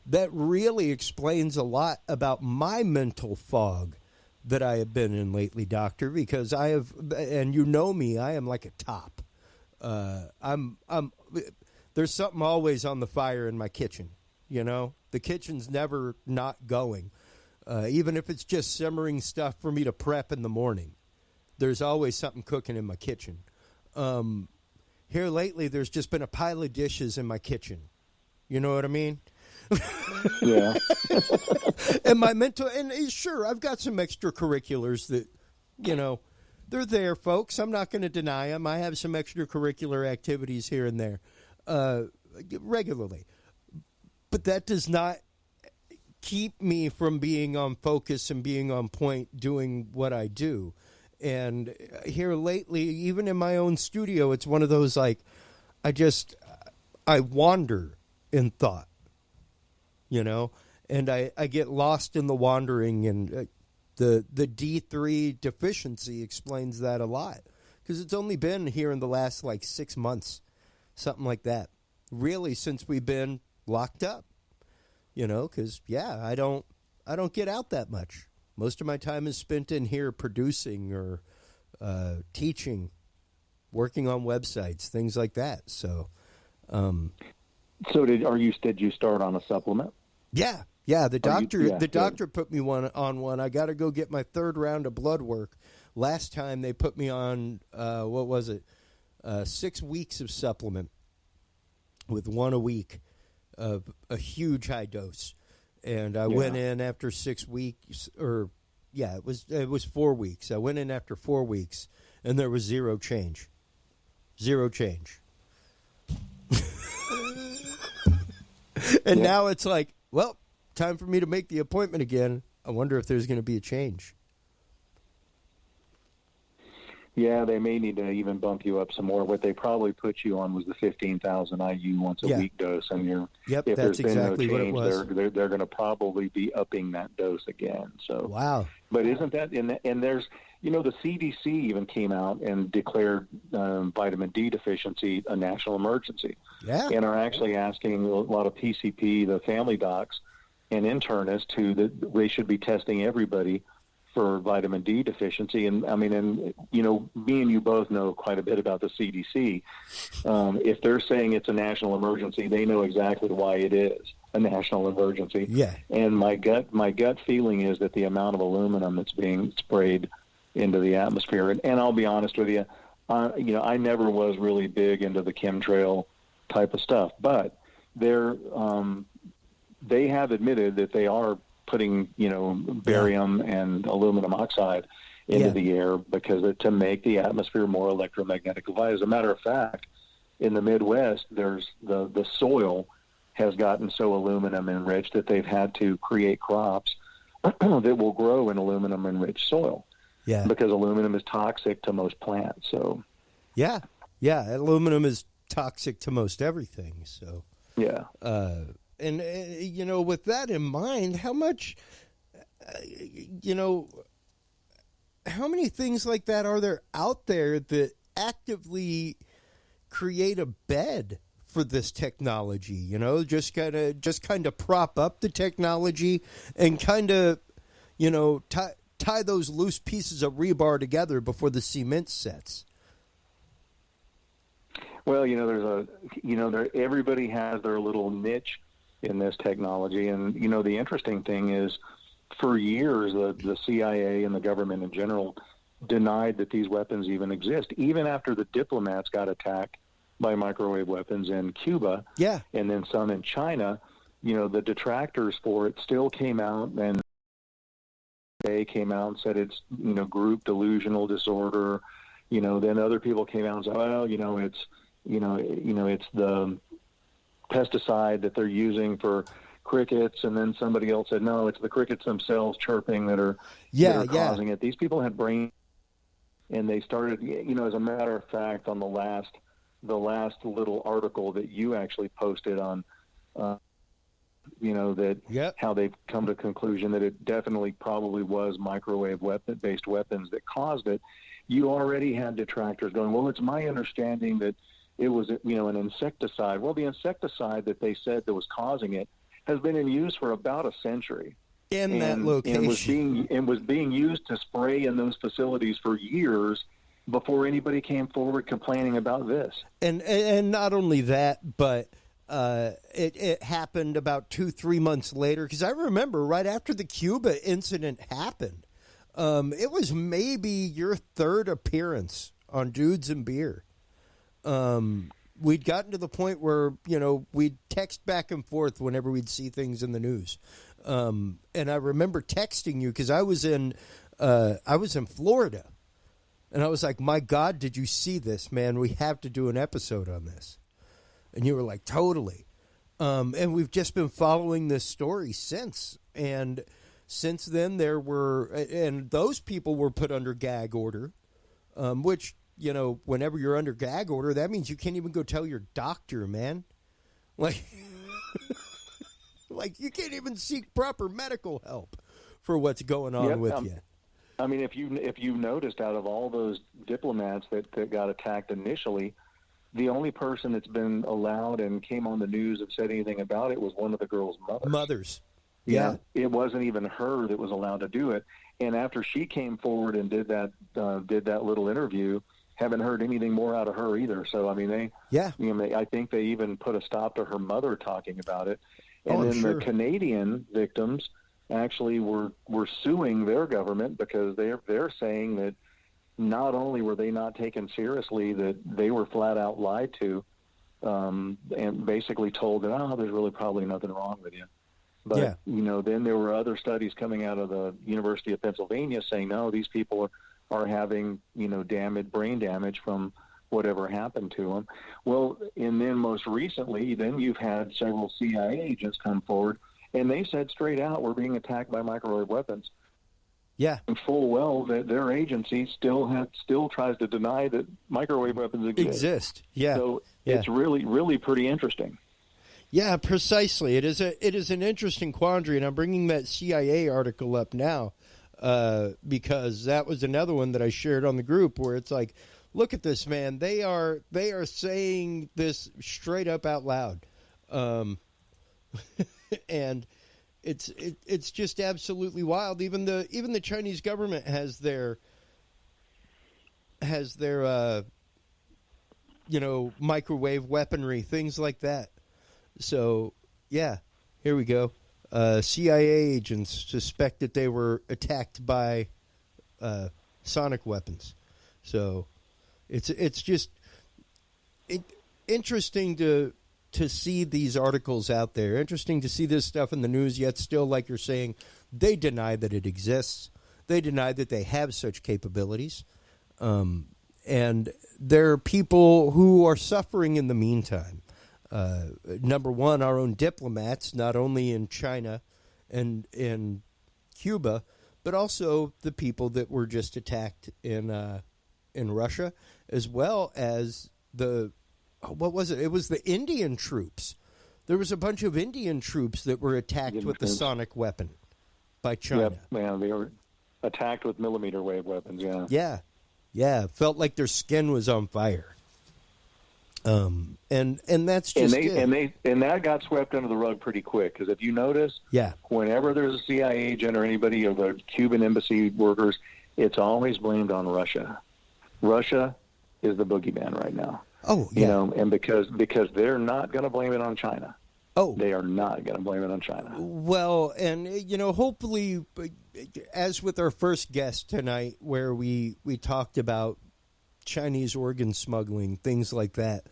that really explains a lot about my mental fog that I have been in lately, Doctor, because I have, and me, I am like a top. There's something always on the fire in my kitchen, The kitchen's never not going. Even if it's just simmering stuff for me to prep in the morning, there's always something cooking in my kitchen. Here lately, there's just been a pile of dishes in my kitchen. You know what I mean? Yeah. And my mental, and sure, I've got some extracurriculars that, they're there, folks. I'm not going to deny them. I have some extracurricular activities here and there regularly. But that does not keep me from being on focus and being on point doing what I do. And here lately, even in my own studio, it's one of those, like, I wander in thought, and I get lost in the wandering, and the D3 deficiency explains that a lot, because it's only been here in the last, 6 months, something like that, really, since we've been locked up. Because, I don't get out that much. Most of my time is spent in here producing or teaching, working on websites, things like that. So, did you start on a supplement? Yeah. The doctor put me on one. I got to go get my 3rd round of blood work. Last time they put me on 6 weeks of supplement with 1 a week. Of a huge high dose, and I went in after 6 weeks, it was 4 weeks. I went in after 4 weeks, and there was zero change. And now it's like, well, time for me to make the appointment again. I wonder if there's going to be a change. Yeah, they may need to even bump you up some more. What they probably put you on was the 15,000 IU once a week dose, and if there's been exactly no change, what it was. They're going to probably be upping that dose again. So wow. But isn't that and there's the CDC even came out and declared vitamin D deficiency a national emergency. Yeah. And are actually asking a lot of PCP, the family docs and internists, that they should be testing everybody for vitamin D deficiency. And I mean, me and you both know quite a bit about the CDC. If they're saying it's a national emergency, they know exactly why it is a national emergency. Yeah. And my gut feeling is that the amount of aluminum that's being sprayed into the atmosphere, and I'll be honest with you, I never was really big into the chemtrail type of stuff, but they have admitted that they are putting, barium and aluminum oxide into the air to make the atmosphere more electromagnetically. As a matter of fact, in the Midwest, there's the soil has gotten so aluminum enriched that they've had to create crops that will grow in aluminum enriched soil. Yeah. Because aluminum is toxic to most plants. So. Yeah. Aluminum is toxic to most everything. So. Yeah. And, with that in mind, how much, how many things like that are there out there that actively create a bed for this technology? Just kind of prop up the technology and kind of, tie those loose pieces of rebar together before the cement sets. Well, everybody has their little niche in this technology. And, the interesting thing is, for years, the CIA and the government in general denied that these weapons even exist, even after the diplomats got attacked by microwave weapons in Cuba, and then some in China. The detractors for it still came out, and they came out and said it's, group delusional disorder. Then other people came out and said, well, it's the pesticide that they're using for crickets, and then somebody else said, no, it's the crickets themselves chirping that are causing it. These people had brain, and they started, as a matter of fact, on the last little article that you actually posted on, how they've come to the conclusion that it definitely probably was microwave based weapons that caused it. You already had detractors going, well, it's my understanding that it was, an insecticide. Well, the insecticide that they said that was causing it has been in use for about a century. That location. And was being used to spray in those facilities for years before anybody came forward complaining about this. And not only that, but it happened about 2-3 months later, because I remember right after the Cuba incident happened, it was maybe your third appearance on Dudes and Beer. We'd gotten to the point where, we'd text back and forth whenever we'd see things in the news. And I remember texting you because I was in Florida, and I was like, my God, did you see this, man? We have to do an episode on this. And you were like, totally. And we've just been following this story since. And since then and those people were put under gag order, which, whenever you're under gag order, that means you can't even go tell your doctor, man. Like you can't even seek proper medical help for what's going on with you. I mean, if you've noticed, out of all those diplomats that got attacked initially, the only person that's been allowed and came on the news and said anything about it was one of the girls' mothers. Yeah. It wasn't even her that was allowed to do it. And after she came forward and did that little interview, haven't heard anything more out of her either. So, I mean, I think they even put a stop to her mother talking about it. And the Canadian victims actually were suing their government because they're saying that not only were they not taken seriously, that they were flat out lied to, and basically told that, there's really probably nothing wrong with you. But, then there were other studies coming out of the University of Pennsylvania saying, no, these people are having, brain damage from whatever happened to them. Well, and then most recently, then you've had several CIA agents come forward, and they said straight out, we're being attacked by microwave weapons. Yeah. And full well that their agency still tries to deny that microwave weapons exist. Yeah. So it's really, really pretty interesting. Yeah, precisely. It is an interesting quandary, and I'm bringing that CIA article up now. because that was another one that I shared on the group where it's like, look at this, man. They are saying this straight up out loud. And it's just absolutely wild. Even the Chinese government has their microwave weaponry, things like that. So yeah, here we go. CIA agents suspect that they were attacked by sonic weapons. So it's just interesting to see these articles out there. Interesting to see this stuff in the news, yet still, like you're saying, they deny that it exists. They deny that they have such capabilities. And there are people who are suffering in the meantime. Number one, our own diplomats, not only in China and in Cuba, but also the people that were just attacked in Russia, as well as what was it? It was the Indian troops. There was a bunch of Indian troops that were attacked with the sonic weapon by China. Yep, man, they were attacked with millimeter wave weapons, yeah. Yeah, felt like their skin was on fire. And that's just and that got swept under the rug pretty quick, because if you notice, whenever there's a CIA agent or anybody or the Cuban embassy workers, it's always blamed on Russia. Russia is the boogeyman right now. Oh, yeah. And because they're not going to blame it on China. Oh, they are not going to blame it on China. Well, and hopefully, as with our first guest tonight, where we talked about Chinese organ smuggling, things like that.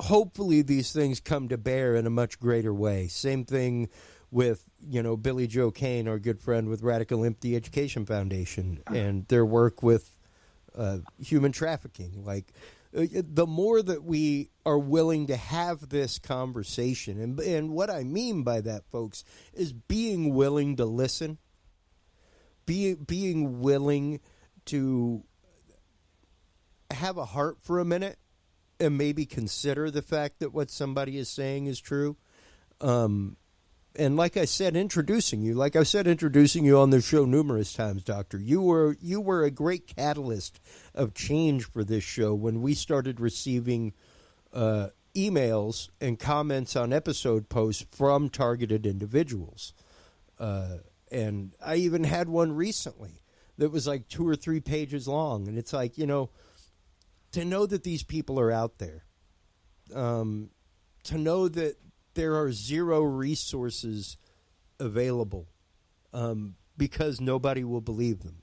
Hopefully these things come to bear in a much greater way. Same thing with, Billy Joe Cain, our good friend with Radical Empty Education Foundation, and their work with human trafficking. Like, the more that we are willing to have this conversation, and what I mean by that, folks, is being willing to listen, being willing to have a heart for a minute and maybe consider the fact that what somebody is saying is true. And like I said, introducing you on the show numerous times, Doctor, you were a great catalyst of change for this show when we started receiving emails and comments on episode posts from targeted individuals. And I even had one recently that was like 2 or 3 pages long. And it's like, to know that these people are out there, to know that there are zero resources available because nobody will believe them.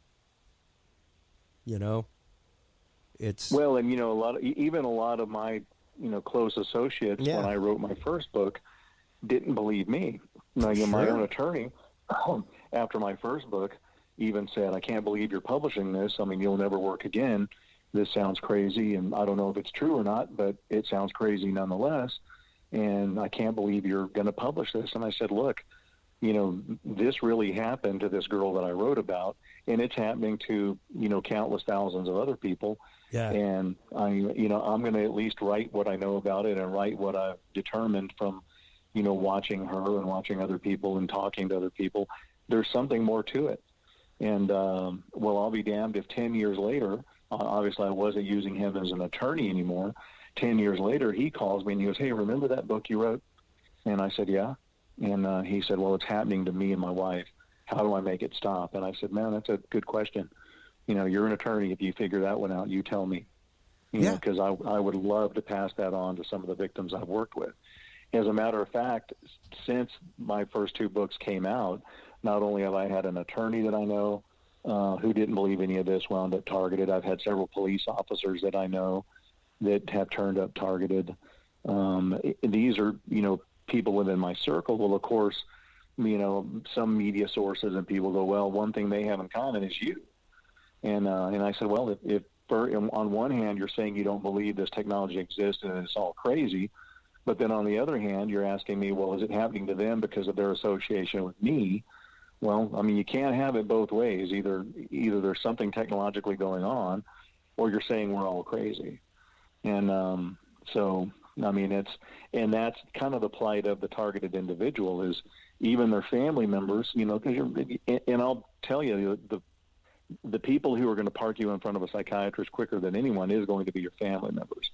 It's well, and a lot of my close associates when I wrote my first book didn't believe me. Now, my own attorney after my first book even said, "I can't believe you're publishing this. I mean, you'll never work again. This sounds crazy, and I don't know if it's true or not, but it sounds crazy nonetheless. And I can't believe you're going to publish this." And I said, look, this really happened to this girl that I wrote about, and it's happening to, countless thousands of other people. Yeah. And I'm going to at least write what I know about it and write what I've determined from, watching her and watching other people and talking to other people. There's something more to it. And, I'll be damned if 10 years later, obviously I wasn't using him as an attorney anymore. 10 years later, he calls me and he goes, "Hey, remember that book you wrote?" And I said, "Yeah." And he said, "Well, it's happening to me and my wife. How do I make it stop?" And I said, "Man, that's a good question. You're an attorney. If you figure that one out, you tell me. Because I would love to pass that on to some of the victims I've worked with." As a matter of fact, since my first 2 books came out, not only have I had an attorney that I know who didn't believe any of this wound up targeted. I've had several police officers that I know that have turned up targeted. These are, people within my circle. Well, of course, some media sources and people go, well, one thing they have in common is you. And I said, well, if on one hand you're saying you don't believe this technology exists and it's all crazy, but then on the other hand you're asking me, well, is it happening to them because of their association with me? Well, I mean, you can't have it both ways. Either there's something technologically going on, or you're saying we're all crazy. And so, I mean, that's kind of the plight of the targeted individual, is even their family members, you know, and I'll tell you, the people who are going to park you in front of a psychiatrist quicker than anyone is going to be your family members,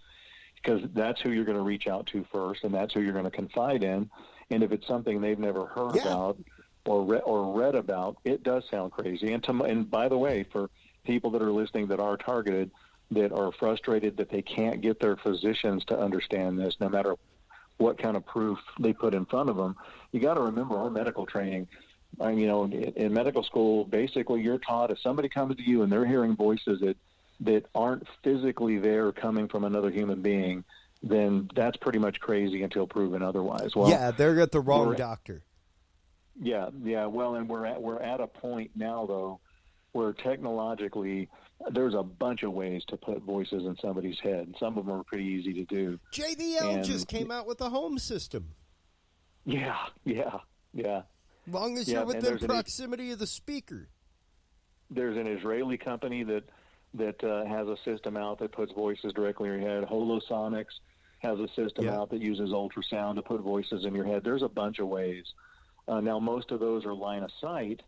because that's who you're going to reach out to first, and that's who you're going to confide in. And if it's something they've never heard about or read about, it does sound crazy. And by the way, for people that are listening that are targeted, that are frustrated that they can't get their physicians to understand this, no matter what kind of proof they put in front of them, you got to remember our medical training. You know, in medical school, basically you're taught if somebody comes to you and they're hearing voices that aren't physically there coming from another human being, then that's pretty much crazy until proven otherwise. Well, yeah, they're at the wrong doctor. Yeah. Well, and we're at a point now, though, where technologically there's a bunch of ways to put voices in somebody's head. Some of them are pretty easy to do. JVL just came out with a home system. Yeah. As long as you're within proximity of the speaker. There's an Israeli company that has a system out that puts voices directly in your head. Holosonics has a system out that uses ultrasound to put voices in your head. There's a bunch of ways. Now, most of those are line of sight,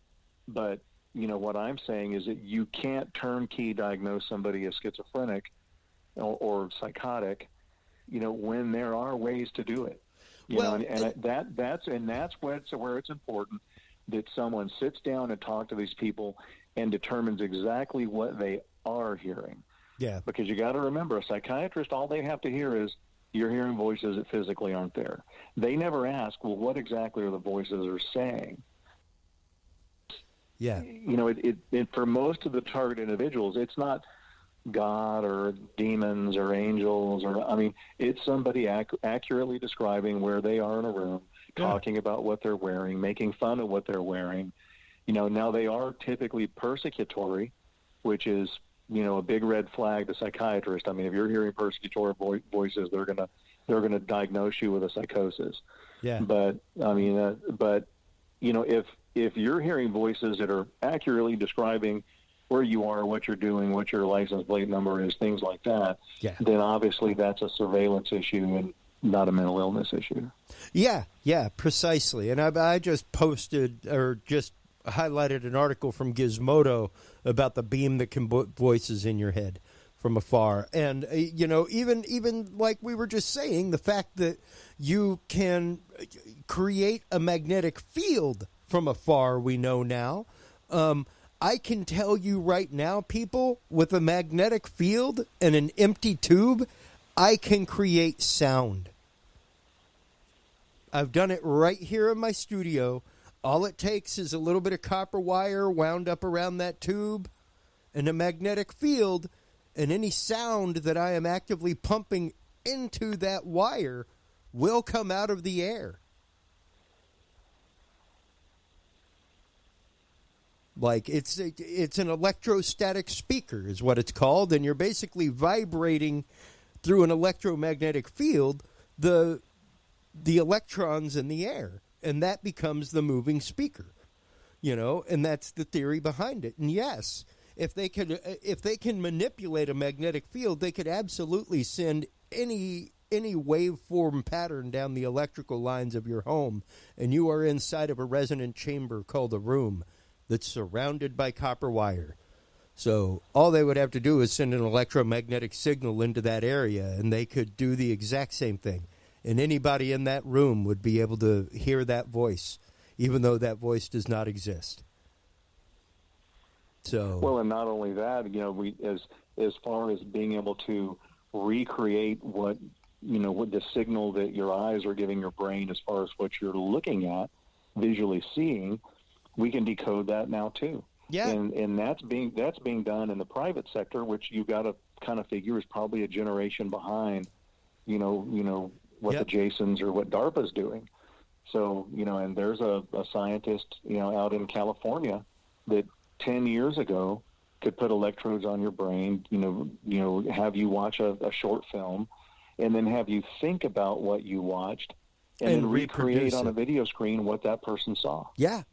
but you know what I'm saying is that you can't turnkey diagnose somebody as schizophrenic or psychotic, you know, when there are ways to do it. You know, and that's where it's important that someone sits down and talks to these people and determines exactly what they are hearing. Yeah. Because you got to remember, a psychiatrist, all they have to hear is you're hearing voices that physically aren't there. They never ask, well, what exactly are the voices are saying? Yeah. You know, it for most of the target individuals, it's not God or demons or angels, or I mean, it's somebody accurately describing where they are in a room, talking about what they're wearing, making fun of what they're wearing. You know, now they are typically persecutory, which is, you know, a big red flag to psychiatrists. I mean, if you're hearing persecutory voices, they're gonna diagnose you with a psychosis. Yeah. But I mean, you know, if you're hearing voices that are accurately describing where you are, what you're doing, what your license plate number is, things like that, then obviously that's a surveillance issue and not a mental illness issue. Yeah, precisely. And I just posted or just highlighted an article from Gizmodo about the beam that can put voices in your head from afar. And, you know, even like we were just saying, the fact that you can create a magnetic field from afar, we know now. I can tell you right now, people, with a magnetic field and an empty tube, I can create sound. I've done it right here in my studio. All it takes is a little bit of copper wire wound up around that tube and a magnetic field, and any sound that I am actively pumping into that wire will come out of the air. Like it's an electrostatic speaker is what it's called, and you're basically vibrating through an electromagnetic field the electrons in the air, and that becomes the moving speaker. You know, and that's the theory behind it. And yes, if they can manipulate a magnetic field, they could absolutely send any waveform pattern down the electrical lines of your home, and you are inside of a resonant chamber called a room that's surrounded by copper wire. So all they would have to do is send an electromagnetic signal into that area, and they could do the exact same thing. And anybody in that room would be able to hear that voice, even though that voice does not exist. So well, and not only that, you know, we as far as being able to recreate what the signal that your eyes are giving your brain as far as what you're looking at, visually seeing, we can decode that now too. Yeah. And that's being done in the private sector, which you've got to kind of figure is probably a generation behind, you know what the Jasons or what DARPA's doing. So, you know, and there's a scientist, you know, out in California that 10 years ago could put electrodes on your brain, you know, have you watch a short film and then have you think about what you watched and then recreate on a video screen what that person saw. Yeah,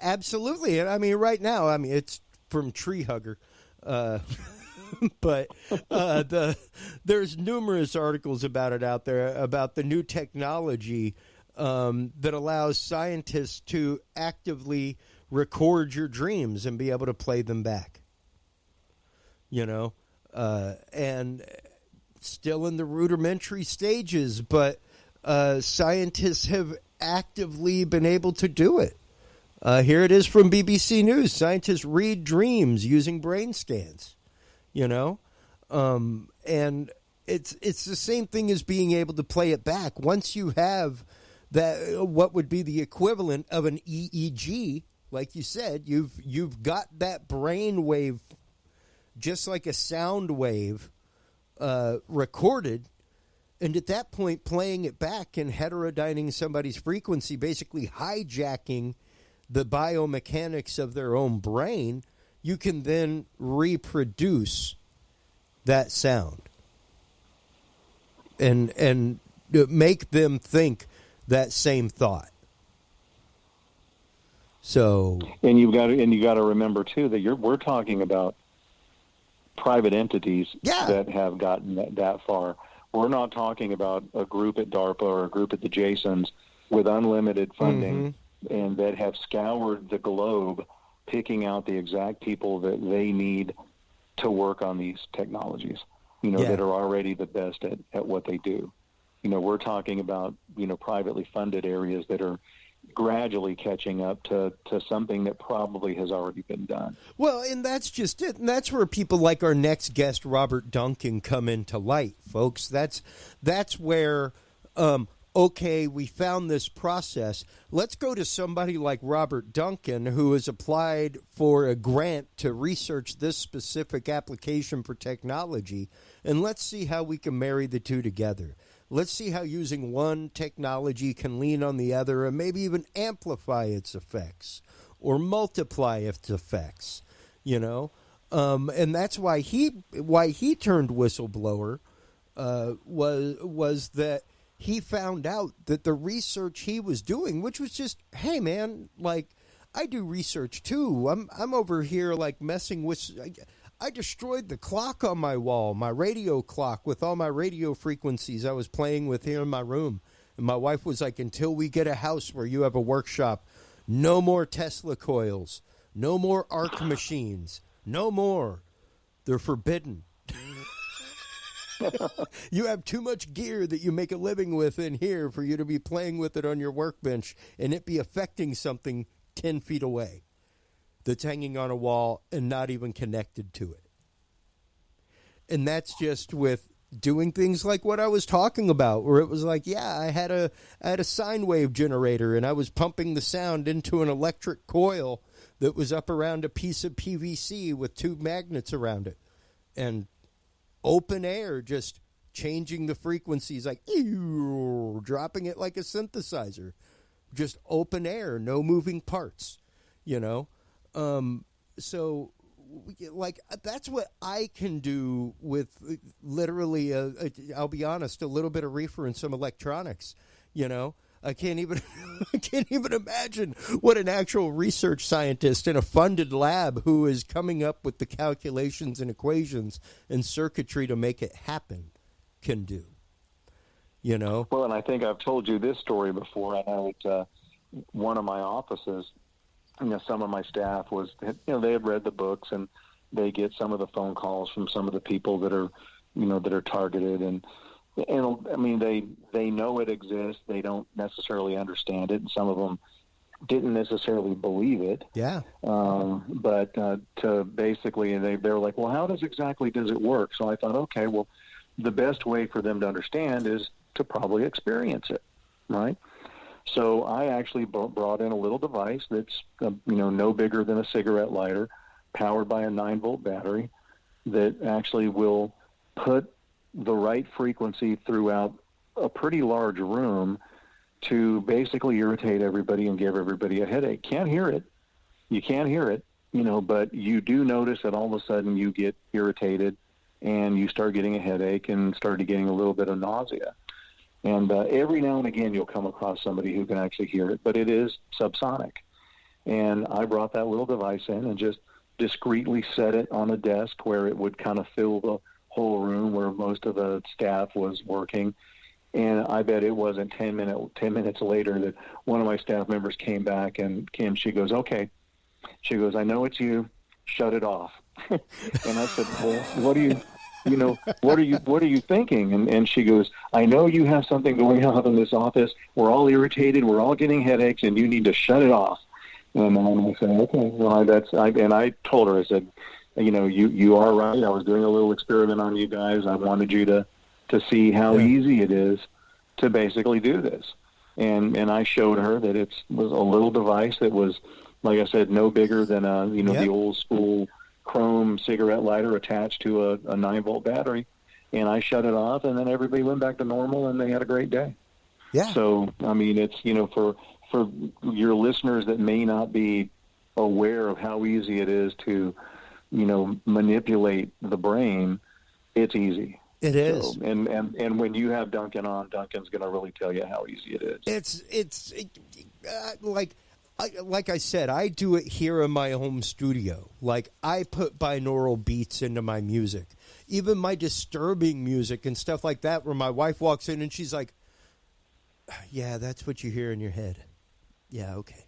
absolutely. And I mean, right now, it's from Tree Hugger. But there's numerous articles about it out there, about the new technology that allows scientists to actively record your dreams and be able to play them back. And still in the rudimentary stages, but scientists have actively been able to do it. Here it is from BBC News. Scientists read dreams using brain scans, and it's the same thing as being able to play it back. Once you have that, what would be the equivalent of an EEG, like you said, you've got that brain wave, just like a sound wave, recorded. And at that point, playing it back and heterodyning somebody's frequency, basically hijacking the biomechanics of their own brain, you can then reproduce that sound and make them think that same thought. So, and you got to remember too that we're talking about private entities that have gotten that far. We're not talking about a group at DARPA or a group at the Jasons with unlimited funding and that have scoured the globe, picking out the exact people that they need to work on these technologies, that are already the best at what they do. We're talking about, privately funded areas that are gradually catching up to something that probably has already been done. Well, and that's just it. And that's where people like our next guest, Robert Duncan, come into light, folks. That's where, okay, we found this process. Let's go to somebody like Robert Duncan, who has applied for a grant to research this specific application for technology, and let's see how we can marry the two together. Let's see how using one technology can lean on the other and maybe even amplify its effects or multiply its effects, and that's why he turned whistleblower was that he found out that the research he was doing, which was just, hey man, like I do research too. I'm over here like messing with. I destroyed the clock on my wall, my radio clock with all my radio frequencies I was playing with here in my room. And my wife was like, until we get a house where you have a workshop, no more Tesla coils, no more arc machines, no more. They're forbidden. You have too much gear that you make a living with in here for you to be playing with it on your workbench and it be affecting something 10 feet away that's hanging on a wall and not even connected to it. And that's just with doing things like what I was talking about, where it was like, I had a sine wave generator and I was pumping the sound into an electric coil that was up around a piece of PVC with two magnets around it. And open air, just changing the frequencies, like dropping it like a synthesizer. Just open air, no moving parts, So, like, that's what I can do with literally, I'll be honest, a little bit of reefer and some electronics, I can't even imagine what an actual research scientist in a funded lab who is coming up with the calculations and equations and circuitry to make it happen can do, Well, and I think I've told you this story before. I know at one of my offices, some of my staff was, they had read the books and they get some of the phone calls from some of the people that are, that are targeted. And I mean, they know it exists. They don't necessarily understand it. And some of them didn't necessarily believe it. Yeah. But to basically, they're like, well, how does it work? So I thought, okay, well, the best way for them to understand is to probably experience it. Right. So I actually brought in a little device that's, no bigger than a cigarette lighter, powered by a 9-volt battery that actually will put the right frequency throughout a pretty large room to basically irritate everybody and give everybody a headache. Can't hear it. You can't hear it, but you do notice that all of a sudden you get irritated and you start getting a headache and start getting a little bit of nausea. And every now and again, you'll come across somebody who can actually hear it, but it is subsonic. And I brought that little device in and just discreetly set it on a desk where it would kind of fill the whole room where most of the staff was working. And I bet it wasn't 10 minutes later that one of my staff members came back, and she goes, okay. She goes, I know it's you. Shut it off. And I said, well, what are you thinking? And she goes, I know you have something going on in this office. We're all irritated. We're all getting headaches, and you need to shut it off. And I said, okay, well, and I told her, I said, you are right. I was doing a little experiment on you guys. I wanted you to see how easy it is to basically do this. And I showed her that it was a little device that was, like I said, no bigger than the old school chrome cigarette lighter attached to a 9-volt battery. And I shut it off, and then everybody went back to normal, and they had a great day. Yeah. So, I mean, it's, for your listeners that may not be aware of how easy it is to, manipulate the brain, it's easy. It is. So, and when you have Duncan on, Duncan's going to really tell you how easy it is. It's like I said, I do it here in my home studio. Like, I put binaural beats into my music, even my disturbing music and stuff like that, where my wife walks in and she's like, yeah, that's what you hear in your head. Yeah, okay.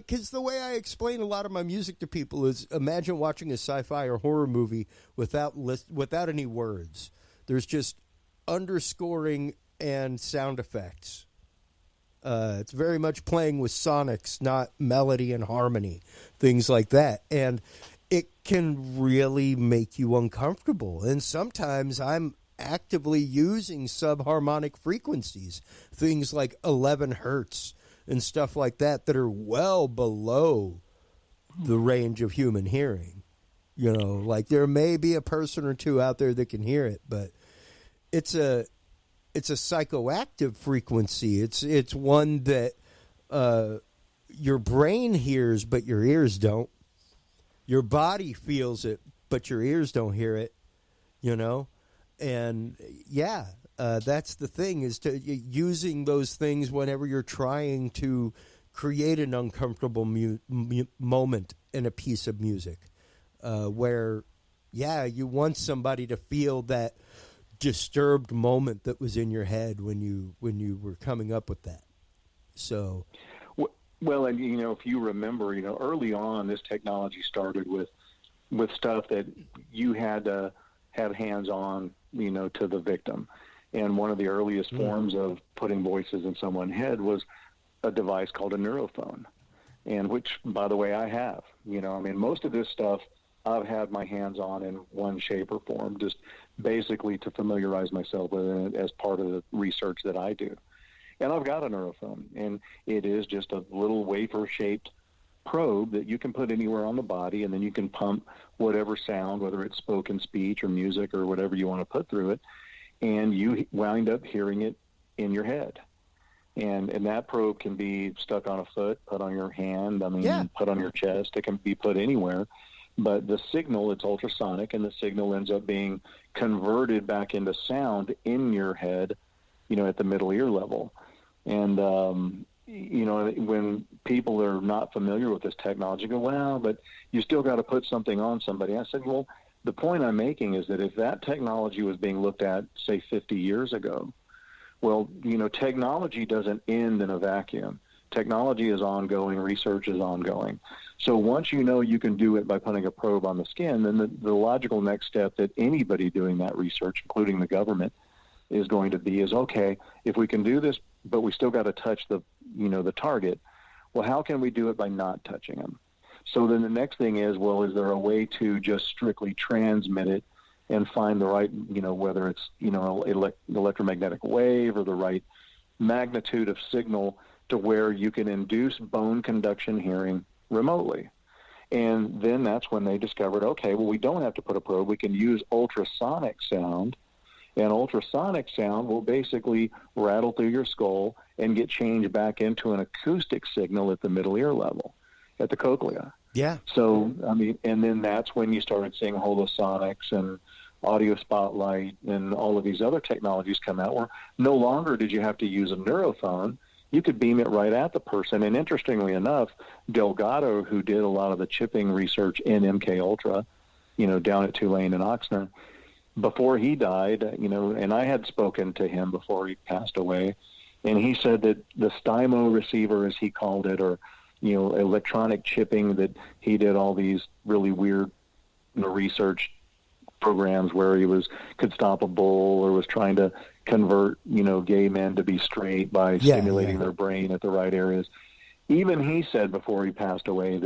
Because the way I explain a lot of my music to people is, imagine watching a sci-fi or horror movie without any words. There's just underscoring and sound effects. It's very much playing with sonics, not melody and harmony, things like that. And it can really make you uncomfortable. And sometimes I'm actively using subharmonic frequencies, things like 11 hertz and stuff like that are well below the range of human hearing. Like, there may be a person or two out there that can hear it, but it's a psychoactive frequency. It's one that your brain hears, but your ears don't. Your body feels it, but your ears don't hear it. And that's the thing, is to using those things whenever you're trying to create an uncomfortable moment in a piece of music, where you want somebody to feel that disturbed moment that was in your head when you were coming up with that. So, well, and if you remember, early on, this technology started with stuff that you had to have hands on, to the victim. And one of the earliest forms of putting voices in someone's head was a device called a neurophone, and which, by the way, I have. Most of this stuff I've had my hands on in one shape or form, just basically to familiarize myself with it as part of the research that I do. And I've got a neurophone, and it is just a little wafer-shaped probe that you can put anywhere on the body, and then you can pump whatever sound, whether it's spoken speech or music or whatever you want to put through it, and you wind up hearing it in your head. And that probe can be stuck on a foot, put on your hand, put on your chest. It can be put anywhere. But the signal, it's ultrasonic, and the signal ends up being converted back into sound in your head, at the middle ear level. And, when people are not familiar with this technology, go, well, but you still got to put something on somebody. I said, well, the point I'm making is that if that technology was being looked at, say, 50 years ago, well, technology doesn't end in a vacuum. Technology is ongoing. Research is ongoing. So once you can do it by putting a probe on the skin, then the logical next step that anybody doing that research, including the government, is going to be is, okay, if we can do this, but we still got to touch the target, well, how can we do it by not touching them? So then the next thing is, well, is there a way to just strictly transmit it and find the right, whether it's, electromagnetic wave or the right magnitude of signal to where you can induce bone conduction hearing remotely. And then that's when they discovered, okay, well, we don't have to put a probe. We can use ultrasonic sound, and ultrasonic sound will basically rattle through your skull and get changed back into an acoustic signal at the middle ear level, at the cochlea. Yeah. So, and then that's when you started seeing holosonics and audio spotlight and all of these other technologies come out, where no longer did you have to use a neurophone. you could beam it right at the person. And interestingly enough, Delgado, who did a lot of the chipping research in MK Ultra, down at Tulane and Oxnard, before he died, and I had spoken to him before he passed away, and he said that the STIMO receiver, as he called it, or electronic chipping, that he did all these really weird research programs where he could stop a bull or was trying to convert gay men to be straight by stimulating their brain at the right areas. Even he said before he passed away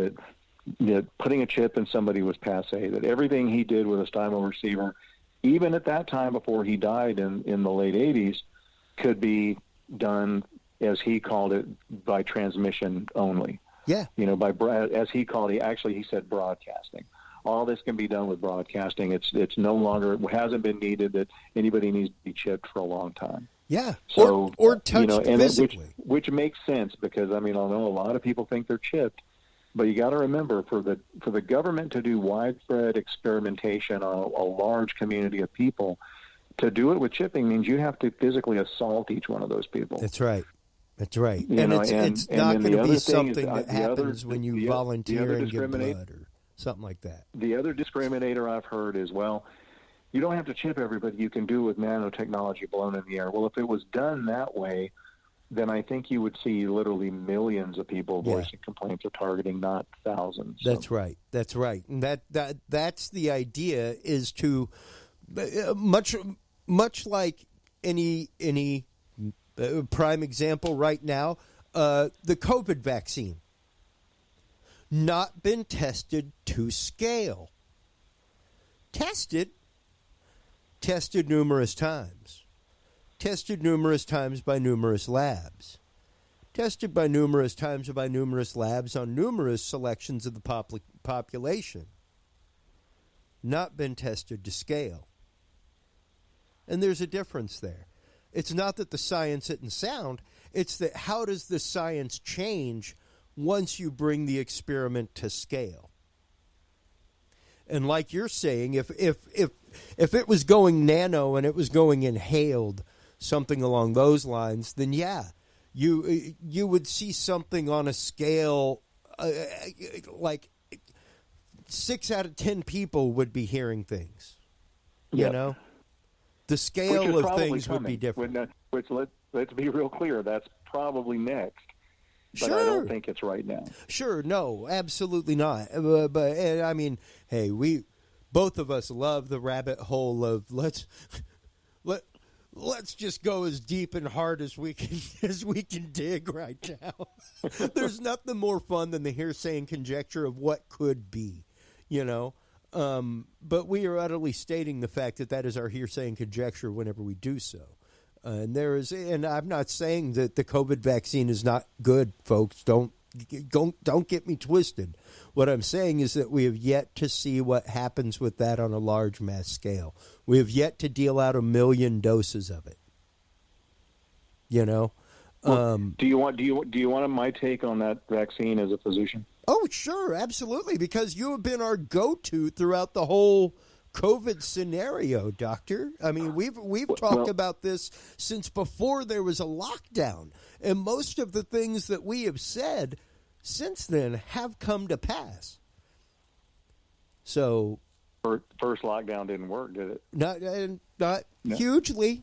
that putting a chip in somebody was passé, that everything he did with a STIMO receiver, even at that time before he died in the late 80s, could be done, as he called it, by transmission only. Yeah. As he called it, he said broadcasting. All this can be done with broadcasting. It's no longer, it hasn't been needed that anybody needs to be chipped for a long long time. Yeah. So, or touched physically. Which makes sense, because, I know a lot of people think they're chipped, but you got to remember, for the government to do widespread experimentation on a large community of people, to do it with chipping means you have to physically assault each one of those people. That's right. That's right. It's not going to be something that happens when you volunteer and give blood or something like that. The other discriminator I've heard is, well, you don't have to chip everybody. You can do it with nanotechnology blown in the air. Well, if it was done that way, then I think you would see literally millions of people voicing complaints or targeting, not thousands. That's right. That's right. And that's the idea, is to much like any prime example right now, the COVID vaccine, not been tested to scale. Tested numerous times. Tested numerous times by numerous labs. Tested by numerous times by numerous labs on numerous selections of the population. Not been tested to scale. And there's a difference there. It's not that the science isn't sound. It's that how does the science change once you bring the experiment to scale? And like you're saying, if it was going nano and it was going inhaled, something along those lines, then you would see something on a scale like 6 out of 10 people would be hearing things. You know, the scale of things would be different. Which let's be real clear, that's probably next. But I don't think it's right now. Sure, no, absolutely not. But I mean, hey, we both of us love the rabbit hole of let's just go as deep and hard as we can dig right now. There's nothing more fun than the hearsay and conjecture of what could be, But we are utterly stating the fact that is our hearsay and conjecture whenever we do so. And I'm not saying that the COVID vaccine is not good, folks. Don't get me twisted. What I'm saying is that we have yet to see what happens with that on a large mass scale. We have yet to deal out 1 million doses of it. Well, do you want my take on that vaccine as a physician? Oh, sure, absolutely, because you have been our go-to throughout the whole COVID scenario, Doctor. I mean, we've talked about this since before there was a lockdown, and most of the things that we have said since then have come to pass. So, first lockdown didn't work, did it? Not hugely.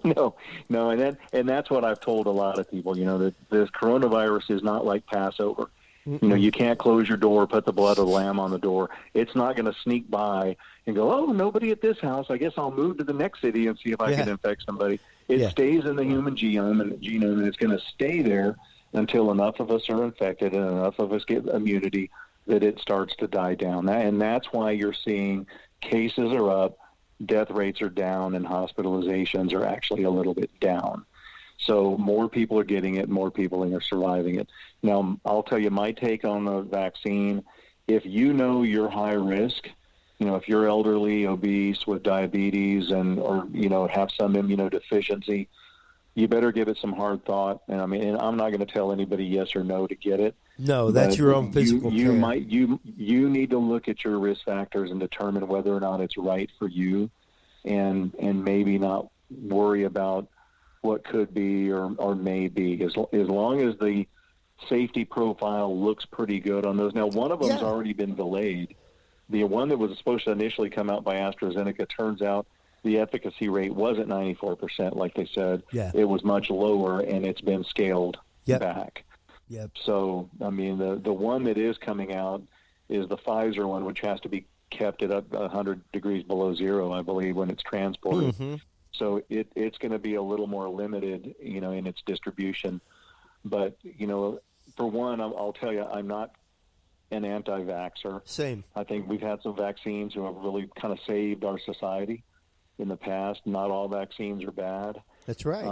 No, and that's what I've told a lot of people. That this coronavirus is not like Passover. You can't close your door, put the blood of the lamb on the door. It's not going to sneak by and go, oh, nobody at this house. I guess I'll move to the next city and see if I can infect somebody. It stays in the human genome, and it's going to stay there until enough of us are infected and enough of us get immunity that it starts to die down. And that's why you're seeing cases are up, death rates are down, and hospitalizations are actually a little bit down. So more people are getting it, more people are surviving it. Now, I'll tell you my take on the vaccine. If you know you're high risk, if you're elderly, obese, with diabetes, or have some immunodeficiency, you better give it some hard thought. And I'm not going to tell anybody yes or no to get it. No, that's your own physical care. You need to look at your risk factors and determine whether or not it's right for you, and maybe not worry about what could be or may be, as long as the safety profile looks pretty good on those. Now, one of them's already been delayed. The one that was supposed to initially come out by AstraZeneca, turns out the efficacy rate wasn't 94%, like they said. Yeah. It was much lower, and it's been scaled back. Yep. So, I mean, the one that is coming out is the Pfizer one, which has to be kept at 100 degrees below zero, I believe, when it's transported. Mm-hmm. So it's going to be a little more limited, in its distribution. But, for one, I'll tell you, I'm not an anti-vaxxer. Same. I think we've had some vaccines who have really kind of saved our society in the past. Not all vaccines are bad. That's right.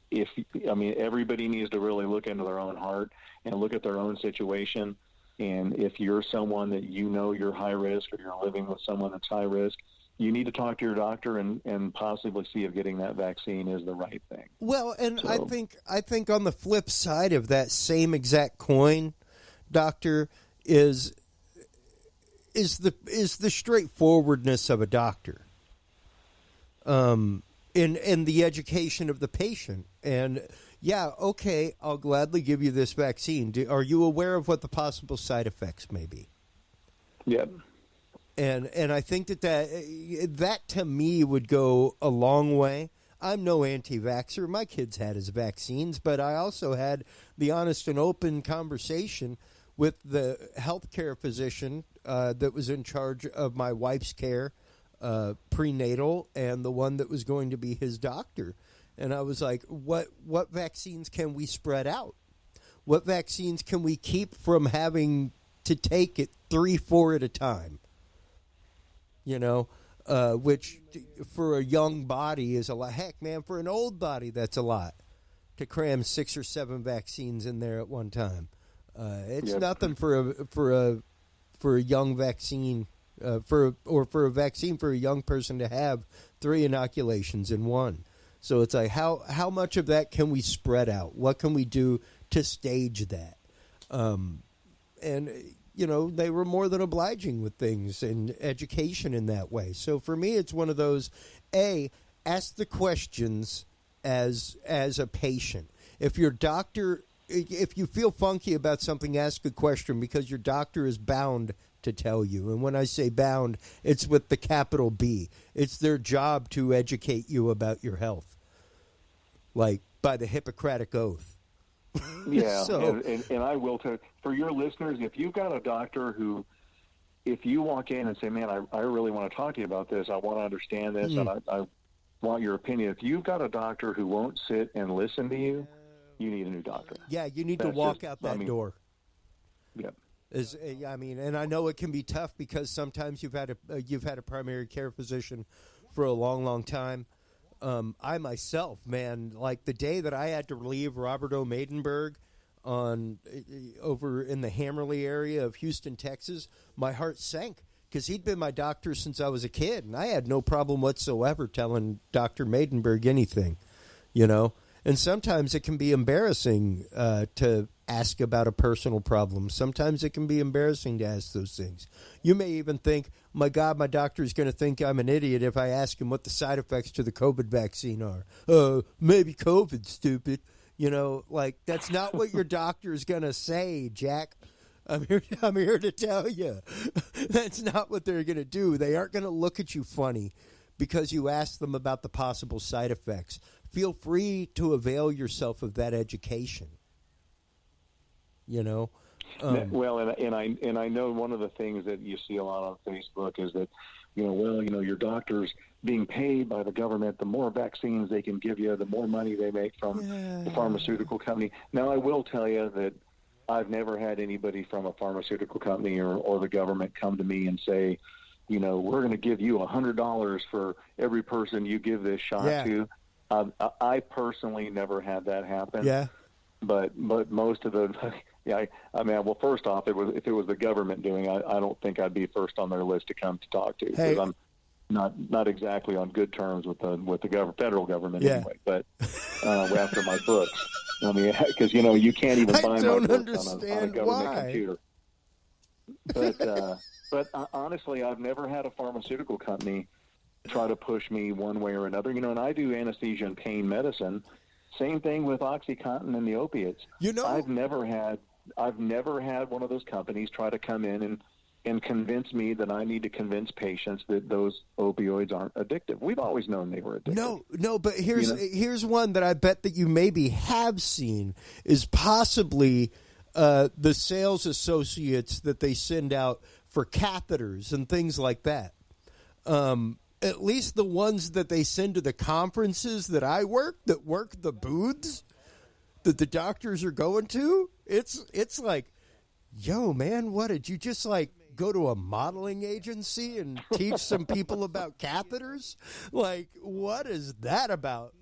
Everybody needs to really look into their own heart and look at their own situation. And if you're someone that you're high risk, or you're living with someone that's high risk, you need to talk to your doctor and possibly see if getting that vaccine is the right thing. Well, and so, I think on the flip side of that same exact coin, Doctor, is the straightforwardness of a doctor, in the education of the patient. And okay, I'll gladly give you this vaccine. Are you aware of what the possible side effects may be? Yep. And I think that to me would go a long way. I'm no anti-vaxxer. My kids had his vaccines, but I also had the honest and open conversation with the healthcare physician that was in charge of my wife's care, prenatal, and the one that was going to be his doctor. And I was like, what vaccines can we spread out? What vaccines can we keep from having to take it 3-4 at a time? Which for a young body is a lot. Heck, man, for an old body, that's a lot to cram 6 or 7 vaccines in there at one time. It's nothing for a young vaccine, for a vaccine for a young person to have 3 inoculations in one. So it's like, how much of that can we spread out? What can we do to stage that? They were more than obliging with things and education in that way. So for me, it's one of those, ask the questions as a patient. If your doctor, if you feel funky about something, ask a question, because your doctor is bound to tell you. And when I say bound, it's with the capital B. It's their job to educate you about your health, like by the Hippocratic Oath. Yeah, and I will tell, for your listeners, if you've got a doctor who, if you walk in and say, man, I really want to talk to you about this, I want to understand this, and I want your opinion. If you've got a doctor who won't sit and listen to you, you need a new doctor. Yeah, you need to walk out that door. Yep. And I know it can be tough, because sometimes you've had a primary care physician for a long, long time. I myself, man, like the day that I had to leave Robert O. Maidenberg over in the Hammerley area of Houston, Texas, my heart sank, because he'd been my doctor since I was a kid, and I had no problem whatsoever telling Dr. Maidenberg anything, And sometimes it can be embarrassing to ask about a personal problem. Sometimes it can be embarrassing to ask those things. You may even think, my God, my doctor is going to think I'm an idiot if I ask him what the side effects to the COVID vaccine are. Maybe COVID, stupid. That's not what your doctor is going to say, Jack. I'm here to tell you. That's not what they're going to do. They aren't going to look at you funny because you asked them about the possible side effects. Feel free to avail yourself of that education. Well, and I know one of the things that you see a lot on Facebook is that, your doctor's being paid by the government. The more vaccines they can give you, the more money they make from the pharmaceutical company. Now, I will tell you that I've never had anybody from a pharmaceutical company or the government come to me and say, we're going to give you $100 for every person you give this shot to. I personally never had that happen. Yeah. But most of the, well, first off, if it was the government doing it, I don't think I'd be first on their list to come to talk to, because I'm not exactly on good terms with the federal government anyway. But after my books, because you can't even find my books on a government computer. But honestly, I've never had a pharmaceutical company try to push me one way or another. And I do anesthesia and pain medicine. Same thing with OxyContin and the opiates. I've never had one of those companies try to come in and convince me that I need to convince patients that those opioids aren't addictive. We've always known they were addictive. No, but here's one that I bet that you maybe have seen is possibly the sales associates that they send out for catheters and things like that. At least the ones that they send to the conferences that I work the booths that the doctors are going to. It's like, yo, man, what did you just like go to a modeling agency and teach some people about catheters? Like, what is that about?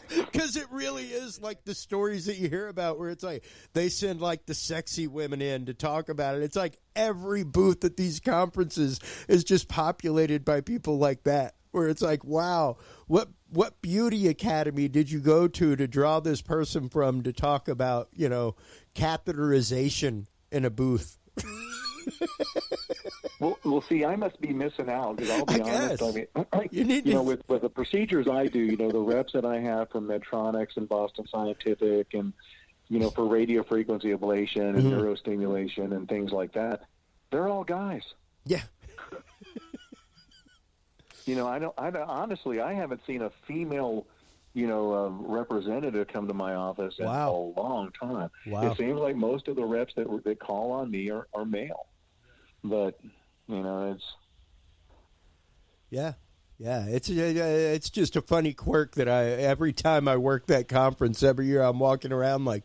Because it really is like the stories that you hear about where it's like they send like the sexy women in to talk about it. It's like every booth at these conferences is just populated by people like that, where it's like, wow, what beauty academy did you go to draw this person from to talk about, catheterization in a booth? Well, see, I must be missing out because I'll be honest. I mean, with the procedures I do, the reps that I have from Medtronics and Boston Scientific, and for radio frequency ablation and neurostimulation and things like that, they're all guys. Yeah. Honestly, I haven't seen a female, representative come to my office in a long time. Wow. It seems like most of the reps that call on me are male. But it's it's just a funny quirk that every time I work that conference every year, I'm walking around like,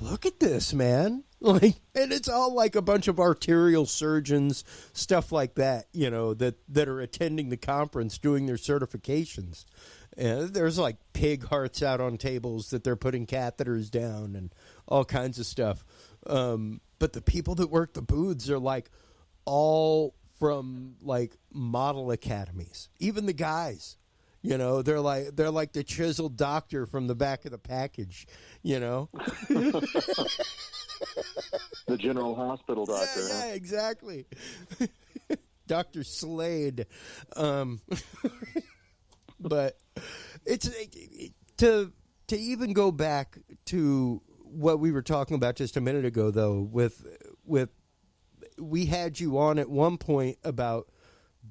look at this, man. Like, and it's all like a bunch of arterial surgeons, stuff like that, that are attending the conference doing their certifications. And there's like pig hearts out on tables that they're putting catheters down and all kinds of stuff. But the people that work the booths are like all from like model academies. Even the guys, they're like the chiseled doctor from the back of the package, The General Hospital doctor. Yeah, exactly. Dr. Slade. But it's to even go back to what we were talking about just a minute ago, though, with we had you on at one point about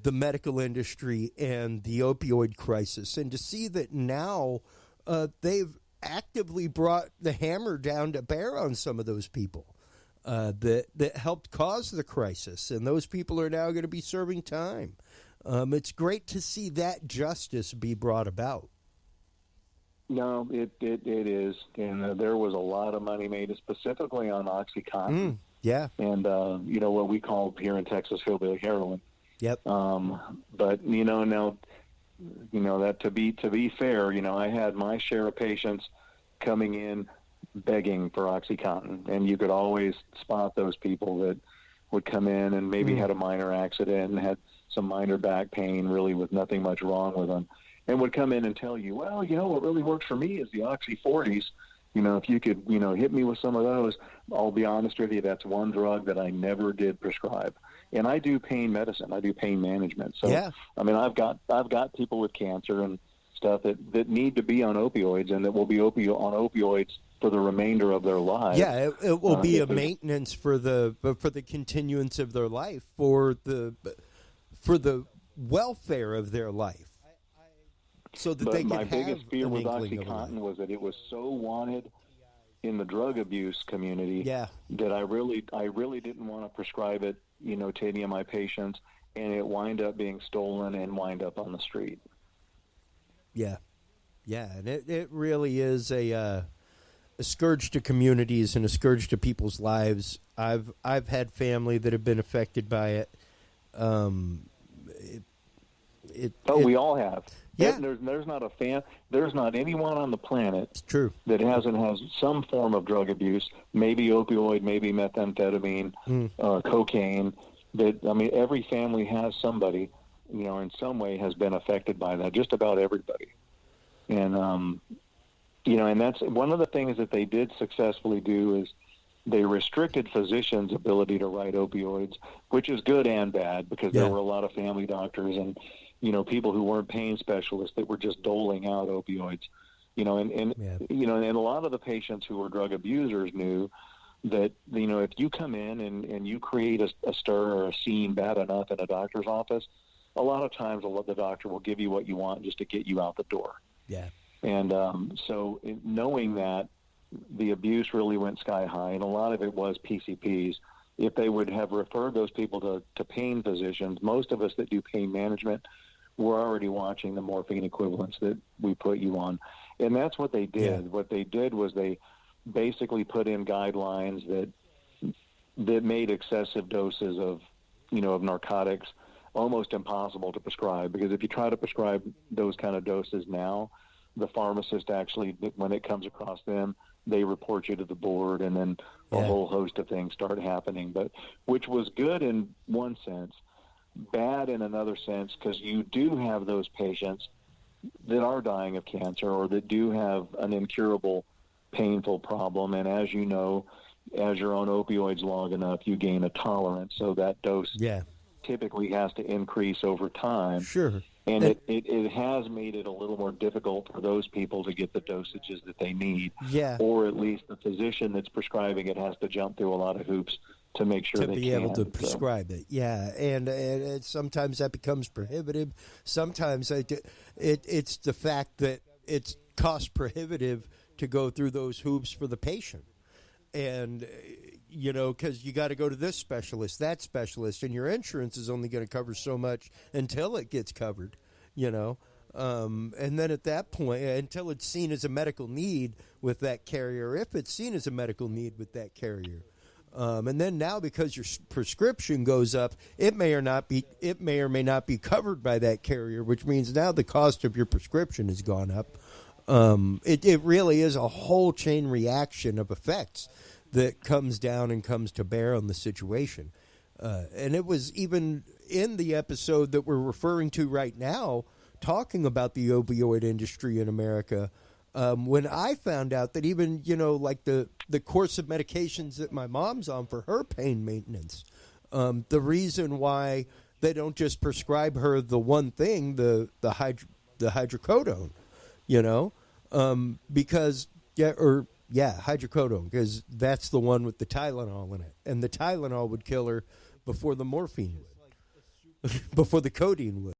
the medical industry and the opioid crisis, and to see that now they've actively brought the hammer down to bear on some of those people that helped cause the crisis, and those people are now going to be serving time. It's great to see that justice be brought about. No, it is, and there was a lot of money made specifically on OxyContin. Yeah, and what we call here in Texas hillbilly heroin. Yep. But now, that to be fair, I had my share of patients coming in begging for OxyContin, and you could always spot those people that would come in and maybe had a minor accident and had some minor back pain, really with nothing much wrong with them, and would come in and tell you, well, what really works for me is the Oxy 40s. If you could, hit me with some of those. I'll be honest with you, that's one drug that I never did prescribe. And I do pain medicine. I do pain management. So, yeah. I mean, I've got people with cancer and stuff that need to be on opioids and that will be on opioids for the remainder of their lives. Yeah, it will be a maintenance for the continuance of their life, for the welfare of their life. So that they my biggest fear with OxyContin was that it was so wanted in the drug abuse community that I really didn't want to prescribe it, to any of my patients, and it wind up being stolen and wind up on the street. Yeah, and it really is a scourge to communities and a scourge to people's lives. I've had family that have been affected by it. We all have. Yeah. There's not anyone on the planet it's true. that hasn't has some form of drug abuse, maybe opioid, maybe methamphetamine, cocaine. Every family has somebody, in some way has been affected by that. Just about everybody, and and that's one of the things that they did successfully do is, they restricted physicians' ability to write opioids, which is good and bad because there were a lot of family doctors and, people who weren't pain specialists that were just doling out opioids. And a lot of the patients who were drug abusers knew that, if you come in and you create a stir or a scene bad enough in a doctor's office, a lot of times the doctor will give you what you want just to get you out the door. Yeah. And so knowing that, the abuse really went sky high, and a lot of it was PCPs. If they would have referred those people to pain physicians, most of us that do pain management, we're already watching the morphine equivalents that we put you on. And that's what they did. Yeah. What they did was they basically put in guidelines that made excessive doses of narcotics almost impossible to prescribe, because if you try to prescribe those kind of doses now, the pharmacist actually, when it comes across them, they report you to the board, and then a whole host of things start happening. But which was good in one sense, bad in another sense, because you do have those patients that are dying of cancer or that do have an incurable, painful problem. And as you know, as you're on opioids long enough, you gain a tolerance. So that dose typically has to increase over time. Sure. And it has made it a little more difficult for those people to get the dosages that they need. Yeah. Or at least the physician that's prescribing it has to jump through a lot of hoops to make sure they be able to prescribe it. Yeah, and sometimes that becomes prohibitive. Sometimes it's the fact that it's cost prohibitive to go through those hoops for the patient. And, because you got to go to this specialist, that specialist, and your insurance is only going to cover so much until it gets covered, and then at that point, until it's seen as a medical need with that carrier, if it's seen as a medical need with that carrier. And then now, because your prescription goes up, it may or may not be covered by that carrier, which means now the cost of your prescription has gone up. It really is a whole chain reaction of effects that comes down and comes to bear on the situation. And it was even in the episode that we're referring to right now, talking about the opioid industry in America, when I found out that even, like the course of medications that my mom's on for her pain maintenance, the reason why they don't just prescribe her the one thing, the hydrocodone, because hydrocodone, because that's the one with the Tylenol in it, and the Tylenol would kill her before the morphine would, before the codeine would.